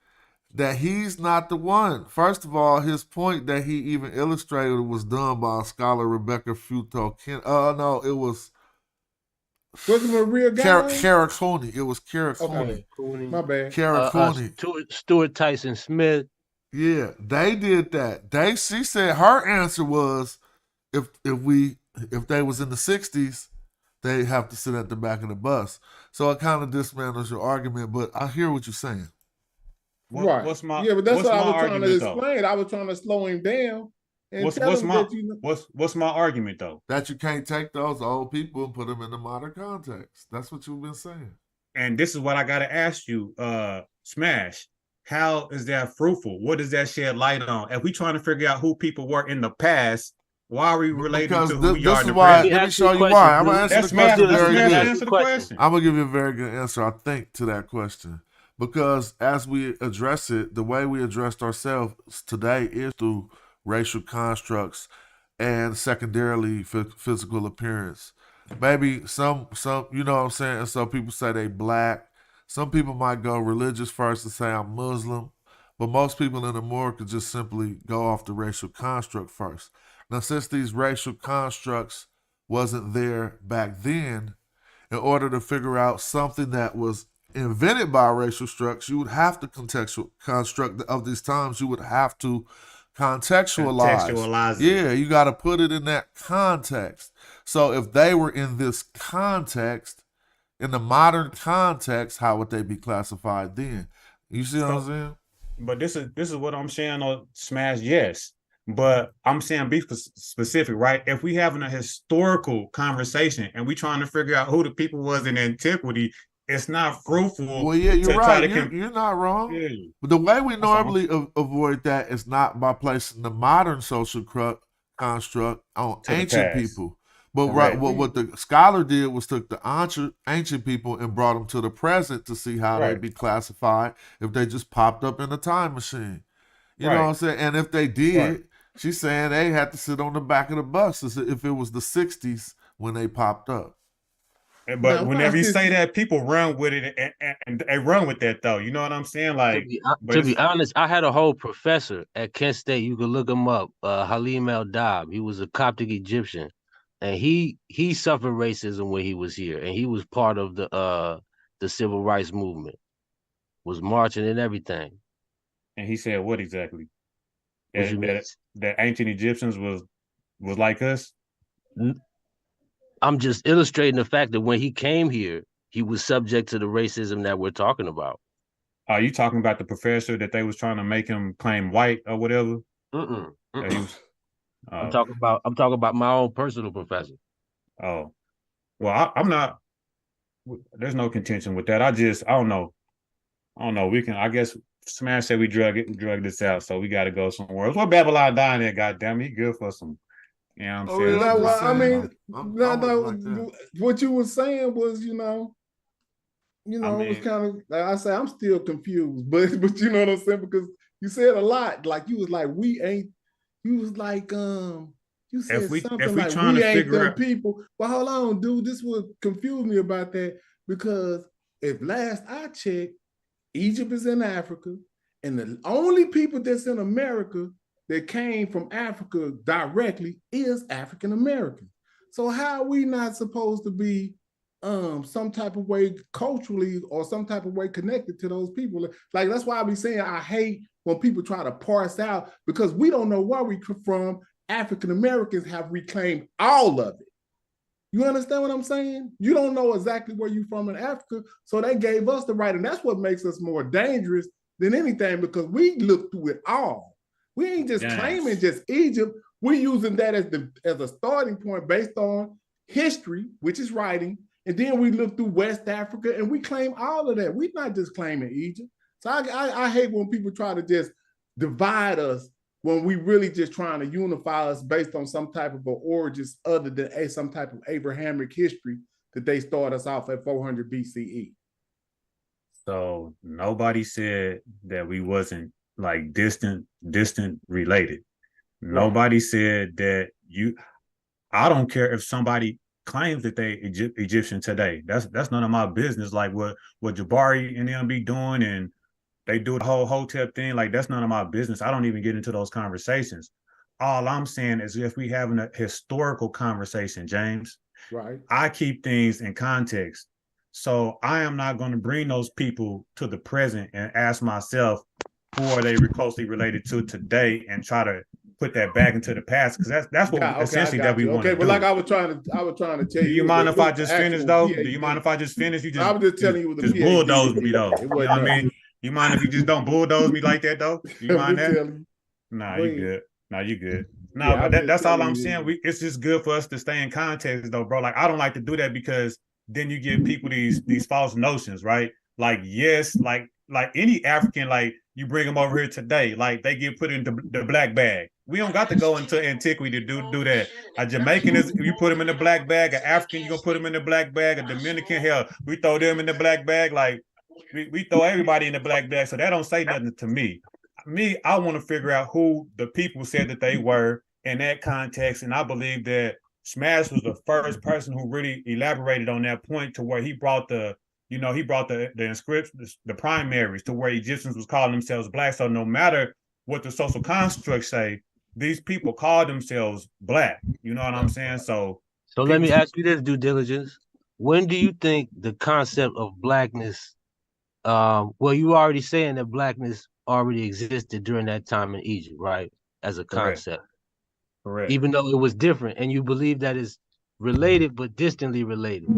that he's not the one. First of all, his point that he even illustrated was done by a scholar, Rebecca Futo. It was Wasn't a real guy? Karakuni. It was Karakuni. Okay. My bad. Karakuni. Stuart Tyson Smith. Yeah, they did that. She said her answer was if they was in the 60s, they have to sit at the back of the bus. So it kind of dismantles your argument, but I hear what you're saying. Right. What's my yeah, but that's what I was trying to though? explain. I was trying to slow him down and What's tell him my that what's my argument though? That you can't take those old people and put them in the modern context. That's what you've been saying. And this is what I got to ask you, Smash. How is that fruitful? What does that shed light on? If we trying to figure out who people were in the past, why are we relating to who we are in the present? Let me show you why. I'm gonna answer the question very good. I'm gonna give you a very good answer, I think, to that question. Because as we address it, the way we addressed ourselves today is through racial constructs and secondarily physical appearance. Maybe some, you know what I'm saying? And so people say they black. Some people might go religious first and say I'm Muslim. But most people in America just simply go off the racial construct first. Now, since these racial constructs wasn't there back then, in order to figure out something that was invented by racial structs, you would have to contextual construct of these times. You would have to contextualize. Yeah, you got to put it in that context. So if they were in this context, in the modern context, how would they be classified then? You see what I'm saying? But this is what I'm saying on Smash. Yes, but I'm saying be specific, right? If we having a historical conversation and we trying to figure out who the people was in antiquity, it's not fruitful. Well, yeah, you're right. You're not wrong. Yeah. But the way we normally avoid that is not by placing the modern social construct on ancient people. But what the scholar did was took the ancient people and brought them to the present to see how they'd be classified if they just popped up in a time machine. You know what I'm saying? And if they did, she's saying they had to sit on the back of the bus as if it was the 60s when they popped up. But whenever you say that, people run with it and they run with that though. You know what I'm saying? Like to be honest, I had a whole professor at Kent State. You could look him up. Halim El-Dab. He was a Coptic Egyptian. And he suffered racism when he was here, and he was part of the civil rights movement, was marching and everything. And he said what exactly? That ancient Egyptians was like us? I'm just illustrating the fact that when he came here, he was subject to the racism that we're talking about. Are you talking about the professor that they was trying to make him claim white or whatever? I'm talking about my own personal professor. Oh, well, I'm not. There's no contention with that. I don't know. We can. I guess Smash said we drug this out, so we got to go somewhere else. What Babylon dying there? Goddamn, he good for some. You know what I'm saying? What you were saying was, it was kind of like I say, I'm still confused, but you know what I'm saying, because you said a lot. Like you was like, we ain't. You was like, you said something like, we ain't them people. Well, hold on, dude. This would confuse me about that, because if last I checked, Egypt is in Africa, and the only people that's in America that came from Africa directly is African Americans. So how are we not supposed to be some type of way culturally or some type of way connected to those people? Like, that's why I be saying I hate when people try to parse out, because we don't know where we come from. African Americans have reclaimed all of it. You understand what I'm saying? You don't know exactly where you're from in Africa, so they gave us the right, and that's what makes us more dangerous than anything, because we look through it all. We ain't just claiming just Egypt. We're using that as a starting point based on history, which is writing, and then we look through West Africa and we claim all of that. We're not just claiming Egypt. So I hate when people try to just divide us when we really just trying to unify us based on some type of origins other than some type of Abrahamic history that they start us off at 400 BCE. So nobody said that we wasn't like distant related. Nobody said that I don't care if somebody claims that they Egyptian today. That's none of my business. Like what Jabari and them be doing, and they do the whole Hotep thing. Like, that's none of my business. I don't even get into those conversations. All I'm saying is if we having a historical conversation, James, Right. I keep things in context. So I am not going to bring those people to the present and ask myself, who are they closely related to today, and try to put that back into the past, because that's what essentially that we want to do. But like I was trying to tell you. Do you mind if I just finish though? Do you mind if I just finish? You just I was just telling you, just bulldoze me though. You know what I mean? You mind if you just don't bulldoze me like that though? You mind that? Nah, you good. Nah, you good. No, but that's all I'm saying. It's just good for us to stay in context though, bro. Like I don't like to do that, because then you give people these false notions, right? Like yes, like any African, like you bring them over here today, like they get put into the black bag. We don't got to go into antiquity to do that. A Jamaican is, you put them in the black bag. An African, you gonna put them in the black bag. A Dominican, hell, we throw them in the black bag. Like we throw everybody in the black bag. So that don't say nothing to me. I want to figure out who the people said that they were in that context, and I believe that Smash was the first person who really elaborated on that point, to where he brought the inscriptions, the primaries, to where Egyptians was calling themselves black. So no matter what the social constructs say, these people call themselves black. You know what I'm saying? So let me ask you this, due diligence. When do you think the concept of blackness, well, you already saying that blackness already existed during that time in Egypt, right? As a concept. Correct. Even though it was different, and you believe that is related but distantly related.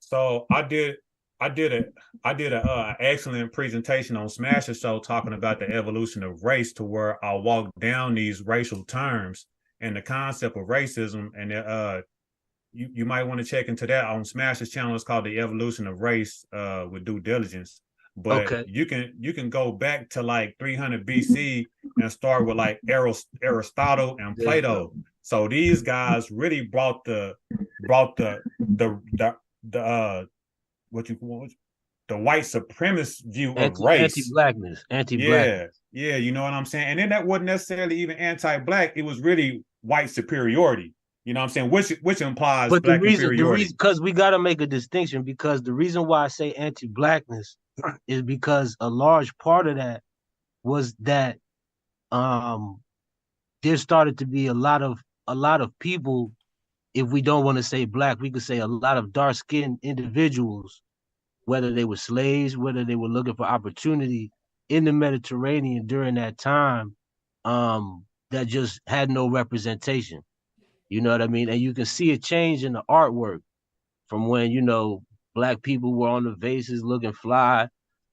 So I did a excellent presentation on Smasher Show talking about the evolution of race, to where I walked down these racial terms and the concept of racism. And you might want to check into that on Smasher's channel. It's called The Evolution of Race with Due Diligence. But you can go back to like 300 BC and start with like Aristotle and Plato. So these guys really brought the white supremacist view of race. Anti-blackness. Yeah, you know what I'm saying? And then that wasn't necessarily even anti-black. It was really white superiority. You know what I'm saying? Which implies black inferiority. Because we got to make a distinction, because the reason why I say anti-blackness is because a large part of that was that there started to be a lot of people, if we don't want to say black, we could say a lot of dark-skinned individuals, whether they were slaves, whether they were looking for opportunity in the Mediterranean during that time, that just had no representation. You know what I mean? And you can see a change in the artwork from when, Black people were on the vases looking fly,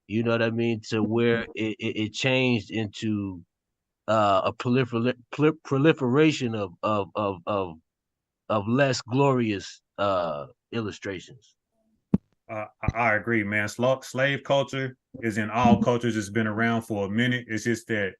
you know what I mean, to where it changed into a proliferation of less glorious illustrations. I agree, man. Slave culture is in all cultures. It's been around for a minute. It's just that,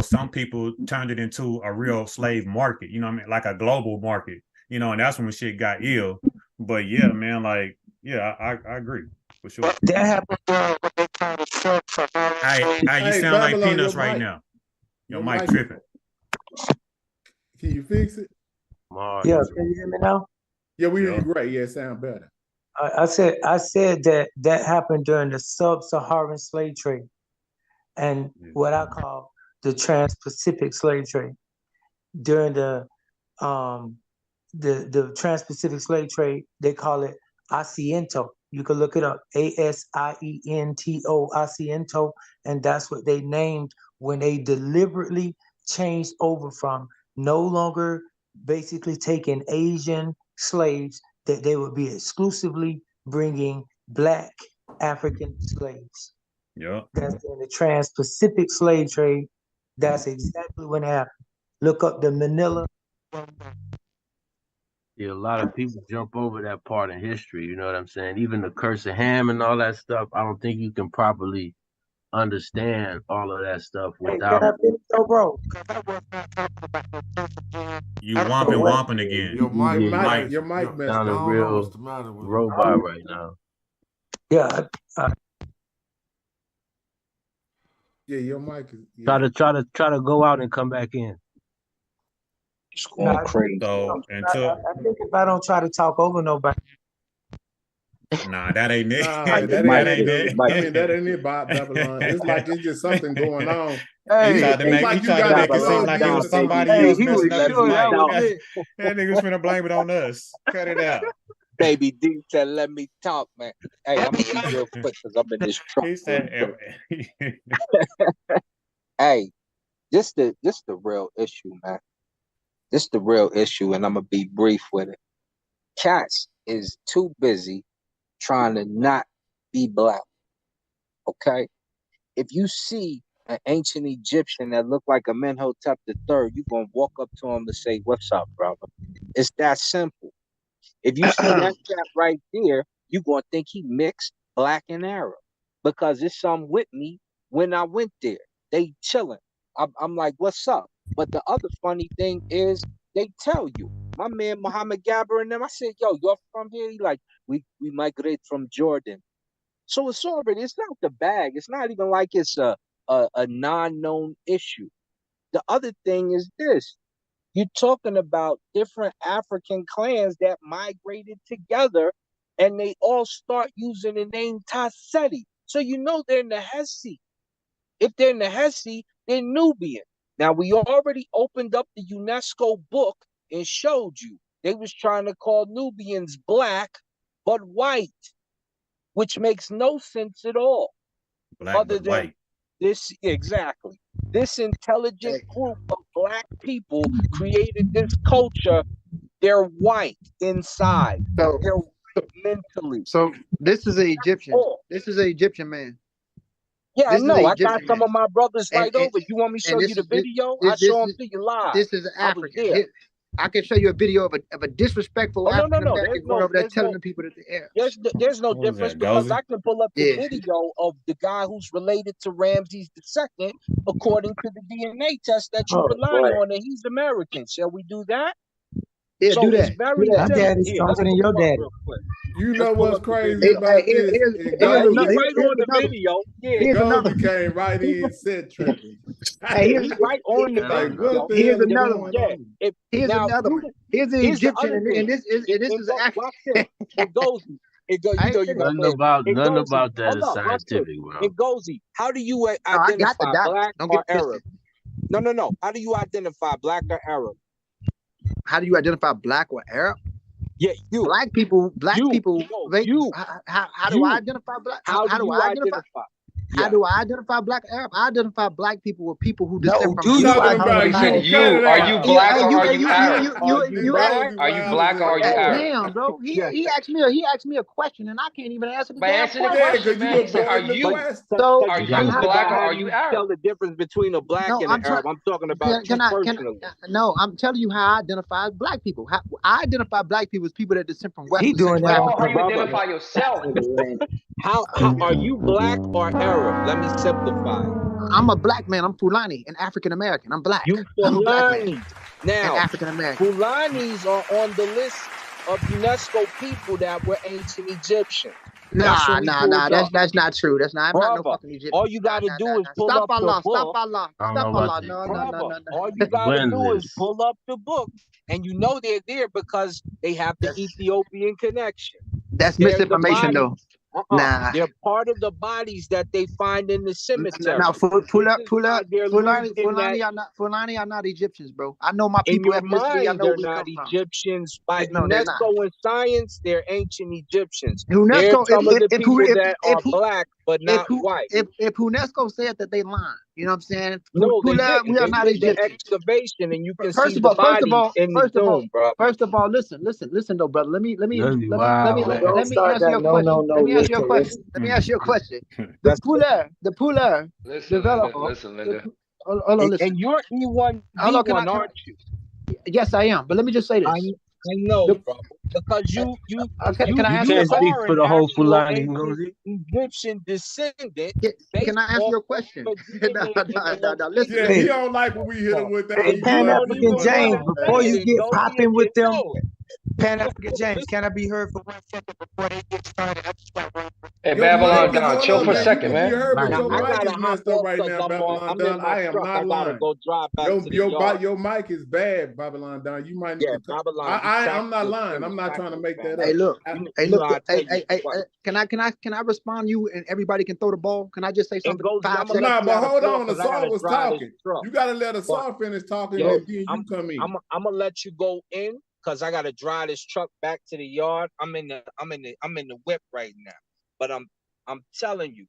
some people turned it into a real slave market, you know what I mean? Like a global market, and that's when shit got ill. But yeah, man, like, yeah, I agree for sure. That happened when they turned the silk from you sound like Peanuts right now. Your mic tripping. Can you fix it? Yeah, can you hear me now? Yeah, we hear you great. Yeah, it sound better. I said that happened during the sub-Saharan slave trade, and what I call the Trans-Pacific slave trade. During the Trans-Pacific slave trade, they call it Asiento. You can look it up, ASIENTO, Asiento, and that's what they named when they deliberately changed over from no longer basically taking Asian slaves, that they would be exclusively bringing Black African slaves. Yeah. That's in the Trans-Pacific slave trade. That's exactly what happened. Look up the Manila. Yeah, a lot of people jump over that part in history, you know what I'm saying? Even the curse of Ham and all that stuff, I don't think you can properly understand all of that stuff without. You womping again. Your mic messed sound a up. real robot right now. Yeah. Yeah, your mic is. Yeah. Try to go out and come back in. It's going crazy. So I think if I don't try to talk over nobody. Nah, that ain't it. Nah, that ain't it. I mean, that ain't it, Babylon. It's like it's just something going on. He tried to make it seem like it was somebody else messing up his mic. That nigga's finna blame it on us. Cut it out. Baby D said, "Let me talk, man." Hey, I'm gonna be real quick because I'm in this truck. He said, Hey, this the real issue, man. This the real issue, and I'm gonna be brief with it. Cats is too busy trying to not be black. Okay, if you see an ancient Egyptian that look like Amenhotep III, you gonna walk up to him to say, "What's up, brother?" It's that simple. If you see that cat right there, you gonna think he mixed black and Arab because it's some with me when I went there. They chilling. I'm like, "What's up?" But the other funny thing is, they tell you. My man Muhammad Gabber and them, I said, "Yo, you're from here?" He like, we migrate from Jordan. So it's already, it's not the bag. It's not even like it's a non-known issue. The other thing is this. You're talking about different African clans that migrated together and they all start using the name Tasseti. So you know they're Nahesi. If they're Nahesi, they're Nubian. Now we already opened up the UNESCO book and showed you. They was trying to call Nubians black, but white, which makes no sense at all. Black Other but than white. this, exactly. This intelligent group of black people created this culture. They're white inside. So, They're white mentally. so this is an Egyptian. all. This is an Egyptian man. Yeah, I This is an know. I got Egyptian some man. of my brothers And right over. You want me to show you this the is this video? this I show this them is to you live. this is I was African. there. I can show you a video of a disrespectful Oh no, African there's American going over there telling the people that they're Arabs. there's no What was difference that, because Gozy? I can pull up the Yeah. video of the guy who's related to Ramses II according to the DNA test that you Oh rely boy. on, and he's American. Shall we do that? Yeah, So do it's that. very My simple. daddy's Here, let's stronger than pull your him up daddy. real quick. You Let's know pull what's up the crazy video. about this? Here's And Yeah, another. he Goldie, right on the Another. video. Yeah, Here's another. Goldie came right in, set tripping. Hey, yeah, he right on the Like, video. what the here's hell is another going one. Yeah. on? Here's Now another you, one. Here's an here's the Egyptian, other thing. and this is an Watch African. this. It goes. It go. I You know ain't you finished. gonna Nothing play. about It none goes. about that Hold is up. Watch this. scientific, bro. It goes. How do you No, I got the identify data. black Don't or get twisted. Arab? No. How do you identify black or Arab? How do you identify black or Arab? Yeah, you. Black people. No, They, you. how do I identify black? How How do do you I identify? identify? How Yeah. do I identify black Arab? I identify black people with people who No, descend from do you Jews. Talking about He said, you, identify? cut it are you out. black Hey, or are you Arab? Are you you black? Are you black or are you Arab? Damn, bro. Yeah. He asked me a question and I can't even answer the But damn answer the question. Yeah, question, because you man. He were said, are avoiding the you question. So are You you gotta I'm not black or gonna are have you you Arab? tell the difference between a black no, and an Arab. I'm talking about you personally. no, I'm telling you how I identify black people. How I identify black people as people that descend from West He and doing Central that No, on how Africa. you purpose. identify yourself? How are you black or Arab? Let me simplify it. I'm a black man. I'm Fulani, an African American. I'm black. You I'm a black man, Fulani. an Now, African American. Fulanis are on the list of UNESCO people that were ancient Egyptians. Nah, That's what we pulled up. that's not true. That's not. I'm not no Brother, fucking Egyptian. all you gotta do is pull Stop up the Allah. Stop book. Allah. I don't know Stop about Allah. that. No. Brother, all you gotta do is pull up the book, and you know they're there because they have the Ethiopian connection. That's They're the misinformation, bodies. though. Nah. They're part of the bodies that they find in the cemetery. Now, Fulani Fulani are not Egyptians, bro. I know my in people your ethnicity. I mind, know they're where we not come from. Egyptians. By No, they're not. UNESCO and science, they're ancient Egyptians. UNESCO, They're some of the if people that are black but not if white. if UNESCO said that, they lying. You know what I'm saying? No, they didn't. We are They not did the Egyptians. excavation, and you can First see of the all, bodies in the tomb, bro. first of all, listen, though, brother. Let me That'd be wild, man. Don't start answer that. your No, question. no, no. Let me answer your Listen, question. Let me ask you a question. The Puler developer. Listen, Linda. Hold on, listen. And you're E1, Hold on, D1, aren't you? Yes, I am. But let me just say this. I know, bro. Because you can I answer you your speak are for an the whole actual Fulani, ancient Ngozi. Egyptian descendant. Can I answer your question? No. Listen. Yeah, he don't like when we hit him with that. Hey, He Pan love African you. James, before you get popping with them, know it. Pan African James, can I be heard for 1 second before they get started? I just got one. Hey, Your Babylon mic is, Don, hold chill on, for a man. second, You can be man. heard, but Now, your I mic gotta is hop messed off up right because now, Babylon I'm Don. in my I am truck. I not gotta lying. go drive back to the yard. Your mic is bad, Babylon Don. You might need to Babylon. I'm not lying. I'm not trying to make that up. Hey, look. Hey, Can I respond to you and everybody can throw the ball? Can I just say something? Nah, but hold on. Assault was talking. You gotta let Assault finish talking, and then you come in. I'm gonna let you go in because I gotta drive this truck back to the yard. I'm in the whip right now. But I'm telling you,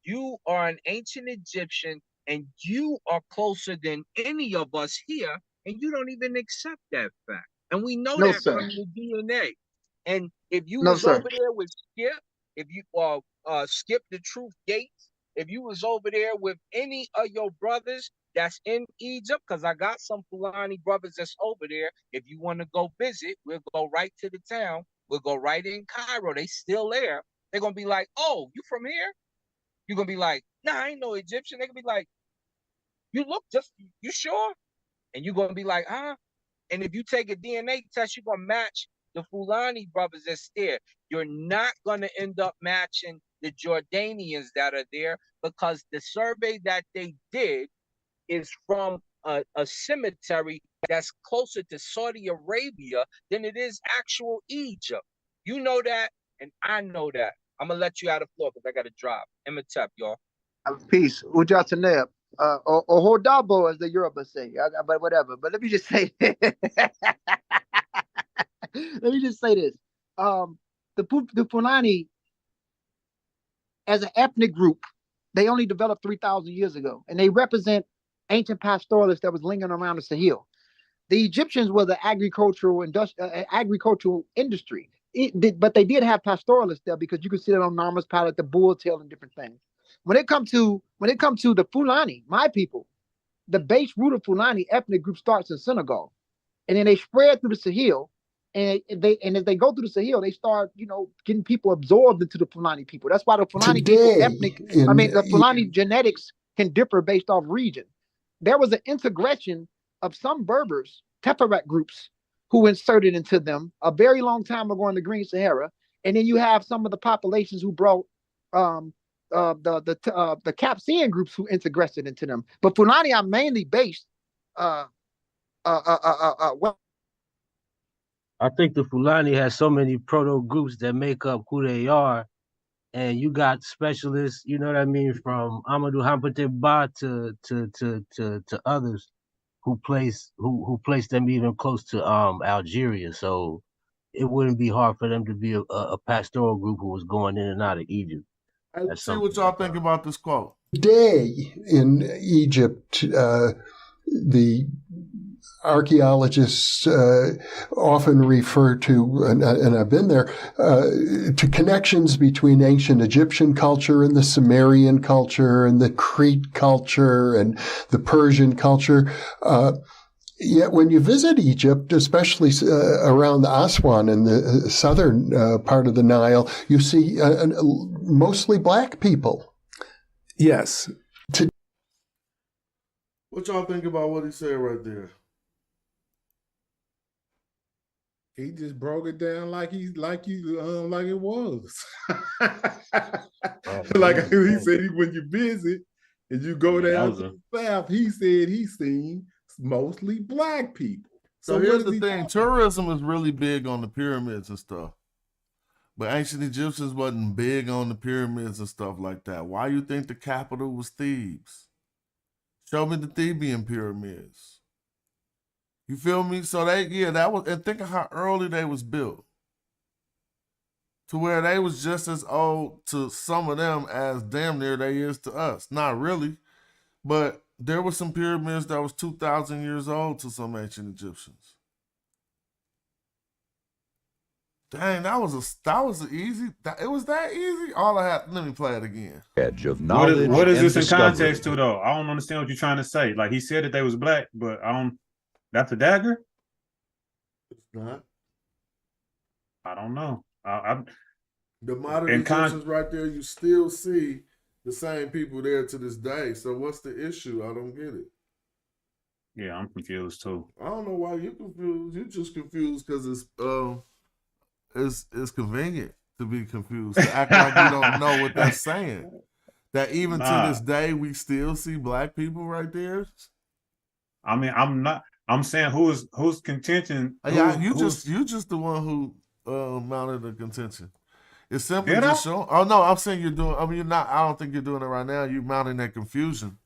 you are an ancient Egyptian and you are closer than any of us here, and you don't even accept that fact. And we know No, that sir. from your DNA. And if you No, was sir. over there with Skip, if you Skip the Truth Gates, if you was over there with any of your brothers that's in Egypt, because I got some Fulani brothers that's over there. If you want to go visit, we'll go right to the town. We'll go right in Cairo. They still there. They're gonna be like, "Oh, you from here?" You're gonna be like, "Nah, I ain't no Egyptian." They're gonna be like, "You look you sure?" And you're gonna be like, "Huh?" And if you take a DNA test, you're gonna match the Fulani brothers that's there. You're not gonna end up matching the Jordanians that are there, because the survey that they did is from a cemetery that's closer to Saudi Arabia than it is actual Egypt. You know that, and I know that. I'm gonna let you out of the floor because I gotta drive. Imhotep, y'all. Peace. Ujataneb. Or Hodabo, as the Yoruba say. But whatever. But let me just say let me just say this. The Fulani, as an ethnic group, they only developed 3,000 years ago, and they represent ancient pastoralists that was lingering around the Sahel. The Egyptians were the agricultural industry, but they did have pastoralists there, because you can see that on Narmer's palette, the bull tail, and different things. When it comes to the Fulani, my people, the base root of Fulani ethnic group starts in Senegal, and then they spread through the Sahel. And as they go through the Sahel, they start, getting people absorbed into the Fulani people. That's why the Fulani the Fulani genetics can differ based off region. There was an integration of some Berbers, Teperet groups, who inserted into them a very long time ago in the Green Sahara, and then you have some of the populations who brought the Capsian groups who integrated into them. But Fulani are mainly based. I think the Fulani has so many proto groups that make up who they are, and you got specialists, you know what I mean, from Amadou Hampate Ba to others who place them even close to Algeria. So it wouldn't be hard for them to be a pastoral group who was going in and out of Egypt. Let's see what y'all think about this quote. Today in Egypt, the archaeologists often refer to, and I've been there, to connections between ancient Egyptian culture and the Sumerian culture and the Crete culture and the Persian culture. Yet when you visit Egypt, especially around Aswan in the southern part of the Nile, you see mostly black people. Yes. What y'all think about what he said right there? He just broke it down like it was. Like he said, when you visit and you go down to the south, he said he's seen mostly black people. So here's the thing: tourism is really big on the pyramids and stuff, but ancient Egyptians wasn't big on the pyramids and stuff like that. Why you think the capital was Thebes? Show me the Theban pyramids. You feel me? So that was, and think of how early they was built, to where they was just as old to some of them as damn near they is to us. Not really, but there were some pyramids that was 2,000 years old to some ancient Egyptians. Dang, it was that easy. All I had. Let me play it again. Edge of knowledge. What is this in discovery. context to though? I don't understand what you're trying to say. Like he said that they was black, but I don't. That's a dagger. It's not. I don't know. The modern Egyptians right there, you still see the same people there to this day. So what's the issue? I don't get it. Yeah, I'm confused too. I don't know why you're confused. You're just confused because it's convenient to be confused. To act like you don't know what that's saying. That even to this day, we still see black people right there. I mean, I'm saying who's contention. Yeah, you just the one who mounted the contention. It's simply just showing. Oh no, I'm saying you're doing. I mean, you're not. I don't think you're doing it right now. You're mounting that confusion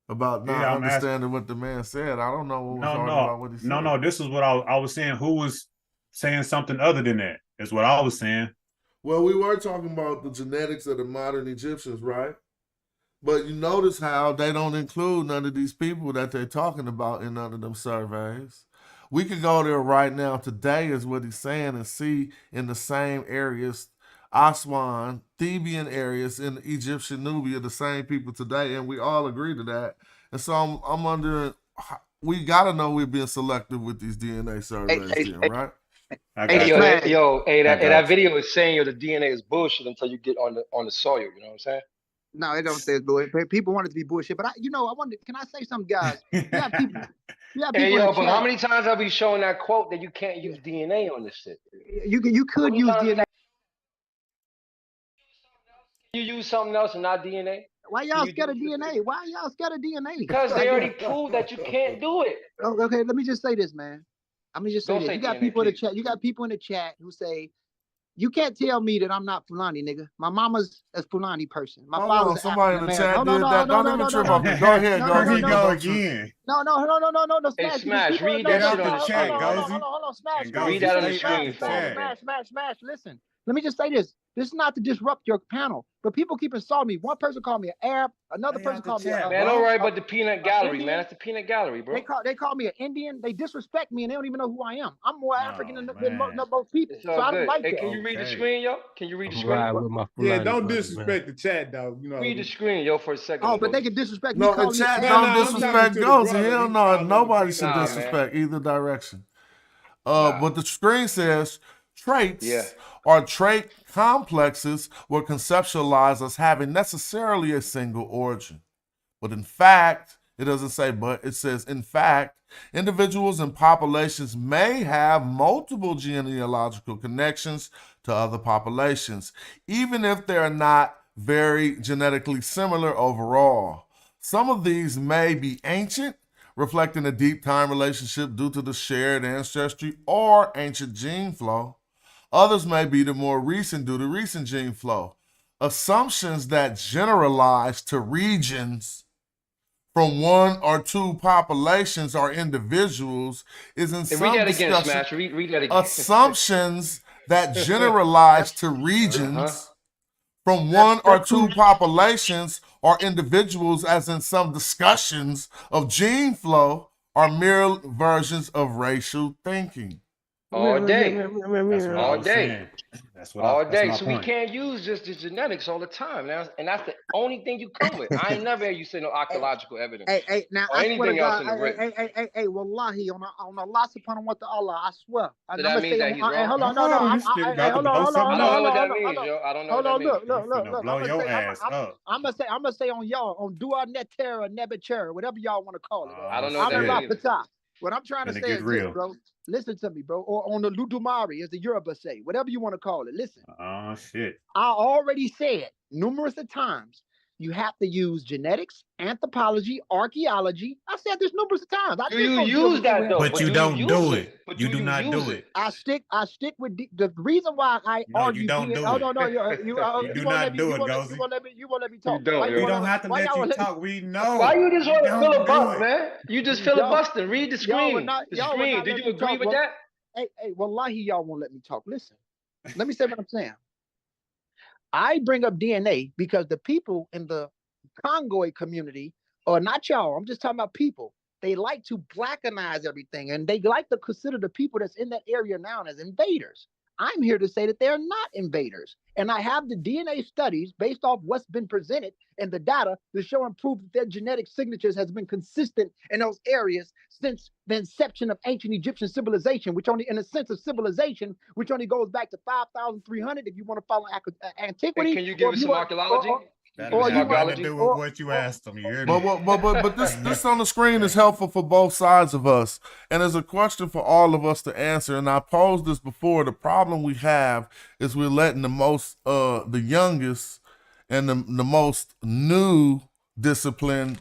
about not understanding what the man said. I don't know what was hard about what he said. No. This is what I was saying. Who was saying something other than that. Is what I was saying. Well, we were talking about the genetics of the modern Egyptians, right? But you notice how they don't include none of these people that they're talking about in none of them surveys. We could go there right now. Today is what he's saying, and see in the same areas, Aswan, Theban areas in Egyptian Nubia, the same people today, and we all agree to that. And so I'm wondering, we got to know we're being selective with these DNA surveys, right? That video is saying the DNA is bullshit until you get on the soil. You know what I'm saying? No, it don't say it's bullshit. People want it to be bullshit, but I wonder. Can I say something, guys? You have people. Hey, yo, but how many times have we shown that quote that you can't use DNA on this shit? You could use DNA. You use something else and not DNA? Why y'all scared of DNA? Why y'all scared of DNA? Because they already proved that you can't do it. Okay, let me just say this, man. I'm gonna just say this. You got people in the chat. You got people in the chat who say, "You can't tell me that I'm not Fulani, nigga. My mama's a Fulani person. My father's somebody in the chat did that. Don't even trip up. Go ahead, go. Here he go again. No. Hey, Smash, read that shit on the chat, Hold on, Smash. Read that on the screen for me. Smash. Listen, let me just say this. This is not to disrupt your panel, but people keep insulting me. One person called me an Arab, another person called me man. Don't worry about the peanut gallery, man. That's the peanut gallery, bro. They call me an Indian. They disrespect me, and they don't even know who I am. I'm more African than most people. So I don't like that. Can you read the screen, yo? Can you read the screen? Yeah, don't disrespect the chat, though. You know, read the screen, yo, for a second. Oh, but they can disrespect me. No, the chat don't disrespect Gozy. Hell no, nobody should disrespect either direction. But the screen says traits or trait complexes were conceptualized as having necessarily a single origin. But in fact, it doesn't say but, it says, in fact, individuals and populations may have multiple genealogical connections to other populations, even if they're not very genetically similar overall. Some of these may be ancient, reflecting a deep time relationship due to the shared ancestry or ancient gene flow. Others may be the more recent due to recent gene flow. Assumptions that generalize to regions from one or two populations or individuals is in some read that discussion. Again, Smash. Read that again. Assumptions that generalize to regions from one or two populations or individuals, as in some discussions of gene flow, are mere versions of racial thinking. All day. All day. All day. So we can't use just the genetics all the time. And that's the only thing you come with. I ain't never heard you say no archaeological evidence. Hey, now or anything else in the written. Hey, wallahi, on Allah subhanahu wa ta'ala, I swear. So that means that he's wrong? Hold on, hold on. I don't know what that means, yo. I don't know what that means. Look. Blow your ass up. I'm gonna say on y'all, on Dua Neter or Nebuchadnezzar, whatever y'all want to call it. I don't know what that means. What I'm trying to say is this, bro. Listen to me, bro. Or on the Ludumari, as the Yoruba say, whatever you want to call it. Listen. Oh, shit. I already said numerous of times, you have to use genetics, anthropology, archaeology. I said this numerous of times. You use that though, but you don't do it. You do not do it. I stick with the reason why I argue. You don't do it. Oh no, you do not do it, Gozy. You won't let me talk. We don't have to let you talk. We know. Why you just want to filibuster, man? You just filibustering. Read the screen. The screen. Did you agree with that? Hey, wallahi, y'all won't let me talk. Listen, let me say what I'm saying. I bring up DNA because the people in the Congoid community, or not y'all, I'm just talking about people, they like to blackanize everything, and they like to consider the people that's in that area now as invaders. I'm here to say that they're not invaders. And I have the DNA studies based off what's been presented and the data to show and prove that their genetic signatures has been consistent in those areas since the inception of ancient Egyptian civilization, which only, in a sense of civilization, which only goes back to 5,300 if you want to follow antiquity. Hey, can you give us some archaeology? That has nothing to do with what you asked them. You hear me? But this on the screen is helpful for both sides of us, and there's a question for all of us to answer. And I posed this before. The problem we have is we're letting the youngest and the most new discipline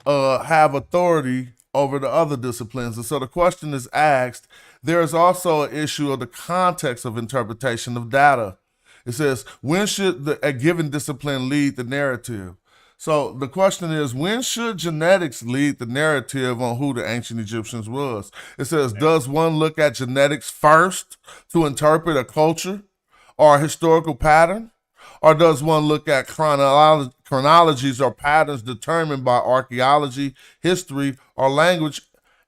have authority over the other disciplines. And so the question is asked. There is also an issue of the context of interpretation of data. It says, when should a given discipline lead the narrative? So the question is, when should genetics lead the narrative on who the ancient Egyptians was? It says, does one look at genetics first to interpret a culture or a historical pattern? Or does one look at chronologies or patterns determined by archaeology, history, or language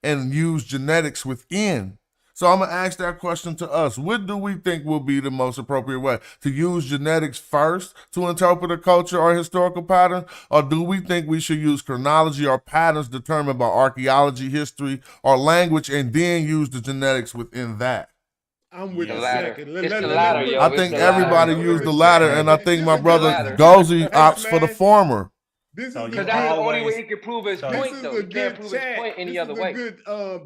and use genetics within? So I'm going to ask that question to us. What do we think will be the most appropriate way? To use genetics first to interpret a culture or historical pattern? Or do we think we should use chronology or patterns determined by archaeology, history, or language and then use the genetics within that? I'm with The the latter. second. It's the latter, yo. I It's think the latter, everybody yo. used the latter, and I think my brother latter. Gozy Hey, opts for the Smash. former. This is So a Because you that's the good. only way always he can prove his so This point, is though. a He can't good prove his chat. point any This other is a way. good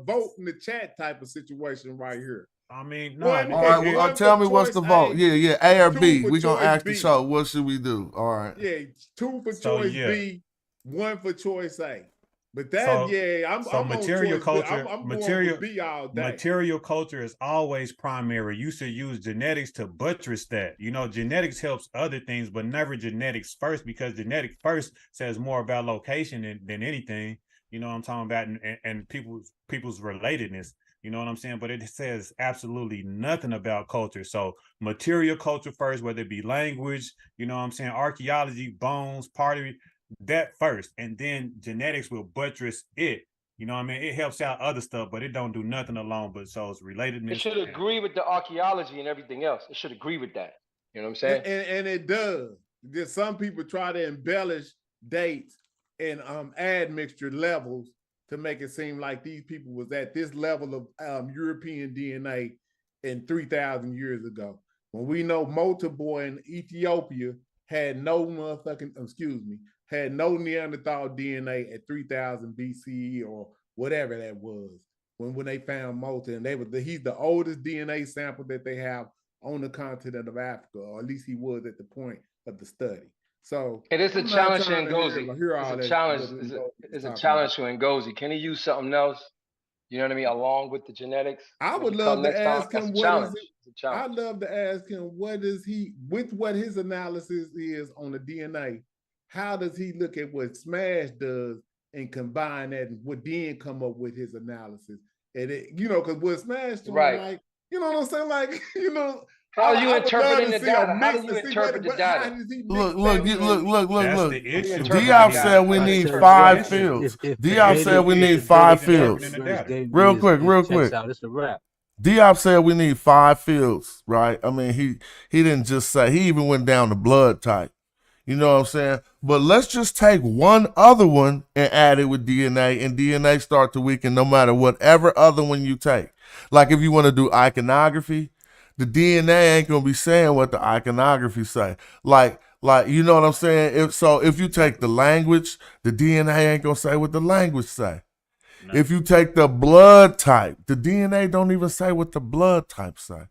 vote in the chat type of situation right here. I mean, no. One, All right, well, one tell for me what's the choice vote. A, Yeah, A or two B. for We're going to choice ask the B. show, what should we do? All right. Yeah, 2 for So, choice yeah. B, 1 for choice A. But that, So, I'm so on material choice B. culture, I'm going material, for B all day. material culture is always primary. You should use genetics to buttress that. You know, genetics helps other things, but never genetics first, because genetics first says more about location than anything. You know what I'm talking about, and people's relatedness. You know what I'm saying? But it says absolutely nothing about culture. So material culture first, whether it be language, you know what I'm saying, archaeology, bones, pottery, that first, and then genetics will buttress it. You know what I mean? It helps out other stuff, but it don't do nothing alone but shows relatedness. It should agree with the archaeology and everything else. It should agree with that. You know what I'm saying? And it does. There's some people try to embellish dates and admixture levels to make it seem like these people was at this level of European DNA in 3,000 years ago. When we know Motorboy in Ethiopia had no had no Neanderthal DNA at 3000 BCE or whatever that was when they found Mota, and he's the oldest DNA sample that they have on the continent of Africa, or at least he was at the point of the study. So it is a I'm not challenge to trying Ngozi. It's a challenge to Ngozi. Can he use something else? You know what I mean? Along with the genetics. I would love to ask him what is it. I'd love to ask him what is he, with what his analysis is on the DNA, how does he look at what Smash does and combine that and what then come up with his analysis? And it, because what Smash doing, right. like, you know what I'm saying? Like, how are you interpreting the data? How do you interpret the data? Look. Diop said we need 5 fields. Diop said we need 5 fields. Real quick. It's a wrap. Diop said we need 5 fields, right? I mean, he didn't just say, he even went down to blood type. You know what I'm saying? But let's just take one other one and add it with DNA, and DNA start to weaken no matter whatever other one you take. Like if you want to do iconography, the DNA ain't gonna be saying what the iconography say. Like you know what I'm saying? If you take the language, the DNA ain't gonna say what the language say. No. If you take the blood type, the DNA don't even say what the blood type say.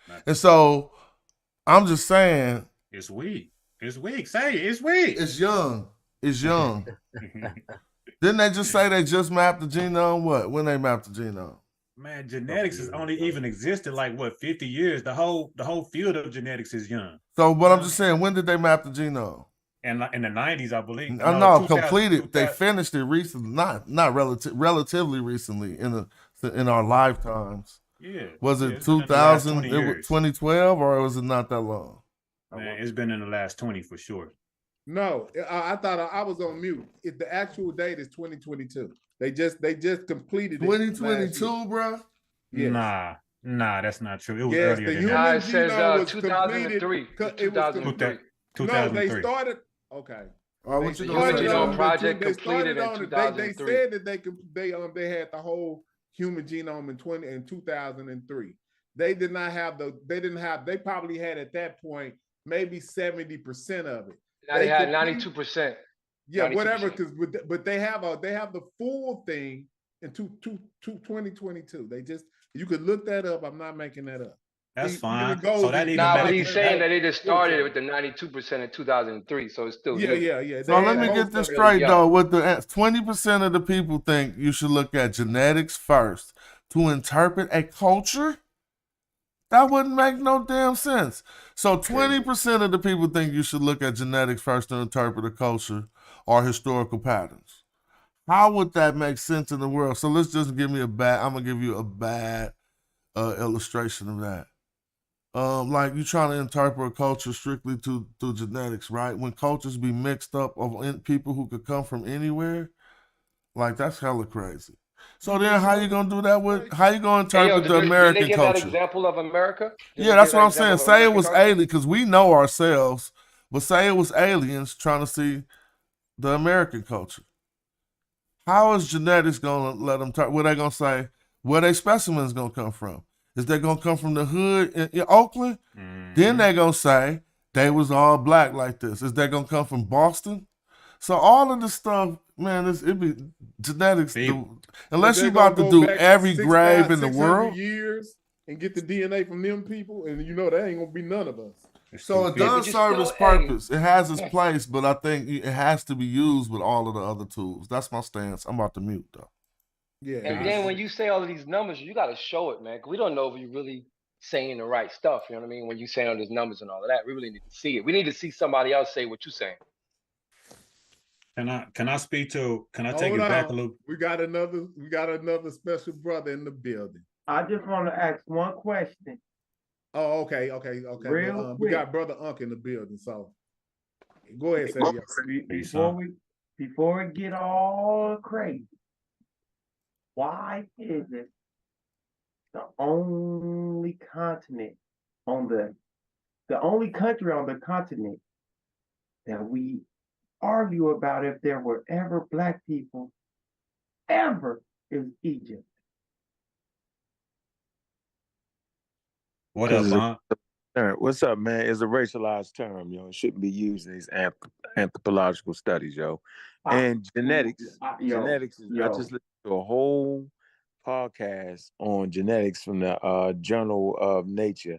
No. And so I'm just saying, it's weak. It's weak. Say it. It's weak. It's young. Didn't they just say they just mapped the genome? What? When they mapped the genome? Man, genetics has only even existed like 50 years. The whole field of genetics is young. So, but I'm just saying, when did they map the genome? And in the 90s, I believe. No, completed. They finished it recently, not relatively recently in our lifetimes. Yeah. Was it 2000? It was 2012, or was it not that long? Man, it's been in the last 20 for sure. No, I thought I was on mute. The actual date is 2022. They just completed 2022, bro. Yes. Nah, that's not true. It was earlier than that. It says 2003. 2003. No, they started. Okay. All right, what you Human Genome Project completed in 2003. They said that they had the whole human genome in 2003. They did not have they probably had at that point maybe 70% of it. Now they had 92%. Yeah, 92%. Whatever. But they have the full thing in 2022. You could look that up. I'm not making that up. That's fine. So that but he's saying that they just started with the 92% in 2003, so it's still yeah. So let me get this straight though. With the 20% of the people think you should look at genetics first to interpret a culture. That wouldn't make no damn sense. So 20% of the people think you should look at genetics first to interpret a culture or historical patterns. How would that make sense in the world? So let's just give me I'm gonna give you a bad illustration of that. Like you trying to interpret a culture strictly through genetics, right? When cultures be mixed up of people who could come from anywhere, like that's hella crazy. So then how you gonna do that with, how you gonna Hey, yo, interpret the didn't they American give that culture? example of America? Didn't Yeah, they that's give what that I'm saying. example of Say it American was culture? alien, because we know ourselves, but say it was aliens trying to see the American culture. How is genetics gonna let them talk? What they gonna say? Where they specimens gonna come from? Is they gonna come from the hood in Oakland? Then they gonna say they was all black like this. Is they gonna come from Boston? So all of this stuff, man, it be genetics. Unless you about to do every grave in the 600 world. years and get the DNA from them people, and you know that ain't gonna be none of us. So it does serve its purpose. It has its place, but I think it has to be used with all of the other tools. That's my stance. I'm about to mute though. Yeah. And then when you say all of these numbers, you got to show it, man. 'Cause we don't know if you're really saying the right stuff. You know what I mean? When you say all these numbers and all of that, we really need to see it. We need to see somebody else say what you're saying. Can I speak to? Can I take Hold it back a on. little? We got another special brother in the building. I just want to ask one question. Oh, okay. Real We got quick. brother Unc in the building, so go ahead, say Before we get all crazy, why is it the only continent the only country on the continent that we argue about if there were ever black people ever is Egypt? What up, Vaughn? What's up, man? It's a racialized term, yo. It shouldn't be used in these anthropological studies, yo. And genetics is, I just listened to a whole podcast on genetics from the Journal of Nature,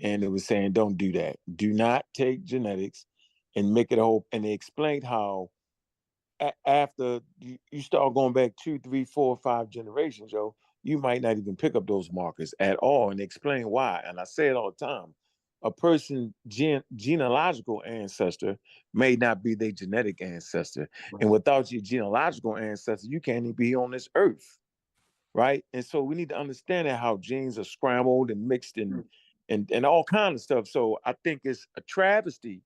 and it was saying, don't do that. Do not take genetics and make it a whole. And they explained how after you start going back 2, 3, 4, 5 generations, yo, you might not even pick up those markers at all, and explain why. And I say it all the time. A person's genealogical ancestor may not be their genetic ancestor. And without your genealogical ancestor, you can't even be on this earth, right? And so we need to understand that how genes are scrambled and mixed and all kinds of stuff. So I think it's a travesty,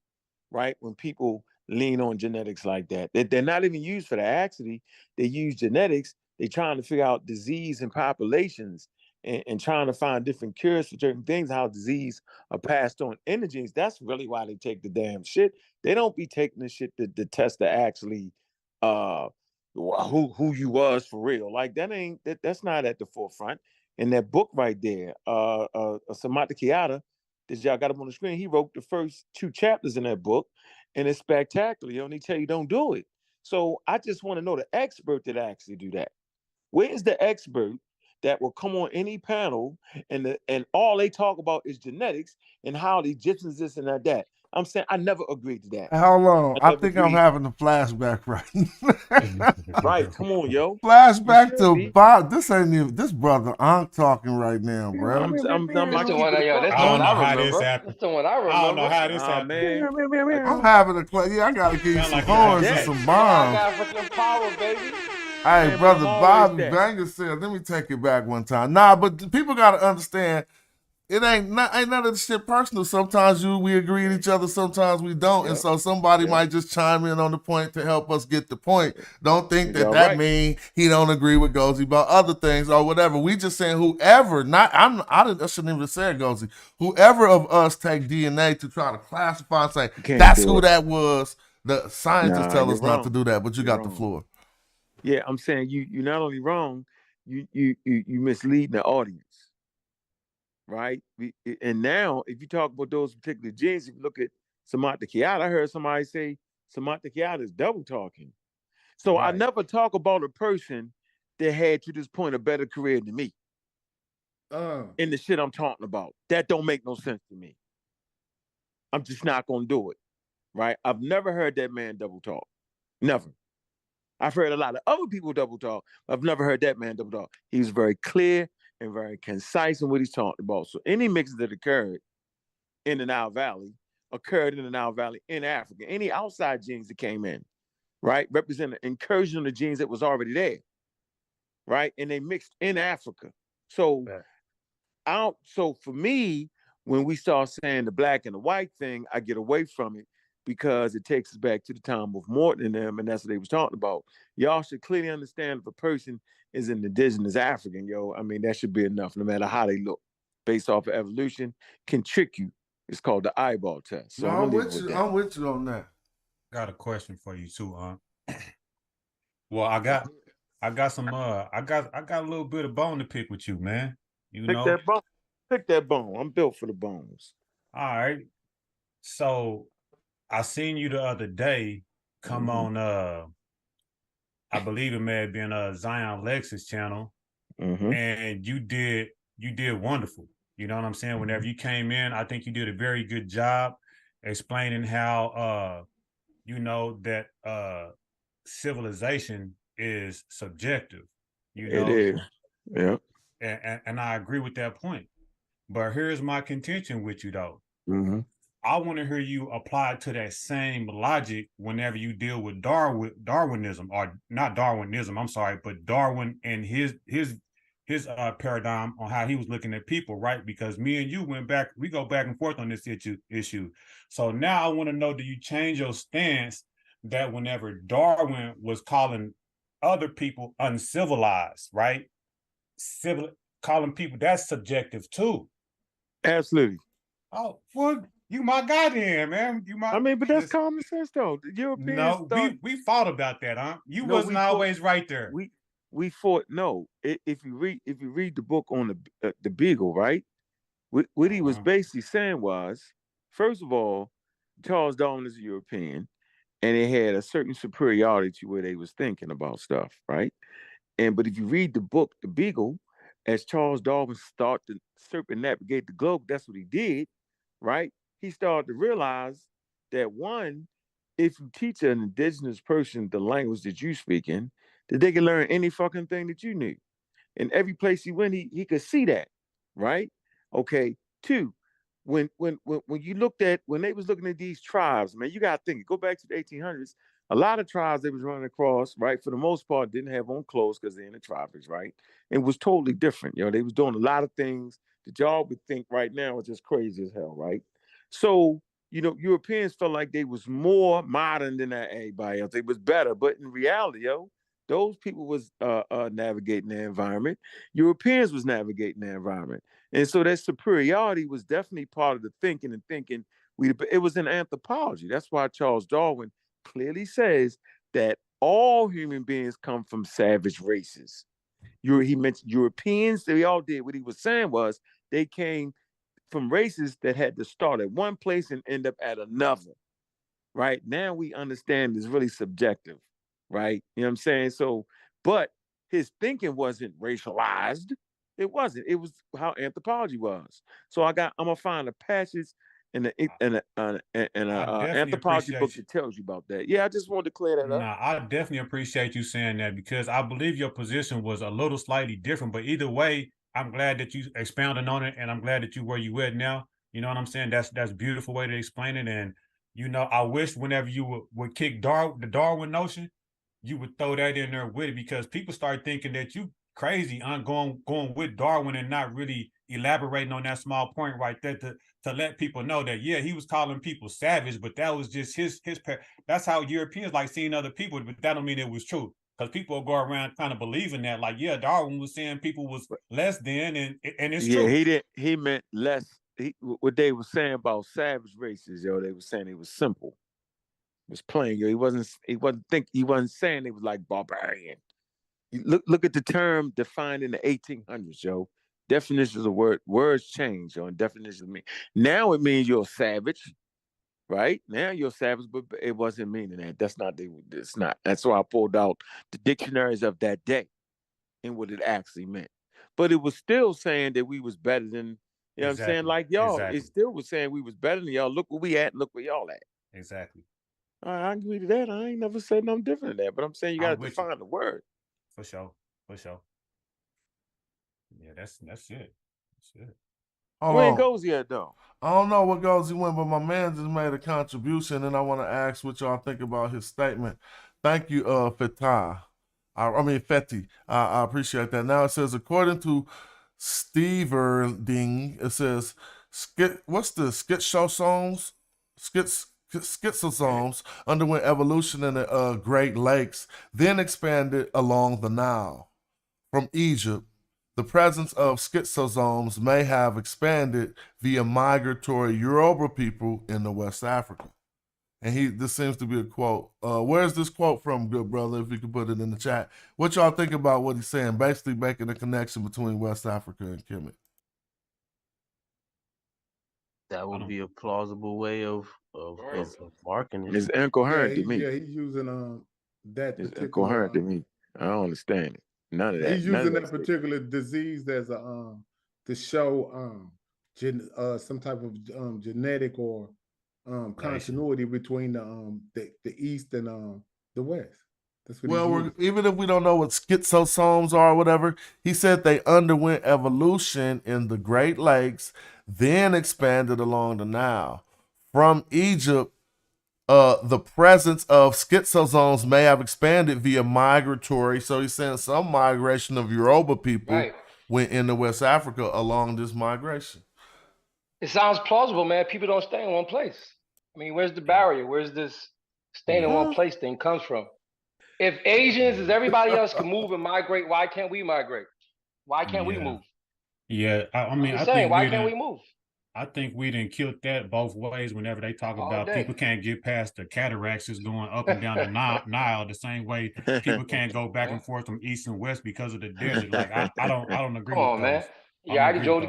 right, when people lean on genetics like that. They're not even used for the accident. They use genetics. They're trying to figure out disease in populations and trying to find different cures for certain things, how disease are passed on in the genes. That's really why they take the damn shit. They don't be taking the shit to test to actually who you was for real. Like that's not at the forefront. In that book right there, Samantha Kiata, that y'all got him on the screen, he wrote the first 2 chapters in that book, and it's spectacular. You only tell you don't do it. So I just want to know the expert that actually do that. Where's the expert that will come on any panel and all they talk about is genetics and how the Egyptians this and that? I'm saying I never agreed to that. How long? I never think I'm agreed. having a flashback right. Right, come on, yo. Flashback You should to be. Bob. This ain't even this brother Ankh talking right now, bro. That's the one I remember. That's the one I remember. I don't know how this happened. Man. I'm having a I gotta give you some horns and some bombs. African power, baby. Hey, Man, brother I'm Bobby always that. Banger said, let me take it back one time. Nah, but the people gotta understand, it ain't none of the shit personal. Sometimes we agree with each other, sometimes we don't. And so somebody might just chime in on the point to help us get the point. Don't think that right. mean he don't agree with Gozy about other things or whatever. We just saying whoever, I shouldn't even say Gozy. Whoever of us take DNA to try to classify and say, that's who that was. The scientists tell us not to do that, but you got the floor. Yeah, I'm saying you're not only wrong, you misleading the audience. Right? And now, if you talk about those particular genes, if you look at Samantha Kiata, I heard somebody say Samantha Kiata is double talking. So I never talk about a person that had to this point a better career than me. In the shit I'm talking about. That don't make no sense to me. I'm just not gonna do it. Right? I've never heard that man double talk. Never. I've heard a lot of other people double talk. I've never heard that man double talk. He was very clear, and very concise in what he's talking about. So any mixes that occurred in the Nile Valley occurred in the Nile Valley in Africa. Any outside genes that came in, right, represent an incursion of the genes that was already there, right? And they mixed in Africa. So so for me, when we start saying the black and the white thing, I get away from it because it takes us back to the time of Morton and them, and that's what they was talking about. Y'all should clearly understand if a person is an indigenous African, yo, I mean, that should be enough, no matter how they look, based off of evolution, can trick you. It's called the eyeball test. So No, I'm with you. I'm with you on that. Got a question for you too, Well, I got some I got a little bit of bone to pick with you, man. You know. that bone. Pick that bone. I'm built for the bones. All right. So I seen you the other day come on I believe it may have been Zion Lex's channel, and you did wonderful. You know what I'm saying? Whenever you came in, I think you did a very good job explaining how you know that civilization is subjective. You know, it is. Yeah. And I agree with that point. But here's my contention with you though. I want to hear you apply to that same logic whenever you deal with Darwinism, or not Darwinism, I'm sorry, but Darwin and his paradigm on how he was looking at people, right? Because me and you we go back and forth on this issue. So now I want to know, do you change your stance that whenever Darwin was calling other people uncivilized, right? Calling people, that's subjective too. Absolutely. Oh, well, you my guy then, man. You my. I mean, but that's common sense though. The Europeans. No, we fought about that, huh? You wasn't always right there. We fought. No, if you read the book on the Beagle, right? What he was basically saying was, first of all, Charles Darwin is a European, and it had a certain superiority to where they was thinking about stuff, right? But if you read the book, The Beagle, as Charles Darwin started to circumnavigate the globe, that's what he did, right? He started to realize that one, if you teach an indigenous person the language that you speak in, that they can learn any fucking thing that you knew. And every place he went, he could see that, right? Okay. Two, when you looked at, when they was looking at these tribes, man, you gotta think, go back to the 1800s, a lot of tribes they was running across, right, for the most part, didn't have on clothes because they're in the tropics, right? It was totally different. You know, they was doing a lot of things that y'all would think right now are just crazy as hell, right? So, you know, Europeans felt like they was more modern than everybody else. They was better. But in reality, yo, those people was navigating their environment. Europeans was navigating their environment. And so that superiority was definitely part of the thinking and thinking. It was in anthropology. That's why Charles Darwin clearly says that all human beings come from savage races. He mentioned Europeans. They all did. What he was saying was they came from races that had to start at one place and end up at another. Right now we understand it's really subjective, right? You know what I'm saying? So, but his thinking wasn't racialized. It wasn't. It was how anthropology was. So I'm gonna find a passage in an anthropology book that tells you about that. Yeah, I just wanted to clear that up. Nah, I definitely appreciate you saying that, because I believe your position was a little slightly different. But either way, I'm glad that you expounded on it, and I'm glad that you where you at now. You know what I'm saying? That's a beautiful way to explain it. And you know, I wish whenever you would kick the Darwin notion, you would throw that in there with it, because people start thinking that you crazy on going with Darwin and not really elaborating on that small point right there to let people know that, yeah, he was calling people savage, but that was just his that's how Europeans like seeing other people, but that don't mean it was true, because people go around kind of believing that, like, yeah, Darwin was saying people was less than, and it's true. He meant less. What they were saying about savage races, yo, they were saying it was simple. It was plain, yo. He wasn't saying it was like barbarian. Look at the term defined in the 1800s, yo. Definitions of words change, yo, and definitions mean. Now it means you're a savage, right? Now you're a savage, but it wasn't meaning that. It's not. That's why I pulled out the dictionaries of that day and what it actually meant. But it was still saying that we was better than, you know what I'm saying? Like y'all, it still was saying we was better than y'all. Look where we at, look where y'all at. Exactly. I agree to that. I ain't never said nothing different than that. But I'm saying you got to define the word. For sure. Yeah, that's it. That's it. Hold Where on. goes he at though? I don't know what goes he went, but my man just made a contribution, and I want to ask what y'all think about his statement. Thank you, Fetty. I appreciate that. Now it says, according to Steverding, it says, what's the schistosomes? Schistosomes underwent evolution in the Great Lakes, then expanded along the Nile. From Egypt, the presence of schistosomes may have expanded via migratory Yoruba people in the West Africa. And this seems to be a quote. Where's this quote from, good brother? If you could put it in the chat. What y'all think about what he's saying? Basically making a connection between West Africa and Kemet. That would be a plausible way of marking it. It's incoherent to me. Yeah, he's using that It's particular. incoherent to me. I don't understand it. None of that. He's using that particular disease as a to show some type of genetic or continuity between the East and the West. That's what he's using. Even if we don't know what schistosomes are or whatever, he said they underwent evolution in the Great Lakes, then expanded along the Nile. From Egypt, the presence of schistosomes may have expanded via migratory. So he's saying some migration of Yoruba people went into West Africa along this migration. It sounds plausible, man. People don't stay in one place. I mean, where's the barrier? Where's this staying in one place thing comes from? If Asians, as everybody else, can move and migrate, why can't we migrate? Why can't we move? Yeah, I mean, I'm just saying, why can't we move? I think we didn't kill that both ways whenever they talk about people can't get past the cataracts is going up and down the Nile the same way people can't go back and forth from east and west because of the desert. Like I don't agree Come with on, those. man. Yeah, I already drove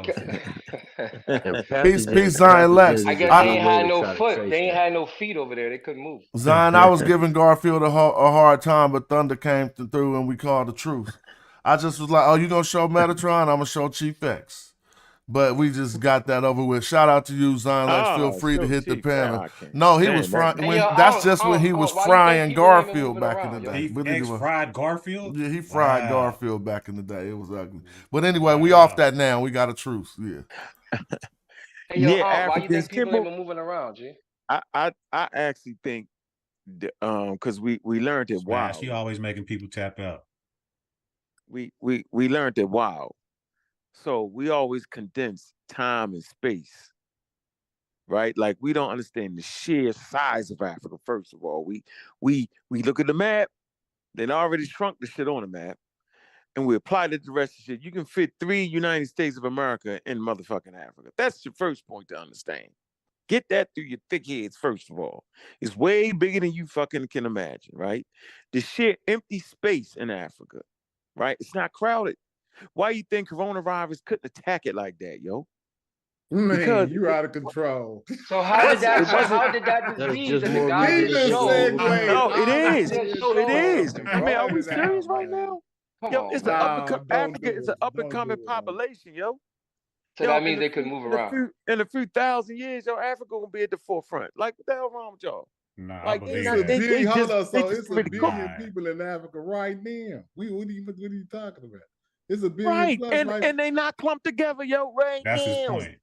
Peace, Zion Lex. I guess they ain't had no foot. They ain't had no feet over there. They couldn't move. Zion, I was giving Garfield a hard time, but Thunder came through and we called the truth. I just was like, oh, you going to show Metatron? I'm going to show Chief X. But we just got that over with. Shout out to you, Zion Lex. Feel free to hit the panel. No, he was frying. That's just when he was frying Garfield back in the day. He fried Garfield? Yeah, he fried Garfield back in the day. It was ugly. But anyway, we off that now. We got a truce. Yeah. Hey, yo, why you think people ain't been moving around, G? I actually think, because we learned it wild. She always making people tap out. We learned it wild. So we always condense time and space, right? Like we don't understand the sheer size of Africa. First of all, we look at the map, then already shrunk the shit on the map, and we applied it to the rest of the shit. You can fit 3 United States of America in motherfucking Africa. That's your first point to understand. Get that through your thick heads, first of all. It's way bigger than you fucking can imagine, right? The sheer empty space in Africa, right? It's not crowded. Why you think coronavirus couldn't attack it like that, yo? Man, because you're out of control. So how did that disease that the guy just showed? No, it is. No, it is. I mean, are we serious right now? Yo, it's an Africa is an up and coming population, yo. So that means they could move around. In a few thousand years, yo, Africa gonna be at the forefront. Like, what the hell wrong with y'all? Nah, like, it's a billion people in Africa right now. What are you talking about? It's a billion plus, and they not clumped together, yo, right That's now. his point.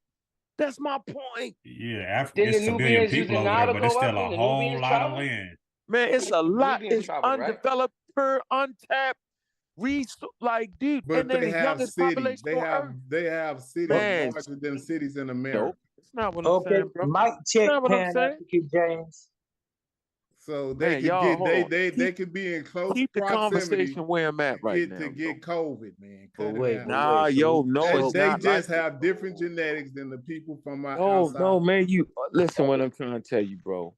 That's my point. Yeah, Africa is a billion people over there, but it's still a whole lot of land. Man, it's a lot. It's undeveloped, untapped resource. Like, dude, but and they're they the have youngest cities. population They have cities larger than cities in America. Nope. That's not what I'm saying, bro. Mic check, James. So they could be in close Keep the proximity conversation where I'm at right now. To get COVID, man. They just have different genetics than the people from outside. No, man. You listen what I'm trying to tell you, bro.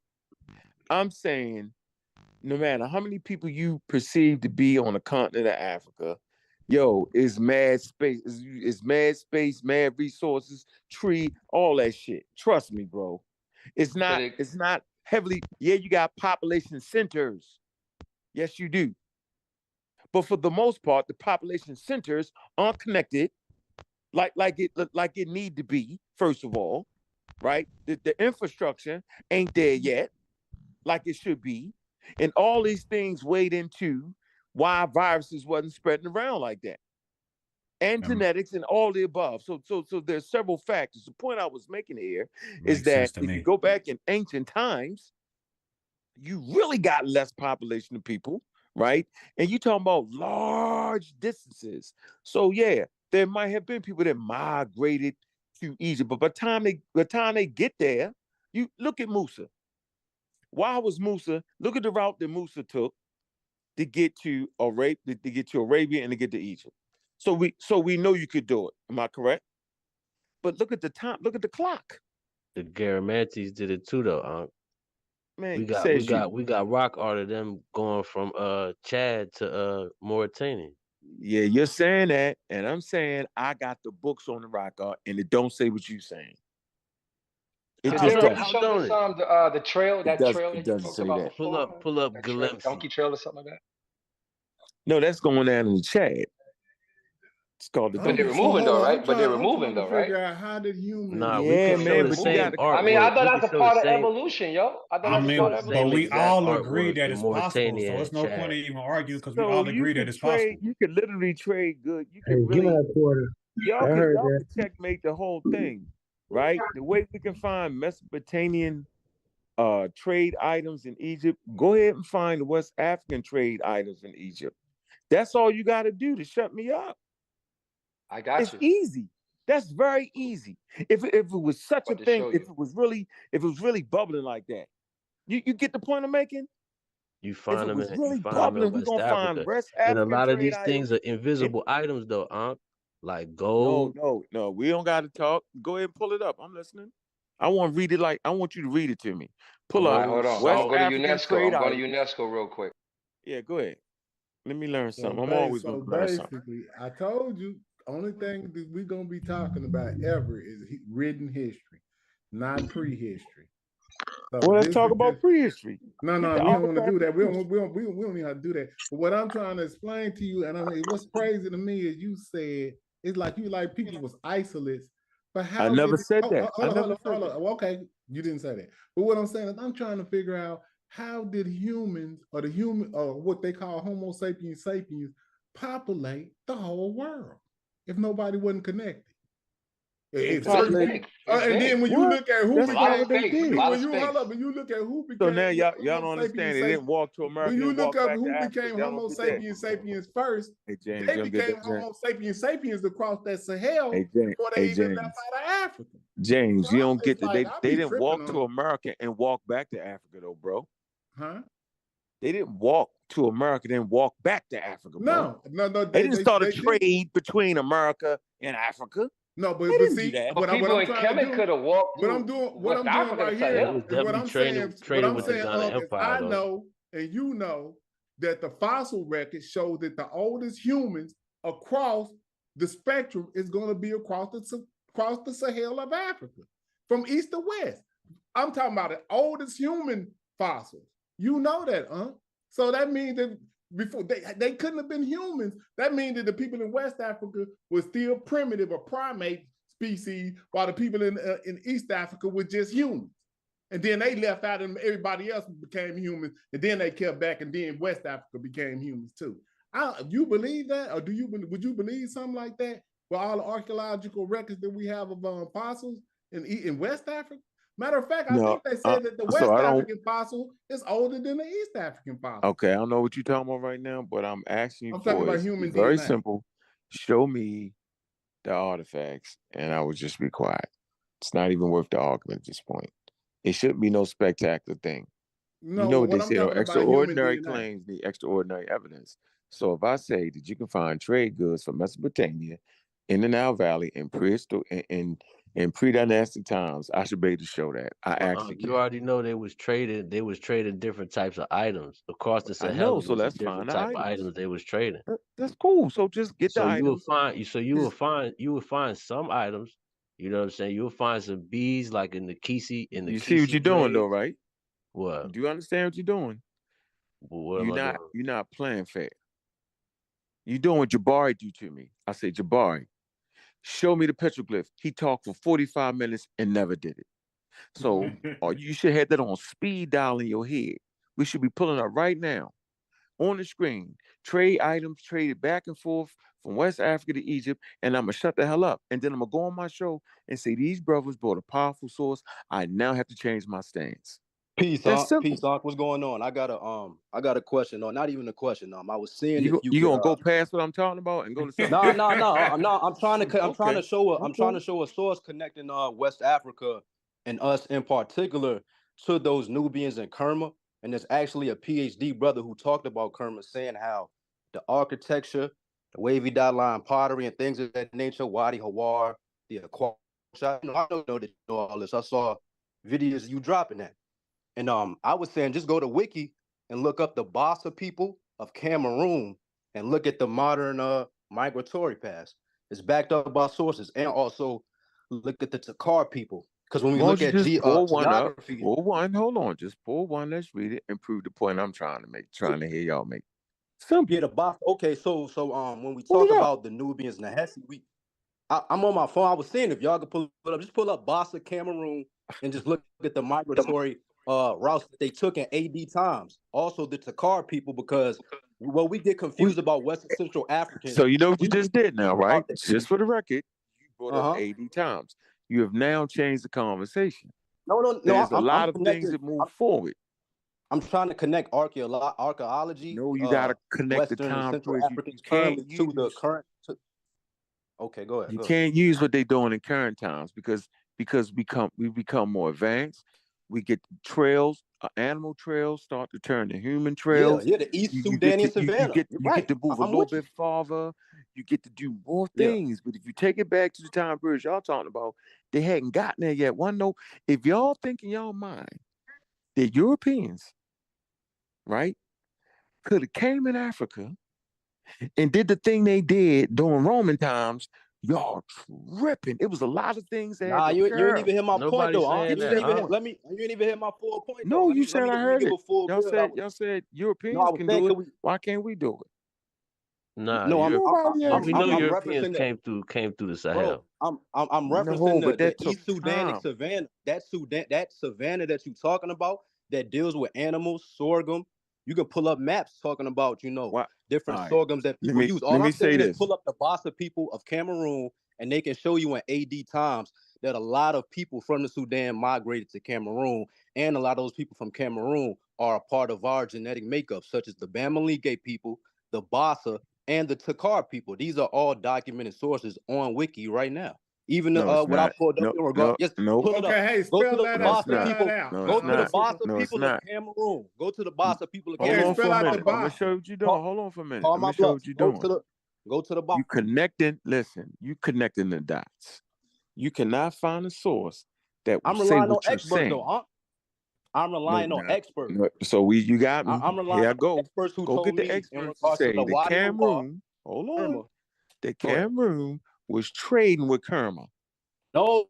I'm saying, no matter how many people you perceive to be on the continent of Africa, yo, it's mad space. It's mad space, mad resources, tree, all that shit. Trust me, bro. It's not heavily. Yeah, you got population centers. Yes, you do. But for the most part, the population centers aren't connected like it need to be, first of all, right? The infrastructure ain't there yet, like it should be. And all these things weighed into why viruses wasn't spreading around like that. and genetics and all the above. So there's several factors. The point I was making here is Makes sense that to if me. you go back in ancient times, you really got less population of people, right? And you talking about large distances. So yeah, there might have been people that migrated to Egypt, but by the time they get there, you look at Musa. Why was Musa? Look at the route that Musa took to get to Arabia and to get to Egypt. So we know you could do it. Am I correct? But look at the time. Look at the clock. The Garamantes did it too, though. Man, We got rock art of them going from Chad to Mauritania. Yeah, you're saying that, and I'm saying I got the books on the rock art, and it don't say what you saying. It Did just they don't. really show this the trail, It does. trail It that you doesn't talked say about that. before? Pull up That glimpses. donkey trail or something like that? No, that's going down in the Chad. It's called the. But they're So removing hold though, on, right? But they're I'm removing trying to though, right? figure out how did humans. Nah, we Yeah, can show man, the but you same got. I artwork. mean, I thought We that's can a show the part of same. evolution, yo. I thought I that's a mean, part of Same but we evolution. exact all agree artwork that in it's possible. So Mauritania it's and no point Chad. in even arguing because we So all you agree that could it's trade. possible. You could literally trade good. You Hey, could give me really. that quarter. I Y'all heard could that. checkmate the whole thing, right? The way we can find Mesopotamian trade items in Egypt, go ahead and find the West African trade items in Egypt. That's all you got to do to shut me up. I got It's you. easy. That's very easy. If it was such a About to thing, show if you. it was really bubbling like that, you get the point I'm making? You If find it them was in really West bubbling, we're gonna find Africa, West and a African lot of trade these things are items. invisible items, though, like No, gold. no, we don't gotta talk. Go ahead and pull it up. I'm listening. I want to read it I want you to read it to me. Pull All up right, hold on. I'm West gonna go to African UNESCO. trade I'm going to items. UNESCO real quick. Yeah, go ahead. Let me learn So, something. I'm always so going to learn something. basically, I told you, only thing that we're gonna be talking about ever is written history, not prehistory. So Well, let's this talk is about just prehistory. no, Get no, the we don't want to do artifacts that. of We don't, history. we don't need how to do that. But what I'm trying to explain to you, and I mean, what's crazy to me is you said it's like you like people was isolates. But I how never did said that. I never said hold that. on. Well, okay, you didn't say that. But what I'm saying is I'm trying to figure out how did humans or the human or what they call Homo sapiens sapiens populate the whole world if nobody wasn't connected. If Because it's certain big. people, It's and big. then when you What? look at who That's not became, what they space. did. A lot when of you hold space. up and you look at who So became now y'all Homo don't understand. sapiens They sapiens, didn't walk to America when you and look walk up back to who Africa. became Y'all Homo don't get that. sapiens sapiens first, Hey James, they you don't get became that, James. Homo sapiens sapiens across that Sahel Hey James. before they Hey even left James. out of Africa. James, So you I'm don't get just that. like, I They be didn't tripping walk on to it. America and walk back to Africa though, bro. Huh? They didn't walk to America, then walk back to Africa, bro. No, They didn't start a they did. trade between America and Africa. No, They but didn't see, do that. But what people I'm in trying to Kemet do, could have walked what I'm through doing, West Africa right to here, They Sahel. was is what definitely I'm saying. What trading I'm with the saying Ghana is Empire, I though. know and you know that the fossil record shows that the oldest humans across the spectrum is going to be across the Sahel of Africa, from east to west. I'm talking about the oldest human fossils. You know that, huh? So that means that before they couldn't have been humans. That means that the people in West Africa were still primitive or primate species, while the people in East Africa were just humans. And then they left out and everybody else became human. And then they kept back and then West Africa became humans too. You believe that? Or would you believe something like that? With all the archaeological records that we have of fossils in West Africa? Matter of fact, I No, think they said that the West so I don't. African fossil is older than the East African fossil. Okay, I don't know what you're talking about right now, but I'm asking you I'm talking for about is human very DNA. simple. Show me the artifacts, and I would just be quiet. It's not even worth the argument at this point. It shouldn't be no spectacular thing. No, you know what what they I'm say, talking about extraordinary human DNA. claims need extraordinary evidence. So if I say that you can find trade goods from Mesopotamia in the Nile Valley in pre-dynastic times, I should be able to show that. I actually You can. already know they was trading different types of items across the I Sahel. know, It so was a let's find different the type of items. items they was trading. That's cool. So just get the So you will items. find some items. You know what I'm saying? You'll find some bees like in the Kisi You see what you're doing though, right? What? Do you understand what you're doing? What am I doing? You're not playing fair. You're doing what Jabari do to me. I say, Jabari, show me the petroglyph. He talked for 45 minutes and never did it. So you should have that on speed dial in your head. We should be pulling up right now. on the screen. Trade items traded back and forth from West Africa to Egypt, and I'm gonna shut the hell up. And then I'm gonna go on my show and say these brothers brought a powerful source. I now have to change my stance. Peace, That's simple. peace, What's going on? I got a question. No, not even a question. I was seeing You if you gonna could. go past what I'm talking about and go to something? No, no, no, no. I'm trying to Okay. show a source connecting West Africa and us in particular to those Nubians in Kerma. And there's actually a PhD brother who talked about Kerma, saying how the architecture, the wavy dot line pottery, and things of that nature, Wadi Hawar, the aqua. I know that you know all this. I saw videos of you dropping that. And I was saying just go to Wiki and look up the Bassa people of Cameroon and look at the modern migratory paths. It's backed up by sources, and also look at the Takar people. Because when we look at pull one up, geography, pull one. Hold on, just pull one. Let's read it and prove the point I'm trying to make. Trying to hear y'all make. Simple. Yeah, the Bassa. Okay, so when we talk about the Nubians and the Hessi, I'm on my phone. I was saying if y'all could pull it up, just pull up Bassa Cameroon and just look at the migratory routes that they took in AD times. Also the Takar people, because we get confused about West and Central Africans. So you know what you just did now, right? Just for the record, you brought up 80 times. You have now changed the conversation. No. There's a lot of things that move forward. I'm trying to connect archaeology. No, you gotta connect Western the time and Central periods. Africans currently to the current. Okay, go ahead. You can't use what they're doing in current times because we become more advanced. We get trails, animal trails start to turn to human trails. Yeah, the East Sudanian savannah. You get to move a little bit farther. You get to do more things. But if you take it back to the time periods y'all talking about, they hadn't gotten there yet. If y'all think in y'all mind that Europeans, right, could have came in Africa and did the thing they did during Roman times, y'all tripping. It was a lot of things that you ain't even hear my point though. You ain't even hear my full point. No, though. you said I heard it. Y'all Y'all said Europeans can do it. Why can't we do it? Nah, No, we know I'm Europeans referencing came through the Sahel. Bro, I'm referencing the East Sudanic time. savannah. That savannah that you're talking about that deals with animals, sorghum. You can pull up maps talking about, different sorghums that people use. All I'm saying is pull up the Bassa people of Cameroon, and they can show you in AD times that a lot of people from the Sudan migrated to Cameroon, and a lot of those people from Cameroon are a part of our genetic makeup, such as the Bamalige people, the Bassa, and the Takar people. These are all documented sources on Wiki right now. Even what I pulled up in regard, pull it up. Hey, Go to spell the that Bassa out. people. Go to the Bassa No, it's people not. of Cameroon. Go to the Bassa people of Hold Cameroon. on for a minute. I'm gonna Bassa. show you what you're doing. Hold on for a minute. Call I'm my gonna show you bluff. what you're Go doing. to the Bassa. You connecting. Listen, you connecting the dots. You cannot find a source that will I'm say relying on what you're experts saying. though. I'm relying on experts. So you got me. I'm relying Here I on go. experts who Go told get the me in experts to regards to say the the Wadi Cameroon. Hold on. Kerma. The Go ahead. Cameroon was trading with Kerma. No,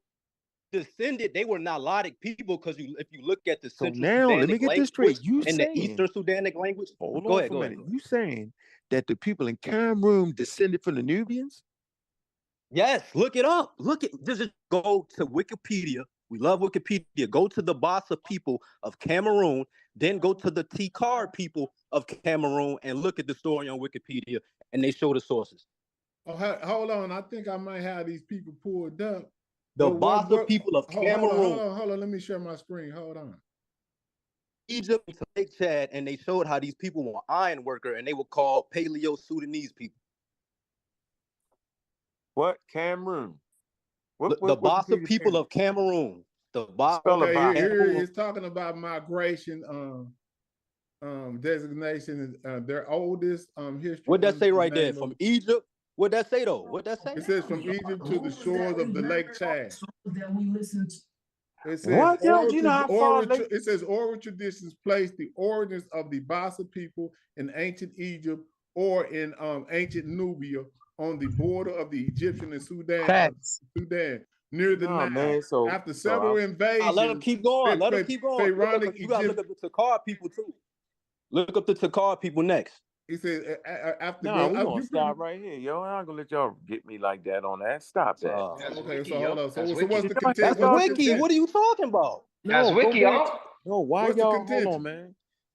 descended. They were Nilotic people because if you look at the So Central now let me Sudanic get this language straight. You and saying the Eastern Sudanic language. hold Go on ahead. for a minute. You saying that the people in Cameroon descended from the Nubians? Yes, look it up. Just go to Wikipedia. We love Wikipedia. Go to the Bassa people of Cameroon, then go to the Tikar people of Cameroon and look at the story on Wikipedia, and they show the sources. Oh, hold on. I think I might have these people pulled up. The Bassa people of Cameroon. Hold on. Let me share my screen. Hold on. Egypt to Lake Chad, and they showed how these people were iron worker, and they were called Paleo-Sudanese people. What? Cameroon. The Bassa people of Cameroon. The Bassa. Here it's talking about migration designation. Their oldest history. What'd that say right there? From Egypt? What'd that say though? What'd that say? It says from Egypt to the shores of the Lake Chad. It says What? You know how far it says oral traditions place the origins of the Bassa people in ancient Egypt or in ancient Nubia on the border of the Egyptian and Sudan near the Nile. Man, after several invasions. Let them keep going. Let them keep going. You gotta look up the Takar people too. Look up the Takar people next. He said after. No, we're gonna stop right here, yo. I'm not gonna let y'all get me like that on that. Stop that. Okay, so hold on. So what's the contention? That's Wiki. What are you talking about? No, why y'all? Hold on, man.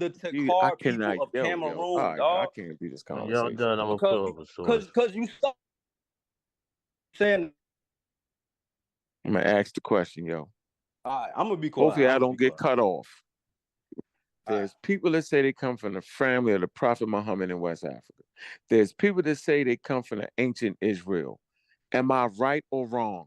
to the I Takar cannot, people of yo. Cameroon, All right, I dog. can't do this When y'all conversation. done, I'm gonna pull up a source. Because you stop saying. I'm gonna ask the question, yo. All right, I'm gonna be quiet. Hopefully, I don't get cut off. All There's people that say they come from the family of the Prophet Muhammad in West Africa. There's people that say they come from the ancient Israel. Am I right or wrong?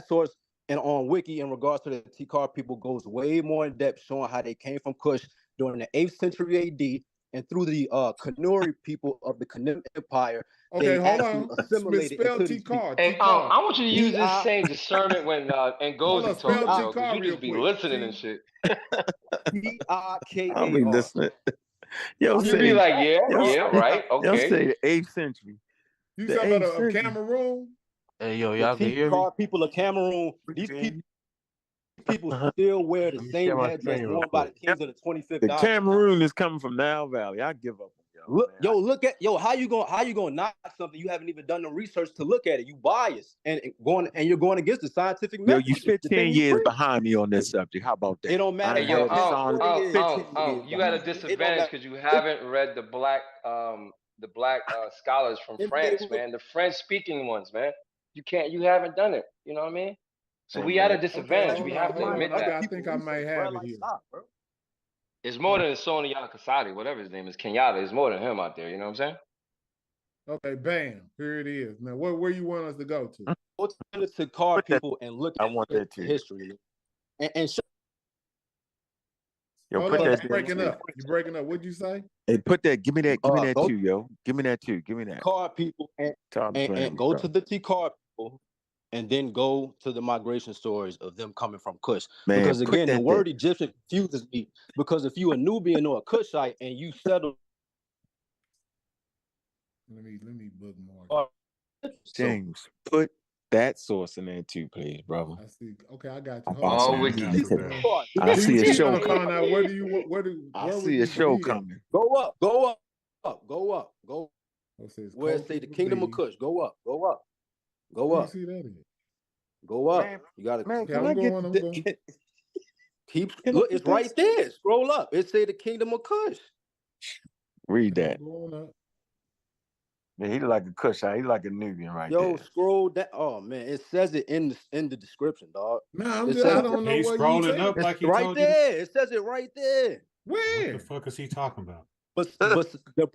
that source and on Wiki in regards to the Tikar people goes way more in depth, showing how they came from Kush during the 8th century AD and through the Kanuri people of the Kanem Empire. Okay, they hold actually on. assimilated Spell into these people. T-Car. Hey, T-Car. I want you to use this T-I- same discernment when Hold Ngozi on, spell talking, yo, because T-Car you real just be quick. listening and shit. I'll be Tikar. listening. Yo, You be say, like, yeah, yo, right, yo okay. say the 8th century. You The talking 8th about of century. Cameroon? Hey, yo, The y'all can hear me? Tikar people of Cameroon, these people still wear the Let me share same my headdress screen real worn by the quick. kings of the 25th The dynasty. Cameroon is coming from Nile Valley. I give up on y'all. Look, man. look at how you gonna knock something you haven't even done the research to look at it. You biased and you're going against the scientific Yo, method. you the 15 thing you years preach. behind me on this subject. How about that? It don't matter. Hey, yo, You're 15 years. you got a It don't disadvantage matter. because you haven't read the black scholars from France, man. The French speaking ones, man. You haven't done it. You know what I mean? So we at a Okay, disadvantage. hold We on, have to hold on. admit Okay, that. I think I might have it here. It's more than Sonia Kasadi, whatever his name is, Kenyatta. It's more than him out there. You know what I'm saying? Okay, bam. Here it is. Now, where you want us to go to? Go to the Tikar people and look I at want that too. history. And show Yo, Hold put on, that you're breaking up. You're breaking up. What'd you say? Hey, put that. Give me that. Give me that go too, yo. Give me that too. Give me that. Tikar people and go to the Tikar people and then go to the migration stories of them coming from Kush. Man, Because put again, the that word Egyptian confuses me because if you a Nubian or a Kushite and you settle Let me bookmark. James, put that source in there too, please, brother. I see. Okay, I got you. All wiki. I see a Keep show on calling coming. out. I see a show coming. Go up, go up, go up, go. Says Where it say the kingdom of Kush? Go up, go up, go up. See that in? Go up. Man, You gotta. Man, Okay, can I I'm get going. Keep. Can I Look, put it's this? right there. Scroll up. It say the kingdom of Kush. Read that. Going up. Man, he like a Kushite. He like a Nubian right Yo, there. scroll that. Oh man, it says it in the description, dog. No, It says I don't know He's what you scrolling saying. up like he right told you. there. It says it right there. What Where? the fuck is he talking about? But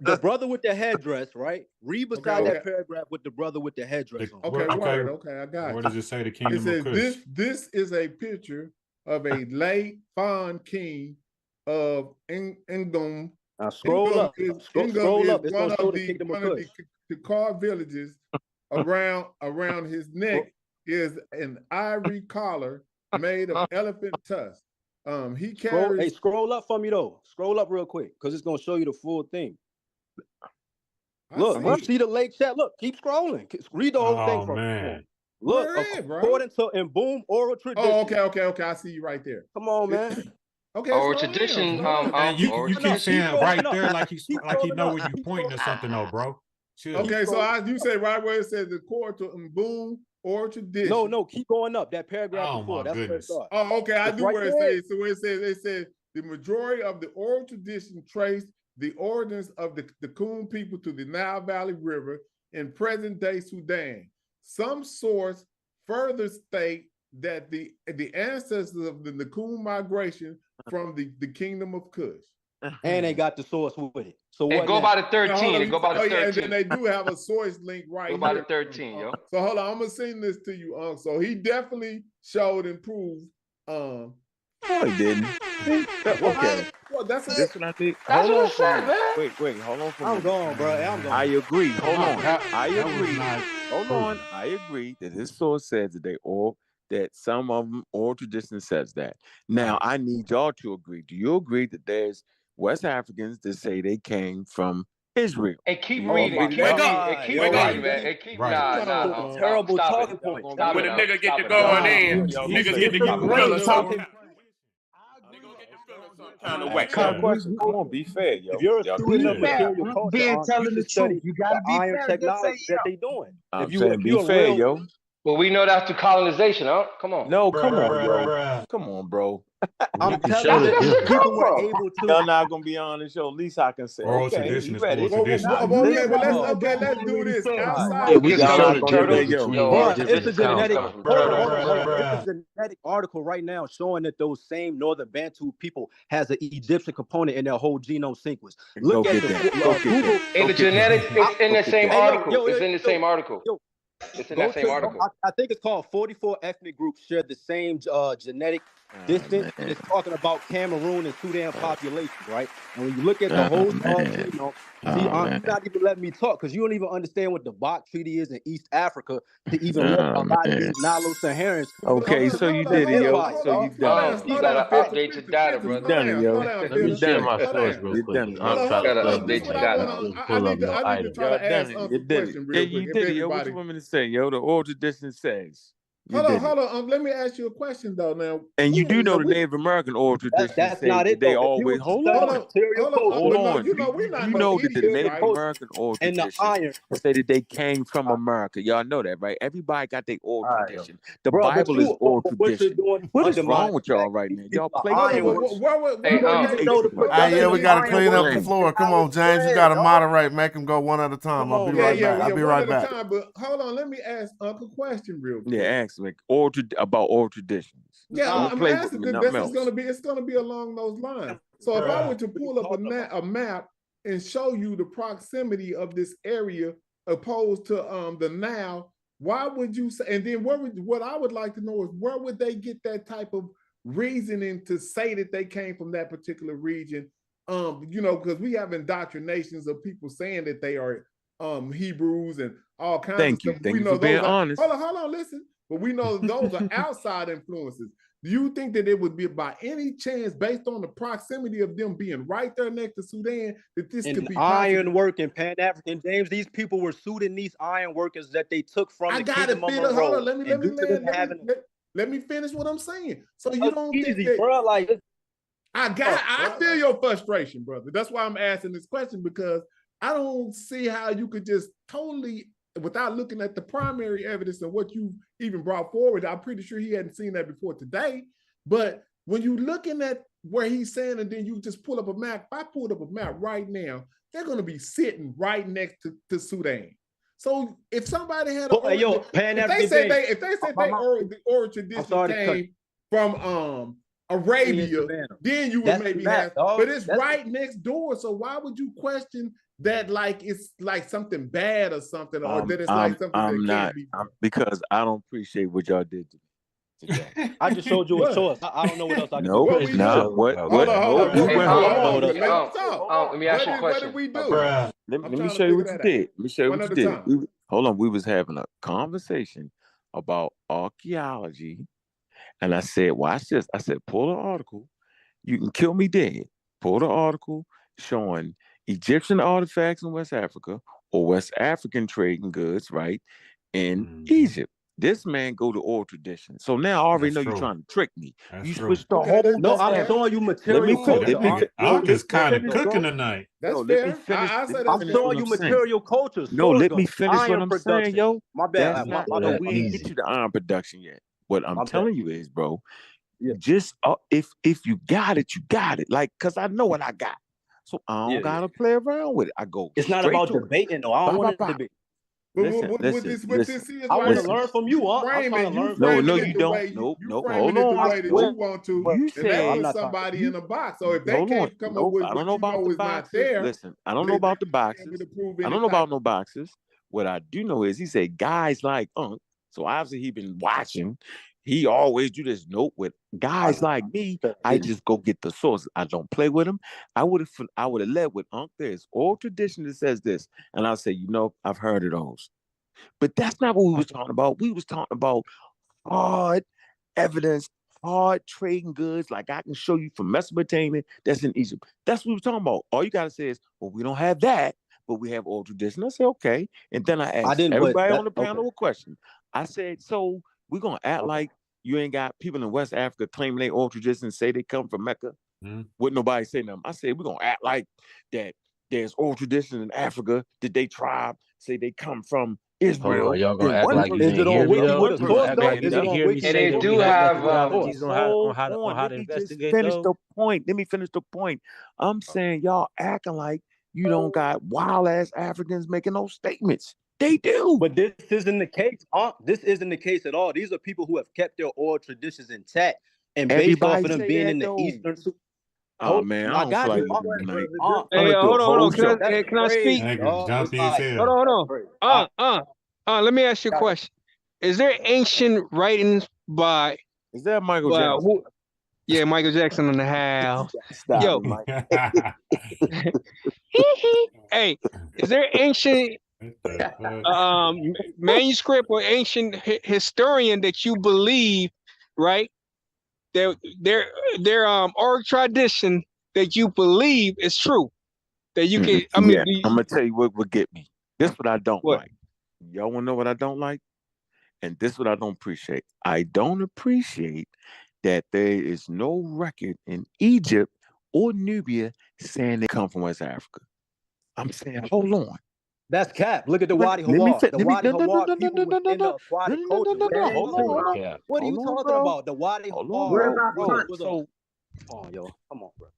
the brother with the headdress, right? Read beside that paragraph with the brother with the headdress on. Okay, word. Okay, I got Where you. does it say the It kingdom of says Kush? this is a picture of a late Fawn king of Ngum. Now scroll up. Scroll up. It's one gonna show of the the kingdom of one of Kush. the Tikar villages. Around his neck is an ivory collar made of elephant tusk. He carries. Scroll up for me though. Scroll up real quick because it's gonna show you the full thing. Look, you see the lake chat. Look, keep scrolling. Read the whole thing from man. Look, according to in boom oral tradition. Oh, okay. I see you right there. Come on, man. Okay. Oral tradition. And you keep saying right there like he know where you pointing or something though, bro. Chill. Okay, so you say right where it says according to boom oral tradition. No, keep going up. That paragraph before. That's where it starts. Oh, okay. I It's do right where it there. says. So it says the majority of the oral tradition trace the origins of the Kun people to the Nile Valley River in present-day Sudan. Some source further state that the ancestors of the Kun migration from the kingdom of Kush. And they got the source with it. So Hey, what? go now? by the 13. Go by the 13. And then they do have a source link right Go by here. the 13, yo. So hold on, I'm gonna send this to you. So he definitely showed and proved. No, he didn't. Okay. Well, that's This what I think. That's Hold what on it for said, me. man. Wait. Hold on for me. I'm gone, bro. I'm gone. I agree. Hold on. I that was agree. not Hold on. I agree that his source says that some of them oral tradition says that. Now I need y'all to agree. Do you agree that there's West Africans that say they came from Israel? Hey, keep Do you reading. agree Keep to that? reading. Keep Wake up. reading, man. Hey, keep Nah. Terrible stop talking it. point. Stop When it a now. nigga get Stop to it going now. in, He's niggas get giving to you feeling great some talking. kind of way. Kind of question. Come on, be fair, yo. If you're a Y'all student of be fair. material culture, Being you telling the should study truth. You the gotta be iron fair. Just say technology that they doing. I'm If saying be you're a fair, real, yo. Well, we know that's through colonization, huh? Come on. No, come on, yo. Bruh. Come on, bro. I'm You can telling show you the that That's where it difference. people come were from. able to. Y'all not gonna be honest, yo. At least I can say, Oral okay, tradition you is ready? oral tradition. Okay, let's do this outside. Y'all We can not show the gonna do that, turtles. yo. Yo, Bro, oral it's a tradition genetic. coming from Hold on, turtles. hold on. It's a genetic article right now showing that those same Northern Bantu people has an Egyptian component in their whole genome sequence. Go Look at get the that. Go get Google. that. In Go the get that. genetics, it's in Go the get same that. article. It's in the same article. It's in Go that same to. article. I think it's called 44 ethnic groups share the same genetic distance, and it's talking about Cameroon and Sudan population, right? And when you look at the whole genome, see, you're not even letting me talk because you don't even understand what the Bach Treaty is in East Africa to even let a lot of these Nilo-Saharans Okay, so you did it, yo. So you done it. You gotta update your data, You brother. done it, yo. Let me You share done my it. source real You quick. done it, I'm yo. trying to Gotta tell you, update your man. data. I didn't pull up no I need to item. try Y'all to done ask it. Uncle You a did it. question Yeah, real you quick. did it, yo. What you want me to say, yo? The oral tradition says. You did it. Hold on. Let me ask you a question though. Now, And you do know the Native American oral tradition that's say not that it they though. If you always were to hold study on. material culture, Hold but no, on. we're not You no know that the idiots, Native right? American oral and the tradition iron, say that they came from America. Y'all know that, right? Everybody got their oral tradition. The bro. But Bible is oral what you're tradition. doing What is undermines wrong with the y'all fact that right these now? Y'all people play are too iron much. workers. Hey, Play too much. Yeah, we gotta clean up the Play. floor. Come on, James. You gotta moderate. Make them go one at a time. Come I'll on, be man. right back. I'll be one right at a back. time. But hold on, let me ask Uncle a question real quick. Yeah, ask about oral traditions. Yeah, Don't I'm play with asking me, that nothing this is else. gonna be along those lines. So if I were to pull up a map and show you the proximity of this area opposed to the Nile, why would you say? And then what I would like to know is where would they get that type of reasoning to say that they came from that particular region? You know, because we have indoctrinations of people saying that they are Hebrews and all kinds of stuff. Thank We you know for being those are, honest. hold on, listen. But we know those are outside influences. Do you think that it would be by any chance, based on the proximity of them being right there next to Sudan, that this could In be possible? ironwork and Pan-African James, these people were Sudanese iron workers that they took from I the got it, Kingdom of Peter. Hold Monroe. on. Let me finish what I'm saying. So you don't think that, bro? Like, I feel your frustration, brother. That's why I'm asking this question, because I don't see how you could just totally, without looking at the primary evidence and what you even brought forward. I'm pretty sure he hadn't seen that before today. But when you looking at where he's saying, and then you just pull up a map, if I pulled up a map right now, they're going to be sitting right next to Sudan. So if somebody had if they said the oral tradition came from Arabia, then you would maybe have, but it's right next door. So why would you question that like it's like something bad or something, or that it's like something that can't be? Because I don't appreciate what y'all did to me today. I just showed you a choice. I don't know what else I can do. Let me ask you a question. What did we do? Let me show you what you did. Let me show you what you did. Hold on. We was having a conversation about archaeology, and I said, watch this. I said, pull an article. You can kill me dead. Pull the article showing Egyptian artifacts in West Africa or West African trading goods, right, in Egypt. This man go to oral tradition. So now I already know you're trying to trick me. You switched the whole. No, I'm showing you material culture. I'm just kind of cooking tonight. That's fair. I'm showing you material culture. No, let me finish what I'm saying, yo. My bad. We didn't get you the iron production yet. What I'm telling you is, bro, Yeah. Just if you got it, you got it. Like, cause I know what I got, so I don't gotta play around with it. I go. It's not about debating, though. I don't want to debate. Listen. I want to learn from you. I'm trying to learn from you. No, you don't. You Hold framing it the on. way that you want to. You said and that puts somebody in a box. So if they can't come up with I don't what know you about know the is not boxes. there, Listen, I don't know about the boxes. I don't know about no boxes. What I do know is he said guys like Unc. So obviously he been watching. He always do this note with guys like me. I just go get the source. I don't play with him. I would have led with Unc. There's old tradition that says this, and I'll say, I've heard of those. But that's not what we was talking about. We was talking about hard evidence, hard trading goods. Like I can show you from Mesopotamia that's in Egypt. That's what we were talking about. All you gotta say is, well, we don't have that, but we have oral tradition. I said, okay. And then I asked everybody on the panel a question. I said, so we're gonna act like you ain't got people in West Africa claiming they oral tradition and say they come from Mecca. Wouldn't nobody say nothing. I said, we're gonna act like that there's oral tradition in Africa that they tribe say they come from Israel. Y'all gonna act like you didn't hear me though? You gonna act like you didn't hear me say that we have methodologies on how to investigate finish those? the point. Let me finish the point. I'm saying y'all acting like you don't got wild ass Africans making those statements. They do. But this isn't the case. This isn't the case at all. These are people who have kept their oral traditions intact, and based off of them being in the Eastern. Oh man, I don't feel like Hey, hold on. Can I speak? Hold on. Let me ask you a question. Is there ancient writings by? Is that Michael Jackson? Yeah, Michael Jackson in the house. Yo. Hey, is there ancient manuscript or ancient historian that you believe, right? Their oral tradition that you believe is true. That you can I'm gonna tell you what would get me. This is what I don't like. Y'all wanna know what I don't like? And this is what I don't appreciate. I don't appreciate that there is no record in Egypt or Nubia saying they come from West Africa. I'm saying, hold on. That's cap. Look at the Wadi Hawar. The Wadi Hawar people within the aquatic culture. Hold on. What are you talking about? The Wadi Hawar. Oh, yo, come on, bro.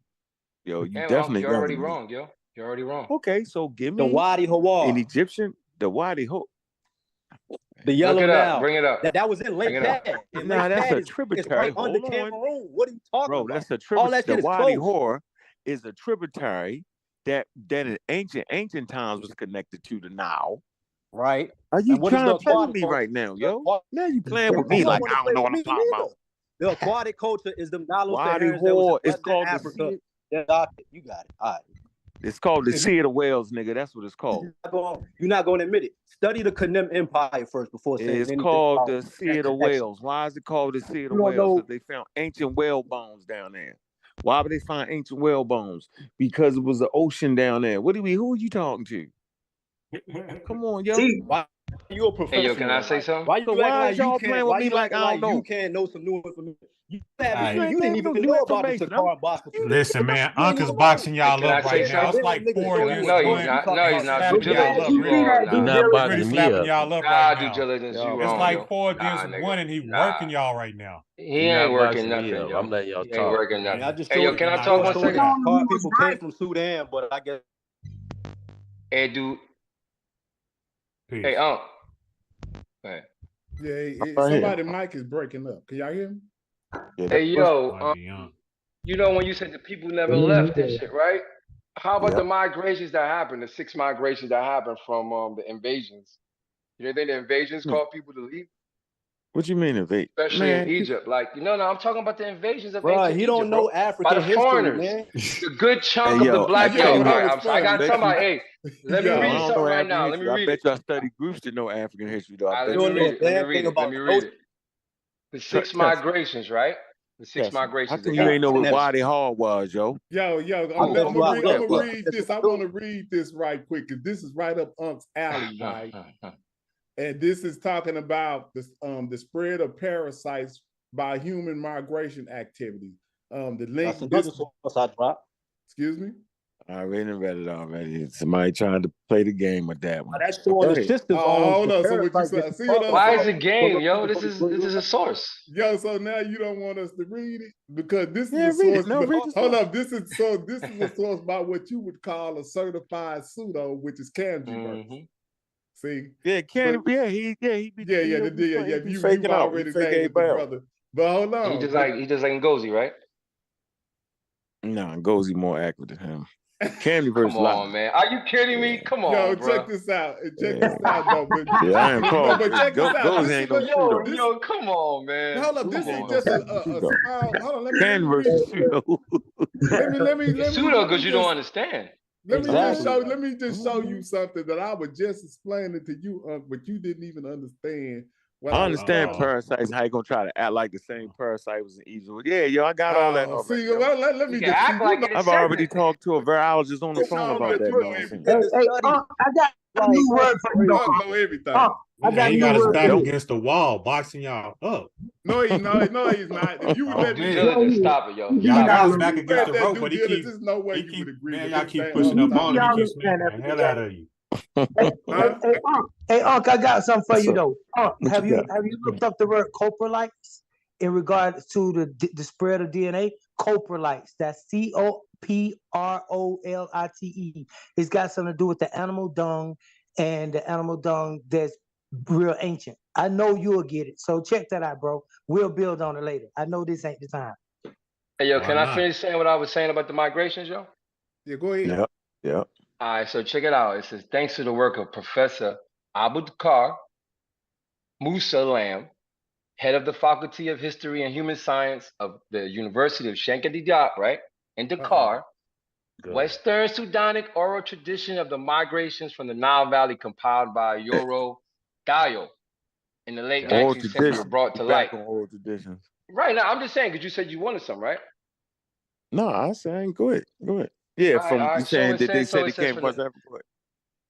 Yo, you Damn, definitely you're already wrong, yo. You're already wrong. Okay, so give me the Wadi Hawar. An Egyptian, the Wadi Hawar. The Yellow Nile. Bring it up. That was in Lake Chad. And Lake that's Chad a is tributary. right under Cameroon. What are you talking Bro, about? that's a All tributary. that The shit is Wadi close. Hor is a tributary that in ancient times was connected to the Nile. Right. Are you And what is trying the to play with aquatic me culture? right now, yo? Now you playing with You me don't like want to I play don't know with what I'm me talking about. neither. The aquatic culture is the Wadi Nilo-Saharans that was in Hor is Western called the Africa. sea. You got it. All right. It's called the Sea of the Whales, nigga. That's what it's called. You're not going to admit it. Study the Kanem Empire first before saying It's anything called about the Sea of the connection. Whales. Why is it called the Sea of the You don't Whales? know. Because they found ancient whale bones down there. Why would they find ancient whale bones? Because it was the ocean down there. Who are you talking to? Come on, yo. See, why you a professional? Hey, yo, can I say something? Why you acting like y'all you playing can't? with Why me you like acting I like don't you know? can't know some new information? You You didn't ain't even no new know about the information, Sakara Bosco. Listen, man, Uncle's boxing Hey, y'all can I up say right now. It's something? like 4 against No, he's 1. not. No, he's not. Due Slapping y'all diligence, up you real. are He nah. not Really boxing me slapping up. y'all up Nah, right due now. diligence, you It's wrong, like yo. 4 Nah, against nigga. 1, and he Nah. working y'all right now. He He ain't not working boxing me nothing, up. yo. I'm letting y'all He ain't talk. working I mean, nothing. I just Hey, yo, showed can you I talk 1 showed second? that hard people came from Sudan, but I guess. Hey, dude. Peace. Hey, Go ahead. Yeah, somebody mic is breaking up. Can y'all hear me? Hey, yo, you know when you said the people never left and shit, right? How about the migrations that happened, the 6 migrations that happened from the invasions? You think the invasions caused people to leave? What you mean invade? Especially in Egypt. Like, no, I'm talking about the invasions of Bro, ancient he Egypt, don't bro. know By African the history, foreigners. man. The good chunk Hey, of the yo, black. I tell you All what, right, I got somebody. Hey, let me I read don't something know right African now. Let history. me I read bet it. y'all study groups to know African history, though. I bet Let me you read it. Let me damn read thing it. Let about me the read it. The 6 Test me. migrations, right? The 6 Test me. How migrations. come They you ain't know happened. what Wadi Hall was, yo? I'm gonna read this. I want to read this right quick because this is right up Unc's alley, right? And this is talking about the spread of parasites by human migration activity. The link. Excuse me. I already read it already. Somebody trying to play the game with that one. That's showing the systems on. Hold on. So what you say? See what I'm Why saying? is it game, yo? This is a source. Yo, so now you don't want us to read it because this is a read source. it. No, read the Hold source. up, this is a source by what you would call a certified pseudo, which is Kanji. See? Yeah, he be You faking out. already He fake named a the bell. brother. But hold on. He just like Ngozi, right? Nah, Ngozi more accurate than him. Candy versus Come on, man. Are you kidding me? Come on, bro. Check this out. Check this out, though. But, I am called. but check this out. Ngozi ain't no pseudo. Yo, come on, man. Hold up, this is just a small. Hold on, let me Candy versus pseudo. let me pseudo because you don't understand. Let me just show you something that I was just explaining to you, but you didn't even understand. I understand parasites. How you gonna try to act like the same parasite was in Egypt? Yeah, yo, I got all that already. See, well, let me just act like it. I've already talked to a virologist on the phone about that nonsense. I got a new word for you. I know everything. I got he a got new his word back for you. against the wall, boxing y'all up. No, he's not. If you would let Due diligence, stop it, yo. Y'all got his if back you against read the that rope, due but diligence, there's no way you would agree. Man, with y'all this keep thing pushing all up the on him. time. He keeps smacking the hell out of you. Hey, Unc, I got something for you though. What Have you you got? looked up the word coprolites in regards to the spread of DNA? Coprolites. That's COPROLITE. It's got something to do with the animal dung and the animal dung that's real ancient. I know you'll get it. So check that out, bro. We'll build on it later. I know this ain't the time. Hey, yo, can I finish saying what I was saying about the migrations, yo? Yeah, go ahead. Yeah. All right, so check it out. It says, thanks to the work of Professor Abubakar Musa Lam, head of the Faculty of History and Human Science of the University of Shankadi Diop, right? In Dakar, Western Sudanic oral tradition of the migrations from the Nile Valley compiled by Yoro Dayo in the late 19th century were brought to light. Back on oral traditions. Right now, I'm just saying, because you said you wanted some, right? No, I saying go ahead. Yeah, All from right, you saying that they said it they says came from from the, Africa.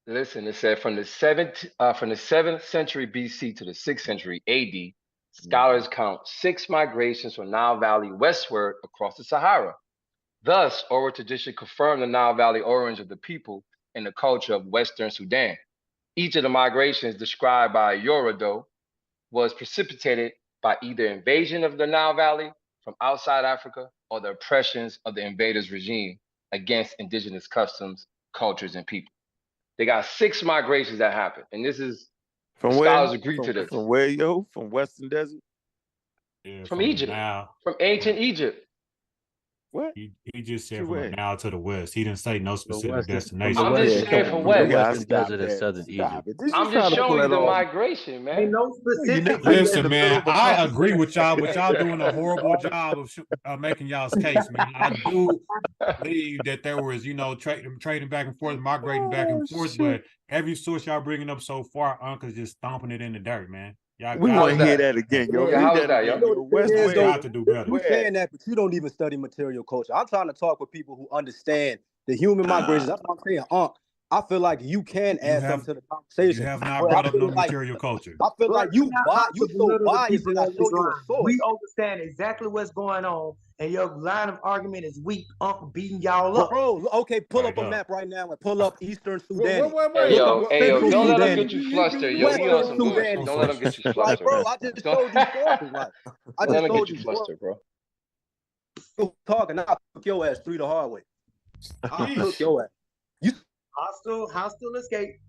listen, it said from the 7th century BC to the 6th century AD, scholars count 6 migrations from Nile Valley westward across the Sahara. Thus, oral tradition confirmed the Nile Valley origins of the people and the culture of Western Sudan. Each of the migrations described by Yorodo was precipitated by either invasion of the Nile Valley from outside Africa or the oppressions of the invaders' regime against indigenous customs, cultures, and people. They got 6 migrations that happened. And this is From Scholars where? agree to this. From where, yo? From Western Desert? Yeah, From Egypt. Nile. From ancient Egypt. What? He just said To from the where? Nile to the west. He didn't say no specific From the destination. I'm just western, saying Come from on, you west. gotta western stop desert of that. southern Stop Egypt. it. This I'm is just trying to pull showing you that the off. migration, Ain't man. no specific. Listen, in the man, middle of the I country. agree with y'all, but y'all doing a horrible job of making y'all's case, man. I do believe that there was, trading back and forth, migrating back and forth, but every source y'all bringing up so far, Uncle's just stomping it in the dirt, man. Y'all We How want was to hear that? that again, yo. Yeah, Read how was that that, again, yo? yo. West Is, where? though, got to do better. you saying that, but you don't even study material culture. I'm trying to talk with people who understand the human migration. That's what I'm saying. I feel like you can You add have something to the you conversation. have not But I brought up no feel like material culture. you Not how you to so belittle the biased people that I on show this you a line. source. We understand exactly what's going on, and your line of argument is weak. Beating y'all up. Bro, okay, pull up a Right map right now and pull up Eastern Sudan. Hey Look yo, up hey yo, Central don't let him Sudan, get you flustered, yo. He on Western some bullshit. Sudan. Don't let him get you Like, flustered, bro, man. I just showed you sources. Like, I Don't let just him showed get you you sources. flustered, bro. You talking, I took your ass 3 the hard way. I took your ass. You Hostile escape.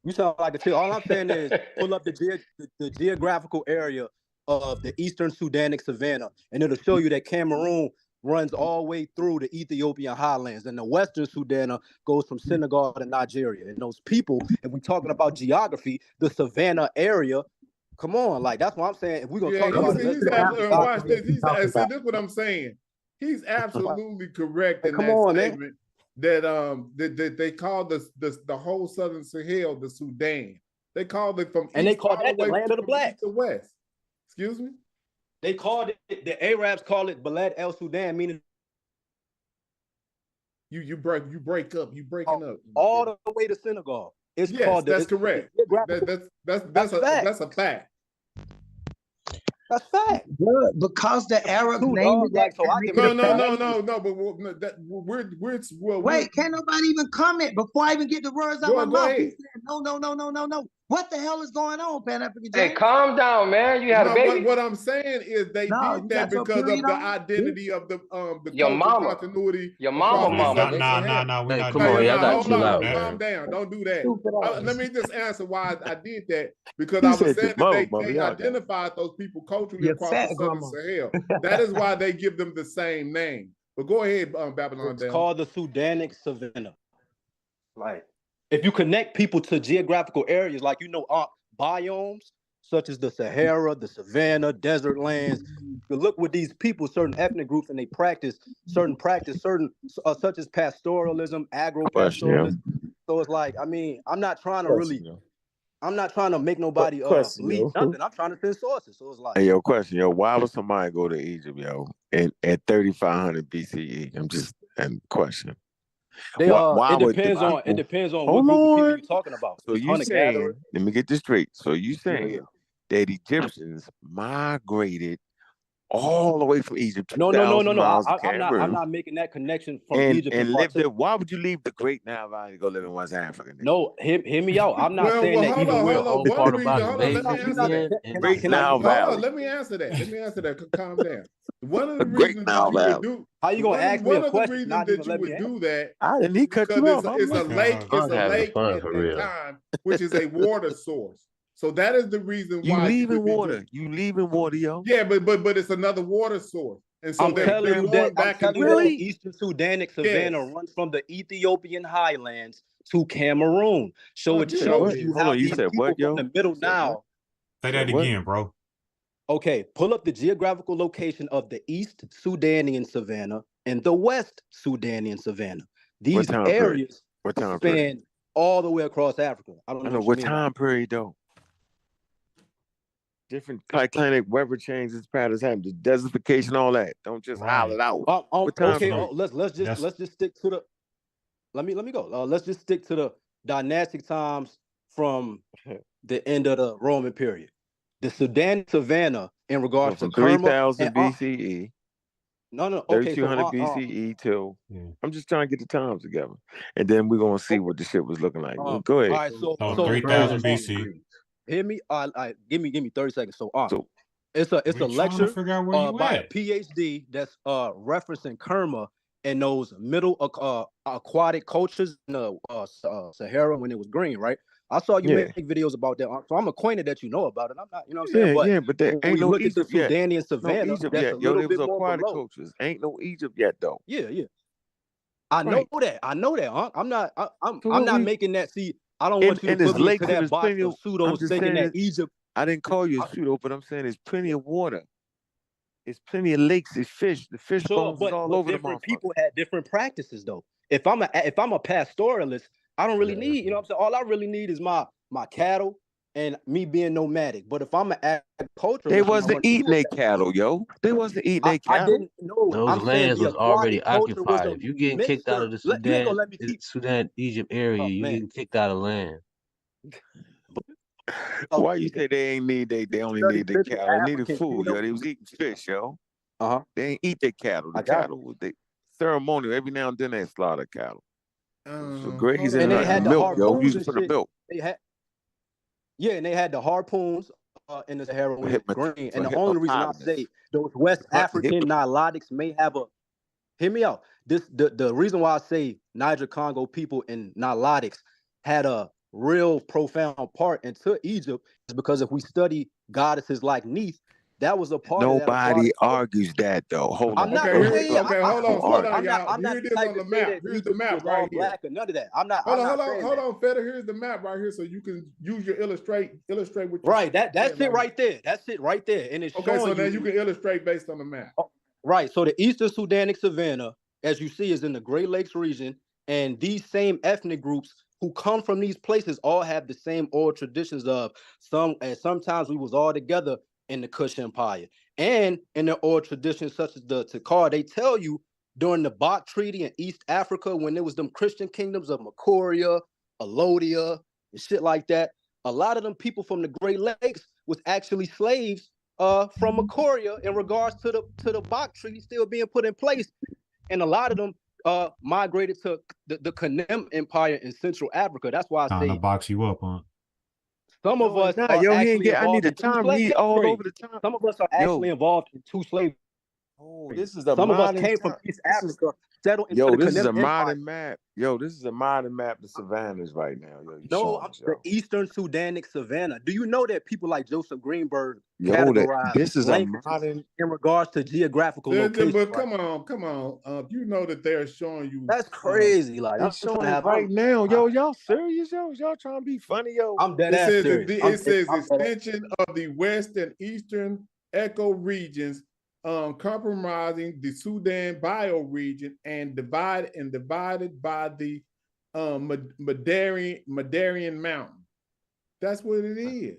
You sound like a chill. All I'm saying is pull up the geographical area of the Eastern Sudanic Savannah, and it'll show you that Cameroon runs all the way through the Ethiopian highlands, and the Western Sudan goes from Senegal to Nigeria. And those people, if we're talking about geography, the Savannah area, come on, like that's what I'm saying. If we're gonna talk about it, let's talk about watch this. See, this is what I'm saying. He's absolutely correct in come that on, statement man. that they call the whole southern Sahel the Sudan. They called it from And they east call all that the the way land of the from blacks. east to west. Excuse me? They called it, the Arabs call it Balad El Sudan, meaning you break up, you breaking up. all the way to Senegal. It's Yes, called that's correct. That's a fact. That's fact. Good, because the Arabs named it that. Like, so I can Wait, can't nobody even comment before I even get the words out my mouth? He said, no. What the hell is going on, Pan African James? Hey, calm down, man. You had a baby? What I'm saying is they did that because of the identity of the your cultural mama. Continuity. Your mama. Nah, we're not come on, y'all got to chill out, calm man. down. Don't do that. Let me just answer why I did that. Because He I was said saying your that mama, they y'all identified those people culturally Your across fat the southern grandma. Sahel. That is why they give them the same name. But go ahead, Babylon. It's called the Sudanic Savannah. Like, if you connect people to geographical areas, like biomes such as the Sahara, the Savannah, desert lands. You look with these people, certain ethnic groups, and they practice certain such as pastoralism, agro-pastoralism. So it's like, I mean, I'm not trying to make nobody believe nothing. I'm trying to send sources. So it's like, hey, yo, question, yo, why would somebody go to Egypt, yo, at 3500 BCE? I'm just question. It depends on what group of people you're talking about. So you saying, let me get this straight. So you saying that Egyptians migrated all the way from Egypt, no. miles I'm not making that connection from Egypt and lived there. Why would you leave the Great Nile Valley to go live in West Africa? No, hear me out. I'm not saying that either way. Hold on. Let me answer that. Great Nile Valley. Let me answer that. Calm down. One of the reasons that you would do. How you gonna ask me a question? One of the reasons that you would do that. And he cut you off. It's a lake. It's a lake at that time, which is a water source. So that is the reason why you leaving water. You leaving water, yo. Yeah, but it's another water source. And so I'm telling you that really? the Eastern Sudanic Savannah runs from the Ethiopian highlands to Cameroon. So it shows you how these people from the Middle Nile. Say that again, bro. Okay, pull up the geographical location of the East Sudanian Savannah and the West Sudanian Savannah. These areas span all the way across Africa. I don't know what time period though. Different climatic weather changes, patterns happen, the desertification, all that. Don't just howl it out. Let's just stick to the. Let me go. Let's just stick to the dynastic times from the end of the Roman period. The Sudan Savannah in regards to 3000 BCE. No. Okay, 3200 BCE till. I'm just trying to get the times together, and then we're gonna see what the shit was looking like. Go ahead. All right, so 3000 BC. Hear me? Give me 30 seconds. So it's a lecture by a PhD that's referencing Kerma and those middle aquatic cultures in the Sahara when it was green, right? I saw you Yeah. make videos about that, so I'm acquainted that you know about it. I'm not, you know what I'm saying? Yeah, But but there when ain't you no look at the Egypt yet. Sudanian No savannah, Egypt that's yet. a Yo, little there was bit more aquatic below. cultures. Ain't no Egypt yet though. Yeah. I know that. I know that. I'm not. I'm not making that. See, I don't want you to And there's put me into lakes and that there's box plenty of of. pseudos I'm just thinking saying. that Egypt. I didn't call you a pseudo, but I'm saying there's plenty of water. It's plenty of lakes. There's fish. The fish Sure, bones is all but over the different motherfucker. people had different practices though. If I'm a pastoralist, I don't really need, you know what I'm saying? All I really need is my cattle and me being nomadic. But if I'm an agriculturalist, They and I wasn't want to eating do their that, cattle, yo. They wasn't eating I their cattle. didn't know. Those I'm saying lands the was already aquatic culture was occupied. a If you getting kicked out mixture. of the You ain't gonna let me keep. Sudan, Egypt area, Oh you man. getting kicked out of land. Why you say they ain't need they only Study need their Libyan cattle? They needed African food, yo. kingdom. They was eating fish, yo. Uh-huh. They ain't eat their cattle. The I got cattle was they ceremonial. Every now and then they slaughter cattle. For Hold grazing And they on. had and the milk, yo. harpoons Use it and for the shit. milk. They had and they had the harpoons in the Sahara when it's green. And For the only reason I hippopotamus. say those West African Nilotics may have a hear me out. The reason why I say Niger Congo people and Nilotics had a real profound part into Egypt is because if we study goddesses like Neith, that was a part of that Nobody aquatic culture. argues that though. Hold I'm on. not Okay, hold on, slow down, I'm not y'all. Here the it is type on to the say map. that Here's the Egypt map was all right here. black or none of that. I'm not Hold saying on, that. Feder. Here's the map right here, so you can use your illustrate what you're Right, that's it saying right there. That's it right there. And it's Okay, so showing now you can illustrate based on the map. Right. So the Eastern Sudanic Savannah, as you see, is in the Great Lakes region. And these same ethnic groups who come from these places all have the same oral traditions of sometimes we was all together in the Kush Empire. And in their oral traditions, such as the Takar, they tell you during the Bach Treaty in East Africa, when there was them Christian kingdoms of Makoria, Alodia, and shit like that, a lot of them people from the Great Lakes was actually slaves from Makoria in regards to the Bach Treaty still being put in place, and a lot of them migrated to the Kanem Empire in Central Africa. That's why I Trying to say box you up, huh? some of us Nah, are yo, he ain't actually get. I need involved the in two time. slave He all trades. over the time. Some of us are actually involved in two slave. Oh, this is a Some of us modern came from time. East Africa, settled into Yo, the this is Kanem a Empire. modern map. Yo, this is a modern map of savannas right now. Yo, you No, showing I'm us, the yo. Eastern Sudanic Savannah. Do you know that people like Joseph Greenberg Yo, categorize this is a languages modern. in regards to geographical locations? But Right? come on. You know that they're showing you. That's crazy. Like They I'm trying showing to it have. right now. Yo, y'all serious? Yo, y'all trying to be funny, yo? I'm dead It ass says serious. it says extension of the west and eastern echo regions, compromising the Sudan bioregion and divided by the Madarian Mountain. That's what it is.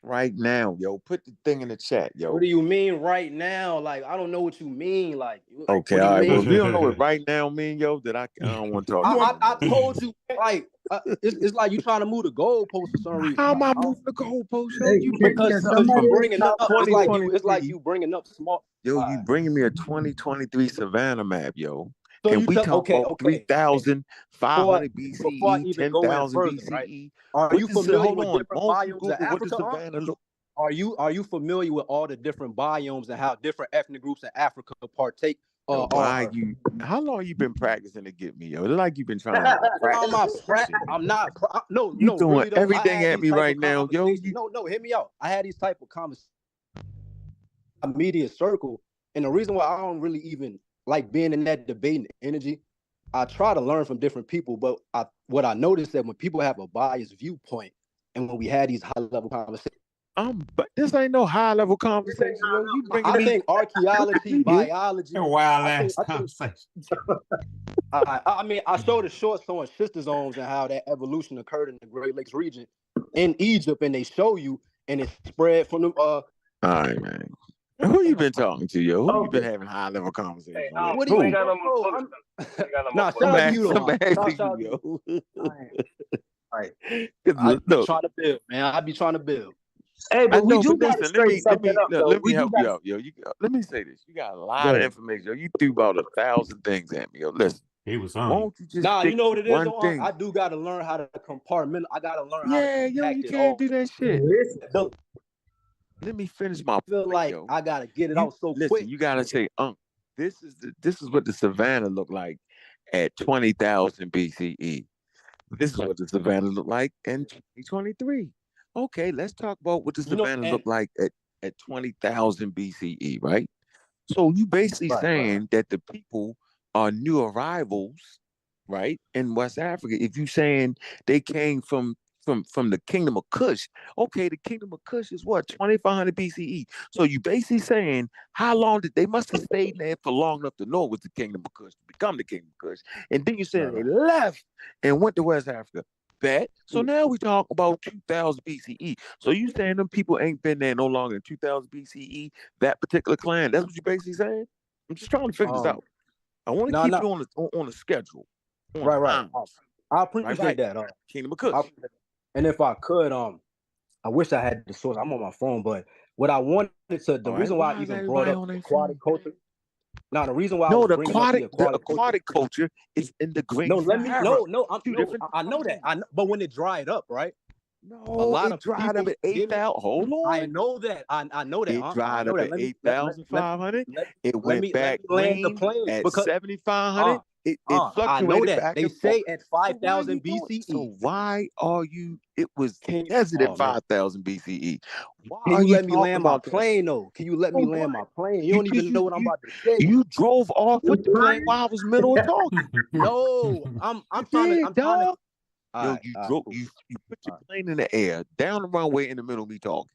Right now, yo. Put the thing in the chat, yo. What do you mean right now? Like I don't know what you mean. Like Okay, what do all right. you Well, mean? if you don't know what right now mean, yo, then I don't want to talk to you. I told you like it's like you trying to move the goalpost for some reason. How am Like, I moving the goalpost, yo? Hey, You can, bringing me can something somebody you from bringing up it's like 2023. you bringing up small. Yo, you bringing me a 2023 Savannah map, yo. So And you we tell talk about 3,500 before I BCE, even go any 10,000 further, right? BCE. Are you familiar with different Won't you biomes of Google what the Africa? Savannah look? Are you familiar with all the different biomes and how different ethnic groups in Africa partake? Yo, how long you been practicing to get me, yo? It's like you've been trying to practice. I'm not. No, You doing really though. everything at me right now, yo. No, hear me out. I had these type of conversations. Media circle, and the reason why I don't really even like being in that debating energy, I try to learn from different people, but what I noticed that when people have a biased viewpoint, and when we had these high level conversations. But this ain't no high level conversation, yo. You bringing me? I think archaeology, biology, wild ass conversation. I mean, I showed a short showing schistosomes and how that evolution occurred in the Great Lakes region in Egypt, and they show you, and it spread from the. All right, man. Who you been talking to, yo? Who you been having high level conversations with? What do you? Nah, shout out to you, though. Asking you, yo. Right. I be Look, trying to build, man. I be trying to build. Hey, but we do got to straighten something up, though. let me help you out, yo. Let me say this. You got a lot of information, yo. You threw about 1,000 things at me, yo. Listen. He was on. Won't you just you know what it is, one though? thing? I do got to learn how to compartment. I got to learn how to yo, you it can't all. do that shit. Let me finish my feel point, like yo. I gotta get it out so quick. You gotta say, this is what the savannah looked like at 20,000 BCE. This is what the savannah looked like in 2023. Okay, let's talk about what the savannah looked like at 20,000 BCE, right? So you basically saying that the people are new arrivals, right, in West Africa. If you saying they came from the kingdom of Kush, okay, the kingdom of Kush is what, 2500 BCE. So you basically saying how long did they must have stayed there for long enough to know it was the kingdom of Kush, to become the kingdom of Kush, and then you said they left and went to West Africa. Bet. So now we talk about 2000 BCE. So you saying them people ain't been there no longer than 2000 BCE? That particular clan. That's what you basically saying. I'm just trying to figure this out. I want to keep you on the schedule. Right. I appreciate that. Kingdom of Kush. And if I could, I wish I had the source. I'm on my phone, but what I wanted to, the reason why I even brought up aquatic culture. Now, the reason why I was bringing up the aquatic culture is in the Great Sahara. I know that. But when it dried up, right? No, a lot of dried up at 8,000. Hold on. I know that. I know that. It dried up at 8,500. It went back green at 7,500. It fluctuated I know that. back They and say forth. at 5,000 BCE. So why are you? It was desert at 5,000 BCE. Why Can you let me talking land my about that? plane though? Can you let me land my plane? You don't even know what I'm about to say. You drove off with the plane while I was middle of talking. No, I'm trying to. I'm trying to. Yo, you put your plane in the air, down the runway in the middle of me talking.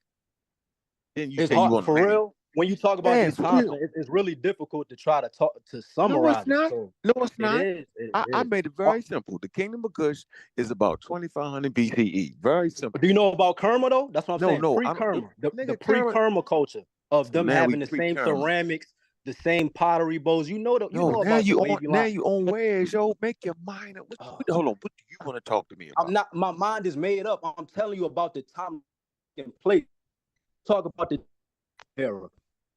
Then you It's say you hard want for real. When you talk about these times, it's really difficult to try to talk to summarize. No, it's not. No, it's not. It is. I made it very simple. The Kingdom of Kush is about 2,500 BCE. Very simple. Do you know about Kerma though? That's what I'm saying. No, Pre-Kerma, the pre-Kerma culture of them having the same ceramics, the same pottery bowls. You know that. You know now about you the on now you on wares, yo. Make your mind up. Hold on. What do you want to talk to me about? I'm not. My mind is made up. I'm telling you about the time and place. Talk about the era.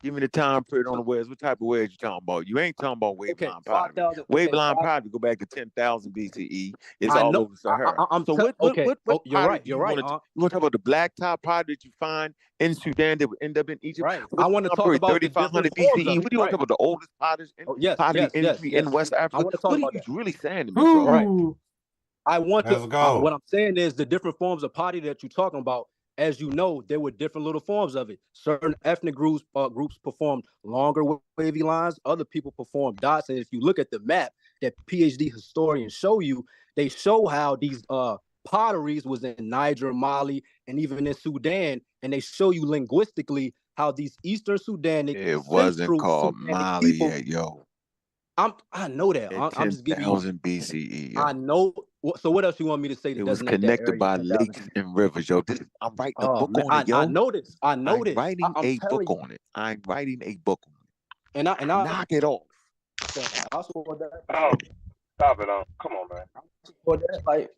Give me the time period on the wares. What type of wares you talking about? You ain't talking about wave line pottery. 5,000. Wave line pottery go back to 10,000 BCE. It's I all know- over Sahara. I'm so tell- what okay. what You're pottery right. do You're you right. want to you want to talk about the black top pottery that you find in Sudan that would end up in Egypt? Right. What I want to time talk period? about the 3,500 different forms BCE. of What do you want to talk about? The oldest pottery industry in West Africa? I want to talk What about are that. you really saying to me, bro? Right. I want Let's to. go. What I'm saying is the different forms of pottery that you're talking about. As you know, there were different little forms of it. Certain ethnic groups performed longer wavy lines. Other people performed dots. And if you look at the map that PhD historians show you, they show how these potteries was in Niger, Mali, and even in Sudan. And they show you linguistically how these Eastern Sudanic, It wasn't called Sudanic Mali people, yet, yo. I know that. At I'm just giving you. 10,000 BCE, yo. I know. So what else you want me to say that It was doesn't at that connected area? by 10,000? lakes and rivers, yo. I'm writing a book Man, on it, yo. I know this. I know I'm this. writing I'm a telling book you. on it. I'm writing a book on it. And I knock it off. I support that. Oh, stop it! Come on, man. I support that. Like,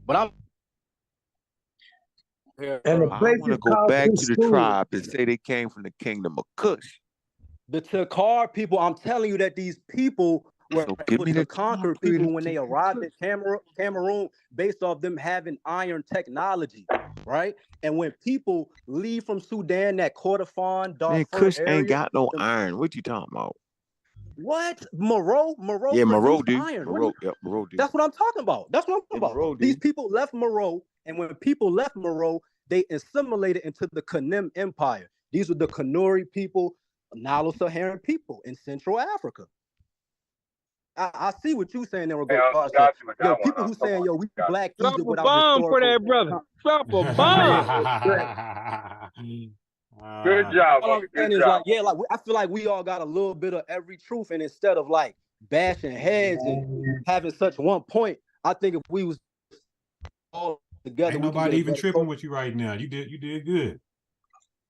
but I'm. And I want to go back to the tribe and say they came from the kingdom of Kush. The Takar people. I'm telling you that these people were able to conquer people when they arrived at Cameroon based off them having iron technology, right? And when people leave from Sudan, that Kordofan, Man, Darfur Kush area, ain't got no iron. What you talking about? What? Moreau Yeah, Moreau produced do. iron. Moreau do. That's what I'm talking about. That's what I'm talking Moreau about. do. These people left Moreau, and when people left Moreau, they assimilated into the Kanem Empire. These were the Kanuri people, Nilo-Saharan people in Central Africa. I see what you're saying in regards to people who saying, yo, we Black Egypt Drop a without bomb for historical. that brother. Drop a bomb. Good job, All I'm Good saying is job. I feel like we all got a little bit of every truth, and instead of like bashing heads and having such one point, I think if we was all together, Ain't we could nobody get a even better tripping culture. with you right now. You did good.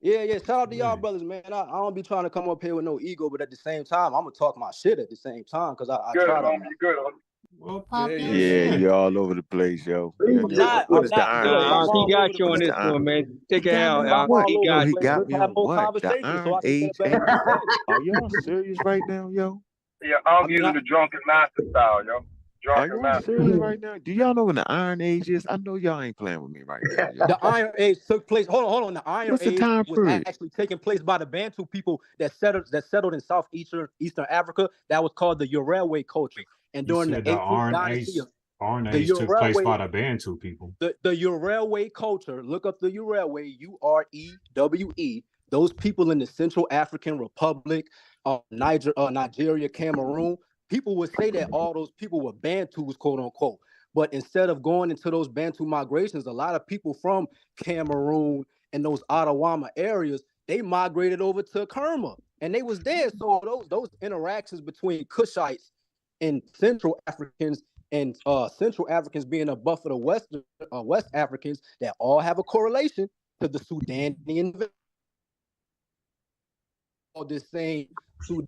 Yeah. Shout out to y'all brothers, man. I don't be trying to come up here with no ego, but at the same time, I'm gonna talk my shit at the same time because I try to. You good, homie. Well, Yeah, you're all over the place, yo. I'm not. What is the iron age? He got you on this one, man. Take it out. He got He you. got me on what? The so Iron I can Age. get a better understanding. Are y'all serious right now, yo? Yeah, I'm using the drunken master style, yo. Are Drunken y'all master. serious right now? Do y'all know when the Iron Age is? I know y'all ain't playing with me right now, yo. The Iron Age took place. Hold on. The Iron What's the Age time was period? actually taking place by the Bantu people that settled in southeastern Eastern Africa. That was called the Urewe culture. And You during the said the 18th Iron dynasty Age. Iron The Age took place Urelway, by the Bantu people. the Urelway culture. Look up the Urelway, Urewe. Those people in the Central African Republic, Nigeria, Cameroon. People would say that all those people were Bantus, quote unquote. But instead of going into those Bantu migrations, a lot of people from Cameroon and those Ottawama areas, they migrated over to Kerma, and they was there. So those interactions between Kushites and Central Africans, and Central Africans being a buffer to West Africans, that all have a correlation to the Sudanian. All this same Sudan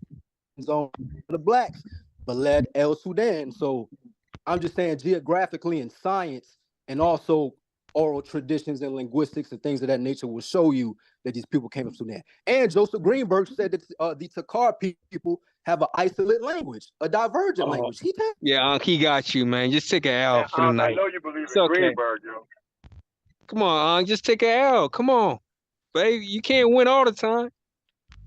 zone, the blacks, Balad El Sudan. So I'm just saying, geographically and science, and also oral traditions and linguistics and things of that nature will show you that these people came from Sudan. And Joseph Greenberg said that the Takar people have an isolate language, a divergent language. He got you, man. Just take an L for the night. I know you believe It's in okay. Greenberg, yo. Come on, just take an L. Come on, baby. You can't win all the time.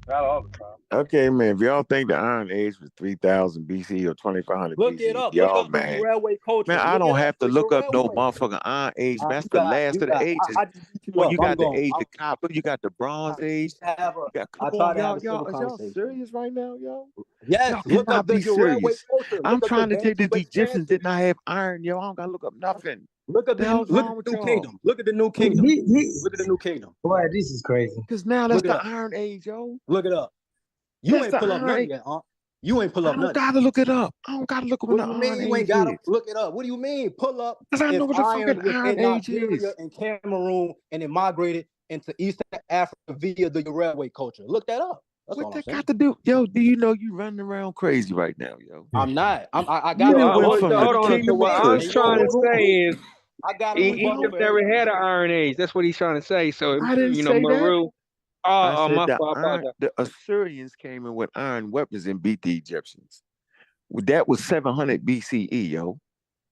Not all the time. Okay, man. If y'all think the Iron Age was 3000 BC or 2500 Look BC, it up. y'all Look up man. the railway culture. Man, I Look don't it have to The look up no Urelway. motherfucking Iron Age. Man, that's You the got- last you of the got- ages. I just beat you Come on, up. you I'm got the going. age of copper, you got the Bronze Age. I Come try on, to have a civil y'all conversation. serious right now, yo? Yes, Y'all look cannot up the be serious. Urelway culture. I'm Look up trying the to tell you Bantu the Egyptians expansion. did not have iron, yo. I don't gotta look up nothing. Look at the hell's wrong with New y'all? Kingdom. Look at the New Kingdom. Look at the New Kingdom. Boy, this is crazy. Because now that's Look it the up. Iron Age, yo. Look it up. You That's ain't the pull up Iron nothing Age. yet, huh? You ain't pull I up don't nothing. gotta look it up. I don't gotta look up when What the do you mean Iron you ain't Age gotta is. look it up? What do you mean pull up? Because I know If what the iron fucking was Iron in Age Nigeria is. and Cameroon and it migrated into Eastern Africa via the railway culture. Look that up. That's all What I'm that saying. got to do? Yo, do you know you running around crazy right now, yo? I'm not. I You got done went Hold from on. the So Kingdom what of I'm Kush. trying to say is, I got a rebuttal Egypt for never everything. had an Iron Age. That's what he's trying to say. So I didn't say that. Maru. I Oh, said my fault. I apologize. the Assyrians came in with iron weapons and beat the Egyptians. That was 700 BCE, yo.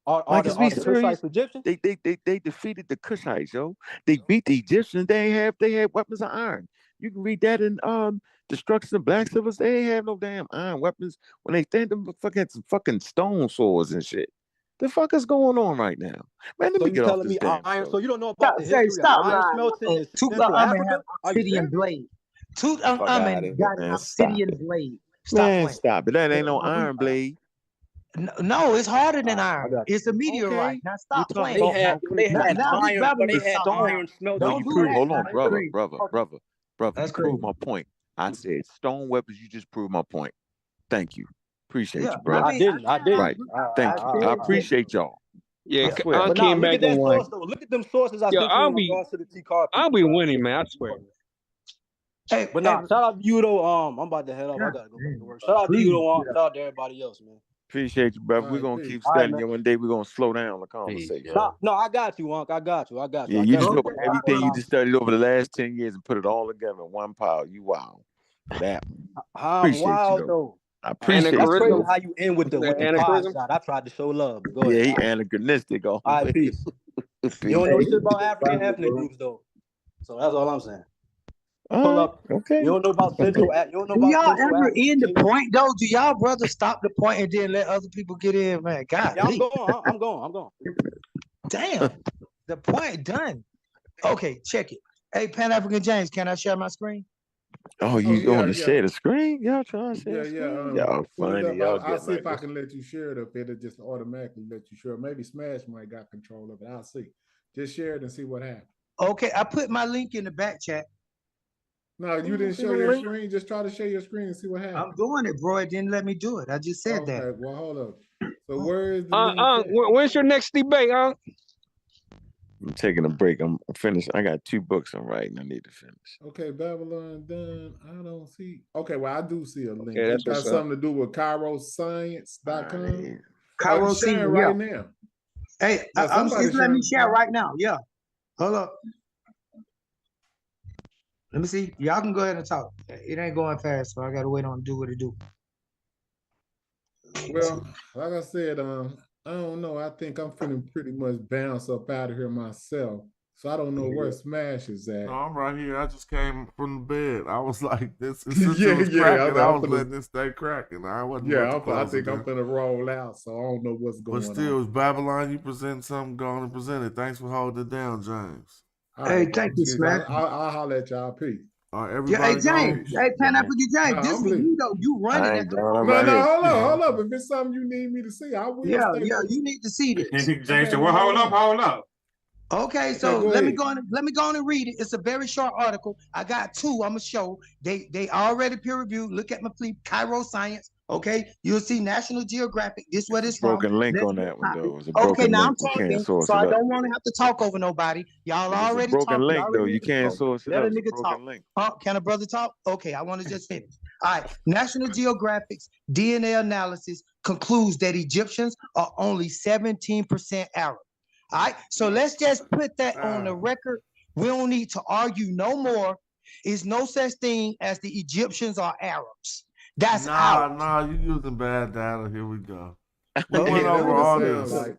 Are the Kushites Egyptians? They defeated the Kushites, yo. They beat the Egyptians. They had weapons of iron. You can read that in Destruction of Black Civils. They ain't have no damn iron weapons when they stand them fucking stone swords and shit. The fuck is going on right now? Man, let So me you get off telling this me damn iron? show. So you don't know about the history of iron smelting in Central Africa? Are you Obsidian serious? blade. Fuck outta here, got an man. Stop obsidian it. blade. Man, stop it. That ain't no iron blade. No, it's harder than I iron. got It's a meteorite. Okay. Now We stop talking playing. about They had Now this iron, Babylon they had something. iron smelting. No, Don't you do prove. that. Hold Now on, that's brother. crazy. You proved my point. I said stone weapons. You just proved my point. Thank you. Appreciate you, bro. I didn't. Right. Thank you. I appreciate y'all. Yeah, I swear. I But now came look back at that and won. source though. Look at them sources I Yo, sent you in regards to the T-Car people. I'll be winning, man. I swear. But nah, shout out to you though. I'm about to head up. I gotta go back to work. Shout out to you though. Shout out to everybody else, man. Appreciate you, brother. We're gonna keep All right, studying. man. One day we're gonna slow down the conversation. No, I got you, Unc. I got you. Yeah, you just took everything you just studied over the last 10 years and put it all together in one pile. You wow. For that one. I'm Appreciate wild you though. I appreciate That's crazy you. how you end with the pod shot. I tried to show love, but go ahead. Yeah, he anachronistic. All right, peace. You don't know shit about African ethnic groups though. So that's all I'm saying. Pull up. Okay. You don't know about Central. You don't know Do about y'all Central ever Africa. end the point though? Do y'all brothers stop the point and then let other people get in, man? God, Yeah, I'm going. Damn, the point done. Okay, check it. Hey, Pan African James, can I share my screen? Oh, you going to share the screen? Y'all trying to share the screen? Y'all pull it funny. up. Y'all I'll get see like if I this. can let you share it up. It'll just automatically let you share. Maybe Smash might got control of it. I'll see. Just share it and see what happens. Okay, I put my link in the back chat. No, you didn't show your screen. Just try to share your screen and see what happens. I'm doing it, bro. It didn't let me do it. I just said that. Okay, well, hold up. So where is the link? When's your next debate, Unc? I'm taking a break. I'm finished. I got 2 books I'm writing. I need to finish. Okay, Babylon done. I don't see. Okay, well, I do see a link. Okay, It's that's got what's up. something to do with kairoscience.com. Cairo sharing Senior, right yeah. now. Hey, Yeah, it's letting me share right now. Yeah. Hold up. Let me see. Y'all can go ahead and talk. It ain't going fast, so I gotta wait on it to do what it do. Well, like I said, I don't know. I think I'm feeling pretty much bounce up out of here myself. So I don't know where Smash is at. No, I'm right here. I just came from the bed. I was like, this since Yeah, it was yeah, cracking, I was finna- letting it stay cracking. I wasn't Yeah, about to I close think it I'm down. gonna roll out, so I don't know what's going But still, on. it's Babylon. You present something, go on and present it. Thanks for holding it down, James. All Hey, right, thank you, Smash. I'll holler at y'all. Peace. All right, Yeah, hey everybody go. James. Hey, Pineapple, you James. Nah, This I'm for lit. you though. You running that. No, hold up. If it's something you need me to see, I will. Yeah, stay yeah, focused. you need to see this. James said, "Well, hold up." Okay, Okay, so go let me ahead. go on and read it. It's a very short article. I got two. I'm gonna show. They already peer reviewed. Look at my fleet, Cairo Science. Okay, you'll see National Geographic. This is what it's from. Broken link Let's on get that one topic. though. It's a Okay, broken now I'm link. We can't talking, source so it I up. don't want to have to talk over nobody. Y'all If it's a already broken talked. link Y'all though, already you need to can't talk. source it Let up. a It's a nigga talk. broken link. Can a brother talk? Okay, I want to just finish. All right, National Geographic's DNA analysis concludes that Egyptians are only 17% Arab. All right, so let's just put that on the record. We don't need to argue no more. Is no such thing as the Egyptians are Arabs. That's out. Nah, you using bad data. Here we go. We Okay, went that's over what it all sounds this. like.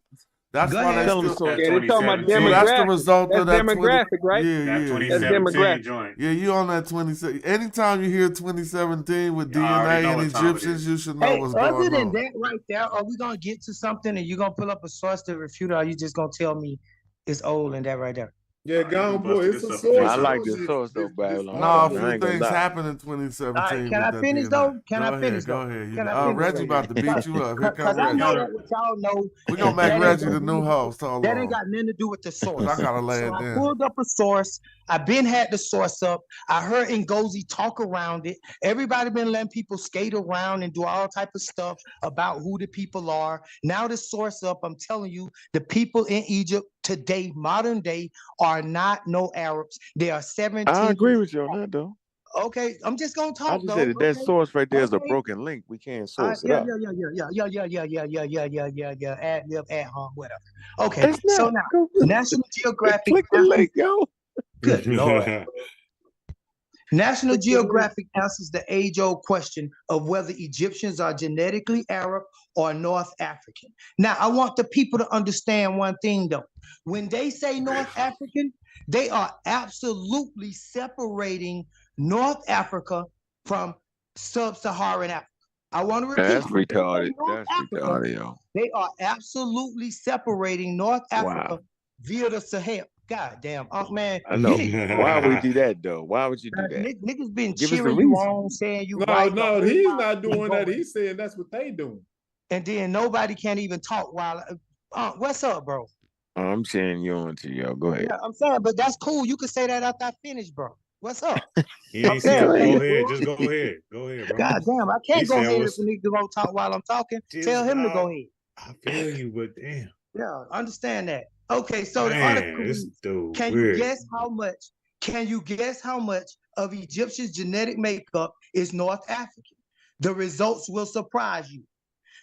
That's Go why they ahead. still. Yeah, they talking about So that's the demographic. result That's of that 20. demographic, right? Yeah, That's yeah, 2017 joint. Yeah, you on that 2017. Anytime you hear 2017 with I already DNA know and what time it Egyptians, is. you should know Hey, what's other going than on. that right there, are we gonna get to something and you gonna pull up a source to refute it, or are you just gonna tell me it's old and that right there? Yeah, gone boy. It's a I source. like the source though, Babylon. No, a Trust me, I few ain't gonna things lie. happened in All right, 2017 can with I that finish DNA. though? Can Go I finish ahead, go though? ahead. Can I finish? Reggie about to beat you up. Here Because come I know Reggie. that what y'all know. We're gonna make Reggie the new host. Hold That ain't on. got nothing to do with the source. I gotta lay So it I down. pulled up a source. I've been had the source up. I heard Ngozi talk around it. Everybody been letting people skate around and do all type of stuff about who the people are. Now the source up. I'm telling you, the people in Egypt today, modern day, are not no Arabs. They are 17. I agree with you on that though. Okay, I'm just gonna I talk just though. said that Okay. source right there is a Okay. broken link. We can't source it Yeah. up. Ad lib, ad hoc, whatever. Okay, It's so not. now Go National Geographic. click the link, yo. Good Lord. National Geographic answers the age-old question of whether Egyptians are genetically Arab or North African. Now, I want the people to understand one thing, though. When they say North African, they are absolutely separating North Africa from sub-Saharan Africa. I want to repeat. That's when they say retarded. North That's Africa, retarded, yo. they are absolutely separating North Africa Wow. via the Sahel. God damn, man. I know. You need to Why would you do that though? Why would you do that? Niggas been Give us the cheering you reason. on, saying you No, right. no, he's not doing that. He's saying that's what they doing. And then nobody can't even talk while. What's up, bro? I'm cheering you on to yo. Go ahead. Yeah, I'm saying, but that's cool. You can say that after I finish, bro. What's up? He ain't saying go ahead. Just go ahead. Go ahead, bro. God damn, I can't He go said ahead if what's- a nigga don't talk while I'm talking. Just Tell him to go ahead. I feel you, but damn. Yeah, understand that. Okay, so the Man, article this reads, dude can weird. you guess how much? Can you guess how much of Egyptians' genetic makeup is North African? The results will surprise you.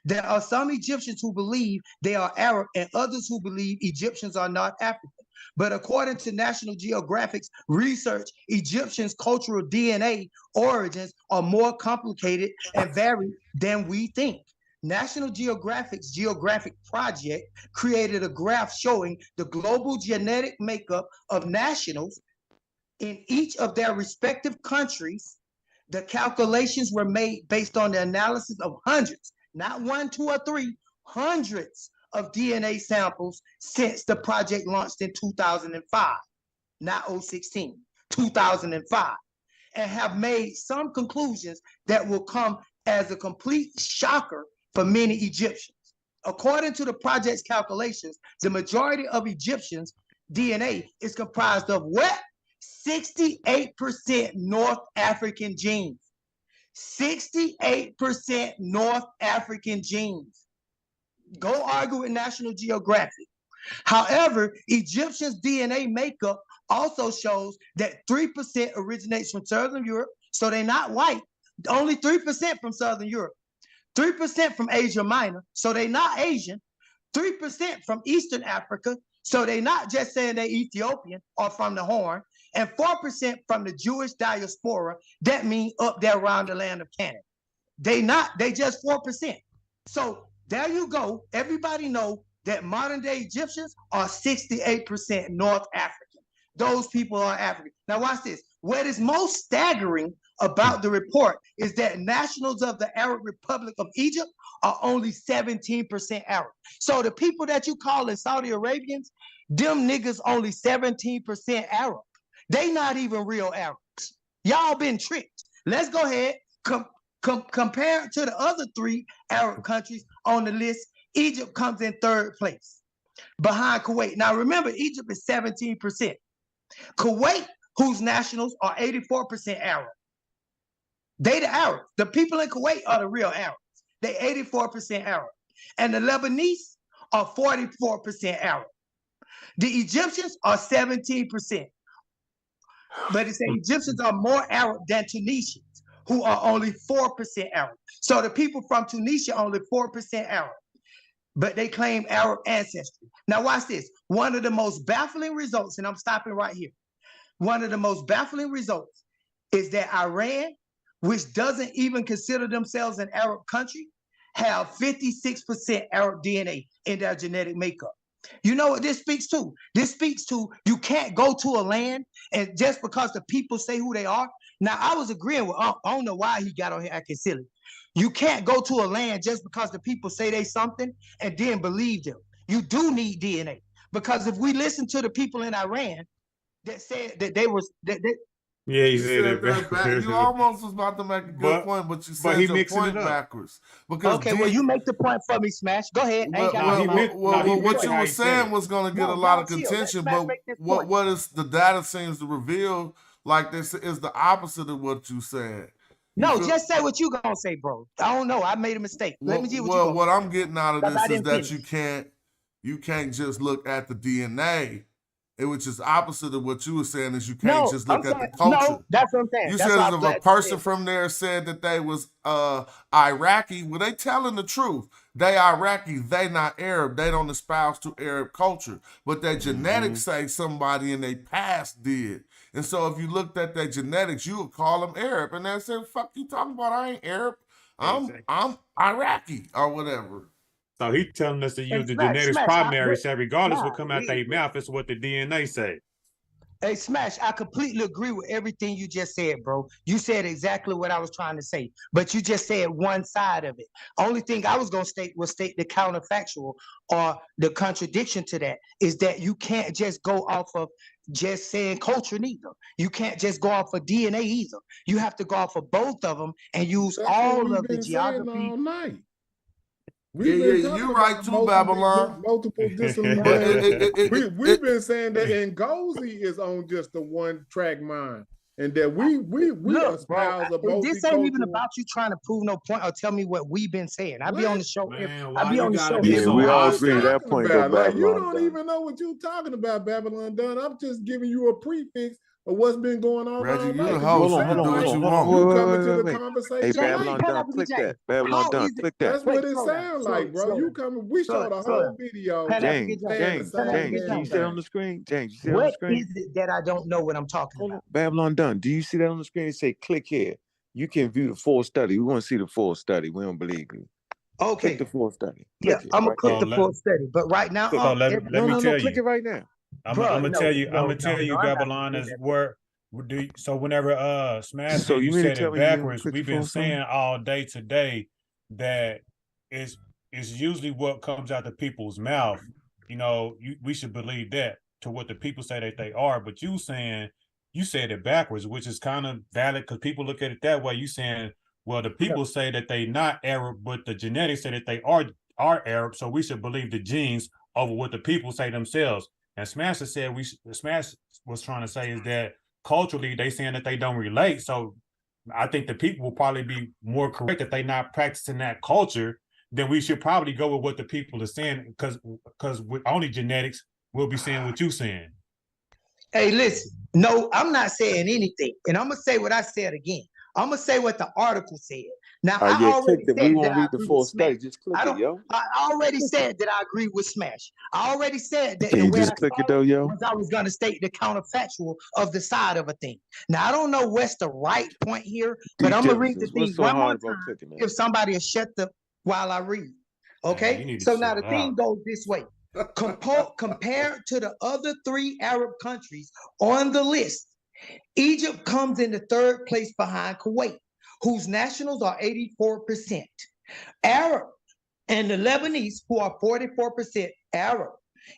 There are some Egyptians who believe they are Arab and others who believe Egyptians are not African. But according to National Geographic's research, Egyptians' cultural DNA origins are more complicated and varied than we think. National Geographic's Geographic Project created a graph showing the global genetic makeup of nationals in each of their respective countries. The calculations were made based on the analysis of hundreds, not 1, 2, or 3, hundreds of DNA samples since the project launched in 2005, not 016, 2005, and have made some conclusions that will come as a complete shocker for many Egyptians. According to the project's calculations, the majority of Egyptians' DNA is comprised of what? 68% North African genes. 68% North African genes. Go argue with National Geographic. However, Egyptians' DNA makeup also shows that 3% originates from Southern Europe, so they're not white. Only 3% from Southern Europe. 3% from Asia Minor, so they're not Asian. 3% from Eastern Africa, so they're not just saying they're Ethiopian or from the Horn. And 4% from the Jewish diaspora, that means up there around the land of Canaan. They just 4%. So there you go. Everybody know that modern day Egyptians are 68% North African. those people are African. Now watch this. What is most staggering about the report is that nationals of the Arab Republic of Egypt are only 17% Arab. So the people that you call in Saudi Arabians, them niggas only 17% Arab. They not even real Arabs. Y'all been tricked. Let's go ahead, compare to the other 3 Arab countries on the list. Egypt comes in 3rd place behind Kuwait. Now remember, Egypt is 17%. Kuwait, whose nationals are 84% Arab. They the Arabs. The people in Kuwait are the real Arabs. They 84% Arab. And the Lebanese are 44% Arab. The Egyptians are 17%. But it's the Egyptians are more Arab than Tunisians, who are only 4% Arab. So the people from Tunisia are only 4% Arab, but they claim Arab ancestry. Now watch this. One of the most baffling results, and I'm stopping right here. One of the most baffling results is that Iran, which doesn't even consider themselves an Arab country, have 56% Arab DNA in their genetic makeup. You know what this speaks to? This speaks to you can't go to a land and just because the people say who they are. Now, I was agreeing with, I don't know why he got on here acting silly. You can't go to a land just because the people say they something and then believe them. You do need DNA because if we listen to the people in Iran that said that they was, Yeah, he You said said that it. back. You almost was about to make a good point, but you said your point backwards. Because okay, well, you make the point for me, Smash. Go ahead. I ain't got what you were saying was going to get a lot of contention, but what is the data seems to reveal, like this, is the opposite of what you said. No, just say what you gonna say, bro. I don't know. I made a mistake. Let me see what you gonna what I'm getting out of this is that finish. you can't just look at the DNA. Which is opposite of what you were saying, is you can't just look at the culture. No, that's what I'm saying. You that's said if a person from there said that they was Iraqi, well, they telling the truth. They Iraqi, they not Arab. They don't espouse to Arab culture. But their genetics say somebody in their past did. And so if you looked at their genetics, you would call them Arab. And they said, fuck you talking about? I ain't Arab. I'm Iraqi or whatever. So he's telling us to use the genetics primary, so regardless what come out their mouth, it's what the DNA say. Hey, Smash, I completely agree with everything you just said, bro. You said exactly what I was trying to say, but you just said one side of it. Only thing I was going to state the counterfactual or the contradiction to that is that you can't just go off of just saying culture neither. You can't just go off of DNA either. You have to go off of both of them and use all of the geography. All night. You're right too, Babylon. Multiple disciplinary. We've been saying that Ngozi is on just the one-track mind, and that we espouse a multicultural. This ain't even about you trying to prove no point or tell me what we've been saying. I be on the show. I be on the show. Yeah, we all agree that point. Like, you don't even know what you're talking about, Babylon Dunn. I'm just giving you a prefix of what's been going on. Reggie, you're the host. You can do what you want. You coming to the conversation. Hey, Babylon Dunn, click that. Babylon Dunn, click that. That's what it sounds like, bro. You coming? We showed a whole video. James, you see that on the screen? James, you see that on the screen? What is it that I don't know what I'm talking about? Babylon Dunn, do you see that on the screen? It say click here. You can view the full study. We want to see the full study. We don't believe you. Okay. Click the full study. Yeah, I'm gonna click the full study. But right now, let me tell you. Click it right now. I'm gonna tell you, Babylon is where. So whenever Smash said you said it backwards, we've been saying all day today that it's usually what comes out the people's mouth. You know, we should believe that to what the people say that they are. But you saying you said it backwards, which is kind of valid because people look at it that way. You saying, well, the people say that they not Arab, but the genetics say that they are Arab, so we should believe the genes over what the people say themselves. And Smash said Smash was trying to say is that culturally, they saying that they don't relate. So I think the people will probably be more correct if they not practicing that culture. Then we should probably go with what the people are saying because with only genetics, we'll be saying what you saying. Hey, listen. No, I'm not saying anything, and I'm gonna say what I said again. I'm gonna say what the article said. Now, I already said we won't read the full study. Just click it, yo. I already said that I agree with Smash. I already said that. Can you just click it though, yo? I was going to state the counterfactual of the side of a thing. Now, I don't know what's the right point here, but I'm gonna read the thing one more time. If somebody will shut the while I read. Okay. So now the thing goes this way. Compared to the other 3 Arab countries on the list, Egypt comes in the 3rd place behind Kuwait, whose nationals are 84% Arab, and the Lebanese, who are 44% Arab.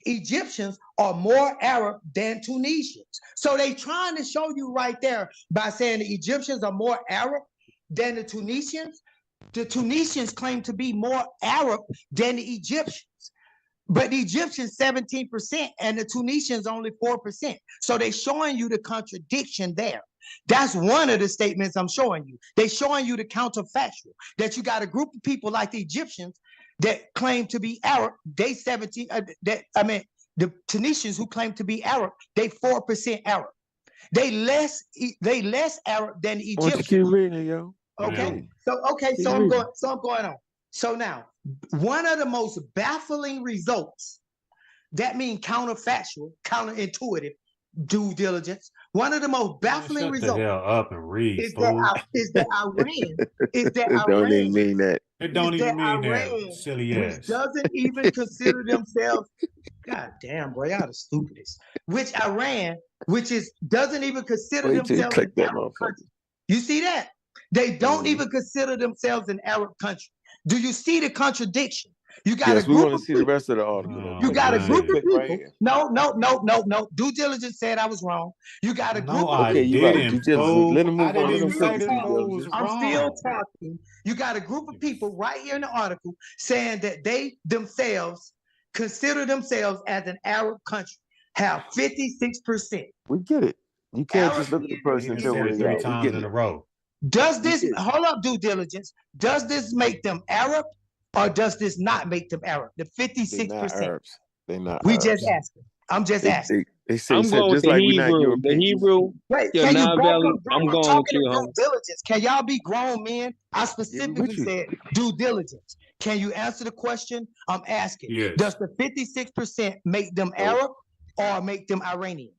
Egyptians are more Arab than Tunisians. So they trying to show you right there by saying the Egyptians are more Arab than the Tunisians. The Tunisians claim to be more Arab than the Egyptians. But the Egyptians 17% and the Tunisians only 4%. So they're showing you the contradiction there. That's one of the statements I'm showing you. They're showing you the counterfactual, that you got a group of people like the Egyptians that claim to be Arab. They 17, the Tunisians who claim to be Arab, they 4% Arab. They less Arab than the Egyptians. Why don't you keep reading, yo? Okay. So I'm going on. So now, one of the most baffling results, that means counterfactual, counterintuitive due diligence. One of the most baffling results. Shut the hell up and read, is that Iran don't even mean that. It don't even mean that, silly which ass. doesn't even consider themselves. God damn, boy, y'all the stupidest. Which Iran, doesn't even consider themselves an Arab country. You see that? They don't even consider themselves an Arab country. Do you see the contradiction? You got yes, we want to see the rest of the article. You got a group of people. No. Due diligence said I was wrong. You got a group of people. Let him move on. I'm still talking. You got a group of people right here in the article saying that they themselves consider themselves as an Arab country, have 56%. We get it. You can't just look at the person and tell me 3 times in a row. Does this, hold up, due diligence, does this make them Arab or does this not make them Arab? The 56%. They're not We Arabs. just asking. I'm just asking. They say, I'm going with just like the we're not Hebrew. Europeans. The Hebrew. Wait, Your can you Nile back Valley. up, bro? I'm going talking with you, to homie. due diligence. Can y'all be grown men? I specifically said due diligence. Can you answer the question I'm asking? Yes. Does the 56% make them Arab or make them Iranian?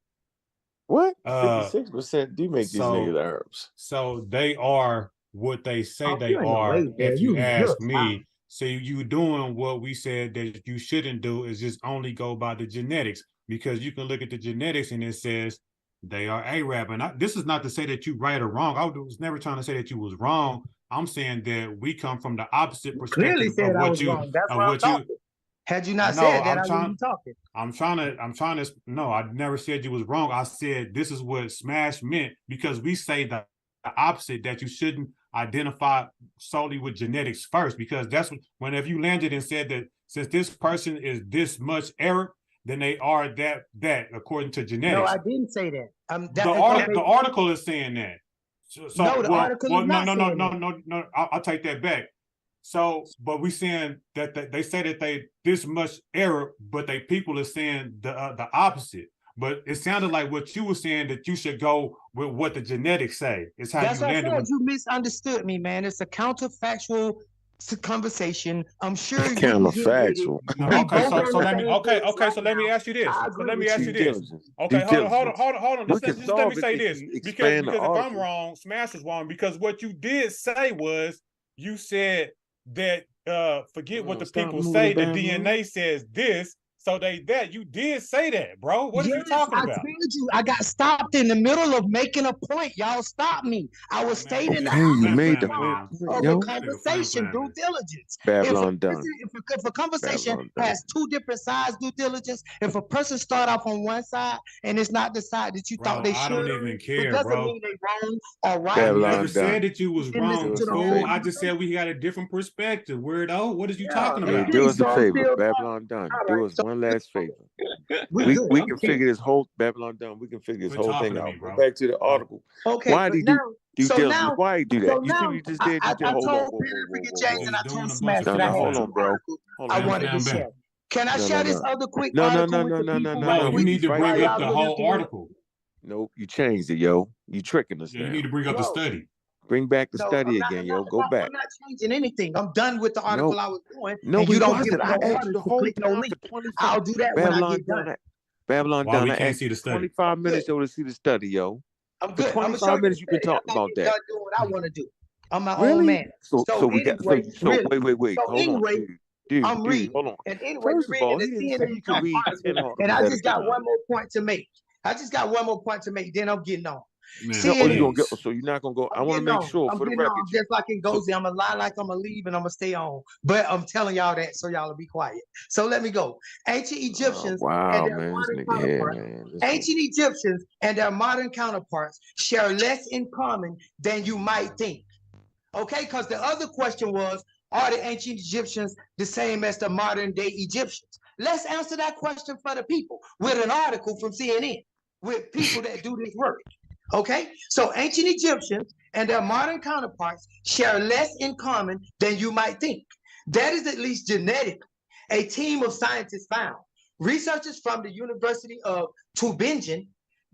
What? 56% do make these niggas Arabs. So they are what they say they you ain't no are. way, man. If you You're ask me, fine. so you doing what we said that you shouldn't do is just only go by the genetics, because you can look at the genetics and it says they are Arab. And this is not to say that you right or wrong. I was never trying to say that you was wrong. I'm saying that we come from the opposite perspective Clearly said of I what was you wrong. That's of what I'm what you. talking. Had you not said that, I wouldn't be talking. I'm trying to. No, I never said you was wrong. I said this is what smash meant, because we say the opposite, that you shouldn't identify solely with genetics first, because that's whenever you landed and said that since this person is this much Arab, then they are that according to genetics. No, I didn't say that. The article is saying that. No, the article is not saying that. No. I'll take that back. So, but we saying that they say that they this much Arab, but they people are saying the opposite. But it sounded like what you were saying, that you should go with what the genetics say. It's how That's you what I landed. said. You misunderstood me, man. It's a counterfactual conversation. I'm sure you counterfactual. So let me ask you this. Okay, hold on. Just let me say this, because if I'm wrong, Smash is wrong, because what you did say was, you said that forget what the people say. The DNA says this. So you did say that, bro. What are you talking about? I told you, I got stopped in the middle of making a point. Y'all stopped me. I was stating the of a conversation, due diligence. Babylon done. If a conversation has 2 different sides, due diligence, if a person start off on one side and it's not the side that you thought they should, I don't even care, it doesn't bro. mean they wrong or right. I never said that you was wrong, fool. I just said we got a different perspective. Weirdo, what is you talking about? Hey, do us a favor, Babylon done. Do us one last favor. We can figure this whole Babylon done. We can figure this whole thing out. Go back to the article. Okay, why did you do? Why you do that? So you see what you just did? I Hold told James and I told Smash that I hold on, bro. I wanted to share. Can I share this other quick article? No. You need to bring up the whole article. Nope, you changed it, yo. You tricking us now. You need to bring up the study. Bring back the study again, yo. Go back. I'm not changing anything. I'm done with the article I was doing. No, you don't give I asked you the whole time. I'll do that when I get done. Babylon Why done. we I can't asked see the study? 25 minutes, yo, to see the study, yo. I'm good. For 25 minutes, you can talk about that. I'm doing what I want to do. I'm my Really? own man. So we got. Wait. So Hold on. I'm reading. hold on. And anyway, First you're of all, reading he the didn't say you could read 10 article, and articles I at just a got time. one more point to make. Then I'm getting on. Man, oh, you gonna get? So you're not gonna go? I want to make sure I'm for the getting on. record. I'm just like in Gozi. I'm gonna lie like I'm gonna leave and I'm gonna stay on. But I'm telling y'all that so y'all will be quiet. So let me go. Ancient Egyptians and Wow, their man, this modern nigga here, counterparts. man. Ancient Egyptians and their modern counterparts share less in common than you might think. Okay, because the other question was, are the ancient Egyptians the same as the modern day Egyptians? Let's answer that question for the people with an article from CNN with people that do this work. Okay, so ancient Egyptians and their modern counterparts share less in common than you might think. That is at least genetically, a team of scientists found. Researchers from the University of Tübingen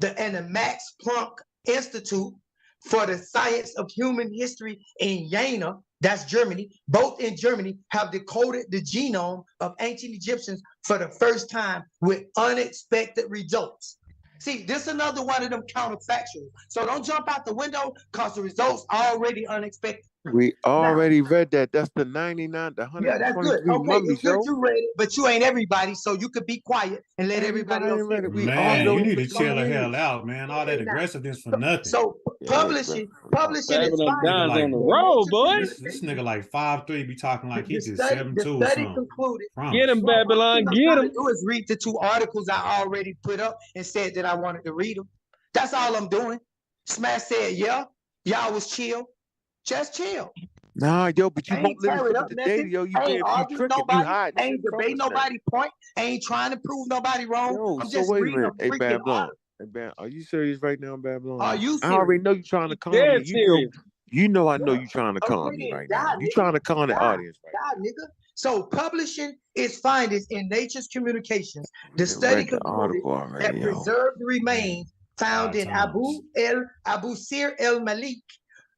and the Max Planck Institute for the Science of Human History in Jena, that's Germany, both in Germany, have decoded the genome of ancient Egyptians for the first time with unexpected results. See, this is another one of them counterfactuals. So don't jump out the window because the results are already unexpected. We already read that. That's the 99, the Yeah, that's good. 123 Okay, mummies, it's good yo. you read it, but you ain't everybody, so you could be quiet and let everybody else hear it. Man, you need to chill the hell out, man. All that aggressiveness for nothing. So publishing its Nigga findings. like, on the road, boy. This nigga like 5'3" be talking like he just The 7'2" or study something. concluded. Get him, Well, one Babylon, thing I'm get trying him. to do is read the 2 articles I already put up and said that I wanted to read them. That's all I'm doing. Smash said, yeah, y'all was chill. Just chill. Nah, yo, but you I won't ain't let us carried look up at the nothing. data, yo. You I ain't being you arguing tricking, you nobody. hiding I shit ain't from debating us now. nobody's point. I ain't trying to prove nobody wrong. Yo, I'm so just wait a reading minute. a Hey, freaking Babylon. article. Hey, are you serious right now, Babylon? Are you I already serious? know you trying to calm me. Dead serious. You know I know you trying to calm Okay, me then right die, now. You nigga. trying to calm the Die, audience right die, nigga. So publishing its findings in Nature's Communications, the now. study Read the concluded article already, that yo. preserved remains found in Abu Sir el Malik,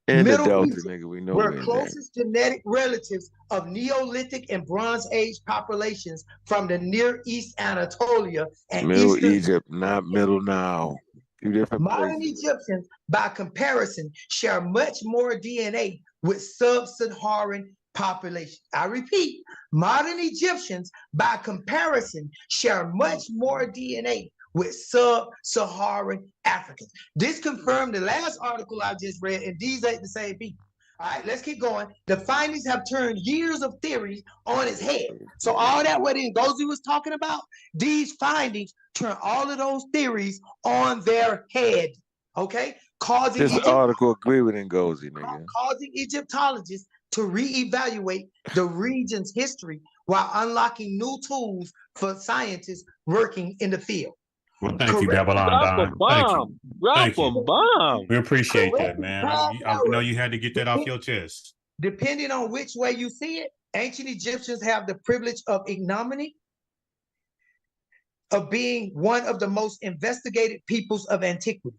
And the Middle Delta, Egypt, nigga, we know were we're in there. closest genetic relatives of Neolithic and Bronze Age populations from the Near East Anatolia and Middle Eastern Egypt, not Middle Nile. 2 different Modern places. Egyptians, by comparison, share much more DNA with sub-Saharan populations. I repeat, modern Egyptians, by comparison, share much more DNA with sub-Saharan Africans. This confirmed the last article I just read, and these ain't the same people. All right, let's keep going. The findings have turned years of theories on its head. So all that what Ngozi was talking about, these findings turn all of those theories on their head. Okay, This article agree with Ngozi, nigga. causing Egyptologists to reevaluate the region's history while unlocking new tools for scientists working in the field. Well, thank you, Babylon Don. Thank you. Thank you. We appreciate that, man. I know you had to get that off your chest. Depending on which way you see it, ancient Egyptians have the privilege of ignominy, of being one of the most investigated peoples of antiquity.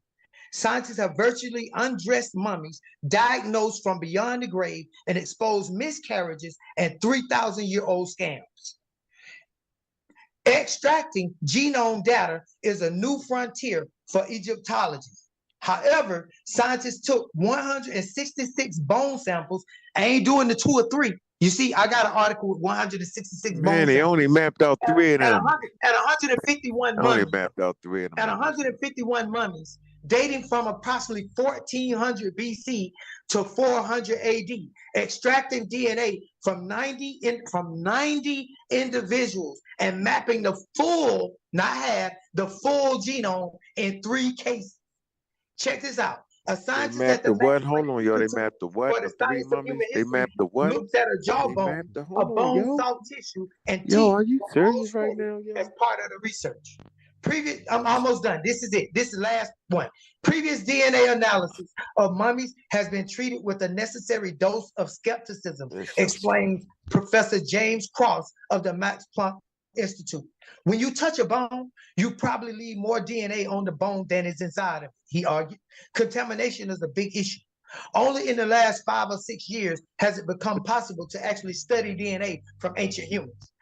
Scientists have virtually undressed mummies, diagnosed from beyond the grave, and exposed miscarriages and 3,000-year-old scams. Extracting genome data is a new frontier for Egyptology. However, scientists took 166 bone samples. I ain't doing the 2 or 3. You see, I got an article with 166 bone Man, they samples. only mapped out 3 of them. At 151 Only mummies. mapped out 3 of them. At 151 mummies, dating from approximately 1400 BC to 400 AD, extracting DNA from 90 individuals and mapping the full, not half, the full genome in 3 cases. Check this out. A They scientist mapped at the the what? Hold on, yo. They mapped the what? for the The 3 science of mummies? human They history mapped the what? looks at a They jawbone, mapped the a hold on, bone, yo. soft tissue, and Yo, teeth are you serious right now, yo? as part of the research. I'm almost done. This is it. This is the last one. Previous DNA analysis of mummies has been treated with a necessary dose of skepticism, explains Professor James Cross of the Max Planck Institute. When you touch a bone, you probably leave more DNA on the bone than is inside of it, he argued. Contamination is a big issue. Only in the last 5 or 6 years has it become possible to actually study DNA from ancient humans.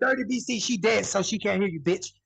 year 30 BC, she dead, so she can't hear you, bitch.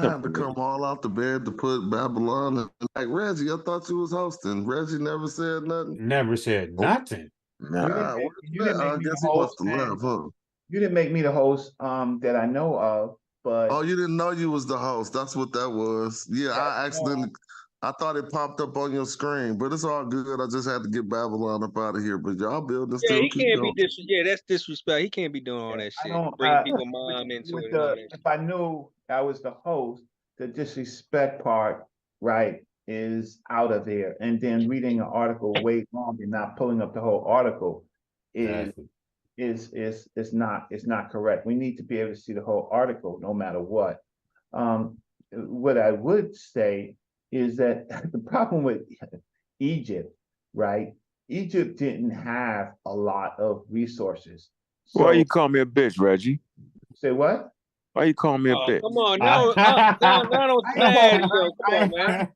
had to come all out the bed to put Babylon. Like Reggie, I thought you was hosting. Reggie never said nothing. Never said nothing. Nah, You didn't make I me guess the he must host, have man. left, huh? You didn't make me the host that I know of, but Oh, you didn't know you was the host. That's what that was. Yeah, I accidentally. I thought it popped up on your screen, but it's all good. I just had to get Babylon up out of here. But y'all building Yeah, still he keep can't going. be Yeah, that's disrespect. He can't be doing all that I shit. don't. Bringing people mom into With it and all that. if I knew I was the host, the disrespect part, right, is out of there. And then reading an article way long and not pulling up the whole article is not correct. We need to be able to see the whole article no matter what. What I would say is that the problem with Egypt, right? Egypt didn't have a lot of resources. So, Why you call me a bitch, Reggie? Say what? Why you call me a bitch? Come on, now don't smash, yo. Come on, man.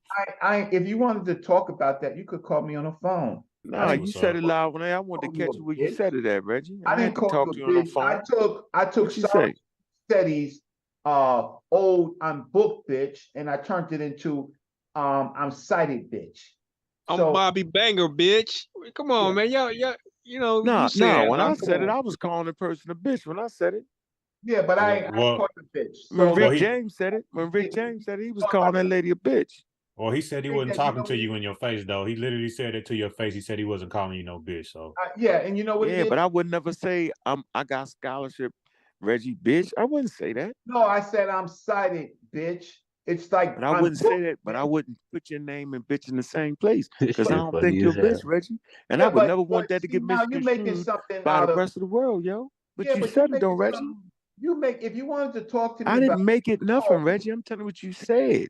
If you wanted to talk about that, you could call me on the phone. No, you said it loud when I wanted to catch you where you said it at, Reggie. I didn't call talk to you you a on the bitch. phone. I took What you say? Steady's old I'm book bitch and I turned it into I'm cited bitch. I'm So Bobby Banger, bitch. Come on, man. Y'all, you know, you No, say that. when I Come said it, on. I was calling the person a bitch when I said it. yeah, but I Well, ain't well, called a bitch. When So Rick James said it, he was calling that lady a bitch. well, he said he think wasn't that, you talking know, to you in your face, though. He literally said it to your face. He said he wasn't calling you no bitch. So yeah, and you know what it Yeah, is? but I would never say I got scholarship, Reggie, bitch. I wouldn't say that. No, I said I'm cited, bitch. It's like But I I'm wouldn't say that. But I wouldn't put your name and bitch in the same place This because I shit don't funny think you're as a bitch, hell. Reggie. And I yeah, would never want that to see, get now you're making misconstrued something by out the of rest of the world, yo. But yeah, you but you're said it though, making Reggie. something. You make if you wanted to talk to me I about didn't make it nothing, Reggie. I'm telling you what you said.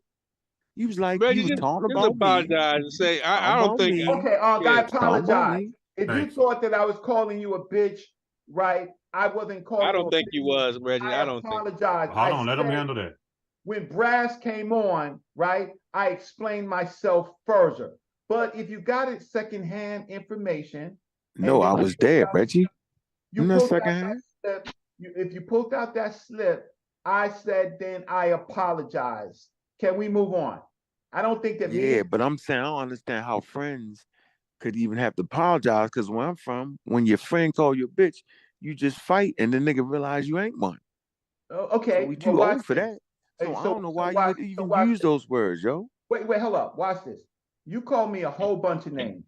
You was like, Reggie, you was talking just about me. apologize and say I Talking don't about think. me. okay, I You was talking about apologize. me. If you thank you. thought that I was calling you a bitch, right? I wasn't I calling you don't a think you bitch. was, Reggie. I I don't think. apologize. Hold I on, let him said handle that. when Brass came on, right? I explained myself further. But if you got it secondhand information, No, I was there, Reggie. you In the pulled second out that hand. slip. If you pulled out that slip, I said, then I apologize. Can we move on? I don't think that me Yeah, but I'm saying I don't understand how friends could even have to apologize because where I'm from, when your friend call you a bitch, you just fight and the nigga realize you ain't one. So okay, we well, too watch old for this. that. So I So don't know why you watch, would even use this. those words, yo. Wait, hold up. Watch this. You called me a whole bunch of names.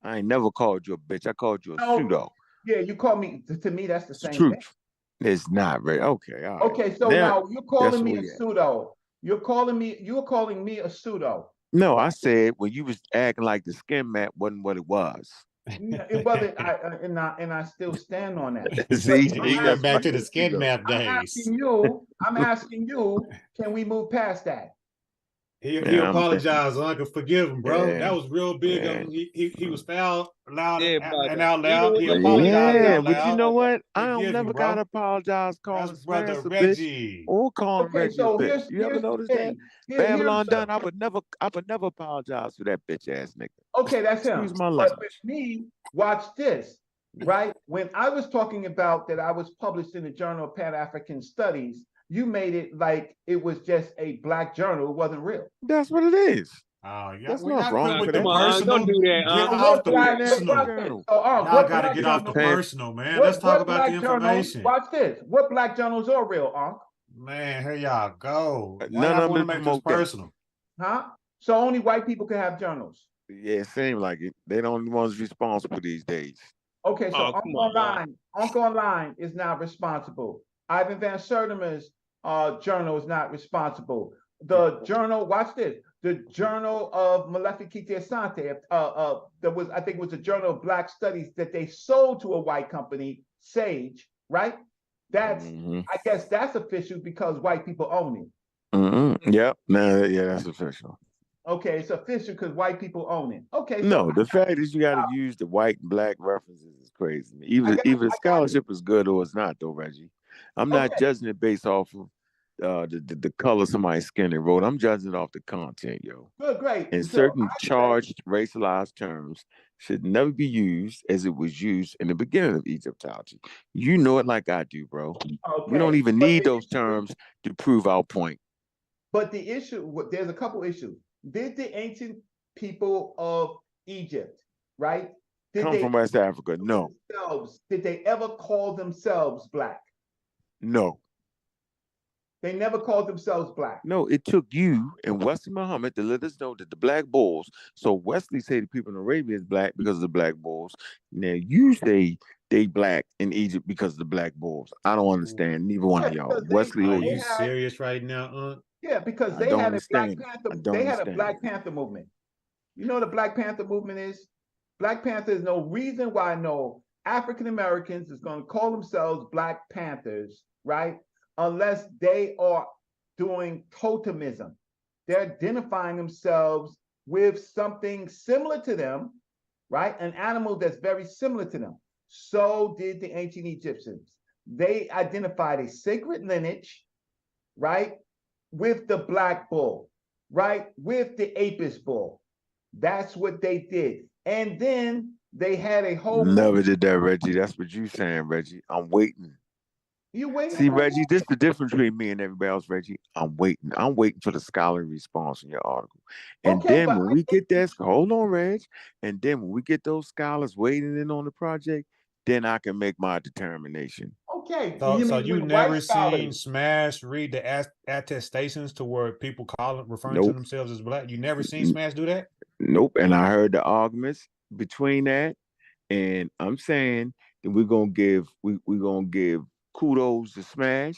I ain't never called you a bitch. I called you a No, pseudo. yeah, you called me. To me, that's the It's the same thing. truth. It's not, right? Okay, all right. Okay, so now you're That's calling me where a we at. pseudo. You're calling me a pseudo. No, I said when you was acting like the skin map wasn't what it was. It wasn't. And I still stand on that. See, He went back to the skin map days. I'm asking you. Can we move past that? He apologized. I could forgive him, bro. Yeah, That was real big yeah. of him. He was foul loud Yeah, and but out loud. He even apologized Yeah, out but you loud. know what? I don't Forgive him, never gotta bro. apologize calling That's brother Spence a bitch Reggie. or calling Okay, Reggie a so bitch. You ever here's the notice that? thing. Here's Babylon the done. I would never apologize for that bitch ass nigga. okay, that's him. Excuse my But language. with me, watch this. Right when I was talking about that, I was published in the Journal of Pan African Studies. You made it like it was just a black journal. It wasn't real. That's what it is. Yeah, There's we nothing gotta quit wrong with for the that. come on, don't personal. do that. Get So off what the black? International personal. journal. So Y'all what gotta black get off the journals? personal, man. Let's talk about the information. Watch this. What black journals are real, Unc? Man, here y'all go. Why None y'all of want to them make this promote that. personal? Huh? So only white people can have journals. Yeah, it seems like it. They don't ones responsible these days. Okay, so Oh, come on. Uncle Online is not responsible. Ivan Van Sertima's journal is not responsible. The journal, watch this. The Journal of Maleficite Asante, that was, I think, it was a Journal of Black Studies that they sold to a white company, Sage, right? That's, I guess, that's official because white people own it. Yep. Yeah, that's official. Okay, it's official because white people own it. Okay, so No, the fact is you got to use the white and black references is crazy. Either the scholarship is good or it's not, though, Reggie. I'm not judging it based off of the color of somebody's skin they wrote. I'm judging it off the content, yo. Good, great. And So certain charged, racialized terms should never be used as it was used in the beginning of Egyptology. You know it like I do, bro. We don't even need those terms to prove our point. But the issue, there's a couple issues. Did the ancient people of Egypt, right? Come from West Africa? No. Did they ever call themselves black? No. They never called themselves black. No, it took you and Wesley Muhammad to let us know that the black bulls. So Wesley say the people in Arabia is black because of the black bulls. Now you say they black in Egypt because of the black bulls. I don't understand neither one of y'all. Wesley Are or you you. serious right now, Aunt? Yeah, because I they don't had a Black understand. Panther. I don't They had a understand. Black Panther movement. You know what the Black Panther movement is? Black Panther is no reason why no African Americans is going to call themselves Black Panthers, right? Unless they are doing totemism. They're identifying themselves with something similar to them, right? An animal that's very similar to them. So did the ancient Egyptians. They identified a sacred lineage, right? With the black bull, right? With the Apis bull. That's what they did. And then they had a whole Never did that, Reggie. That's what you saying, Reggie. I'm waiting. You waiting? See, Reggie, this is the difference between me and everybody else, Reggie. I'm waiting. I'm waiting for the scholarly response in your article. And Okay, then but when we get that, hold on, Reg. And then when we get those scholars waiting in on the project, then I can make my determination. okay. So, You so mean you when white never scholars? seen Smash read the attestations to where people referring to Nope. themselves as black? You never seen Smash do that? Nope. And I heard the arguments between that, and I'm saying that we're gonna give kudos to Smash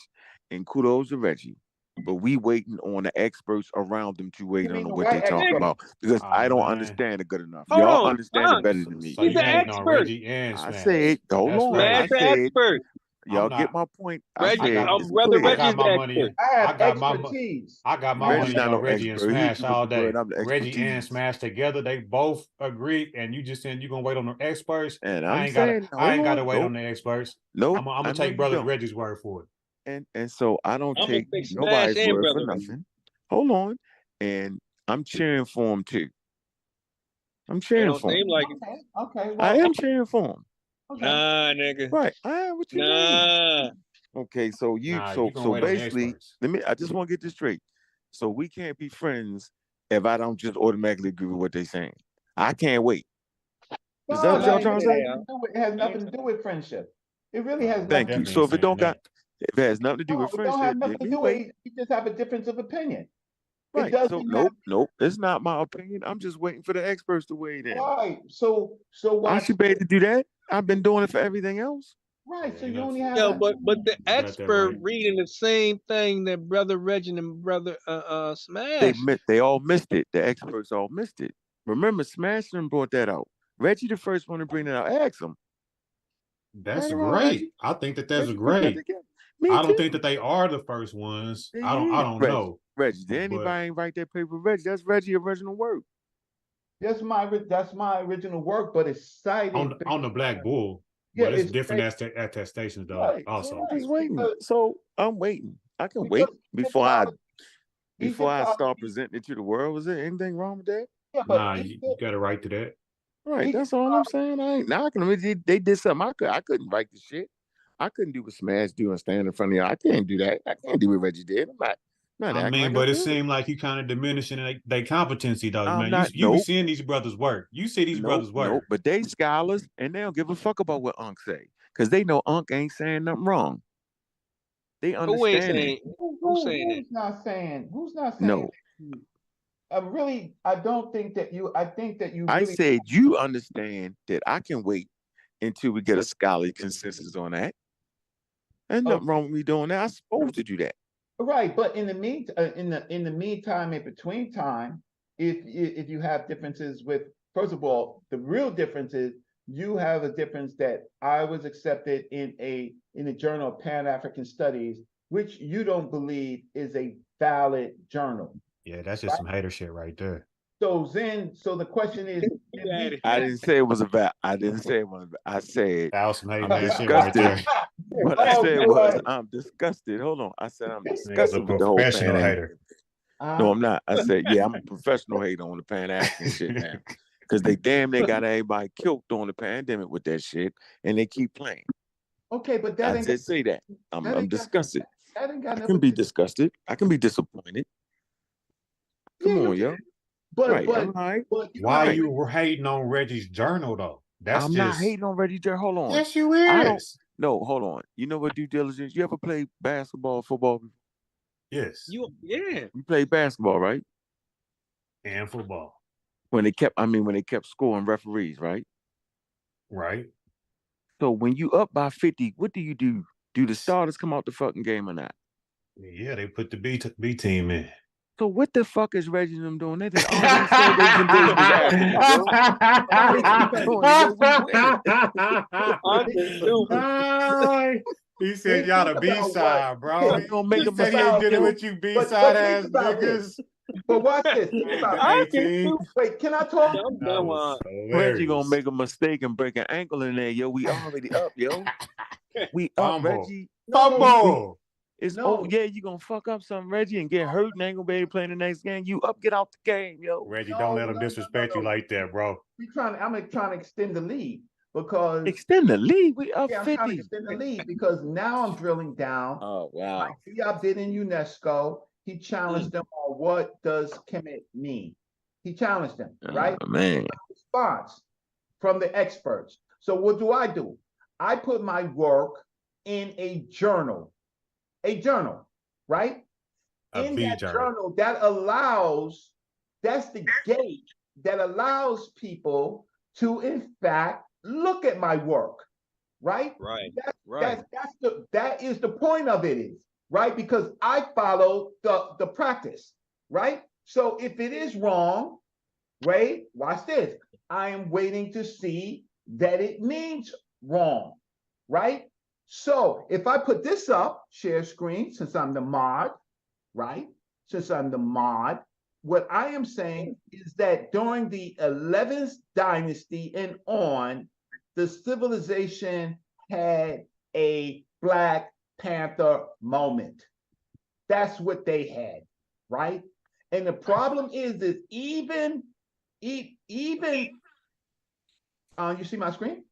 and kudos to Reggie. But we waiting on the experts around them to wait You mean on the what they white talking expert? about because Oh, I don't man. understand it good enough. Hold Y'all on. understand it better than me. So He's you an hating on expert. Reggie and I Smash. said, hold That's on. crazy. Smash I the said, expert. y'all I'm get not. my point. I Reggie, said, it's brother clear. I got Reggie's my the money. expert. I have I got my expertise. I got my Reggie's money not on no Reggie and expert. He Smash with all the word. day. I'm the Reggie and expertise. Smash together, they both agree, and you just saying you gonna wait on the experts. And I I'm ain't gotta saying, I hold ain't gotta on. wait Nope. on the experts. Nope. I'm I gonna know take you brother don't. Reggie's word for it. And so I don't I'm gonna take say Smash nobody's and word for brother Reggie. nothing. Hold on. And I'm cheering for him too. I'm It cheering don't for him. seem like it. Okay. I Well, am cheering for him. okay. Nah, nigga. Right. I am. What you mean? Nah. Okay. So Nah, you gonna wait on the basically, experts. I just want to get this straight. So we can't be friends if I don't just automatically agree with what they're saying. I can't wait. Is that No, what y'all it trying to really say? has nothing to do with, it has nothing to do with friendship. It really has We nothing. Thank you. definitely So ain't if it saying don't got, that. if it has nothing to do No, with it don't have friendship, nothing let to me do with wait. it. You just have a difference of opinion. It Right. doesn't So have. nope. It's not my opinion. I'm just waiting for the experts to weigh in. Right. So I watch. should be able to do that. I've been doing it for everything else. Right. Yeah, So you you know, only have. Yo, but the you got that expert right. reading the same thing that brother Reggie and brother They Smash. they all missed it. The experts all missed it. Remember, Smashing brought that out. Reggie, the first one to bring it out. Ask him. That's Right around, great. Reggie. I think that that's Reggie put that great. together. Me I don't too. think that they are the first ones. They I is. don't Reggie. know. Reggie. Did But anybody ain't write that paper? Reggie. That's Reggie's original work. That's my original work, but it's cited. on the Black Bull, Yeah, but it's it's different attestations though. Right. So Also, I'm just waiting. So I'm waiting. I can because wait before I Egyptology. start presenting it to the world. Is there anything wrong with that? Yeah, but nah, you got a right to that. Right, that's all I'm saying. I ain't knocking them. They did something I couldn't write the shit. I couldn't do what Smash do and stand in front of you. I can't do that. I can't do what Reggie did. I'm not I acting mean, like I but it could. seemed like you kind of diminishing their competency though, I'm man. not. You be Nope, seeing these brothers work. You see these brothers nope. work. But they scholars and they don't give a fuck about what Unc say because they know Unc ain't saying nothing wrong. They Who ain't understand that. saying? Who's saying that? Who's not saying? Who's not saying? No, I don't think that you. I think that you I really. said you understand that I can wait until we get a scholarly consensus on that. There's nothing wrong with me doing that. I'm supposed to do that. Right, but in the meantime, in between time, if you have differences with, first of all, the real difference is you have a difference that I was accepted in a journal of Pan African Studies, which you don't believe is a valid journal. Yeah, that's just some hater shit right there. So the question is, I didn't say it was a bad. I didn't say it was. I said that was some hating I'm ass shit right disgusted. there. What I said was I'm disgusted. Hold on. I said I'm Nigga's a disgusted with the whole Pan professional African. hater. No, I'm not. I said yeah, I'm a professional hater on the Pan African shit now. Because they got everybody killed on the pandemic with that shit, and they keep playing. Okay, but that I ain't did say that. I'm disgusted. that ain't got I nothing can be to. disgusted. I can be disappointed. Come on, yo. But I'm all right. Why you were hating on Reggie's journal though? That's I'm just not hating on Reggie Jerry. Hold on. yes, you I don't. is. No, hold on. You know what due diligence? You ever play basketball, football? Yes, You yeah. You played basketball, right? and football, When they kept scoring referees, right? right? So when you up by 50, what do you do? Do the starters come out the fucking game or not? Yeah, they put the B team in. So what the fuck is Reggie them doing? They said they was indigenous Africans, yo. He said y'all the B side, bro. You gonna make He a said he ain't mistake, dealing yo. with you B side ass niggas. But watch this. Think about it. Wait, can I talk? That was Reggie gonna hilarious. make a mistake and break an ankle in there, yo. We already up, yo. We up, Fumble. Reggie. Fumble. It's yeah, you gonna fuck up something, Reggie, and get hurt and ain't gonna be able to play the next game. You up, get out the game, yo. Reggie, don't let him disrespect you like that, bro. I'm trying to extend the lead. because extend the lead. We up yeah, I'm trying to 50. extend the lead because now I'm drilling down. Oh wow! Like Diop did in UNESCO, he challenged them on what does Kemet mean. He challenged them, right? Oh, man, Response from the experts. So what do? I put my work in a journal, right? In that journal, that's the gate that allows people to, in fact, look at my work, right? Right. That is the point of it, is right, because I follow the practice, right? So if it is wrong, right, watch this. I am waiting to see that it means wrong, right? So if I put this up, share screen, since I'm the mod, right? Since I'm the mod, what I am saying is that during the 11th dynasty and on, the civilization had a Black Panther moment. That's what they had, right? And the problem is even you see my screen?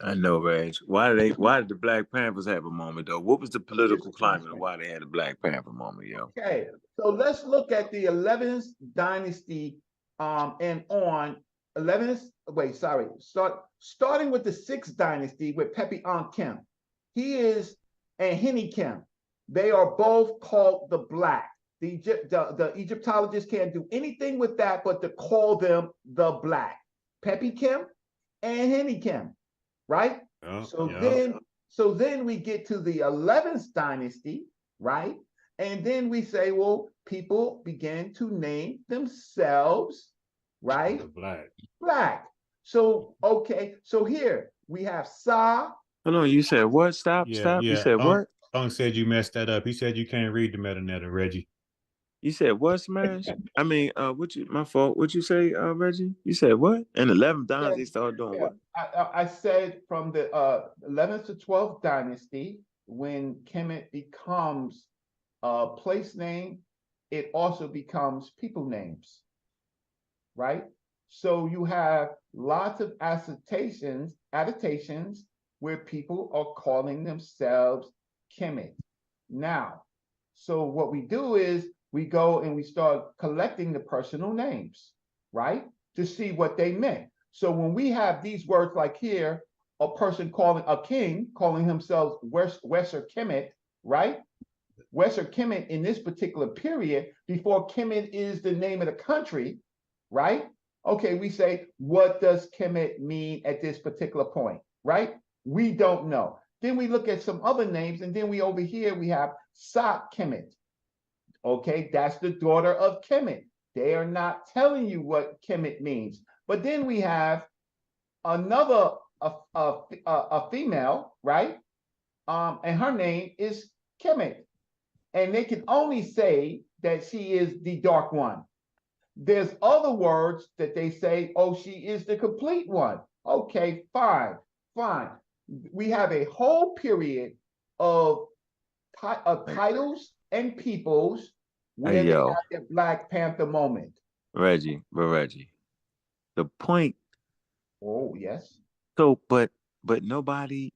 I know, Reg. Why did the Black Panthers have a moment though? What was the political climate of why they had a Black Panther moment, yo? Okay, so let's look at the 11th dynasty and on 11th. Wait, sorry. Starting with the 6th dynasty with Pepi Kim. He is and Henny Kim. They are both called the Black. The Egyptologists can't do anything with that but to call them the Black. Pepi Kim and Henny Kim, right? So then we get to the 11th dynasty, right? And then we say, well, people begin to name themselves, right? Black. So, okay. So here we have Sa. Hold on, you said what? Stop. You said what? Unk said you messed that up. He said you can't read the meta, Reggie. You said what, Smash? I mean, my fault. What'd you say, Reggie? You said what? And 11th dynasty started doing what? I said from the 11th to 12th dynasty, when Kemet becomes a place name, it also becomes people names, right? So you have lots of adaptations where people are calling themselves Kemet. Now, so what we do is we go and we start collecting the personal names, right? To see what they meant. So when we have these words like here, a person calling a king, calling himself Weser Kemet, right? Weser Kemet in this particular period, before Kemet is the name of the country, right? Okay, we say, what does Kemet mean at this particular point, right? We don't know. Then we look at some other names, and then over here we have Sa Kemet. Okay, that's the daughter of Kemet. They are not telling you what Kemet means. But then we have another a female, right? And her name is Kemet. And they can only say that she is the dark one. There's other words that they say, oh, she is the complete one. Okay, fine. We have a whole period of titles and peoples where they have their Black Panther moment. Reggie, the point. Oh, yes. So, but nobody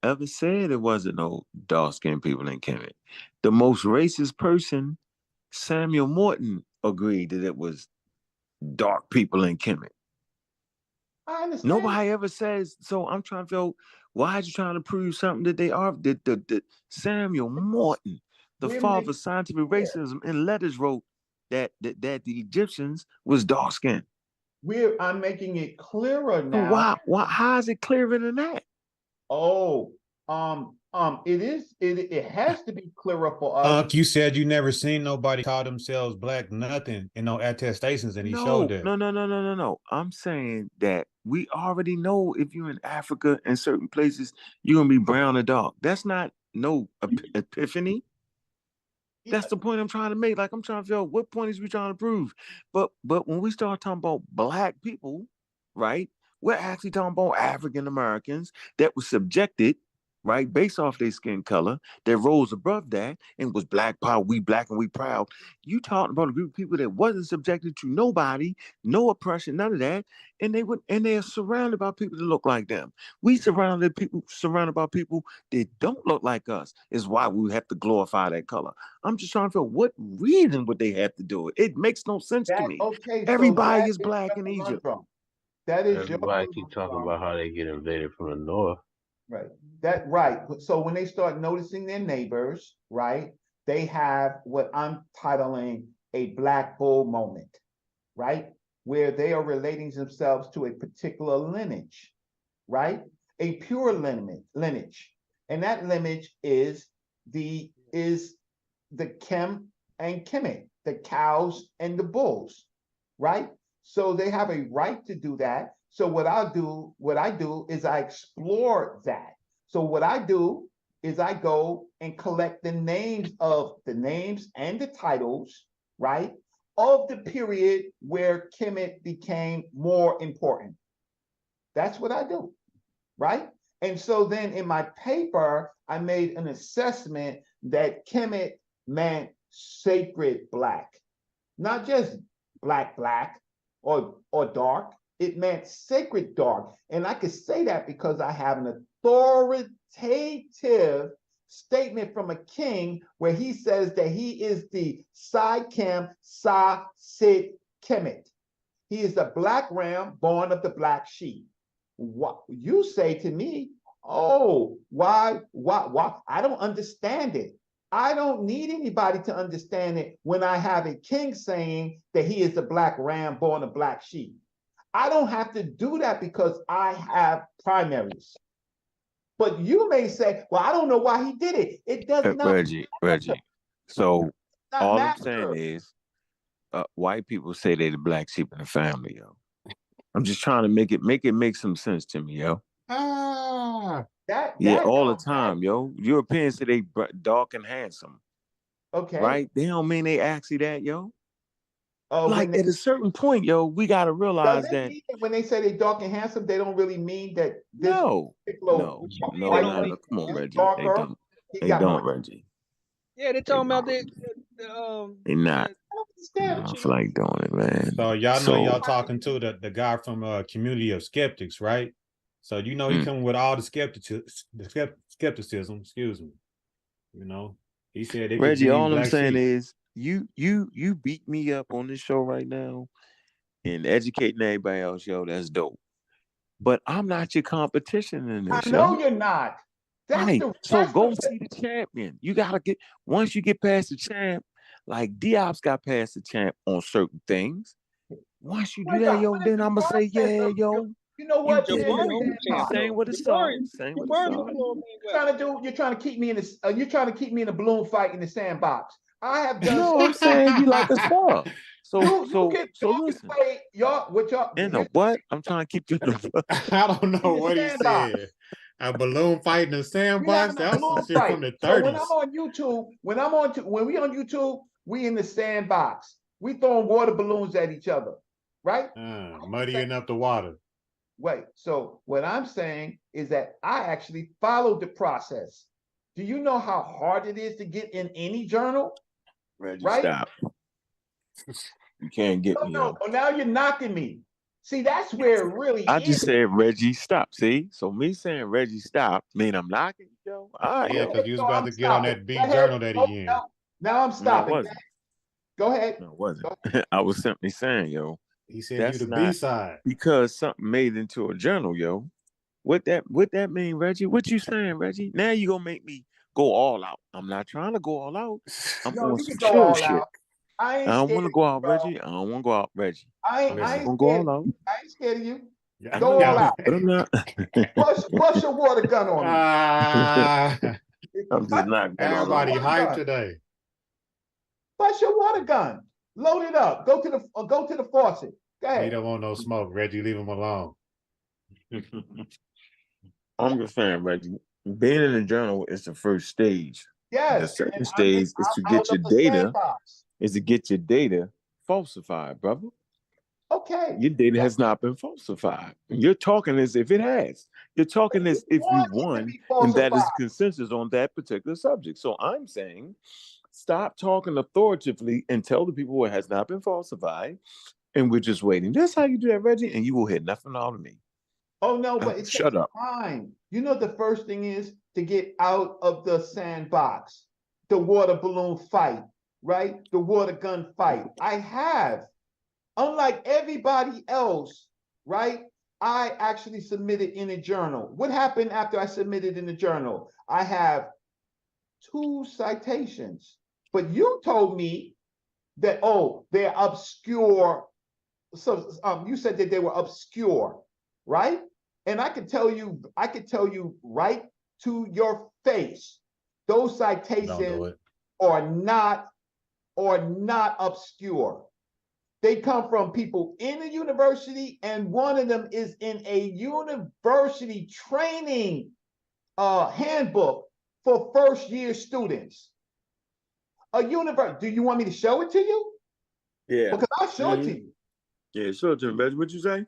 ever said it wasn't no dark-skinned people in Kemet. The most racist person, Samuel Morton, agreed that it was dark people in Kemet. I understand. Nobody ever says, so I'm trying to feel, why are you trying to prove something that they are? The Samuel Morton, the father of scientific racism in letters, wrote that the Egyptians was dark-skinned. I'm making it clearer now. Why? How is it clearer than that? Oh, it has to be clearer for us. You said you never seen nobody call themselves Black nothing in no attestations, and he showed that. No. I'm saying that we already know if you're in Africa and certain places, you're gonna be brown or dark. That's not no epiphany. That's the point I'm trying to make. Like, I'm trying to figure out what point is we trying to prove. But when we start talking about Black people, right, we're actually talking about African Americans that were subjected, right? Based off their skin color, that rose above that and was black power, we black and we proud. You talking about a group of people that wasn't subjected to nobody, no oppression, none of that, and they're surrounded by people that look like them. We surrounded by people that don't look like us. Is why we have to glorify that color. I'm just trying to feel what reason would they have to do it? It makes no sense to me. Okay, so Everybody that is black in Egypt. That is Everybody keep talking about how they get invaded from the north. Right. Right. So when they start noticing their neighbors, right, they have what I'm titling a black bull moment, right? Where they are relating themselves to a particular lineage, right? A pure lineage. And that lineage is the Kem and Kemet, the cows and the bulls, right? So they have a right to do that. So what I do is I explore that. So what I do is I go and collect the names and the titles, right, of the period where Kemet became more important. That's what I do, right? And so then in my paper, I made an assessment that Kemet meant sacred black, not just black or dark. It meant sacred dark. And I could say that because I have an authoritative statement from a king where he says that he is the Kem Sa Sit Kemet. He is the black ram born of the black sheep. What you say to me, oh, why? I don't understand it. I don't need anybody to understand it when I have a king saying that he is the black ram born of black sheep. I don't have to do that because I have primaries. But you may say, well, I don't know why he did it. It does not Reggie. So all matter. I'm saying is white people say they're the black sheep in the family, yo. I'm just trying to make it make some sense to me, yo. All the time, yo. Europeans say they dark and handsome. Okay. Right? They don't mean they actually that, yo. Like at a certain point, yo, we gotta realize that when they say they dark and handsome, they don't really mean that. No. Come on, Reggie. They don't, Reggie. Yeah, they're talking about They not. I don't feel like doing it, man. So y'all know y'all talking to the guy from Community of Skeptics, right? So you know he coming with all the skepticism. Excuse me. You know, he said Reggie. All I'm saying is you beat me up on this show right now, and educating everybody else, yo. That's dope. But I'm not your competition in this. I know you're not. So go see the champion. You gotta once you get past the champ. Like Diop's got past the champ on certain things. Once you do that, yo, then I'm gonna say, yeah, yo. You know what? Saying what it's saying what it's You're trying to keep me in this. You're trying to keep me in a balloon fight in the sandbox. I have done. No, I'm saying you like a star. So listen. In the what? I'm trying to keep you in the. I don't know what he said. A balloon fight in the sandbox? That was some shit from the 30s. So when I'm on YouTube, when we on YouTube, we in the sandbox. We throwing water balloons at each other, right? Muddying up the water. Wait, so what I'm saying is that I actually followed the process. Do you know how hard it is to get in any journal? Reggie, right? Stop. You can't get me. No, now you're knocking me. See, that's where it really I just said Reggie, stop. See? So me saying Reggie, stop, mean I'm knocking you, yo. All right, yeah, because you was about to get on that big journal that he in. Now I'm stopping. No, Go ahead. No, it wasn't. I was simply saying, yo. He said you the B-side. Because something made it into a journal, yo. What that mean, Reggie? What you saying, Reggie? Now you gonna make me go all out. I'm not trying to go all out. I'm on some chill shit. I don't want to go out, Reggie. I don't want to go out, Reggie. I ain't go all out. I ain't scared of you. Go all out. But I'm not. Bust your water gun on me. I'm just not. Everybody hyped today. Bust your water gun. Load it up. Go to the faucet. Go ahead. He don't want no smoke, Reggie. Leave him alone. I'm just saying, Reggie. Being in the journal is the first stage. Yes. The second stage is to get your data. Is to get your data falsified, brother. Okay. Your data has not been falsified. You're talking as if it has. You're talking as if you won, and that is consensus on that particular subject. So I'm saying, stop talking authoritatively and tell the people it has not been falsified, and we're just waiting. That's how you do that, Reggie, and you will hear nothing out of me. Oh no, but it shut takes up. time. You know, the first thing is to get out of the sandbox, the water balloon fight, right? The water gun fight. I have. Unlike everybody else, right? I actually submitted in a journal. What happened after I submitted in the journal? I have 2 citations. But you told me that, oh, they're obscure. So you said that they were obscure, right? And I could tell you right to your face, those citations are not obscure. They come from people in the university, and one of them is in a university training handbook for first-year students. A university. Do you want me to show it to you? Yeah. Because I'll show it to you. Yeah, show it to me, Reggie. What'd you say?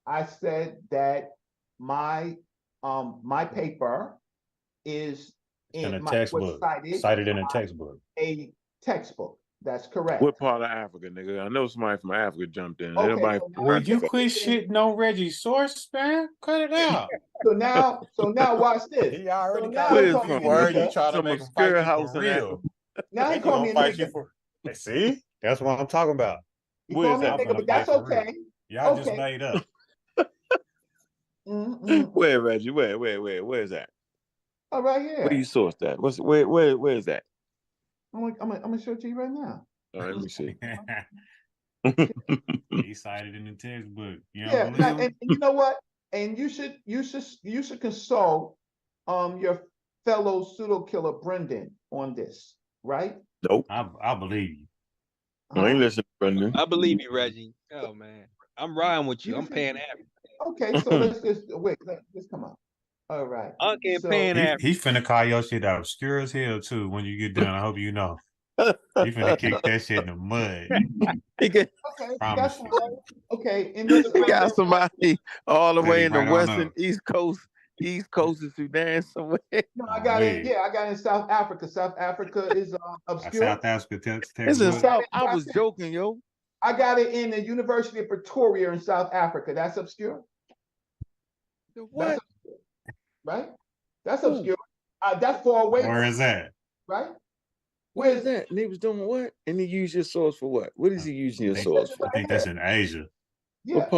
I said that my paper is in a textbook, cited in a textbook. A textbook. That's correct. What part of Africa, nigga? I know somebody from Africa jumped in. Okay, Will you quit shitting on Reggie's source, man? Cut it out. So now watch this. He already so got now a word. You try to make him fight you for real. Now he called me a nigga. See? That's what I'm talking about. He called me a nigga, but that's okay. Y'all just made up. Where, Reggie? Where is that? Oh, right here. Where you sourced that? Where is that? I'm gonna show it to you right now. All right, let me see. He cited in the textbook. You know, and you know what? And you should consult your fellow pseudo killer Brendan on this, right? Nope. I believe you. I ain't listening, Brendan. I believe you, Reggie. Oh man, I'm riding with you. I'm paying average. Okay, so let's just wait. Let's come on. All right. He finna call your shit obscure as hell too. When you get done, I hope you know. He finna kick that shit in the mud. Okay, that's fine. Okay, and this we got somebody all the way in the right western East Coast of Sudan somewhere. No, I got it. Yeah, I got it in South Africa. South Africa is obscure. South Africa, it's in South. I was joking, yo. I got it in the University of Pretoria in South Africa. That's obscure. What? That's obscure. Right? That's obscure. That's far away. Where is that? Right? Where is that? And he was doing what? And he used your source for what? What is he using your source for? I think that's in Asia. Yeah.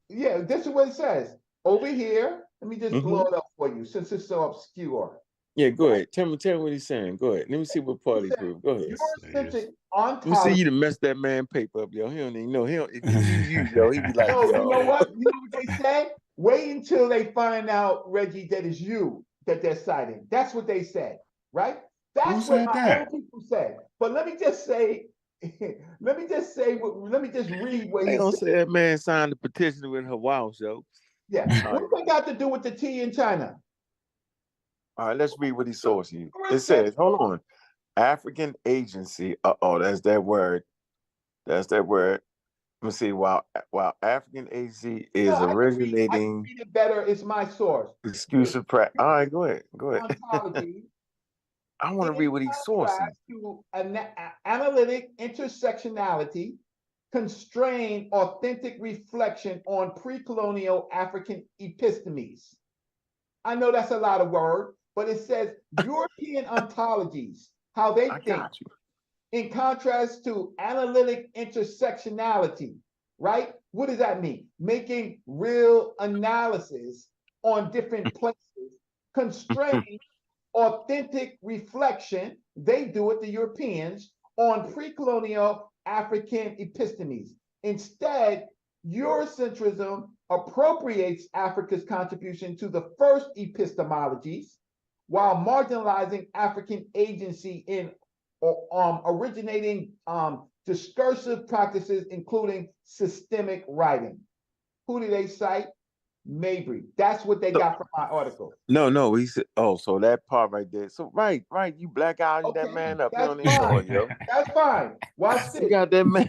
Yeah, this is what it says. Over here, let me just blow it up for you since it's so obscure. Yeah, go ahead. Tell me what he's saying. Go ahead. Let me see what part he proved. Go ahead. Let me see you to mess that man paper up, yo. He don't even know. If you yo, he be like, no, you know what? You know what they say? Wait until they find out, Reggie, that it's you that they're citing. That's what they said, right? That's what my own people said. But let me just say, let me just read what they don't say that man signed the petition with Hawaii, yo. Yeah. What does that got to do with the tea in China? All right, let's read what he sourced you. It says, hold on. African agency. That's that word. That's that word. Let me see. While African agency is originating. I can read it better. It's my source. Exclusive practice. All right, go ahead. Ontology. I want to read what he sourced. Analytic intersectionality, constrained authentic reflection on pre-colonial African epistemes. I know that's a lot of words, but it says European ontologies, how they think, in contrast to analytic intersectionality, right? What does that mean? Making real analysis on different places, constrained authentic reflection, they do it, the Europeans, on pre-colonial African epistemes. Instead, Eurocentrism appropriates Africa's contribution to the first epistemologies while marginalizing African agency in originating discursive practices, including systemic writing. Who do they cite? Mabry. That's what they got from my article. No, he said, oh, so that part right there. So right, you black out that man up. That's You don't fine. even know, yo. That's fine. Watch this. You got that man.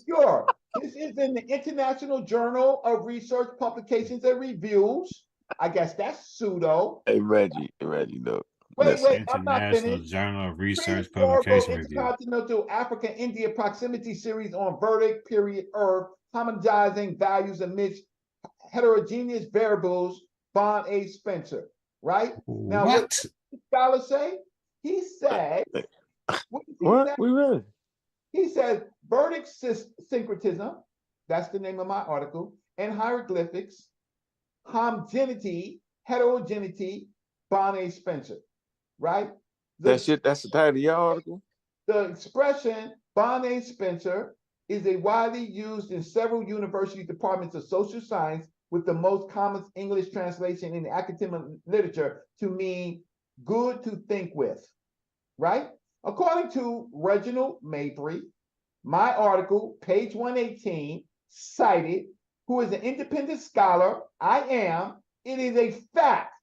Sure. This is in the International Journal of Research Publications and Reviews. I guess that's pseudo. Hey, Reggie, look. Wait, I'm not International finished. Journal of Research Prehistorical Publication Review. Intercontinental Africa India Proximity Series on Verdict Period Earth, homogenizing values amidst heterogeneous variables, Bond A. Spencer. Right? Now, what did the scholar say? He said, What? We read. He says verdict syncretism, that's the name of my article, and hieroglyphics, homogeneity, heterogeneity, Bonnet Spencer, right? That's the title of your article? The expression Bonnet Spencer is a widely used in several university departments of social science, with the most common English translation in the academic literature to mean good to think with, right? According to Reginald Mabry, my article, page 118, cited, who is an independent scholar, I am, it is a fact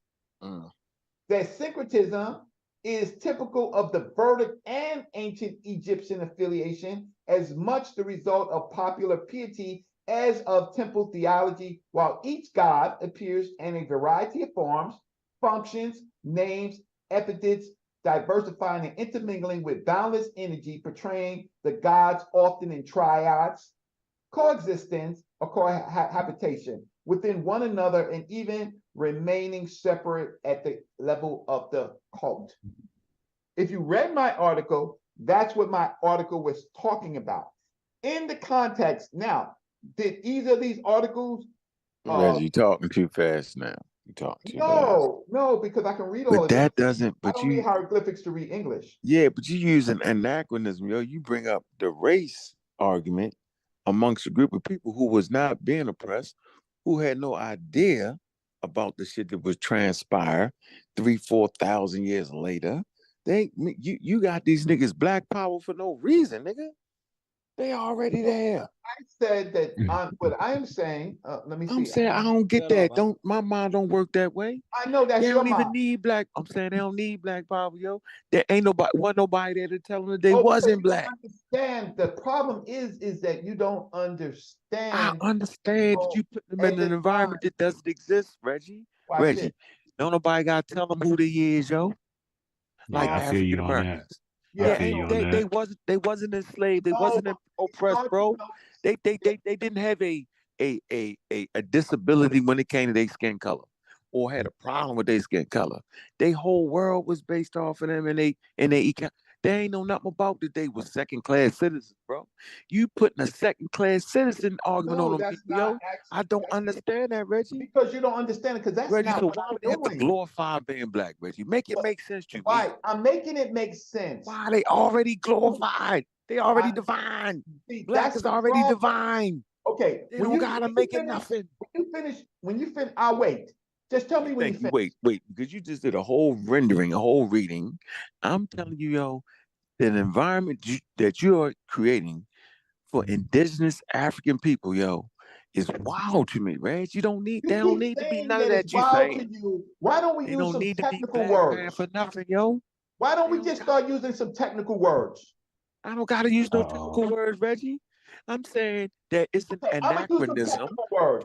that syncretism is typical of the verdict and ancient Egyptian affiliation, as much the result of popular piety as of temple theology, while each god appears in a variety of forms, functions, names, epithets, diversifying and intermingling with boundless energy, portraying the gods often in triads, coexistence or cohabitation within one another, and even remaining separate at the level of the cult. If you read my article, that's what my article was talking about. In the context, now, did either of these articles? Reggie, you talking too fast now. You talking too fast. No, because I can read all of But that them. doesn't. I don't need hieroglyphics to read English. Yeah, but you use an anachronism, yo. You bring up the race argument amongst a group of people who was not being oppressed, who had no idea about the shit that was transpire 3,000-4,000 years later. You got these niggas black power for no reason, nigga. They already there. I said that what I am saying, let me see. I'm saying I don't get that. My mind don't work that way. I know that's they your don't mind. even need black. I'm saying they don't need black power, yo. There ain't nobody there to tell them that they wasn't black. Understand the problem is that you don't understand. I understand that you put them in an environment that doesn't exist, Reggie. Reggie, don't nobody gotta tell them who they is, yo. Like African Americans. Yeah, they wasn't enslaved. They wasn't oppressed, bro. They didn't have a disability when it came to their skin color, or had a problem with their skin color. Their whole world was based off of them, and they ain't know nothing about that they was second-class citizens, bro. You putting a second-class citizen argument on them people, yo. I don't understand that, Reggie. Because you don't understand it, because that's Reggie, not so what why I'm would they have to doing. glorify being black, Reggie? Make it make sense to me. Right, I'm making it make sense. Why they already glorified? They already divine. Black is already divine. Okay, they don't gotta make it nothing. When you finish, I'll wait. Just tell me when you finish. Wait, because you just did a whole rendering, a whole reading. I'm telling you, yo, that environment that you're creating for indigenous African people, yo, is wild to me, Reg. They don't need to be none of that you saying. Why don't we they use don't some need technical to be words for nothing, yo? Why don't we just start using some technical words? I don't gotta use no technical words, Reggie. I'm saying that it's an anachronism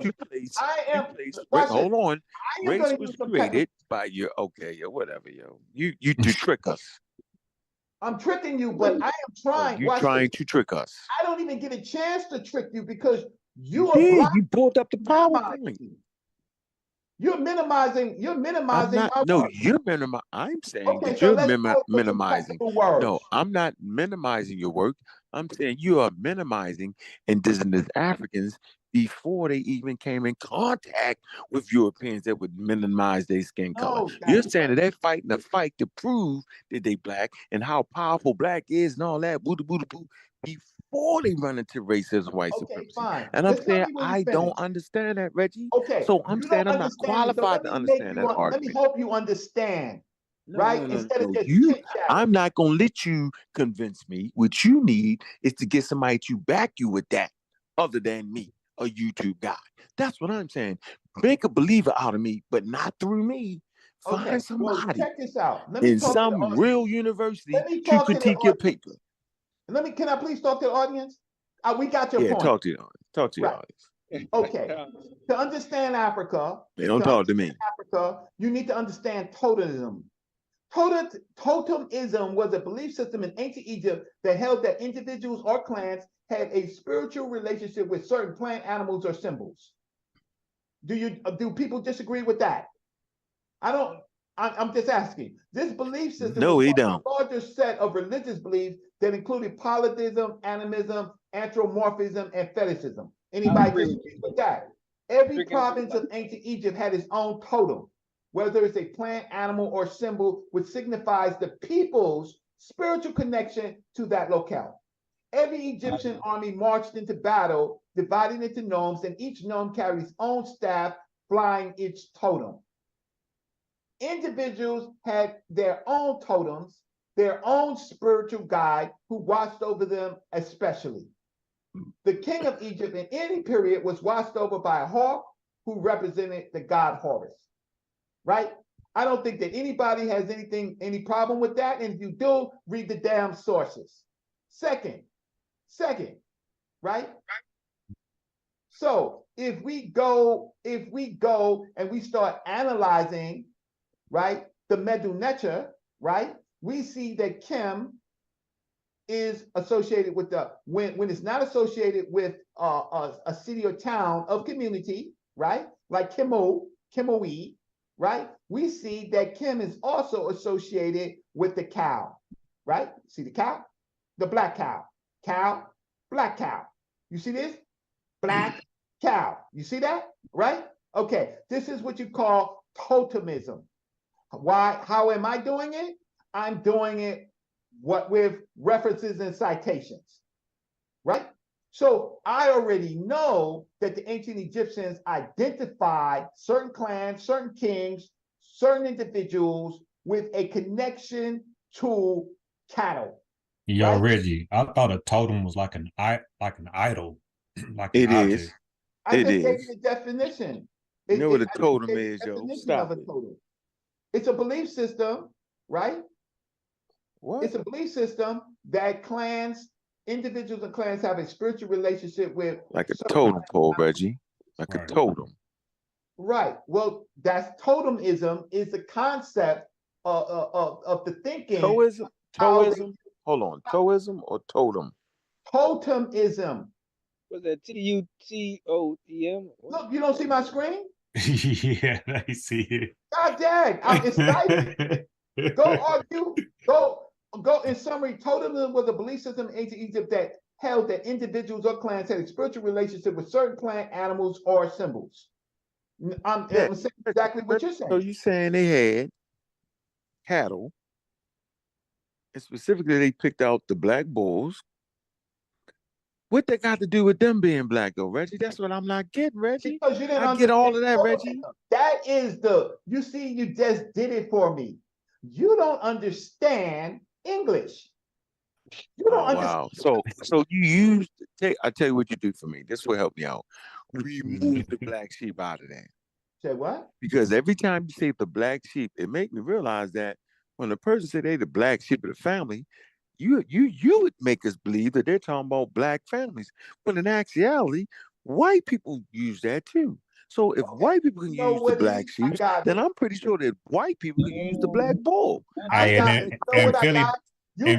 to place. Wait, hold on. Race was created by your whatever, yo. You to trick us. I'm tricking you, but I am trying. You're trying to trick us. I don't even get a chance to trick you because you are. You pulled up the PowerPoint. You're minimizing. You're minimizing. You're minimizing. I'm saying that you're minimizing. No, I'm not minimizing your work. I'm saying you are minimizing indigenous Africans before they even came in contact with Europeans that would minimize their skin color. You're saying that they're fighting a fight to prove that they black and how powerful black is and all that. Before they run into racism, white supremacy. Fine. And I'm saying I don't understand that, Reggie. Okay. So I'm saying I'm not qualified to understand that argument. Let me help you understand. Instead of just I'm not gonna let you convince me. What you need is to get somebody to back you with that, other than me. a YouTube guy. That's what I'm saying. Make a believer out of me, but not through me. Find Okay, well, somebody check this out. Let me in talk to the some audience. real university Let me to talk to the critique your audience. paper. Can I please talk to the audience? We got your Yeah, point. talk to your audience. Talk to your Right. audience. Okay. To understand Africa, They don't talk to me. Africa, you need to understand totemism. Totemism was a belief system in ancient Egypt that held that individuals or clans had a spiritual relationship with certain plant animals or symbols. Do people disagree with that? I'm just asking. This belief system No, was he part don't. of a larger set of religious beliefs that included polytheism, animism, anthropomorphism, and fetishism. Anybody disagree with that? Every province of ancient Egypt had its own totem, whether it's a plant, animal, or symbol, which signifies the people's spiritual connection to that locale. Every Egyptian army marched into battle, divided into nomes, and each nome carried its own staff, flying its totem. Individuals had their own totems, their own spiritual guide who watched over them especially. The king of Egypt in any period was watched over by a hawk who represented the god Horus, right? I don't think that anybody has any problem with that. And if you do, read the damn sources. Second, right? So if we go and we start analyzing, right, the Medu Neter, right, we see that Kem is associated with when it's not associated with a city or town of community, right, like Kemoe, right, we see that Kem is also associated with the cow, right? See the cow? The black cow, black cow. You see this? Black cow. You see that? Right? Okay. This is what you call totemism. Why? How am I doing it? I'm doing it with references and citations. Right? So I already know that the ancient Egyptians identified certain clans, certain kings, certain individuals with a connection to cattle. Yo, right? Reggie, I thought a totem was like an idol, like an It object. is. I It just gave is. you the definition. You know what a I just totem gave you is, the yo. definition Stop of a it. totem. It's a belief system, right? What? It's a belief system that individuals and clans have a spiritual relationship with. Like a totem pole, Reggie. Like a totem. Right. Well, that's totemism is the concept of the thinking. Toism? Hold on. Toism or totem? Totemism. Was that TUTOEM? Look, you don't see my screen? Yeah, I see it. God dang, I'm excited. Go argue. Go in summary. Totemism was a belief system in ancient Egypt that held that individuals or clans had a spiritual relationship with certain plant, animals, or symbols. I'm saying exactly what you're saying. So you're saying they had cattle, and specifically they picked out the black bulls. What that got to do with them being black, though, Reggie? That's what I'm not getting, Reggie. Because you didn't I get all of that, understand. Reggie. That is you see, you just did it for me. You don't understand English. You don't understand. Wow. So you I tell you what you do for me. This will help me out. Remove the black sheep out of that. Say what? Because every time you say the black sheep, it makes me realize that when a person say they the black sheep of the family, you would make us believe that they're talking about black families. When in actuality, white people use that too. So if white people can use the black sheep, then I'm pretty sure that white people can use the black bull. And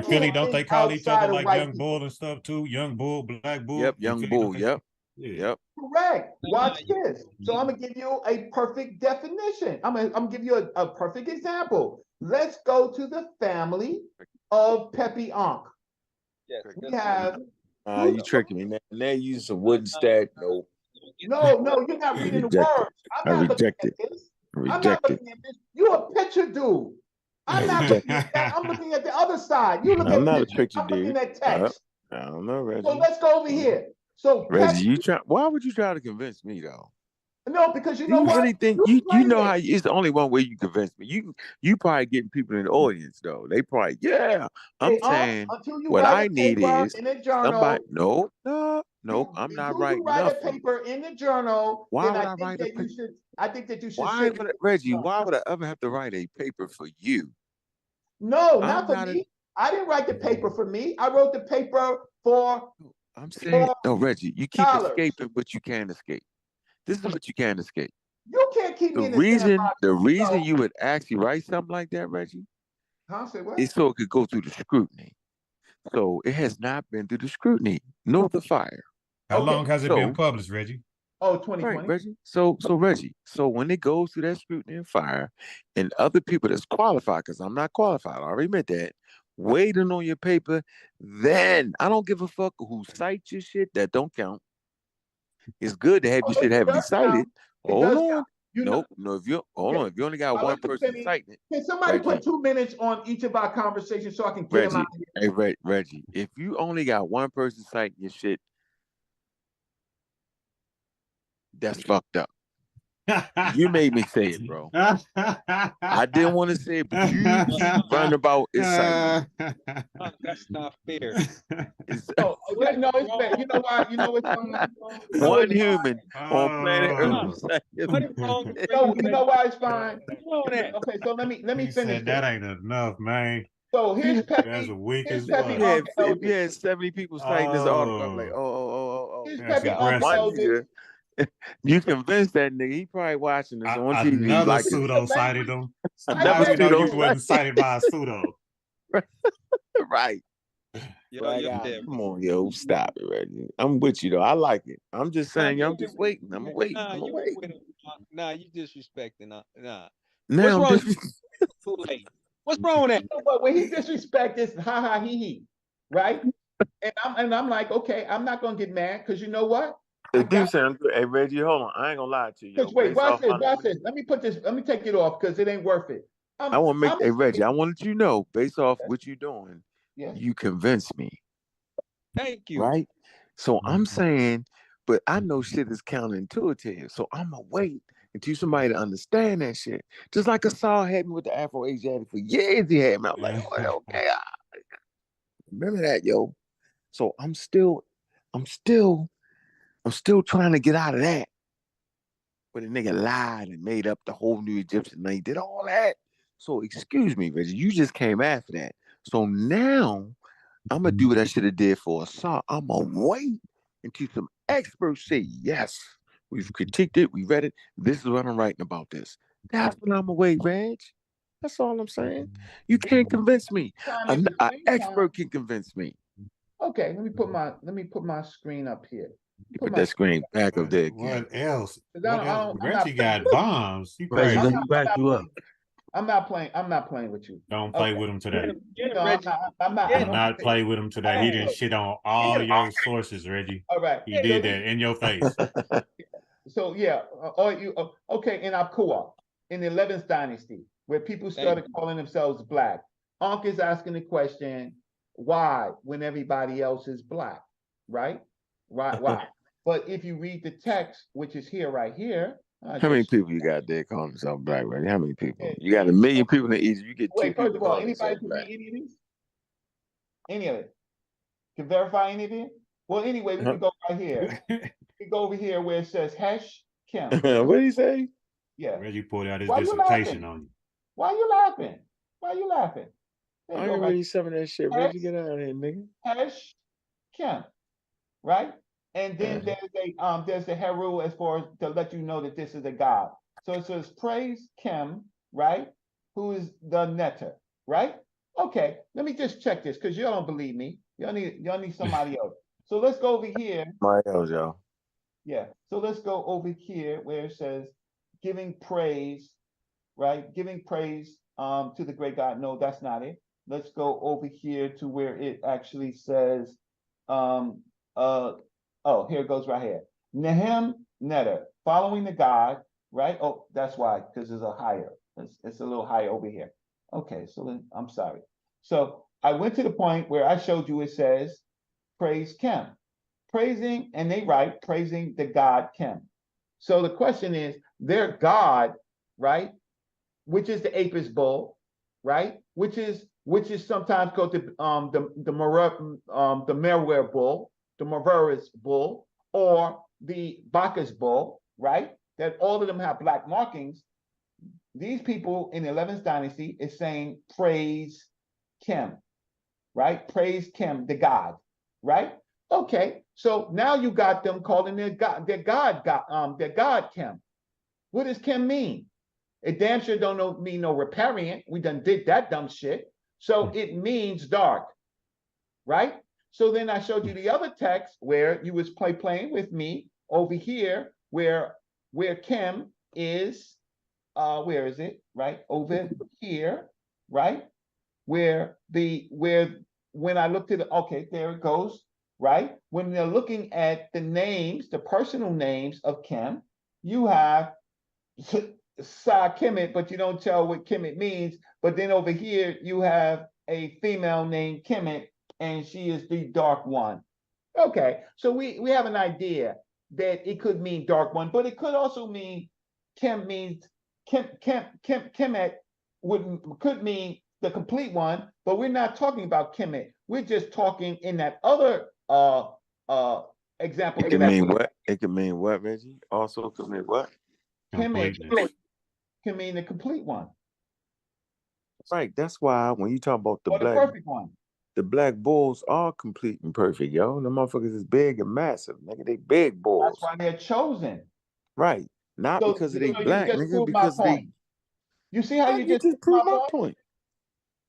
Philly, don't they call each other like young bull and stuff too? Young bull, black bull. Yep, young bull. Yep. Yep. Correct. Watch this. So I'm gonna give you a perfect definition. I'm gonna give you a perfect example. Let's go to the family of Pepe Ankh. Yes, we have. You tricking me. Now you use a wooden stack. Nope. No, you're not reading the words. I reject it. I'm not looking at this. You're a picture dude. I'm not looking at that. I'm looking at the other side. You look I'm at not pictures. a picture I'm dude. looking at text. I don't know, Reggie. So let's go over here. So Reggie, why would you try to convince me though? No, because you Do know you what? really think you know how it's the only one way you convince me. You probably getting people in the audience though. They probably I'm saying until you what write I a need paper is in a journal. somebody. No, I'm not Until you writing write a nothing. paper in the journal, Why then would I I think write a that you paper? should. I think that you should Why sit. would Reggie? Why would I ever have to write a paper for you? No, I'm not for not a. me. I didn't write the paper for me. I wrote the paper for I'm saying no, Reggie. You keep scholars. escaping, but you can't escape. This is what you can't escape. You can't keep The me in the sandbox. reason you would actually write something like that, Reggie, Say what? is so it could go through the scrutiny. So it has not been through the scrutiny, nor the fire. How long has it been published, Reggie? Oh, 2020. Right, Reggie. So Reggie, so when it goes through that scrutiny and fire, and other people that's qualified, because I'm not qualified, I already admit that, waiting on your paper, then I don't give a fuck who cites your shit. That don't count. It's good to have your shit heavily cited. Hold on. No, if you if you only got one person citing it. Can somebody put 2 minutes on each of our conversations so I can get them out of here? Hey, Reggie, if you only got one person citing your shit, that's fucked up. You made me say it, bro. I didn't want to say it, but you keep running about excitement. That's not fair. No, it's fair. You know why? You know what's fine? One human on planet Earth. You know why it's fine? Okay, so let me He finish said that ain't enough, man. So here's Peppy. That's weak as Peppy fuck. If you had 70 people citing this article, I'm like, Here's That's Peppy one nigga, you convinced that nigga, he probably watching this on TV. Another Like pseudo cited him. Another Now we know you pseudo wasn't cited by a pseudo. Right. Come on, yo, stop it, Reggie. I'm with you though. I like it. I'm just saying, I'm just waiting. I'm gonna wait. I'm gonna wait. Nah, you disrespecting. Nah. Now What's wrong? Too late. What's wrong with that? You know what? When he disrespect this, ha ha he he, right? And I'm like, okay, I'm not gonna get mad because you know what? Hey Reggie, hold on. I ain't gonna lie to you. Wait, watch this. Let me put this. Let me take it off because it ain't worth it. I want to make. Hey Reggie, I wanted you to know, based off what you're doing, you convinced me. Thank you. Right. So I'm saying, but I know shit is counterintuitive. So I'm gonna wait until somebody to understand that shit. Just like Asal had me with the Afro Asiatic for years. He had me. I'm like, oh, okay. Remember that, yo. So I'm still trying to get out of that. But the nigga lied and made up the whole new Egyptian name, did all that. So excuse me, Reggie, you just came after that. So now I'm gonna do what I should have did for Asal. I'm gonna wait until some experts say, yes, we've critiqued it, we read it. This is what I'm writing about this. That's when I'm gonna wait, Reg. That's all I'm saying. You can't convince me. An expert can convince me. Okay, let me put my screen up here. Put that screen back up there. What else? I'm Reggie got bombs. He crazy. I'm not playing with you. Don't play with him today. I'm not. Do not play with him today. He didn't shit on all your sources, Reggie. All right. He did that in your face. So yeah, okay, in Akua, in the 11th dynasty, where people started calling themselves black. Ankh is asking the question, why when everybody else is black, right? Right, why? But if you read the text, which is here, right here. How many people you got there calling themselves black, right? How many people? You got 1 million people in Egypt. You get two people. First of all, anybody can read any of these? Any of it? Can verify any of it? Well, anyway, we can go right here. We go over here where it says Hesh Kim. What did he say? Yeah. Reggie pulled out his dissertation on you. Why you laughing? Why you laughing? I ain't read some of that shit. Reggie, get out of here, nigga. Hesh Kim, right? And then there's the Heru as far as to let you know that this is a god. So it says praise Kim, right? Who is the netter, right? Okay, let me just check this because y'all don't believe me. Y'all need somebody else. So let's go over here. Somebody else, y'all. Yeah. So let's go over here where it says giving praise, right? Giving praise to the great God. No, that's not it. Let's go over here to where it actually says here it goes right here. Nehem Netter, following the God, right? Oh, that's why, because there's a higher. It's a little higher over here. Okay, so then I'm sorry. So I went to the point where I showed you it says praise Kim. Praising, and they write praising the God Kim. So the question is, their god, right, which is the Apis bull, right, which is sometimes called the Merwer bull, the Merveris bull, or the Bacchus bull, right? That all of them have black markings. These people in the 11th dynasty is saying praise Kem, right? Praise Kem, the god, right? Okay, so now you got them calling their god Kem. What does Kem mean? It damn sure don't mean no riparian. We done did that dumb shit. So it means dark, right? So then I showed you the other text where you was playing with me over here, where Kem is, where is it? Right over here, right? When I looked at it, okay, there it goes, right? When they're looking at the names, the personal names of Kem, you have Sa Kemet, but you don't tell what Kemet means. But then over here, you have a female named Kemet, and she is the dark one. Okay, so we have an idea that it could mean dark one, but it could also mean Kemet could mean the complete one, but we're not talking about Kemet. We're just talking in that other example. It can mean what? It can mean what, Reggie? Also could mean what? Kemet can mean the complete one. Right. That's why when you talk about the perfect one, the black bulls are complete and perfect, yo. The motherfuckers is big and massive, nigga. They big bulls. That's why they're chosen. Right. Not because they black, nigga, because they. You see how you just proved my point?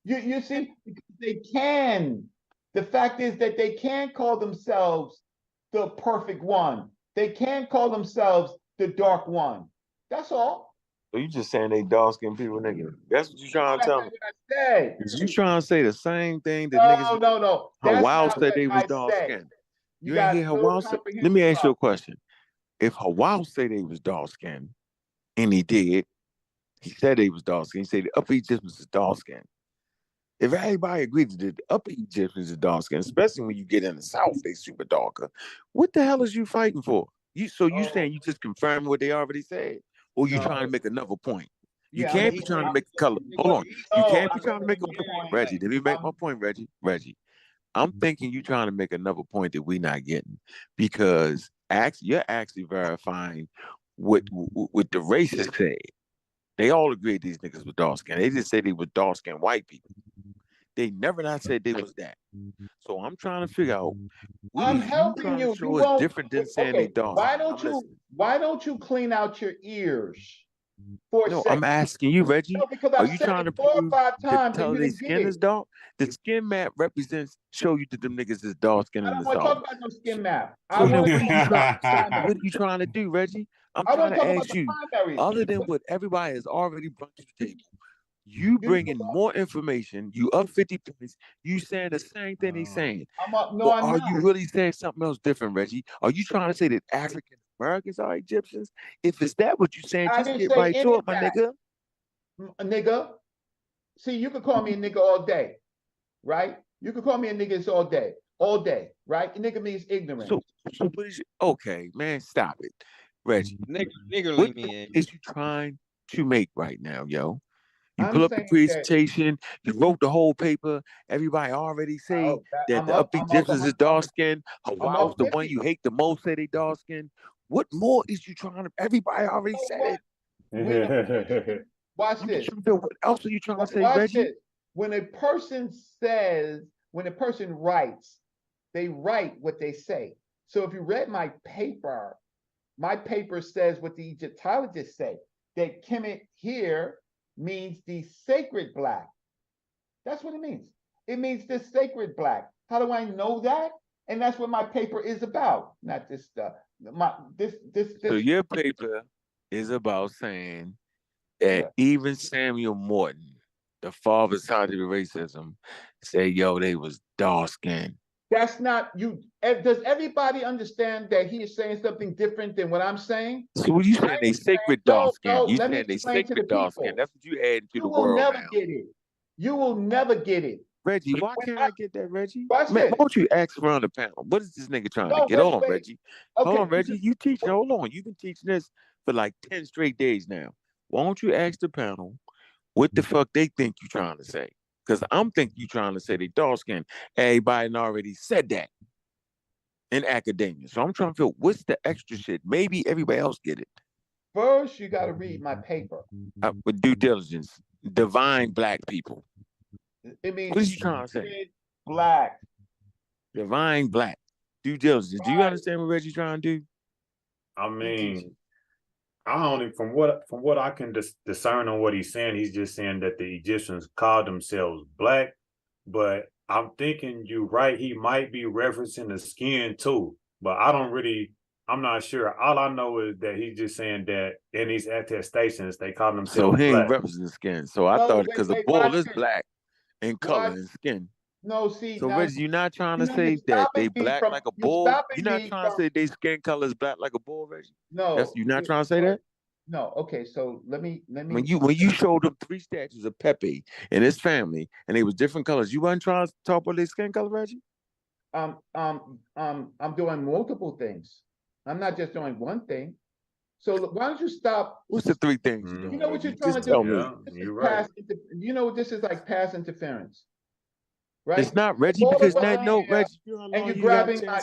You see, they can. The fact is that they can call themselves the perfect one. They can call themselves the dark one. That's all. So you just saying they dark-skinned people, nigga. That's what you trying to tell me. I said. You trying to say the same thing that niggas. No. Hawau said they was dark-skinned. You ain't hear Hawau say. Let me ask you a question. If Hawau said they was dark-skinned, and he did, he said they was dark-skinned. He said the Upper Egyptians is dark-skinned. If everybody agrees that the Upper Egyptians is dark-skinned, especially when you get in the South, they super darker. What the hell is you fighting for? You saying you just confirm what they already said? Or you trying to make another point? You can't be trying to make a color. Hold on. You can't be trying to make a point. Reggie, let me make my point, Reggie. I'm thinking you trying to make another point that we're not getting. Because you're actually verifying what the racists said. They all agreed these niggas were dark skinned. They just said they were dark skinned white people. They never not said they was that. So I'm trying to figure out I'm helping you. You different than saying they dark. Why don't you clean out your ears? No, I'm asking you, Reggie. No, because are you trying to prove that tell their skin is dark? The skin map show you that them niggas is dark skin in the South. I don't want to talk about no skin map. What are you trying to do, Reggie? I'm trying to ask you, other than what everybody has already brought to the table, you bringing more information, you up 50 points, you saying the same thing they saying. Are you really saying something else different, Reggie? Are you trying to say that African Americans are Egyptians? If it's that what you saying, just get right to it, my nigga. A nigga. See, you can call me a nigga all day, right? You can call me a nigga all day, right? A nigga means ignorant. So what is okay, man, stop it. Reggie. What is you trying to make right now, yo? You pull up the presentation, you wrote the whole paper, everybody already say that the Upper Egyptians is dark skinned. Hawau's the one you hate the most, say they dark skinned. What more is you trying to everybody already said it? Watch this. What else are you trying to say, Reggie? This. When a person writes, they write what they say. So if you read my paper says what the Egyptologists say, that Kemet here means the sacred black. That's what it means. It means the sacred black. How do I know that? And that's what my paper is about. Not this stuff. So your paper is about saying that even Samuel Morton, the father of scientific racism, said, yo, they was dark skinned. That's not you. Does everybody understand that he is saying something different than what I'm saying? So what you saying? They sacred dark skin. You saying they sacred dark skin. That's what you add to the world. You will never get it. You will never get it. Reggie, why can't I get that, Reggie? Watch Man, this. why don't you ask around the panel? What is this nigga trying to No, get wait, on, wait. Reggie? Okay. Hold on, Reggie. You teaching. Hold on. You've been teaching this for like 10 straight days now. Why don't you ask the panel what the fuck they think you trying to say? Because I'm thinking you trying to say they dark skinned. Everybody already said that in academia. So I'm trying to feel what's the extra shit. Maybe everybody else get it. First, you got to read my paper. With due diligence, divine black people. It means What is you trying to say? Black. Divine black. Due diligence. Do you understand what Reggie's trying to do? I mean, I only from what I can discern on what he's saying, he's just saying that the Egyptians called themselves black, but I'm thinking you're right. He might be referencing the skin too, but I'm not sure. All I know is that he's just saying that in these attestations they call So themselves he ain't black. representing skin. So I thought because the bull is black in color and skin. No, see. So now, Reggie, you're not trying to you're say that they stopping me black from- like a you're bull. stopping You're not me trying to from- say they skin color is black like a bull, Reggie. No. You're not trying to say that. No. Okay. So let me. When you showed them 3 statues of Pepe and his family, and they was different colors, you wasn't trying to talk about their skin color, Reggie. I'm doing multiple things. I'm not just doing one thing. So why don't you stop? What's the 3 things you're doing? You know what you're trying Just to tell do? me. You're right. You know what this is like? Pass interference, right? It's not Reggie All because of now us no here, Reggie. and you're grabbing my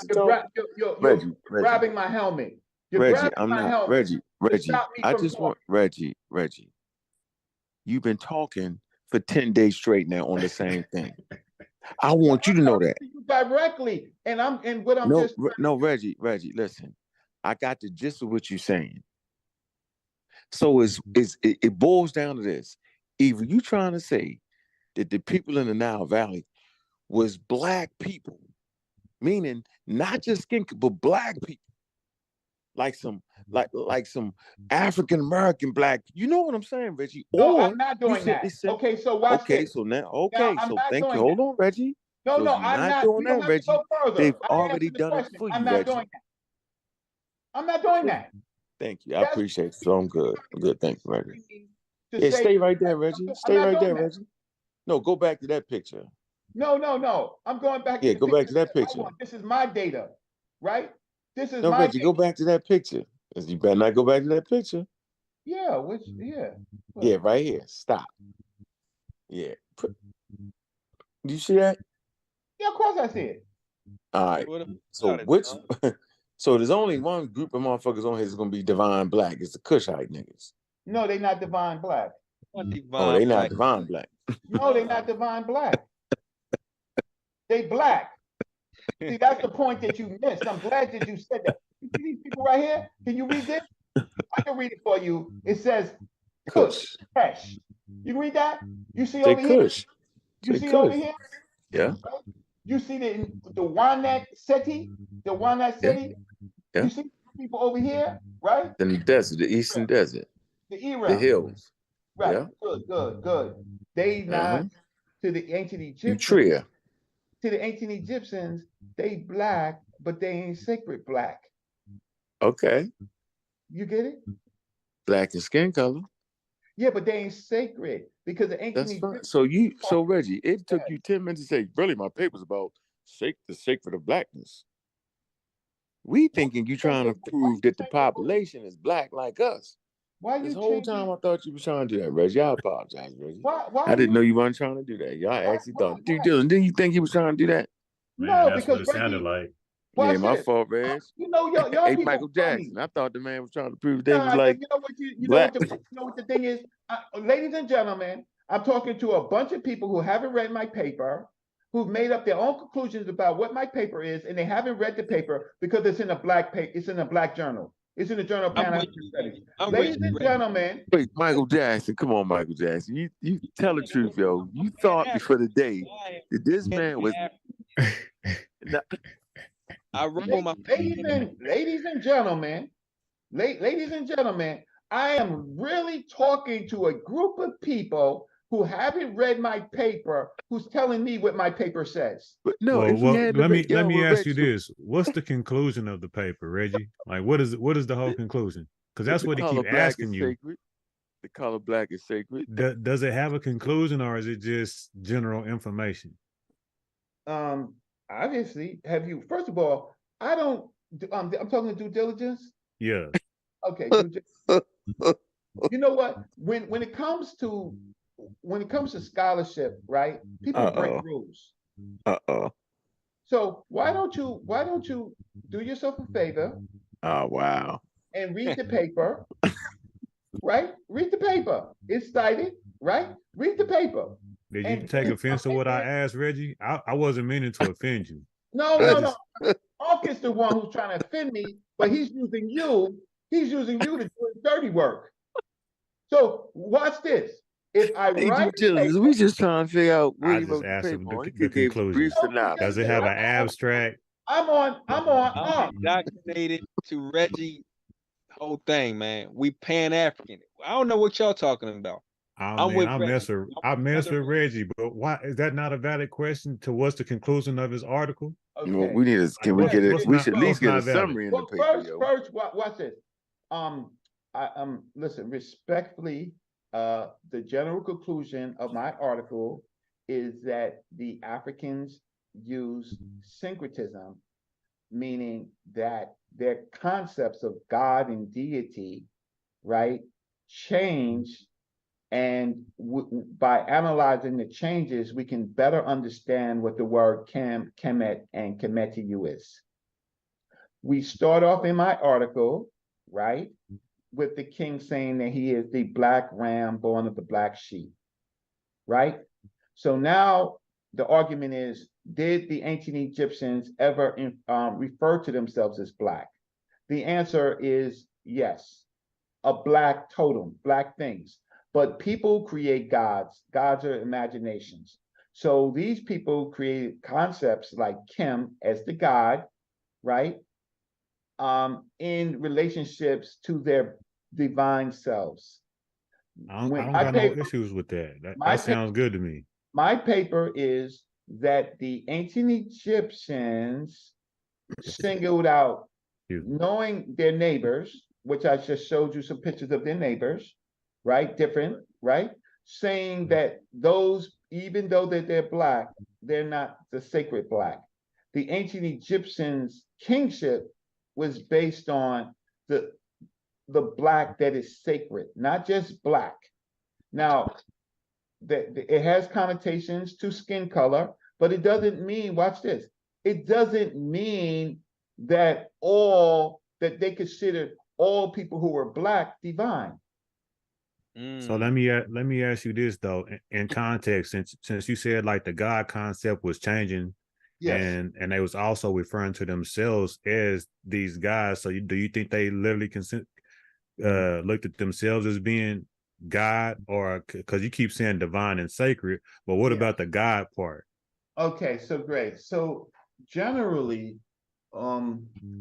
you're grabbing my helmet. You're Reggie, grabbing I'm my not helmet Reggie. to Reggie, stop me I from just talking. want Reggie. You've been talking for 10 days straight now on the same thing. I want you to know that. Directly, No, Reggie, listen. I got the gist of what you're saying. So it boils down to this. Either you trying to say that the people in the Nile Valley was black people, meaning not just skin, but black people, like some African American black. You know what I'm saying, Reggie? No, Or I'm not doing that. Said, okay, so watch okay, this. so now, Now, okay, I'm so not thank you. doing Hold that. on, Reggie. No, So no, you're I'm not not. doing You don't that, have Reggie. to go further. They've I already answered the done it question. for I'm you, not Reggie. doing that. I'm not doing that. Thank you. I appreciate it. So I'm good. Good. Thank you, Reggie. To Yeah, say- stay right there, Reggie. Stay right there, doing that. Reggie. No, go back to that picture. No. I'm going back. Yeah, to the go back to that I picture. want. This is my data, right? This is No, my Reggie, data. go back to that picture. You better not go back to that picture. Yeah, Yeah, right here. Stop. Yeah. Do you see that? Yeah, of course I see it. All right. So so there's only one group of motherfuckers on here that's gonna be divine black. It's the Kushite niggas. No, they not divine black. Oh, they not divine black. No, they not divine black. They black. See, that's the point that you missed. I'm glad that you said that. You see these people right here? Can you read this? I can read it for you. It says Kush. Fresh. You can read that? You see over here? You see over here? Yeah. You see the Wanet Seti? The Wanet Seti? Yeah. You see people over here, right? In the desert, the eastern desert. The Era. The hills. Right. Yeah. Good. They not to the ancient Egyptians. Utria. To the ancient Egyptians, they black, but they ain't sacred black. Okay. You get it? Black and skin color. Yeah, but they ain't sacred because the ancient Egyptians. So Reggie, it took you 10 minutes to say, really, my paper's about the sacred of blackness. We thinking you trying to prove that the population is black like us. Why this you whole time I thought you were trying to do that, Reggie. I apologize, Reggie. Why I didn't know you weren't trying to do that. Y'all actually thought, dude, Dylan, didn't you think he was trying to do that? No, that's because what it sounded like. Yeah, my fault, Reg. You know, y'all Hey, people Michael funny. Jackson. I thought the man was trying to prove they was like you know what black. you know what the thing is, ladies and gentlemen. I'm talking to a bunch of people who haven't read my paper, who've made up their own conclusions about what my paper is, and they haven't read the paper because it's in a black it's in a black journal. It's in the Journal of Pan-African Studies. Ladies and gentlemen. Wait, Michael Jackson. Come on, Michael Jackson. You tell the truth, yo. You thought before the day that this man was. I wrote on my ladies and gentlemen, I am really talking to a group of people who haven't read my paper, who's telling me what my paper says. But no, let me ask you this: what's the conclusion of the paper, Reggie? Like, what is the whole conclusion? Because that's what he keep asking you. Sacred. The color black is sacred. Does it have a conclusion, or is it just general information? obviously, have you? First of all, I don't. I'm talking due diligence. Yeah. Okay. You know what? When it comes to scholarship, right? People break rules. So why don't you do yourself a favor? Oh wow. And read the paper, right? Read the paper. It's cited, right? Read the paper. Did you take offense to what I asked, Reggie? I wasn't meaning to offend you. No. Ark is the one who's trying to offend me, but he's using you. He's using you to do his dirty work. So watch this. If I write, we just trying to figure out what I he just wrote the asked paper him on. He the could give a brief conclusion. synopsis. Does it have an abstract? I'm on. I'm indoctrinated to Reggie whole thing, man. We Pan-African. I don't know what y'all talking about. I mess with Reggie, but why is that not a valid question? To what's the conclusion of his article? Okay. Well, we need to. Can we get it? We should at least get a summary in the paper. First, watch this. Listen, respectfully, the general conclusion of my article is that the Africans use syncretism, meaning that their concepts of God and deity, right, change, and by analyzing the changes, we can better understand what the word Kemet and Kemetiyu is. We start off in my article, right, with the king saying that he is the black ram born of the black sheep, right? So now the argument is, did the ancient Egyptians ever refer to themselves as black? The answer is yes. A black totem, black things. But people create gods. Gods are imaginations. So these people created concepts like Kim as the god, right? In relationships to their divine selves. I don't got no issues with that. That sounds good to me. My paper is that the ancient Egyptians singled out, knowing their neighbors, which I just showed you some pictures of their neighbors, right? Different, right? Saying that those, even though that they're black, they're not the sacred black. The ancient Egyptians' kingship was based on the black that is sacred, not just black. Now, it has connotations to skin color, but it doesn't mean, watch this, it doesn't mean that they consider all people who were black divine. So let me ask you this though, in context, since you said like the God concept was changing, yes, and they was also referring to themselves as these guys. So do you think they literally looked at themselves as being God, or because you keep saying divine and sacred, but what about the God part? Okay, so great. So generally,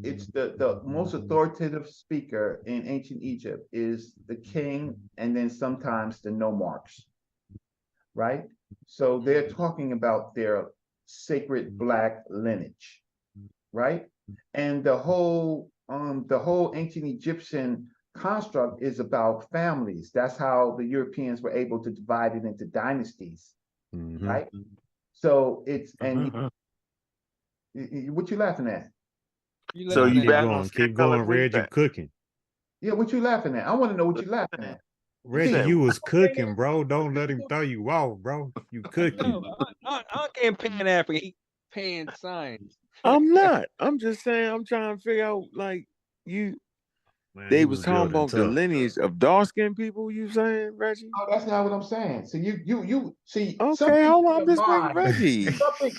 it's the most authoritative speaker in ancient Egypt is the king, and then sometimes the nomarchs, right? So they're talking about their sacred black lineage, right? And the whole ancient Egyptian construct is about families. That's how the Europeans were able to divide it into dynasties, right? So it's, and what you laughing at? So you keep going, Reg. You cooking? Yeah, what you laughing at? I want to know what you laughing at. Reggie, you was cooking, bro. Don't let him throw you off, bro. You cooking? I can't Pan-African. He Pan-Science. I'm not. I'm just saying. I'm trying to figure out like you. Man, they was talking about the lineage of dark-skinned people. You saying, Reggie? Oh, that's not what I'm saying. So you see. Okay, hold on. I'm just waiting, Reggie.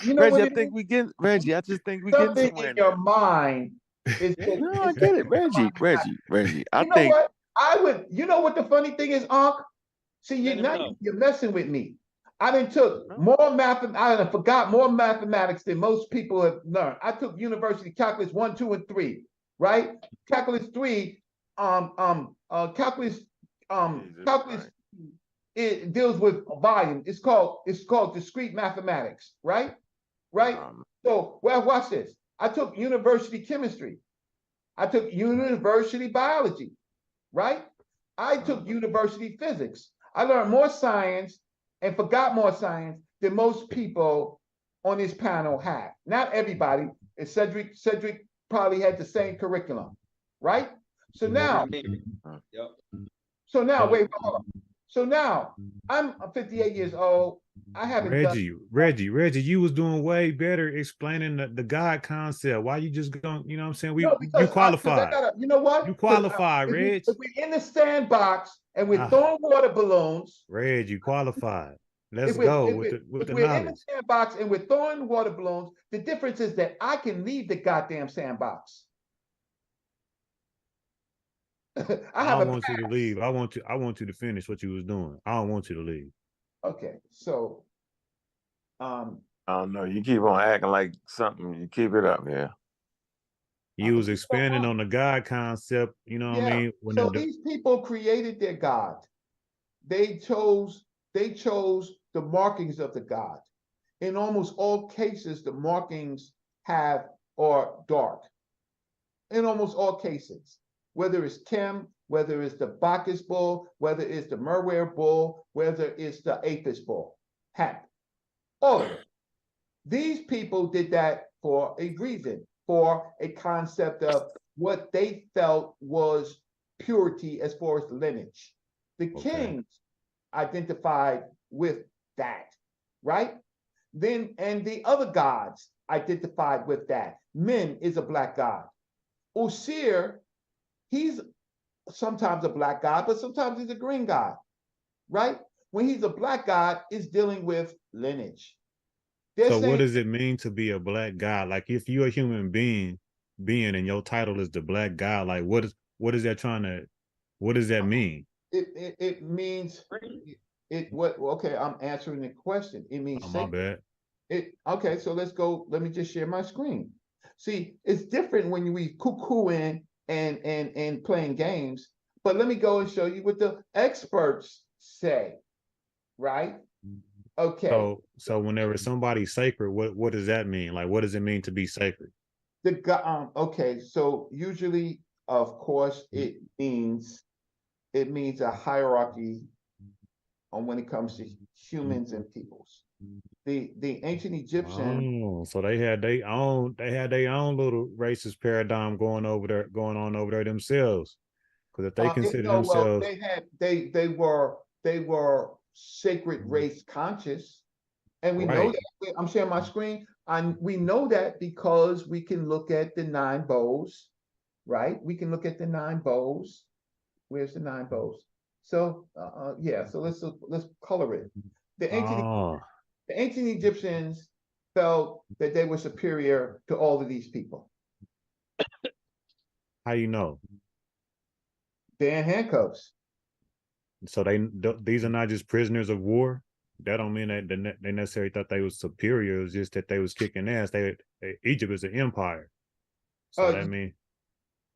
You know Reggie, what I think we get Reggie. I just think we get something in your mind. No, I get it, Reggie. I think. Know what? I would. You know what the funny thing is, Unc? See, you're messing with me. I done took more math. I done forgot more mathematics than most people have learned. I took university calculus 1, 2, and 3. Right? Calculus 3. Calculus. It deals with volume. It's called discrete mathematics. Right? Right. So, well, watch this. I took university chemistry. I took university biology, right? I took university physics. I learned more science and forgot more science than most people on this panel have. Not everybody. And Cedric probably had the same curriculum, right? So now, wait, hold on. So now I'm 58 years old. I haven't Reggie, you was doing way better explaining the God concept. Why you just going, you know what I'm saying? You qualified. You know what? You qualified, Reg. If we're in the sandbox and we're throwing water balloons. Reg, you qualified. Let's go with the knowledge. If we're in the sandbox and we're throwing water balloons, the difference is that I can leave the goddamn sandbox. I don't want you to leave. I want you to finish what you was doing. I don't want you to leave. Okay, so I don't know. You keep on acting like something. You keep it up, yeah. You was expanding on the God concept, you know what I mean? So these people created their God. They chose the markings of the God. In almost all cases, the markings are dark. In almost all cases. Whether it's Kim, whether it's the Bacchus bull, whether it's the Merware bull, whether it's the Apis bull, all of it. These people did that for a reason, for a concept of what they felt was purity as far as the lineage. The kings identified with that, right? Then, and the other gods identified with that. Min is a black god. Osir, he's sometimes a black god, but sometimes he's a green god, right? When he's a black god, it's dealing with lineage. So what does it mean to be a black god? Like if you're a human being and your title is the black god, like what does that mean? It means okay, I'm answering the question. It means my bad. Okay, so let me just share my screen. See, it's different when we cuckooing and playing games, but let me go and show you what the experts say, right? Okay. So whenever somebody's sacred, what does that mean? Like, what does it mean to be sacred? Okay, so usually, of course, it means a hierarchy on when it comes to humans and peoples. The ancient Egyptians. So they had their own little racist paradigm going on over there themselves. Because if they consider themselves, they were sacred race conscious, and we know that. I'm sharing my screen, and we know that because we can look at the 9 bows, right? We can look at the 9 bows. Where's the 9 bows? So so let's color it. The ancient Egyptians felt that they were superior to all of these people. How you know? They're in handcuffs. So these are not just prisoners of war. That don't mean that they necessarily thought they was superior. It was just that they was kicking ass. Egypt is an empire. So that mean.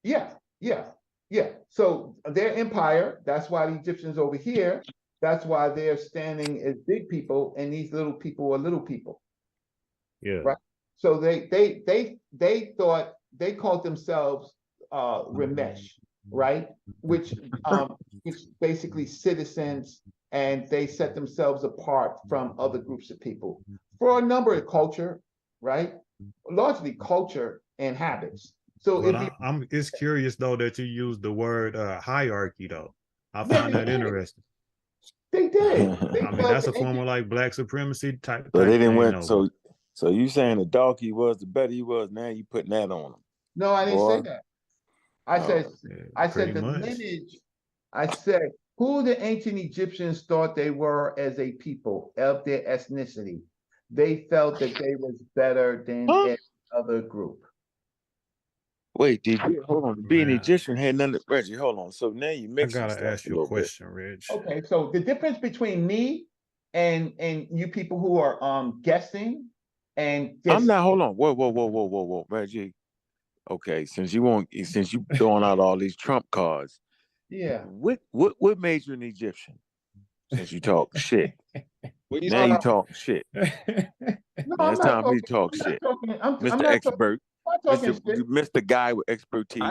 Yeah. So their empire. That's why the Egyptians over here. That's why they're standing as big people, and these little people are little people. Yeah. Right. So they thought they called themselves Ramesh, right? Which basically citizens, and they set themselves apart from other groups of people for a number of culture, right? Largely culture and habits. So it's curious though that you used the word hierarchy though. I find that interesting. They did. I mean, that's a form of like black supremacy type. So they didn't win. So you saying the darker he was, the better he was. Now you putting that on him. No, I didn't say that. I said the lineage. I said who the ancient Egyptians thought they were as a people of their ethnicity. They felt that they was better than any other group. Wait, hold on? Being Egyptian had nothing to Reggie. Hold on. So now you mixing. I gotta ask you a question, Reg. Okay, so the difference between me and you people who are guessing and I'm not. Hold on. Whoa, Reggie. Okay, since you throwing out all these trump cards. Yeah. What made you an Egyptian? Since you talk shit. Now you talk shit. No, it's time for me to talk shit. Mr. Expert. Mr. Guy with expertise.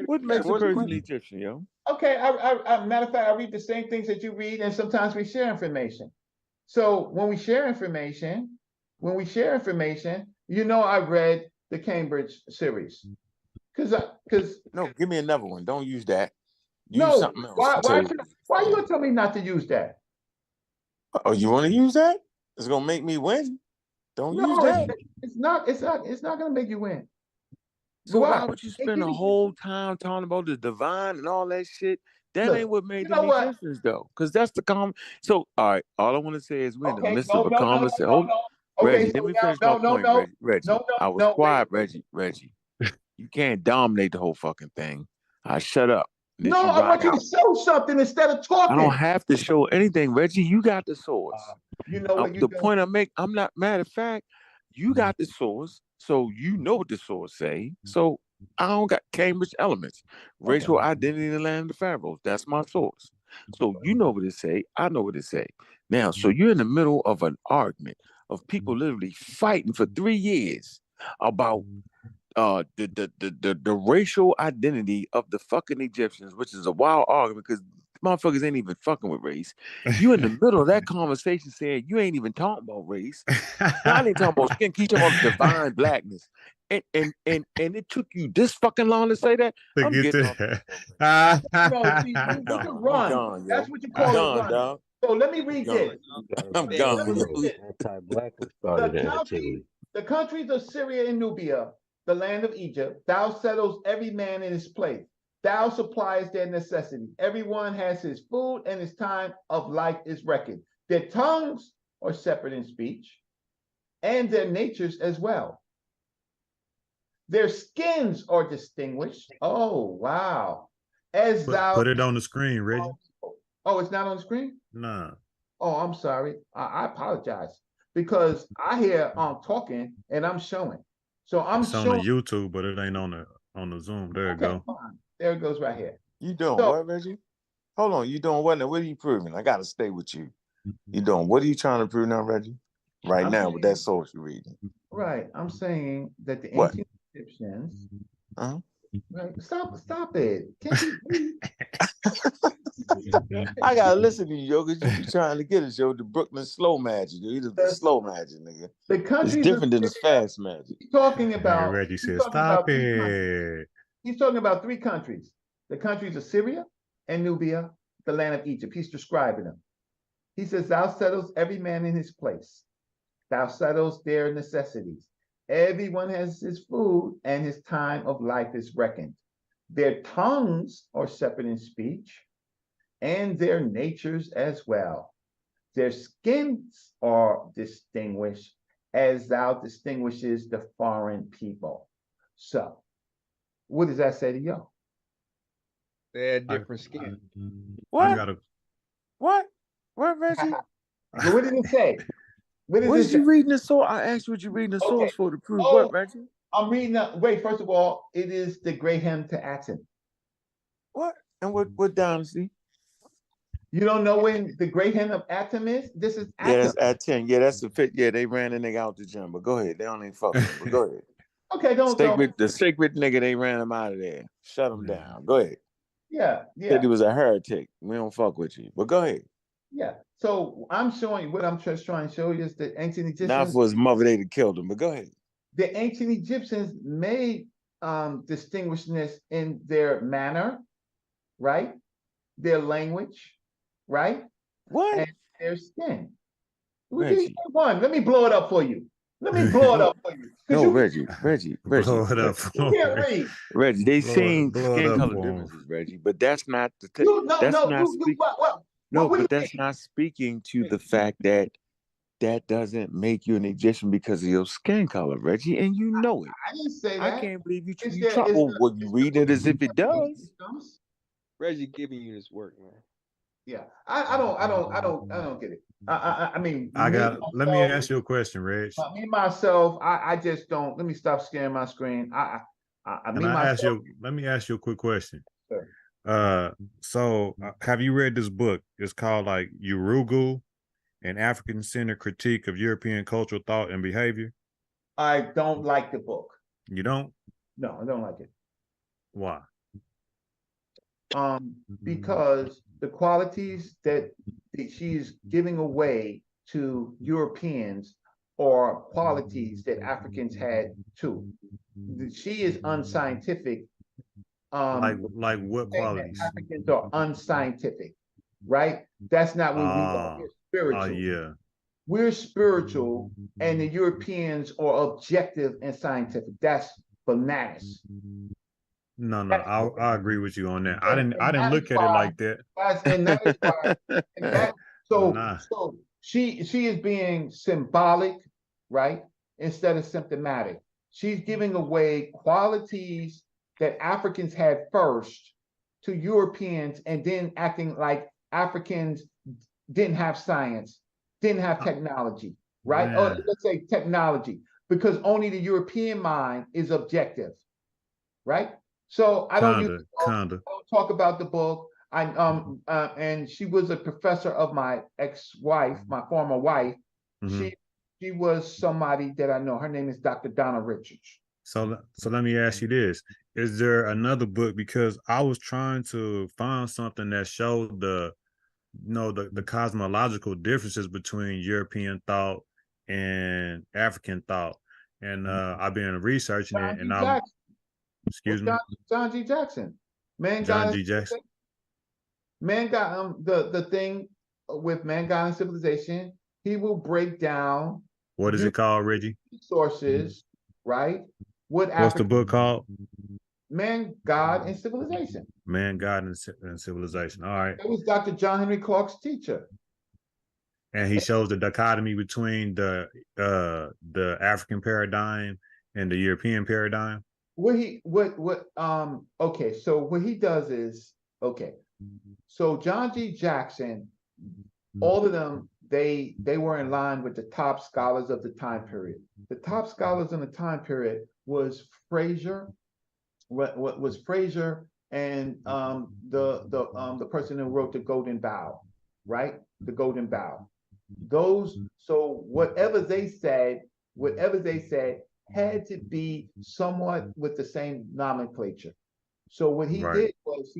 What makes a person Egyptian, yo? Okay, I matter of fact, I read the same things that you read, and sometimes we share information. So when we share information, when we share information, you know, I read the Cambridge series. No, give me another one. Don't use that. Use No, something else. why you gonna tell me not to use that? Oh, you want to use that? It's gonna make me win. Don't use No, that. it's not gonna make you win. So why would you spend a whole time talking about the divine and all that shit? That ain't what made them Egyptians, though. Because that's the So, all right, all I want to say is we're in the midst of a conversation. Reggie, let me finish my point, Reggie. I was quiet, Reggie. You can't dominate the whole fucking thing. I shut up. No, I want you to show something instead of talking. I don't have to show anything, Reggie. You got the source. You know what you the point I make, I'm not, matter of fact, you got the source, so you know what the source say. So I don't got Cambridge elements. Racial identity in the land of the pharaohs. That's my source. So you know what it say, I know what it say. Now, so you're in the middle of an argument of people literally fighting for 3 years about the racial identity of the fucking Egyptians, which is a wild argument because motherfuckers ain't even fucking with race. You in the middle of that conversation saying you ain't even talking about race. I ain't talking about skin. Keep talking about divine blackness. And it took you this fucking long to say that. I'm getting off. See, we can run. Gone, that's what you call a run. Dog. So let me read this. I'm gone. Anti-black was started in antiquity. The countries of Syria and Nubia, the land of Egypt, thou settles every man in his place. Thou suppliest their necessity. Everyone has his food, and his time of life is reckoned. Their tongues are separate in speech, and their natures as well. Their skins are distinguished. Oh, wow. As thou put it on the screen, Reggie. Oh, it's not on the screen? Nah. Oh, I'm sorry. I apologize. Because I hear talking and I'm showing. So I'm it's showing on the YouTube, but it ain't on the Zoom. There it go. Fine. There it goes right here. You doing what, Reggie? Hold on. You doing what now? What are you proving? I gotta stay with you. You doing what are you trying to prove now, Reggie? Right now with that source you're reading. Right. I'm saying that the ancient Egyptians. Right. Stop it. Can't you I gotta listen to you, yo, because you be trying to get us, yo. The Brooklyn slow magic, yo. You the slow magic, nigga. The country it's different than the fast magic. He's talking about. And Reggie said, "Stop it." He's talking about 3 countries: the countries of Syria and Nubia, the land of Egypt. He's describing them. He says, "Thou settles every man in his place. Thou settles their necessities. Everyone has his food, and his time of life is reckoned. Their tongues are separate in speech, and their natures as well. Their skins are distinguished, as thou distinguishes the foreign people." So, what does that say to y'all? They had different skin. What? What, Reggie? What did it say? What did you reading the source? I asked you what you reading the source for to prove what, Reggie? I'm reading wait, first of all, it is the great hymn to Aten. What? And what dynasty? You don't know when the great hymn of Aten is? This is Aten. Yeah, that's Aten. Yeah, that's the fit. Yeah, they ran the nigga out the gym. But go ahead. They don't even fuck with him. But go ahead. Okay, don't. The sacred nigga, they ran him out of there. Shut him down. Go ahead. Yeah. Said he was a heretic. We don't fuck with you. But go ahead. Yeah. So I'm showing you what I'm just trying to show you is the ancient Egyptians. Not for his mother, they'd have killed him. But go ahead. The ancient Egyptians made distinguishedness in their manner, right? Their language, right? What? And their skin. One. Let me blow it up for you. Let me blow it up for you. No, Reggie. Blow it up. You can't read. Reggie, they seen skin color differences, Reggie, but that's not the thing. That's not speaking to the fact that that doesn't make you an Egyptian because of your skin color, Reggie, and you know it. I didn't say that. I can't believe you try. Well, you read it as if it does. Reggie giving you this work, man. Yeah, I don't get it. I mean, let me ask you a question, Reg. Me myself, I just don't. Let me stop scaring my screen. Let me ask you a quick question. Sure. So have you read this book? It's called like Urugu, an African-centered critique of European cultural thought and behavior. I don't like the book. You don't? No, I don't like it. Why? Because the qualities that she's giving away to Europeans or qualities that Africans had too. She is unscientific. Like what qualities? Africans are unscientific, right? That's not what we are. We're spiritual. Yeah. We're spiritual, and the Europeans are objective and scientific. That's bananas. No, I agree with you on that. I didn't look at it like that. And that is why. So she is being symbolic, right? Instead of symptomatic. She's giving away qualities that Africans had first to Europeans, and then acting like Africans didn't have science, didn't have technology, right? Man. Or let's say technology, because only the European mind is objective, right? So I don't talk about the book. And she was a professor of my ex-wife, my former wife. Mm-hmm. She was somebody that I know. Her name is Dr. Donna Richards. So let me ask you this. Is there another book? Because I was trying to find something that showed the cosmological differences between European thought and African thought. And I've been researching it, and excuse me? John G. Jackson. John G. Jackson. Man got the thing with Man, God, and Civilization. He will break down. What is it called, Reggie? Sources, right? What's the book called? Man, God, and Civilization. Man, God, and Civilization. All right. That was Dr. John Henry Clark's teacher. And he shows the dichotomy between the African paradigm and the European paradigm. Okay, so what he does is, so John G. Jackson, all of them, they were in line with the top scholars of the time period. The top scholars in the time period was Fraser, was Fraser and the person who wrote the Golden Bough, right? The Golden Bough. So whatever they said had to be somewhat with the same nomenclature. So what he did was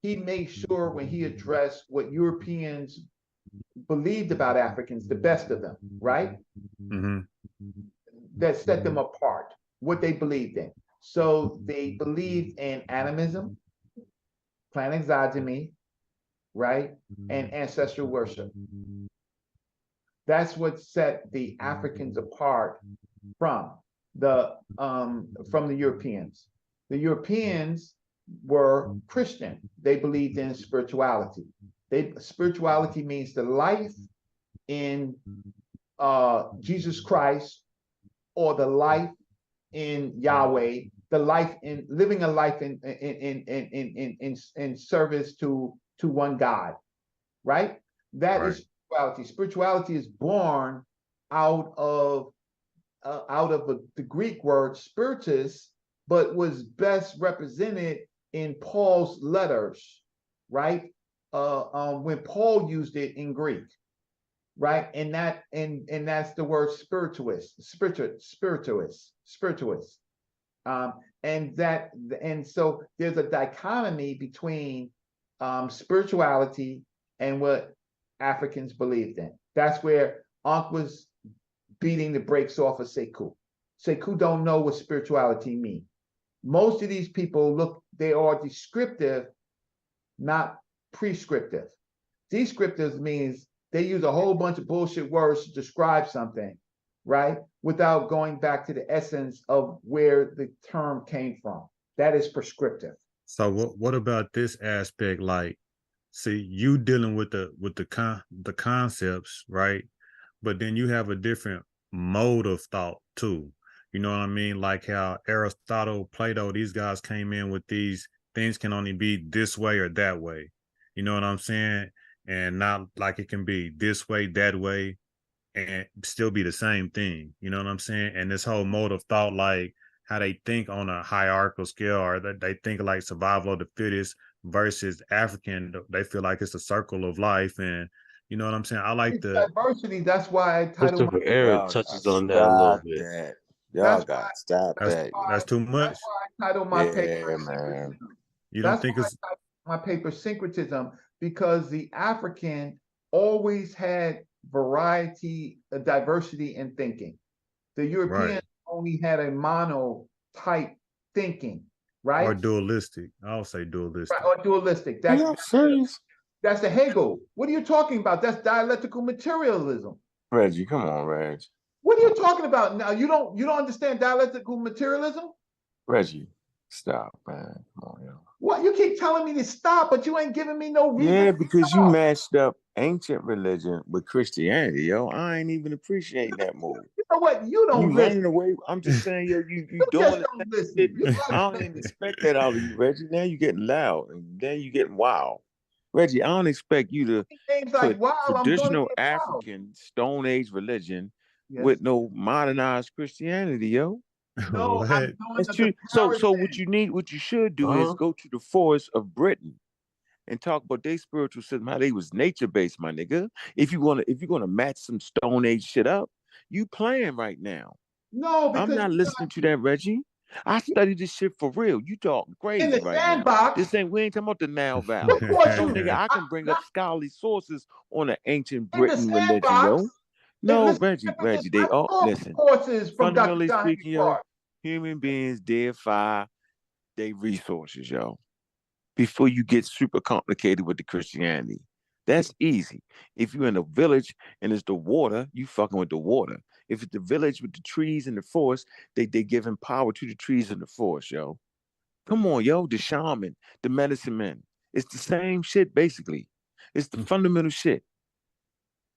he made sure when he addressed what Europeans believed about Africans, the best of them, right? Mm-hmm. That set them apart, what they believed in. So they believed in animism, plant exogamy, right? And ancestral worship. That's what set the Africans apart from the Europeans. The Europeans were Christian. They believed in spirituality. Spirituality means the life in Jesus Christ, or the life in Yahweh, the life in living a life in service to one God, right? That is spirituality. Spirituality is born out of the Greek word spiritus, but was best represented in Paul's letters, right? When Paul used it in Greek, right? And that's the word spirituous. And so there's a dichotomy between spirituality and what Africans believed in. That's where Ankh was beating the brakes off of Sekou. Sekou don't know what spirituality means. Most of these people they are descriptive, not prescriptive. Descriptive means they use a whole bunch of bullshit words to describe something, right? Without going back to the essence of where the term came from. That is prescriptive. So what about this aspect? Like, see, you dealing with the concepts, right? But then you have a different mode of thought too. You know what I mean? Like how Aristotle, Plato, these guys came in with these things can only be this way or that way. You know what I'm saying? And not like it can be this way, that way, and still be the same thing. You know what I'm saying? And this whole mode of thought, like how they think on a hierarchical scale, or that they think like survival of the fittest versus African, they feel like it's a circle of life. And you know what I'm saying? I like the diversity. That's why I titled Christopher Eric touches on that a little bit. Y'all got to stop that. That's too much. That's why I titled my paper. Man. You don't think it's my paper syncretism, because the African always had diversity in thinking. The Europeans only had a monotype thinking, right? Or dualistic. I'll say dualistic. Right, or dualistic. That's the Hegel. What are you talking about? That's dialectical materialism. Reggie, come on, Reg. What are you talking about now? You don't understand dialectical materialism? Reggie, stop, man. Come on, yo. What? You keep telling me to stop, but you ain't giving me no reason. Yeah, because you matched up ancient religion with Christianity, yo. I ain't even appreciating that move. You know what? You don't You running away. I'm just saying, yo, you doing it. I don't even expect that out of you, Reggie. Now you getting loud, and then you getting wild. Reggie, I don't expect you to put traditional African Stone Age religion with no modernized Christianity, yo. No, I'm that's true. So what you should do is go to the forest of Britain and talk about their spiritual system, how they was nature based, my nigga. If you're gonna match some Stone Age shit up, you playing right now. No, because I'm not listening to that, Reggie. I studied this shit for real. You talking crazy in the right sandbox. now. We ain't talking about the Nile Valley. Of course No, you nigga, I can bring up scholarly sources on the ancient in the Britain religion, sandbox. yo. No, Reggie, they all listen. Courses from Fundamentally Dr. speaking, yo, human beings deify their resources, yo. Before you get super complicated with the Christianity. That's easy. If you're in a village and it's the water, you fucking with the water. If it's the village with the trees and the forest, they giving power to the trees and the forest, yo. Come on, yo, the shaman, the medicine man. It's the same shit, basically. It's the fundamental shit.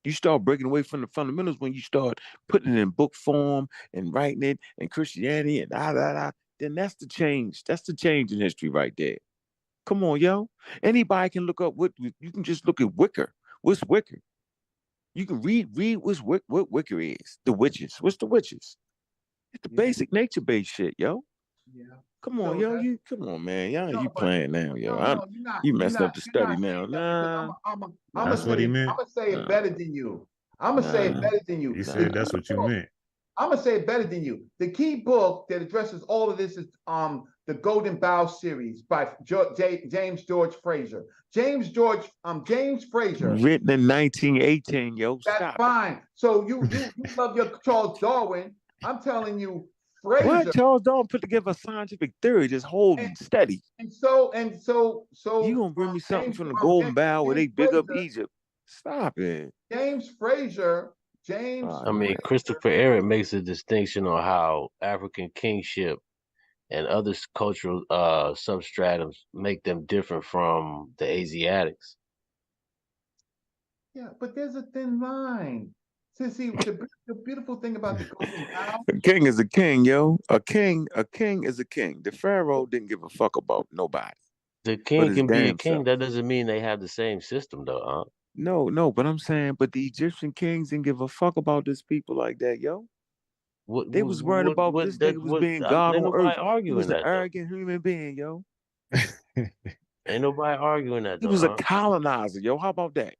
You start breaking away from the fundamentals when you start putting it in book form and writing it and Christianity and then that's the change. That's the change in history right there. Come on, yo. Anybody can look up you can just look at Wicca. What's Wicca? You can read what Wicca is. The witches. What's the witches? It's the basic nature-based shit, yo. Yeah. Come on, yo. Come on, man. You playing now, yo. You messing up the study now. Nah. That's what he meant. I'm gonna say it better than you. I'm gonna say it better than you. He said that's what you meant. I'm gonna say it better than you. The key book that addresses all of this is the Golden Bough series by James George Fraser. James Fraser. Written in 1918, yo. That's fine. So you love your Charles Darwin. I'm telling you, Fraser. What? Charles Darwin put together a scientific theory, just holding steady. And so you gonna bring me something from the Golden Bough where they big up Egypt? Stop it. James Fraser. I mean, Christopher Ehret makes a distinction on how African kingship and other cultural substratums make them different from the Asiatics. Yeah, but there's a thin line. See, the beautiful thing about the Golden Bough. A king is a king, yo. A king is a king. The pharaoh didn't give a fuck about nobody. The king can be a king. That doesn't mean they have the same system, though, huh? No, but I'm saying, but the Egyptian kings didn't give a fuck about this people like that, yo. They was worried about this nigga was being God on earth. He was an arrogant human being, yo. Ain't nobody arguing that. He was a colonizer, yo. How about that?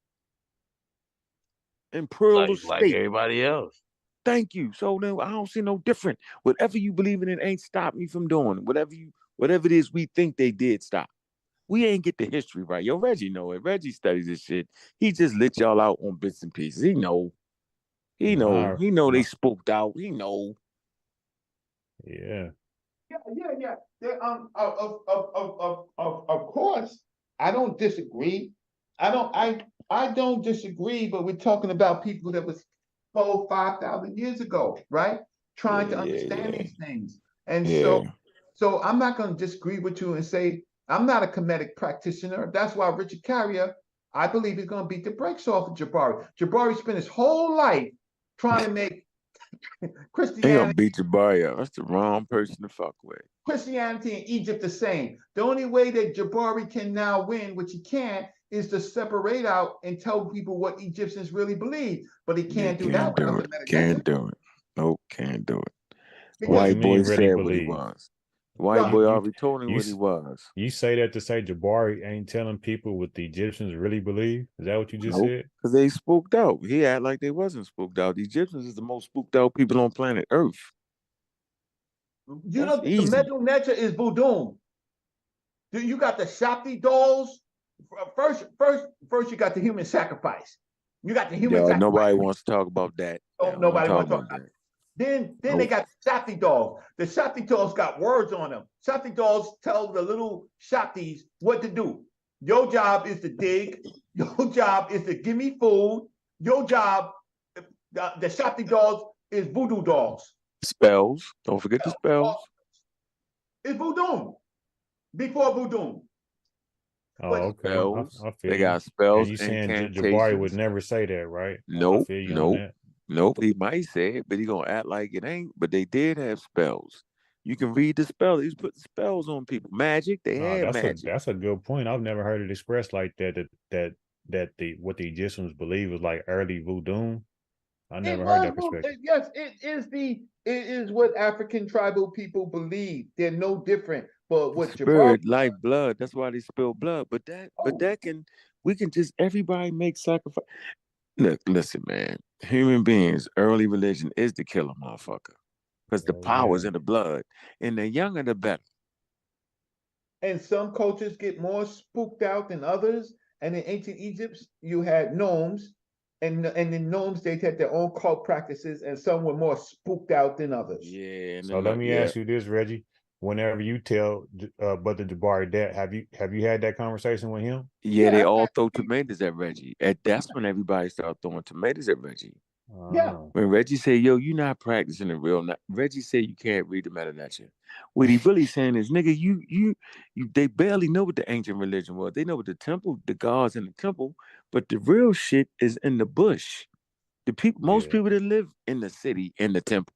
Imperial state. Like everybody else. Thank you. So then I don't see no different. Whatever you believe in, it ain't stop me from doing it. Whatever it is we think they did stop. We ain't get the history right. Yo, Reggie know it. Reggie studies this shit. He just lit y'all out on bits and pieces. He know. He know they spooked out. He know. Yeah. Yeah. Of course, I don't disagree. I don't disagree, but we're talking about people that was 5,000 years ago, right? Trying to understand these things. And so I'm not going to disagree with you and say, I'm not a Kemetic practitioner. That's why Richard Carrier, I believe he's going to beat the brakes off of Jabari. Jabari spent his whole life trying to make Christianity. He gonna beat Jabari up. That's the wrong person to fuck with. Christianity and Egypt the same. The only way that Jabari can now win, which he can, is to separate out and tell people what Egyptians really believe. But he can't do that. Can't do it. Nope, can't do it. White boy said what he was. White boy already told him what he was. You say that to say Jabari ain't telling people what the Egyptians really believe? Is that what you just said? Because they spooked out. He act like they wasn't spooked out. The Egyptians is the most spooked out people on planet Earth. You know, the Medu Neter is voodoo. You got the Shakti dolls. First, you got the human sacrifice. You got the human Yo, sacrifice. nobody wants to talk about that. Oh, Don't nobody talk wants to talk about about that. Then they Nope. got the Shakti dolls. The Shakti dolls got words on them. Shakti dolls tell the little Shaktis what to do. Your job is to dig. Your job is to give me food. Your job, the Shakti dolls is voodoo dolls. Spells. Don't forget the spells. It's voodoo. Before voodoo. Oh, okay. Spells. I feel They you. got spells, And you saying Jabari incantations. would never say that, right? I Nope, feel you on nope, that. nope. He might say it, but he gonna act like it ain't. But they did have spells. You can read the spells. He's putting spells on people. Magic. They No, had magic. that's a good point. I've never heard it expressed like that. That what the Egyptians believe was like early voodoo. I never heard that perspective. Yes, it is what African tribal people believe. They're no different. But what Spirit, Jabari, life, blood. That's why they spill blood. But that can we can just everybody make sacrifice. Look, listen, man. Human beings, early religion is to kill a motherfucker. Because the power's in the blood. And the younger the better. and some cultures get more spooked out than others. And in ancient Egypt, you had gnomes, and in gnomes they had their own cult practices, and some were more spooked out than others. Yeah. So let me ask you this, Reggie. Whenever you tell Brother Jabari that, have you had that conversation with him? Yeah, they all throw tomatoes at Reggie. That's when everybody started throwing tomatoes at Reggie. Yeah. When Reggie said, yo, you're not practicing the real. Reggie said you can't read the Metanetia. What he really saying is, nigga, you they barely know what the ancient religion was. They know what the temple, the gods in the temple, but the real shit is in the bush. Most people that live in the city, in the temple.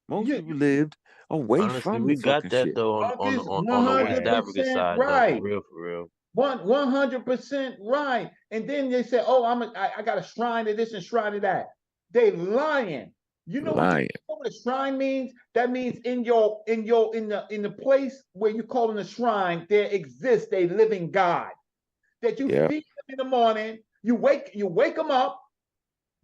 Most people lived away from we the got fucking that shit. though on the West African side though, for real. 100% right. And then they say, "Oh, I got a shrine to this and shrine to that." They lying. You know what a shrine means? That means in the place where you call it a shrine, there exists a living God that you feed them in the morning. You wake them up.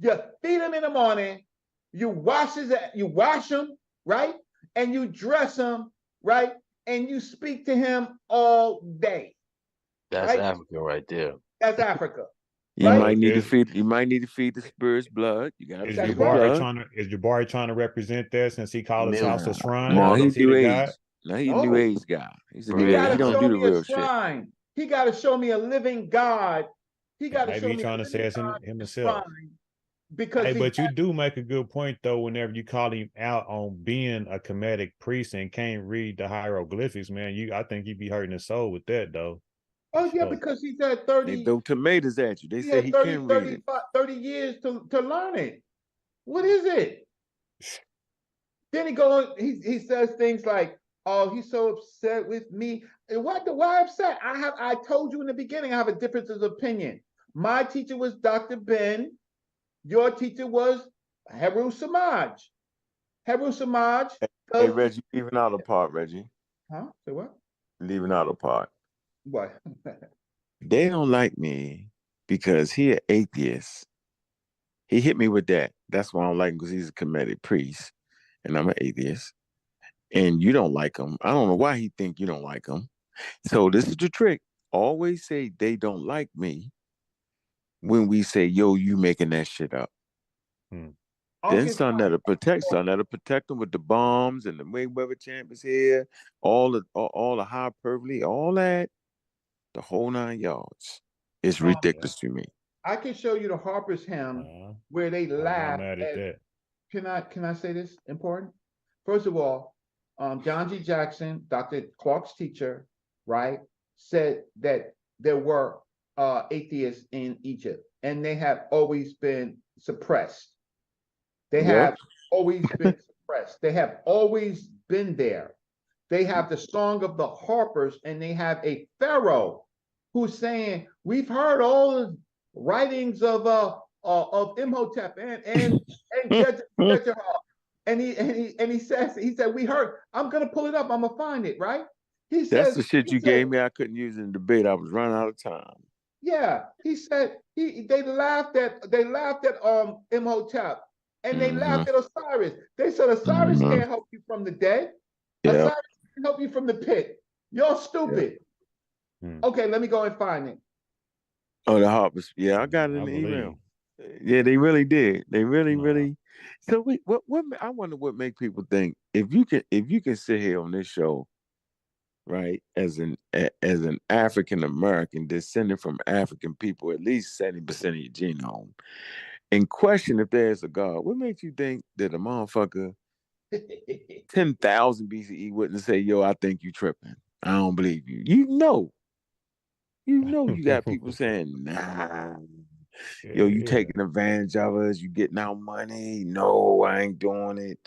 You feed them in the morning. You wash them, right? And you dress them, right? And you speak to him all day. That's right? Africa right there. That's Africa. You might need to feed. You might need to feed the spirit's blood. You got to Is feed the blood. Jabari trying to represent that since he called his house a shrine? No, he's New Age. God? No, he's a New Age guy. He's a he New Age. He don't do the real shrine. shit. He got to show me a living God. He got to show me. Maybe he's trying to say it's him himself. Because but you do make a good point though. Whenever you call him out on being a Kemetic priest and can't read the hieroglyphics, man, I think you'd be hurting his soul with that though. Oh yeah, because he's had 30. They throw tomatoes at you. They say he can read it. 30 years to learn it. What is it? Then he says things like, "Oh, he's so upset with me." Why upset? I told you in the beginning I have a difference of opinion. My teacher was Dr. Ben. Your teacher was Heru Samaj. Heru Samaj. Hey Reggie, leaving out a part, Reggie. Huh? Say what? Leaving out a part. What? They don't like me because he an atheist. He hit me with that. That's why I don't like him, because he's a Kemetic priest and I'm an atheist. And you don't like him. I don't know why he think you don't like him. So this is the trick. Always say they don't like me when we say, yo, you making that shit up. Then son that'll protect them with the bombs and the Mayweather champ is here, all the hyperbole, all that, the whole 9 yards. It's ridiculous to me. I can show you the Harper's hymn where they laugh mad at that. Can I say this important? First of all, John G. Jackson, Dr. Clark's teacher, right, said that there were atheists in Egypt, and they have always been suppressed. They have always been suppressed. They have always been there. They have the Song of the Harpers, and they have a pharaoh who's saying, "We've heard all the writings of Imhotep and and he said we heard." I'm gonna pull it up. I'm gonna find it, right? That's the shit you gave me. I couldn't use in the debate. I was running out of time. Yeah, he said they laughed at Imhotep, and they laughed at Osiris. They said Osiris can't help you from the dead. Osiris can't help you from the pit. You're stupid. Okay, let me go and find it. Oh, the Harpers. Yeah, I got it in the email. Yeah, they really did. They really. So what? I wonder what make people think if you can sit here on this show, right, as an African American descended from African people, at least 70% of your genome, and question if there's a God. What makes you think that a motherfucker 10,000 BCE wouldn't say, "Yo, I think you tripping. I don't believe you." You got people saying, "Nah, yo, you taking advantage of us. You getting our money. No, I ain't doing it."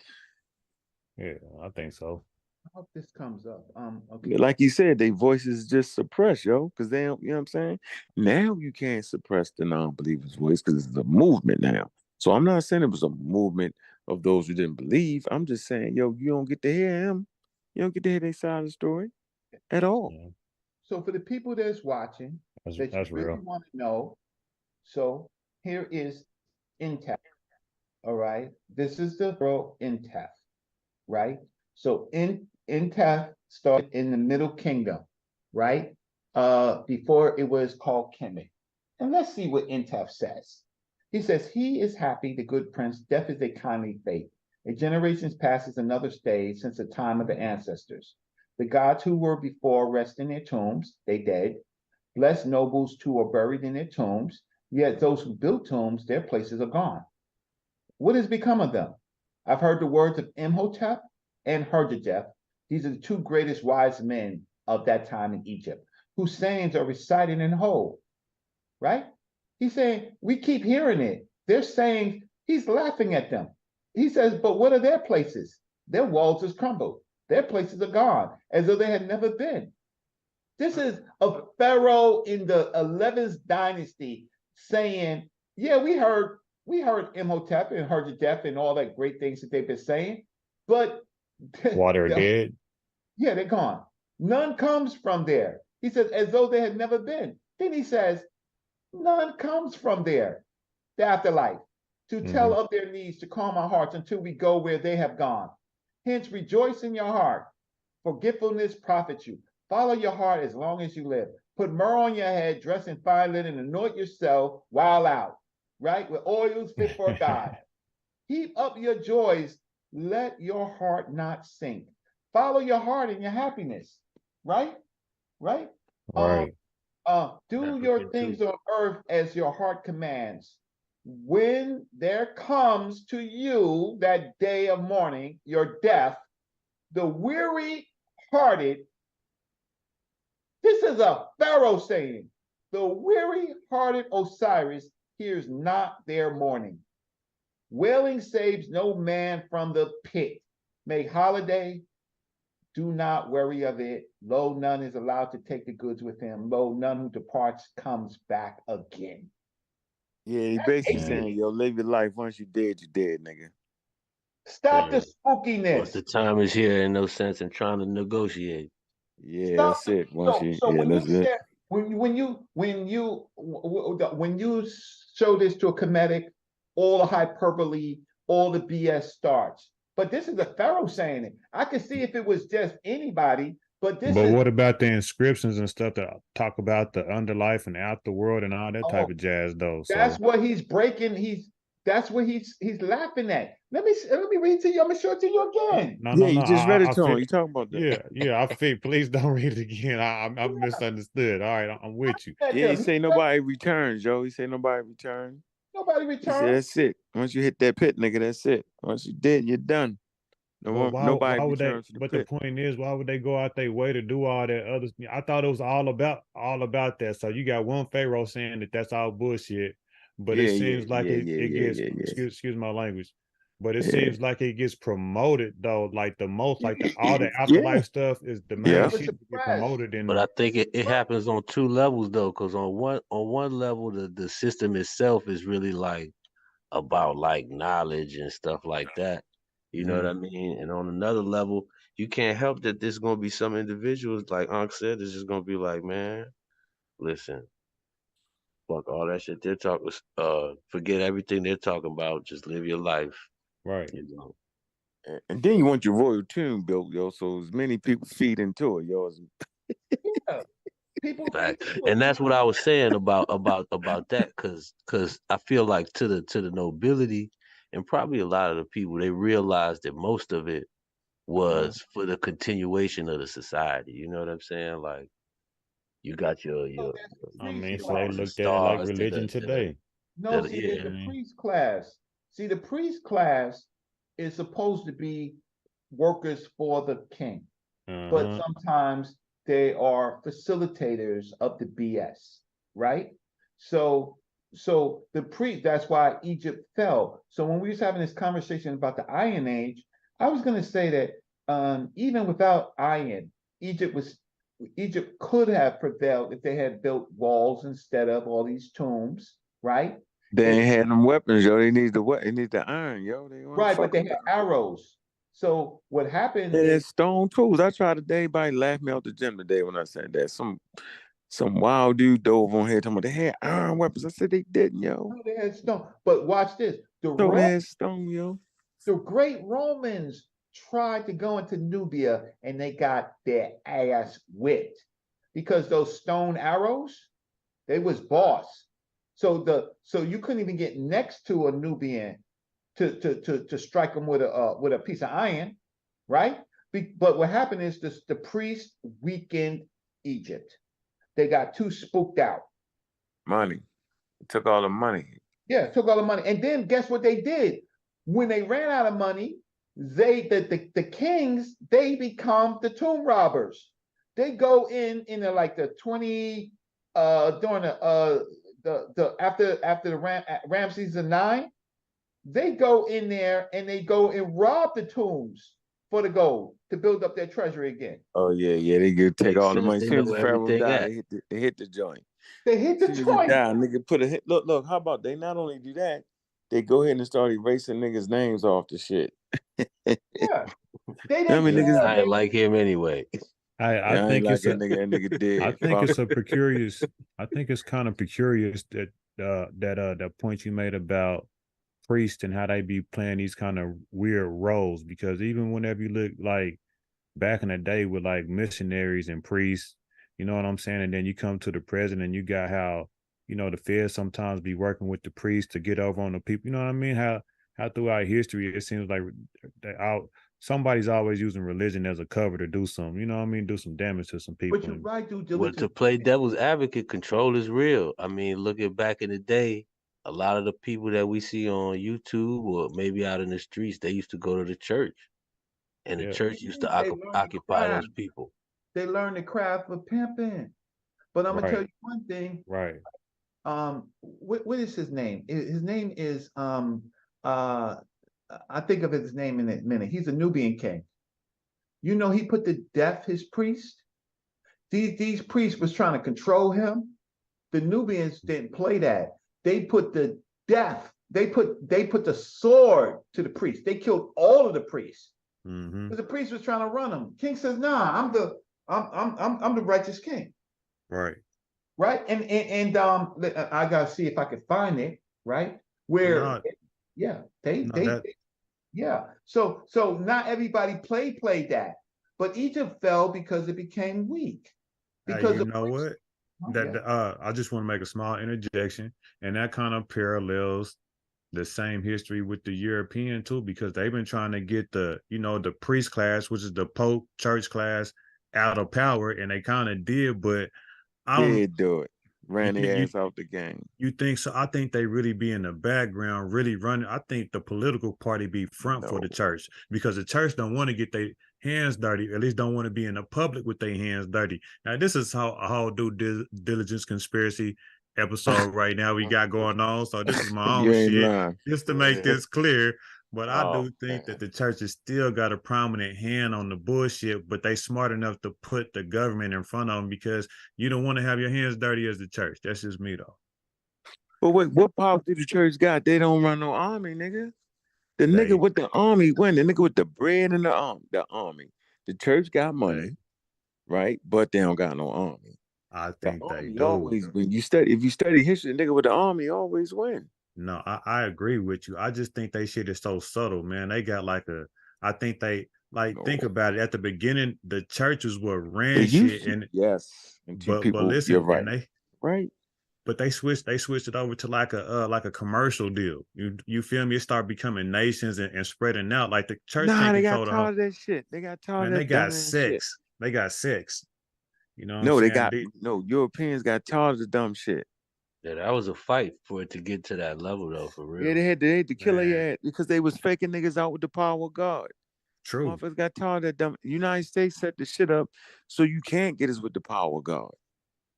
Yeah, I think so. I hope this comes up. Okay. Like you said, they voices just suppress, yo, because they don't, you know what I'm saying? Now you can't suppress the non-believers' voice because it's a movement now. So I'm not saying it was a movement of those who didn't believe. I'm just saying, yo, you don't get to hear him. You don't get to hear their side of the story at all. Yeah. So for the people that's watching, that you really real. want to know, so here is Intef. All right. This is the bro Intef, right? So Intef started in the Middle Kingdom, right? Before it was called Kemet. And let's see what Intef says. He says, he is happy, the good prince, death is a kindly fate. A generation's passes another stage since the time of the ancestors. The gods who were before rest in their tombs, they dead. Blessed nobles too are buried in their tombs, yet those who built tombs, their places are gone. What has become of them? I've heard the words of Imhotep and Herjejef. These are the two greatest wise men of that time in Egypt, whose sayings are recited in whole, right? He's saying, we keep hearing it. They're saying, he's laughing at them. He says, but what are their places? Their walls is crumbled. Their places are gone, as though they had never been. This is a pharaoh in the 11th dynasty saying, yeah, we heard Imhotep and Herjejef and all that great things that they've been saying, but Water dead. Yeah, they're gone. None comes from there. He says, as though they had never been. Then he says, none comes from there, the afterlife, to tell of their needs, to calm our hearts until we go where they have gone. Hence, rejoice in your heart. Forgetfulness profits you. Follow your heart as long as you live. Put myrrh on your head, dress in fine linen, anoint yourself while out, right? With oils fit for God. Heap up your joys. Let your heart not sink. Follow your heart in your happiness, right? Right? Right. Do your things on earth as your heart commands. When there comes to you that day of mourning, your death, the weary-hearted, this is a Pharaoh saying, the weary-hearted Osiris hears not their mourning. Wailing saves no man from the pit. Make holiday, do not worry of it. Lo, none is allowed to take the goods with him. Lo, none who departs comes back again. Yeah, he basically saying, yo, live your life. Once you dead, nigga. Stop the spookiness. Once the time is here, ain't no sense in trying to negotiate. Yeah, that's it. Once you, so yeah, when that's you it. share, when you show this to a Kemetic, all the hyperbole, all the BS starts. But this is the Pharaoh saying it. I could see if it was just anybody, but this is. What about the inscriptions and stuff that talk about the underlife and afterworld and all that type of jazz, though? That's what he's breaking. That's what he's laughing at. Let me read to you. I'm gonna show it to you again. No. You just read it to him. You talking about that? Yeah. I think. Please don't read it again. I misunderstood. All right, I'm with you. Yeah, he say nobody returns, Joe. He say nobody returns. Nobody He returns. said that's it. Once you hit that pit, nigga, that's it. Once you did, you're done. Nobody returns to the pit. The point is, why would they go out their way to do all that other? I thought it was all about that. So you got one Pharaoh saying that that's all bullshit, but it seems like it gets excuse my language, but it seems like it gets promoted though. Like the most, like all the afterlife stuff is the main shit to get promoted. But I think it happens on two levels though, because on one level the system itself is really like about like knowledge and stuff like that. You know what I mean? And on another level, you can't help that there's gonna be some individuals, like Unc said, it's just gonna be like, man, listen, fuck all that shit they're talking. Forget everything they're talking about. Just live your life. Right. You know. And then you want your royal tomb built, yo, so as many people feed into it, yo. Yeah. And that's what I was saying about that, because I feel like to the nobility and probably a lot of the people, they realized that most of it was for the continuation of the society. You know what I'm saying? Like you got your I mean, so they stars looked at it like that religion today. No, see, there's the priest class. See, the priest class is supposed to be workers for the king, but sometimes they are facilitators of the BS, right? So the priest, that's why Egypt fell. So when we was having this conversation about the Iron Age, I was going to say that even without iron, Egypt could have prevailed if they had built walls instead of all these tombs, right? They ain't had them weapons, yo. They need the iron, yo. Right, but they had arrows. So what happened is stone tools. I tried today. Everybody laughed me out the gym today when I said that. Some wild dude dove on here talking about they had iron weapons. I said they didn't, yo. No, they had stone. But watch this. They had stone, yo. The great Romans tried to go into Nubia and they got their ass whipped because those stone arrows, they was boss. So you couldn't even get next to a Nubian to strike them with a piece of iron, right? But what happened is the priest weakened Egypt. They got too spooked out. Money. It took all the money. Yeah, took all the money. And then guess what they did? When they ran out of money, the kings, they become the tomb robbers. They go in like the 20 during the after the Ramses IX, they go in there and they go and rob the tombs for the gold to build up their treasury again. Oh yeah, they could take all the money. As soon as the pharaoh died, they hit the joint. They hit the joint. Nigga put a hit. Look. How about they not only do that, they go ahead and start erasing niggas' names off the shit. Yeah, they didn't. I mean, niggas, I ain't like him anyway. I think like it's that nigga dead. I think it's a precarious. I think it's kind of precarious that point you made about priests and how they be playing these kind of weird roles, because even whenever you look like back in the day with like missionaries and priests, you know what I'm saying, and then you come to the present and you got how, you know, the feds sometimes be working with the priests to get over on the people. You know what I mean? How throughout history it seems like somebody's always using religion as a cover to do some, you know what I mean, do some damage to some people. But you're right, dude. Well, to play devil's advocate, control is real. I mean, look at back in the day, a lot of the people that we see on YouTube or maybe out in the streets, they used to go to the church, and the church used to occupy those people. They learned the craft of pimping. But I'm gonna tell you one thing. Right. What is his name? His name is I think of his name in a minute. He's a Nubian king. You know, he put to death his priest. These priests was trying to control him. The Nubians didn't play that. They put the death. They put the sword to the priest. They killed all of the priests. Because the priest was trying to run him. King says, "Nah, I'm the righteous king." Right. Right. And I gotta see if I can find it. Right. Where yeah. So not everybody played that, but Egypt fell because it became weak. Because you know what? I just want to make a small interjection, and that kind of parallels the same history with the European too, because they've been trying to get the priest class, which is the Pope church class, out of power, and they kind of did, but I don't do it. Ran their ass out the game. You think so? I think they really be in the background, really running. I think the political party be front for the church, because the church don't want to get their hands dirty, at least don't want to be in the public with their hands dirty. Now, this is how a whole due diligence conspiracy episode right now we got going on. So this is my own shit, just to make this clear. But I do think that the church has still got a prominent hand on the bullshit, but they smart enough to put the government in front of them, because you don't want to have your hands dirty as the church. That's just me, though. But wait, what power do the church got? They don't run no army, nigga. The nigga with the army win. The nigga with the bread and the army. The church got money, right? But they don't got no army. I think they do. Always, if you study history, the nigga with the army always win. No, I agree with you. I just think they shit is so subtle, man. They got like I think they Like, think about it. At the beginning, the churches were They ran used shit, to, and yes. And but people, you're listen, right. and they Right. but they switched it over to like a commercial deal. You feel me? It started becoming nations and spreading out. Like the church Nah, can't they got control the whole. tired of that shit. They got tired Man, of they that got dumbass shit. sex. They got sex. You know what I'm No, they saying? got no Europeans got tired of the dumb shit. Yeah, that was a fight for it to get to that level, though, for real. Yeah, they had to kill Man. their ass because they was faking niggas out with the power of God. True. Motherfuckers got tired of that dumb. United States set the shit up so you can't get us with the power of God.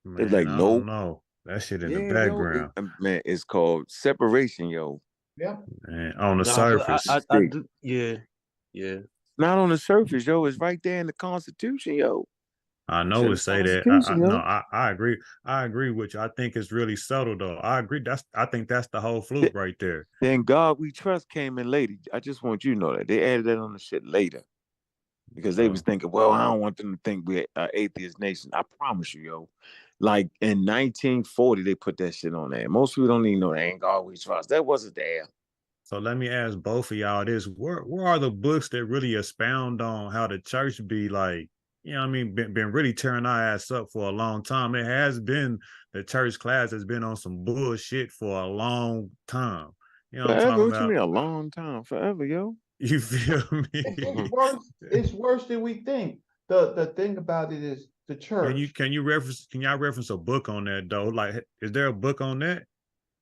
They Man, like, I nope. don't know. That shit in the Yeah, yo, background. man, it's called separation, yo. Yeah. Man, on the No, surface. I do. Yeah, yeah. Not on the surface, yo. It's right there in the Constitution, yo. I It's know in it the say that. Constitution, yo. No, I agree. I agree with you. I think it's really subtle though. I agree. I think that's the whole fluke right there. Then God We Trust came in later. I just want you to know that they added that on the shit later because they was thinking, well, I don't want them to think we're an atheist nation. I promise you, yo. Like in 1940, they put that shit on there. Most people don't even know that ain't God We Trust. That wasn't there. So let me ask both of y'all this: where are the books that really expound on how the church be like? You know what I mean? Been really tearing our ass up for a long time. It has been the church class has been on some bullshit for a long time. You know what I'm Forever? talking What you about? mean a long time? Forever, yo. You feel me? It's worse. It's worse than we think. The thing about it is the church. Can y'all reference a book on that though? Like, is there a book on that?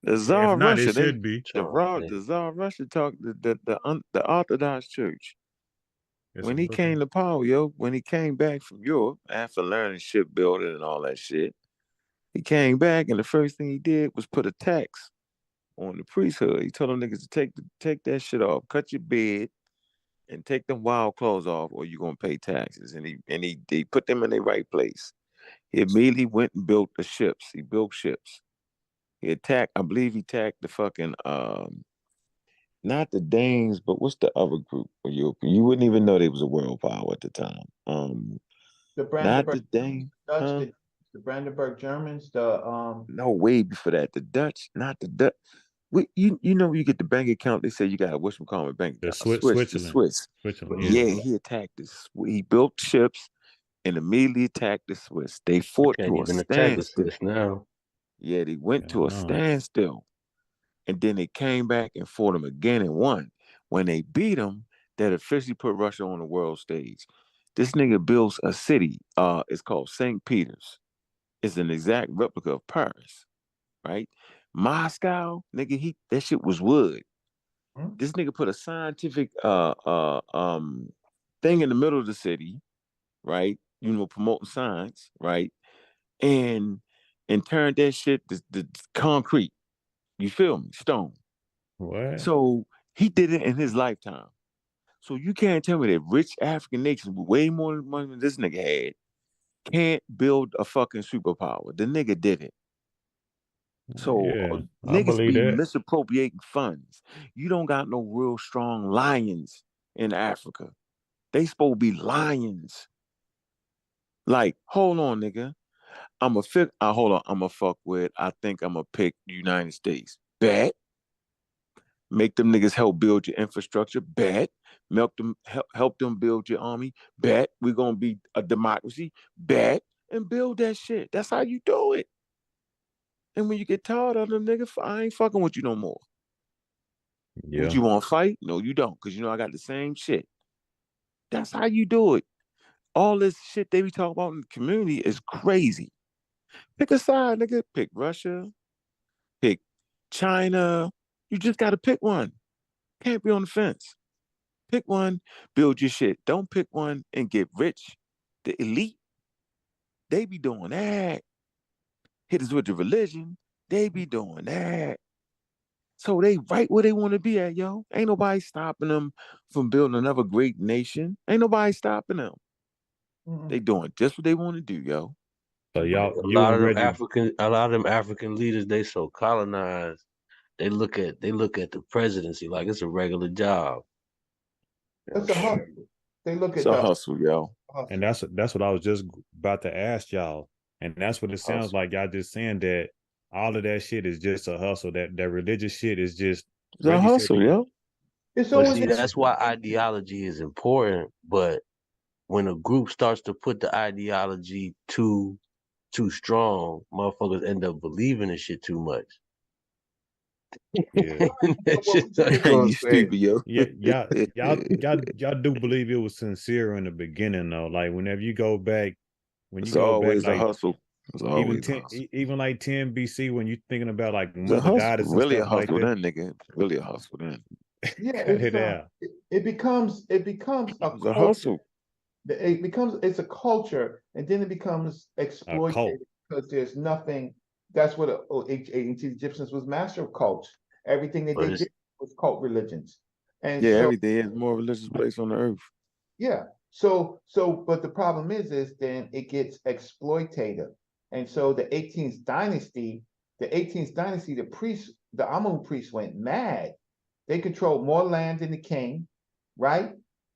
The Tsar If of not, it Russia, should be. the Tsar of Russia talked the Orthodox Church. When he came to power, yo, when he came back from Europe after learning shipbuilding and all that shit, he came back and the first thing he did was put a tax on the priesthood. He told them niggas to take that shit off, cut your beard, and take them wild clothes off, or you're gonna pay taxes. And he put them in their right place. He immediately went and built the ships. He built ships. I believe he attacked the fucking not the Danes, but what's the other group of Europe? You wouldn't even know they was a world power at the time. The Not Brandenburg the Danes. Dutch, Huh? the Brandenburg Germans, No, way before that. The Dutch, not the Dutch. You know you get the bank account, they say you got a whatchamacallit bank account. The Swiss. Switzerland. Yeah, he attacked this. He built ships and immediately attacked the Swiss. They fought Can't to a even attack the standstill. Swiss now. Yeah, they went to a standstill. And then they came back and fought them again and won. When they beat them, that officially put Russia on the world stage. This nigga builds a city. It's called St. Peter's. It's an exact replica of Paris, right? Moscow, nigga, that shit was wood. This nigga put a scientific thing in the middle of the city, right? You know, promoting science, right? And turned that shit to concrete. You feel me? Stone. What? So he did it in his lifetime. So you can't tell me that rich African nations with way more money than this nigga had can't build a fucking superpower. The nigga did it. So Yeah, I niggas believe be that. misappropriating funds. You don't got no real strong lions in Africa. They supposed to be lions. Like, hold on, nigga. Hold on. I'm gonna fuck with. I think I'm gonna pick United States. Bet. Make them niggas help build your infrastructure. Bet. Help them build your army. Bet. We're gonna be a democracy. Bet. And build that shit. That's how you do it. And when you get tired of them, nigga, I ain't fucking with you no more. Yeah. Would you want to fight? No, you don't, because you know I got the same shit. That's how you do it. All this shit they be talking about in the community is crazy. Pick a side, nigga. Pick Russia. Pick China. You just got to pick one. Can't be on the fence. Pick one, build your shit. Don't pick one and get rich. The elite, they be doing that. Hit us with the religion, they be doing that. So they right where they want to be at, yo. Ain't nobody stopping them from building another great nation. Ain't nobody stopping them. They doing just what they want to do, yo. So y'all, a lot of them African leaders, they so colonized. They look at the presidency like it's a regular job. It's a hustle. They look It's at a hustle, yo. And that's what I was just about to ask y'all. And that's what it sounds like. Y'all just saying that all of that shit is just a hustle. That religious shit is just it's a hustle, yo. It's But always see, that's why ideology is important. But when a group starts to put the ideology too strong, motherfuckers end up believing in shit too much. Yeah. That shit started going You crazy. stupid, yo. Yeah, y'all do believe it was sincere in the beginning though. Like whenever you go back, when you It's go back, always a like hustle. It's always a hustle. even like 10 BC, when you thinking about like It's a mother hustle. goddess and Really a stuff like hustle that. then, nigga. Really a hustle then. Yeah, Cut it out. it becomes a It's a culture. hustle. It's a culture, and then it becomes A cult. exploited because there's nothing. That's what ancient Egyptians was master of cults. Everything that But they it's did was cult religions, and Yeah, so everything is more religious place on the earth. yeah. But the problem is then it gets exploitative, and so the 18th dynasty, the priests, the Amun priests went mad. They controlled more land than the king, right?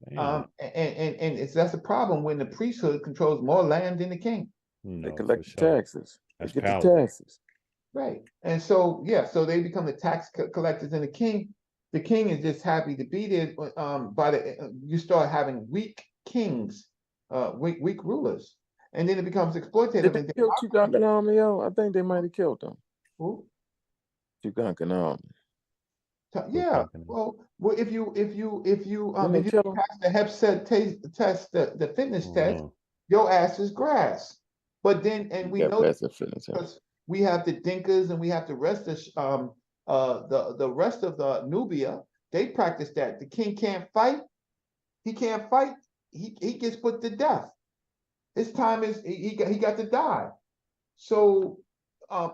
Damn. And that's the problem when the priesthood controls more land than the king. They No, collect for the sure. taxes. They That's get the powerful. taxes. Right. And so, yeah, so they become the tax collectors, and the king is just happy to be there. You start having weak kings, weak rulers, and then it becomes exploitative. Did they And then, kill Tutankhamun, yo? I think they might have killed him. who? Tutankhamun. Yeah. Well, if you Didn't they kill him? pass the Hep test, the fitness Oh, test, no. your ass is grass. But then, and we Yeah, know that's a fitness. because we have the Dinkas and we have the rest of the rest of the Nubia. They practice that. The king can't fight. He can't fight. He gets put to death. His time is he got to die. So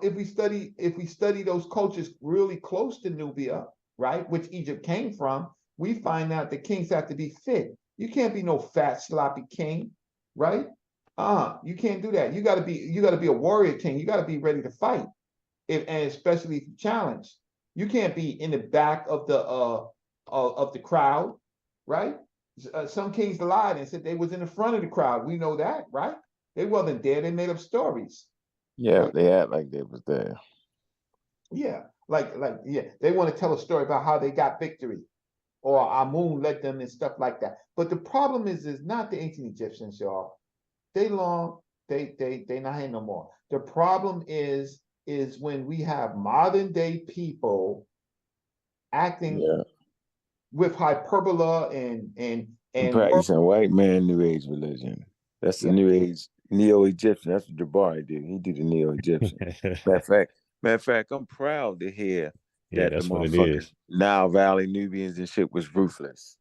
if we study those cultures really close to Nubia, right, which Egypt came from, we find out the kings have to be fit. You can't be no fat sloppy king, right? You can't do that. You got to be a warrior king. You got to be ready to fight, and especially if you challenge. You can't be in the back of the crowd, right? Some kings lied and said they was in the front of the crowd. We know that, right? They wasn't there. They made up stories. Yeah, Right? they act like they was there. Yeah, yeah. They want to tell a story about how they got victory, or Amun led them and stuff like that. But the problem is not the ancient Egyptians, y'all. They not here no more. The problem is when we have modern day people acting with hyperbole and Practicing white man New Age religion. That's the New Age Neo-Egyptian. That's what Jabari did. He did the Neo-Egyptian. Matter of fact, I'm proud to hear that the that's what it motherfucking is. Nile Valley Nubians and shit was ruthless.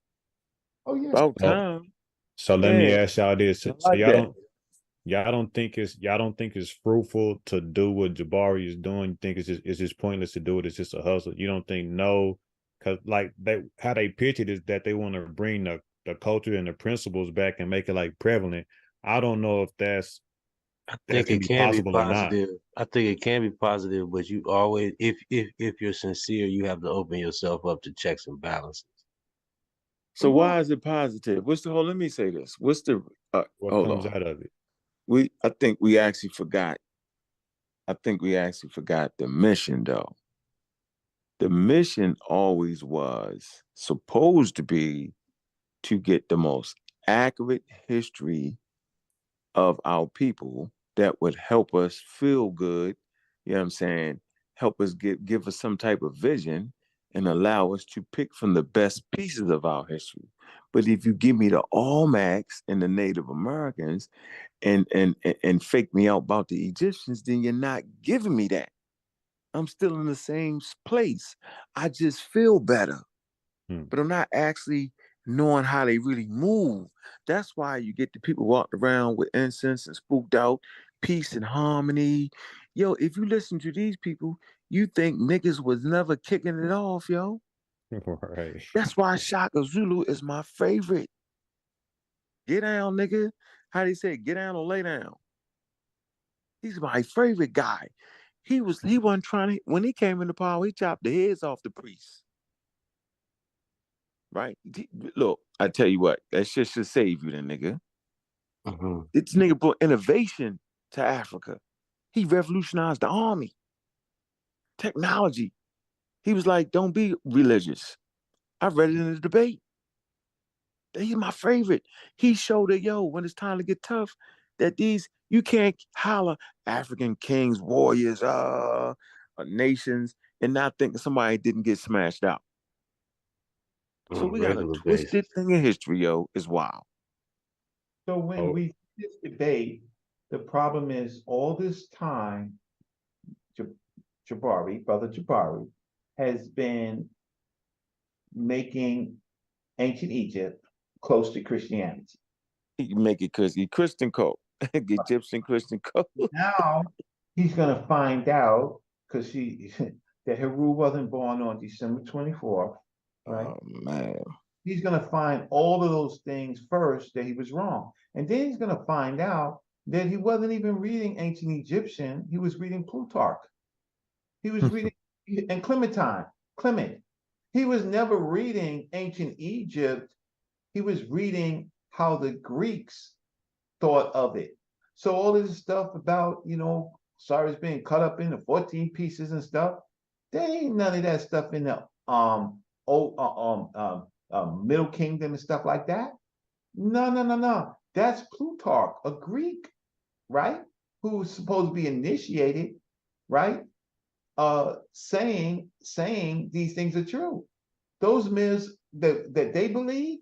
Oh yeah. About time. So let me ask y'all this. So like y'all don't think it's fruitful to do what Jabari is doing? You think it's just pointless to do it? It's just a hustle. You don't think because like how they pitch it is that they want to bring the culture and the principles back and make it like prevalent. I don't know if that's think it can be possible or not. positive. I think it can be positive, but you always, if you're sincere, you have to open yourself up to checks and balances. So why is it positive? Let me say this. What's the what comes out of it? I think we actually forgot the mission though. The mission always was supposed to be to get the most accurate history of our people that would help us feel good, you know what I'm saying? Help us give us some type of vision and allow us to pick from the best pieces of our history. But if you give me the Olmecs and the Native Americans and fake me out about the Egyptians, then you're not giving me that. I'm still in the same place. I just feel better, but I'm not actually knowing how they really move. That's why you get the people walking around with incense and spooked out, peace and harmony. Yo, if you listen to these people, you think niggas was never kicking it off, yo. Right. That's why Shaka Zulu is my favorite. Get down, nigga. How they say, get down or lay down. He's my favorite guy. He wasn't trying to, when he came into power, he chopped the heads off the priests. Right? Look, I tell you what, that shit should save you then, nigga. This nigga brought innovation to Africa. He revolutionized the army. Technology. He was like, don't be religious. I read it in the debate. He's my favorite. He showed that, yo, when it's time to get tough, that you can't holler African kings, warriors, nations, and not think somebody didn't get smashed out. So we got a twisted thing in history, yo. It's wild. So when we this debate, the problem is all this time, Brother Jabari, has been making ancient Egypt close to Christianity. He can make it Christian cult, Egyptian Christian cult. Now he's gonna find out because that Heru wasn't born on December 24th, right? Oh man. He's gonna find all of those things first that he was wrong. And then he's gonna find out that he wasn't even reading ancient Egyptian, he was reading Plutarch. He was reading and Clement. He was never reading ancient Egypt. He was reading how the Greeks thought of it. So all this stuff about, Cyrus being cut up into 14 pieces and stuff, there ain't none of that stuff in the Middle Kingdom and stuff like that. No. That's Plutarch, a Greek, right? Who's supposed to be initiated, right? Saying these things are true. Those myths that they believe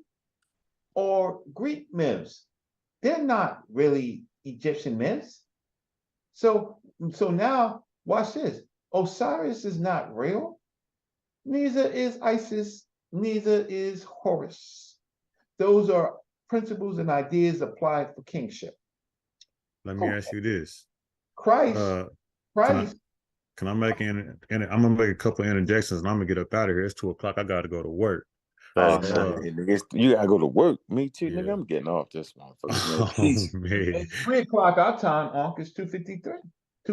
are Greek myths. They're not really Egyptian myths. So now watch this. Osiris is not real. Neither is Isis. Neither is Horus. Those are principles and ideas applied for kingship. Let me ask you this. Christ. Can I make I'm gonna make a couple of interjections and I'm gonna get up out of here. It's 2:00. I gotta go to work. You gotta go to work. Me too, nigga. I'm getting off this motherfucker. Oh, man. It's 3:00 our time, Unc. It's 2:53.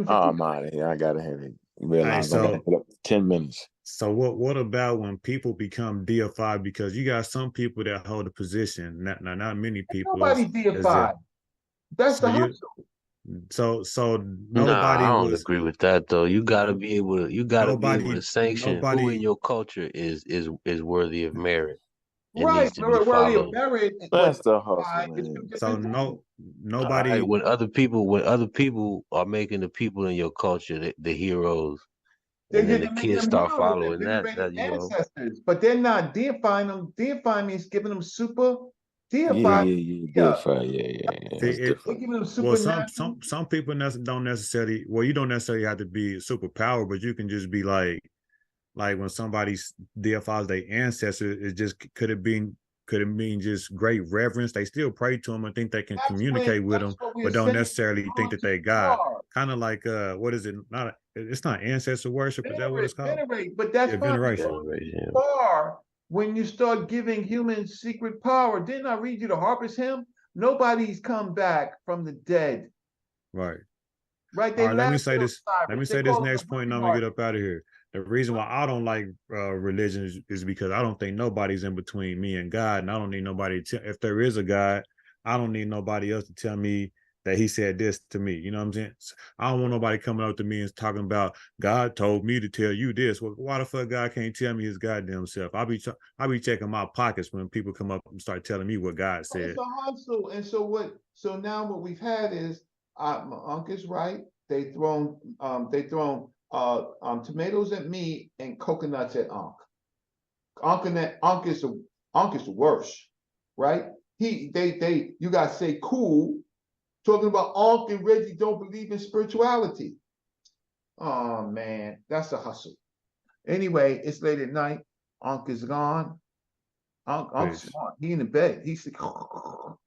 I'm out of here. I gotta have it. Realize Hey, I gotta put up 10 minutes. So what about when people become deified? Because you got some people that hold a position. Not many people. Nobody deified. That's the hustle. So I don't was agree with that though. You gotta be able to sanction who in your culture is worthy of merit. Right, worthy of merit. That's the hustle, man. So nobody right, when other people are making the people in your culture the heroes, and then the kids start following that ancestors, but they're not deifying them. Deifying means giving them super deify. Deify. Well, some people don't necessarily. Well, you don't necessarily have to be superpower, but you can just be like when somebody deifies their ancestors, it just could it mean just great reverence. They still pray to them and think they can communicate with them, but don't necessarily think that they God. Kind of like what is it? It's not ancestor worship. Is that what it's called? Venerate, but that's veneration. Far when you start giving humans secret power. Didn't I read you the Harper's hymn? Nobody's come back from the dead. Right. Right. All right, let me say this next point, and I'm gonna get up out of here. The reason why I don't like religion is because I don't think nobody's in between me and God, and I don't need nobody to. If there is a God, I don't need nobody else to tell me that He said this to me. You know what I'm saying? I don't want nobody coming up to me and talking about God told me to tell you this. Well, why the fuck God can't tell me His goddamn self? I'll be checking my pockets when people come up and start telling me what God said. It's a hustle, and so now what we've had is my uncle's right. They thrown tomatoes at me and coconuts at Unc. Unc is the worst, right? You gotta say cool, talking about Unc and Reggie don't believe in spirituality. Oh man, that's a hustle. Anyway, it's late at night. Unc is gone. Unc's gone. He in the bed. He's you talking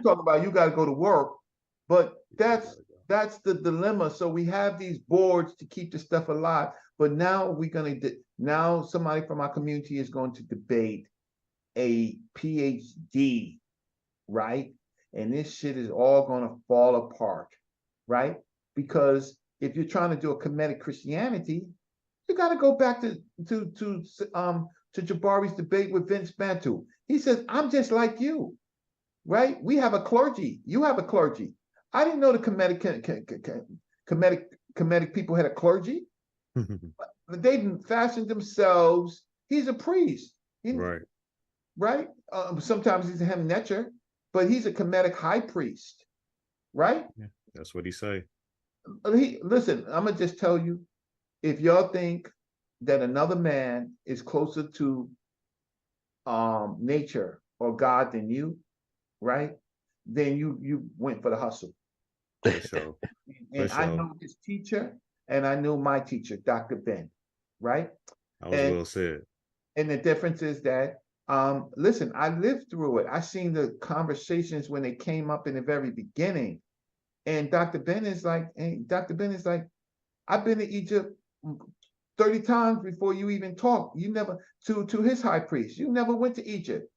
about you gotta go to work, but that's the dilemma. So we have these boards to keep the stuff alive, but now now somebody from our community is going to debate a PhD, right? And this shit is all going to fall apart, right? Because if you're trying to do a Kemetic Christianity, you got to go back to Jabari's debate with Vince Bantu. He says, "I'm just like you, right? We have a clergy. You have a clergy." I didn't know the Kemetic people had a clergy. They fashioned themselves. He's a priest. Right. Right? Sometimes he's a Hemnetcher, but he's a Kemetic high priest. Right? Yeah, that's what he say. Listen, I'm gonna just tell you, if y'all think that another man is closer to nature or God than you, right? Then you went for the hustle. For sure. And I know his teacher, and I knew my teacher, Dr. Ben, right? That was well said. And the difference is that, listen, I lived through it. I seen the conversations when they came up in the very beginning. And Dr. Ben is like, I've been to Egypt 30 times before you even talk. You never, to his high priest, you never went to Egypt.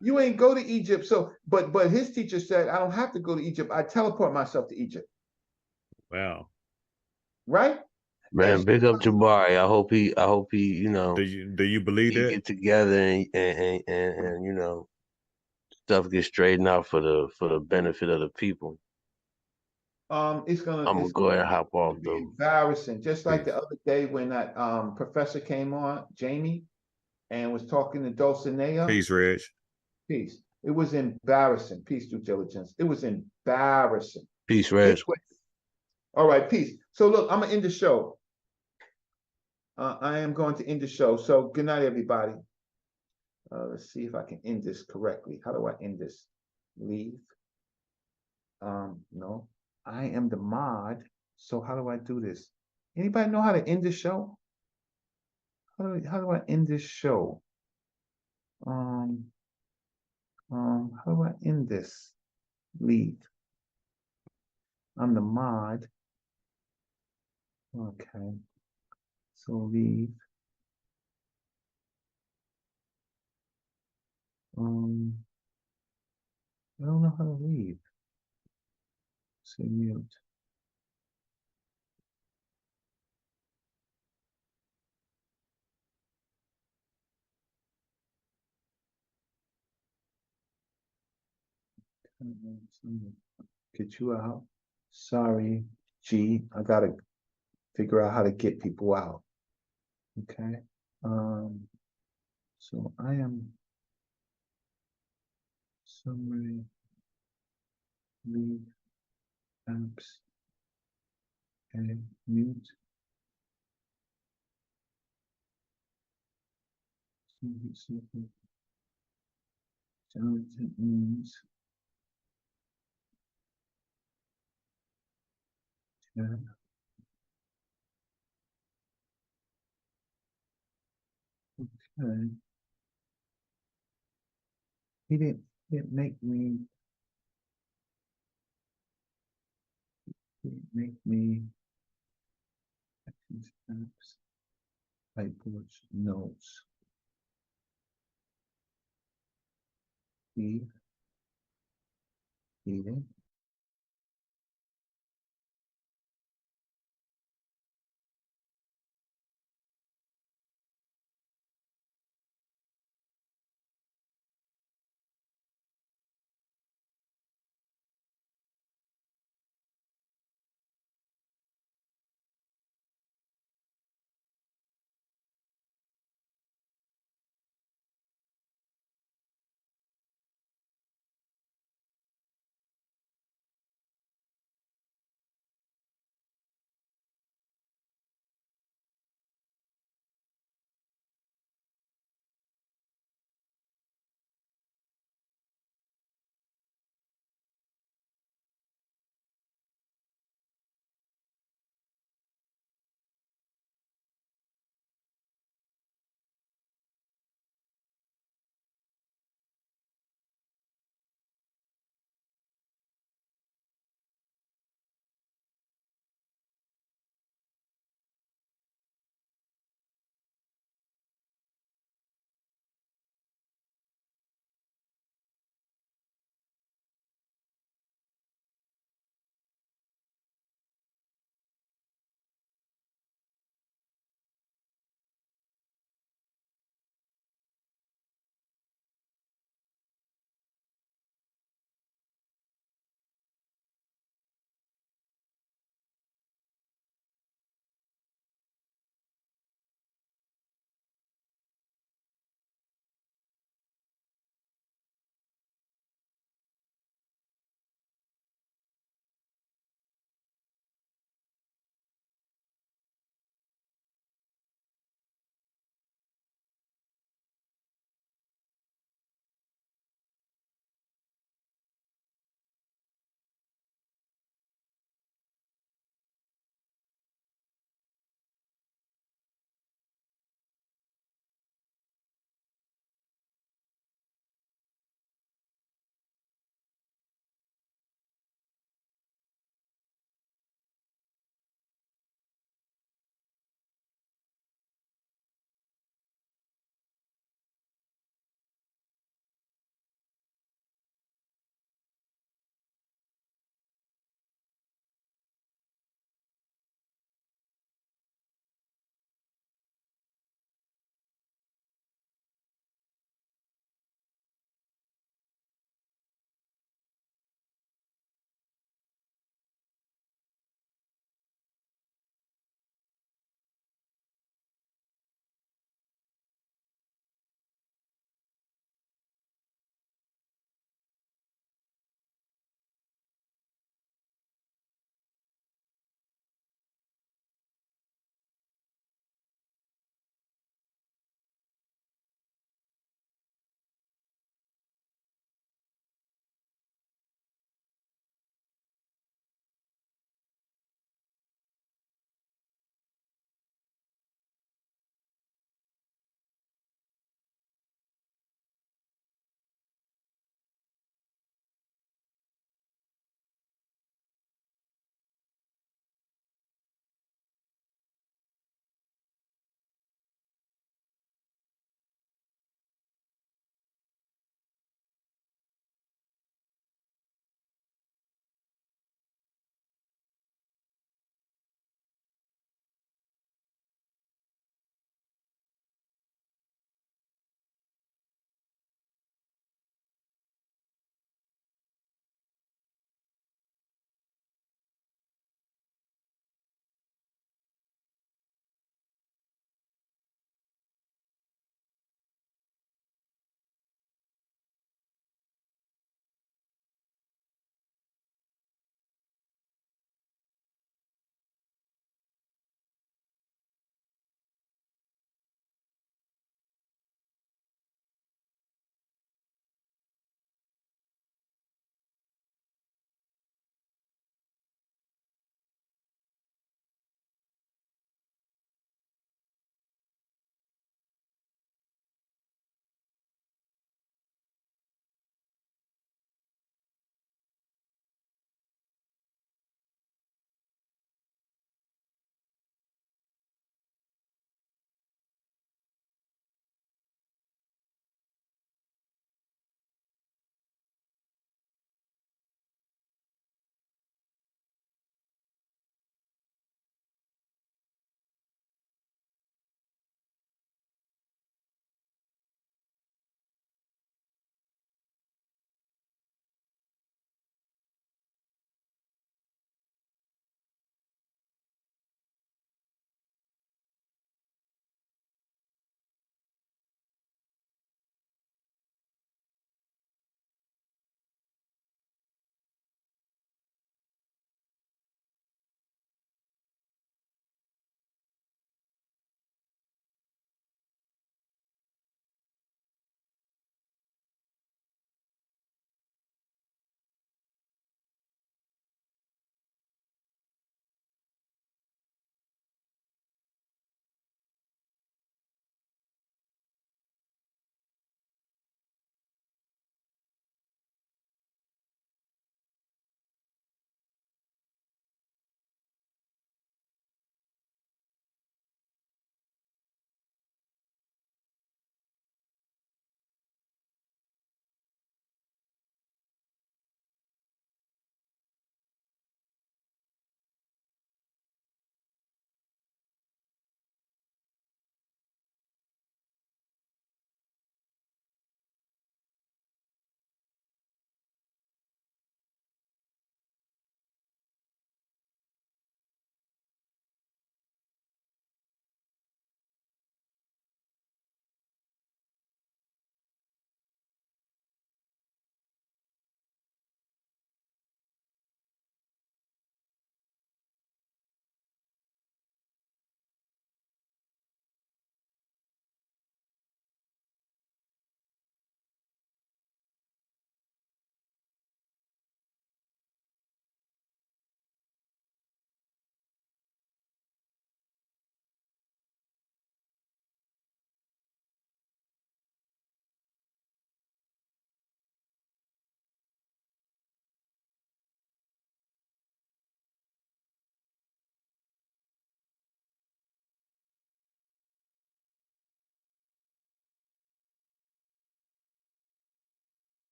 You ain't go to Egypt. So, but his teacher said, I don't have to go to Egypt. I teleport myself to Egypt. Wow. Right? Man, big up Jabari. I hope he, you know, do you believe that? Get together and you know, stuff gets straightened out for the benefit of the people. It's gonna go ahead and hop off though. Embarrassing. Just like the other day when that professor came on, Jamie, and was talking to Dulcinea. Peace, Reg. Peace. It was embarrassing. Peace, due diligence. It was embarrassing. Peace, Reg. All right, peace. So look, I'm gonna end the show. I am going to end the show. So good night, everybody. Let's see if I can end this correctly. How do I end this? Leave. No. I am the mod. So how do I do this? Anybody know how to end the show? How do I end this show? How do I end this? Leave. I'm the mod. Okay. So leave. I don't know how to leave. Say mute. Get you out. Sorry, G. I gotta figure out how to get people out. Okay. So I am summary, leave, apps, and mute. Jonathan means okay. He didn't make me apps, whiteboards, notes. Leave. Eating.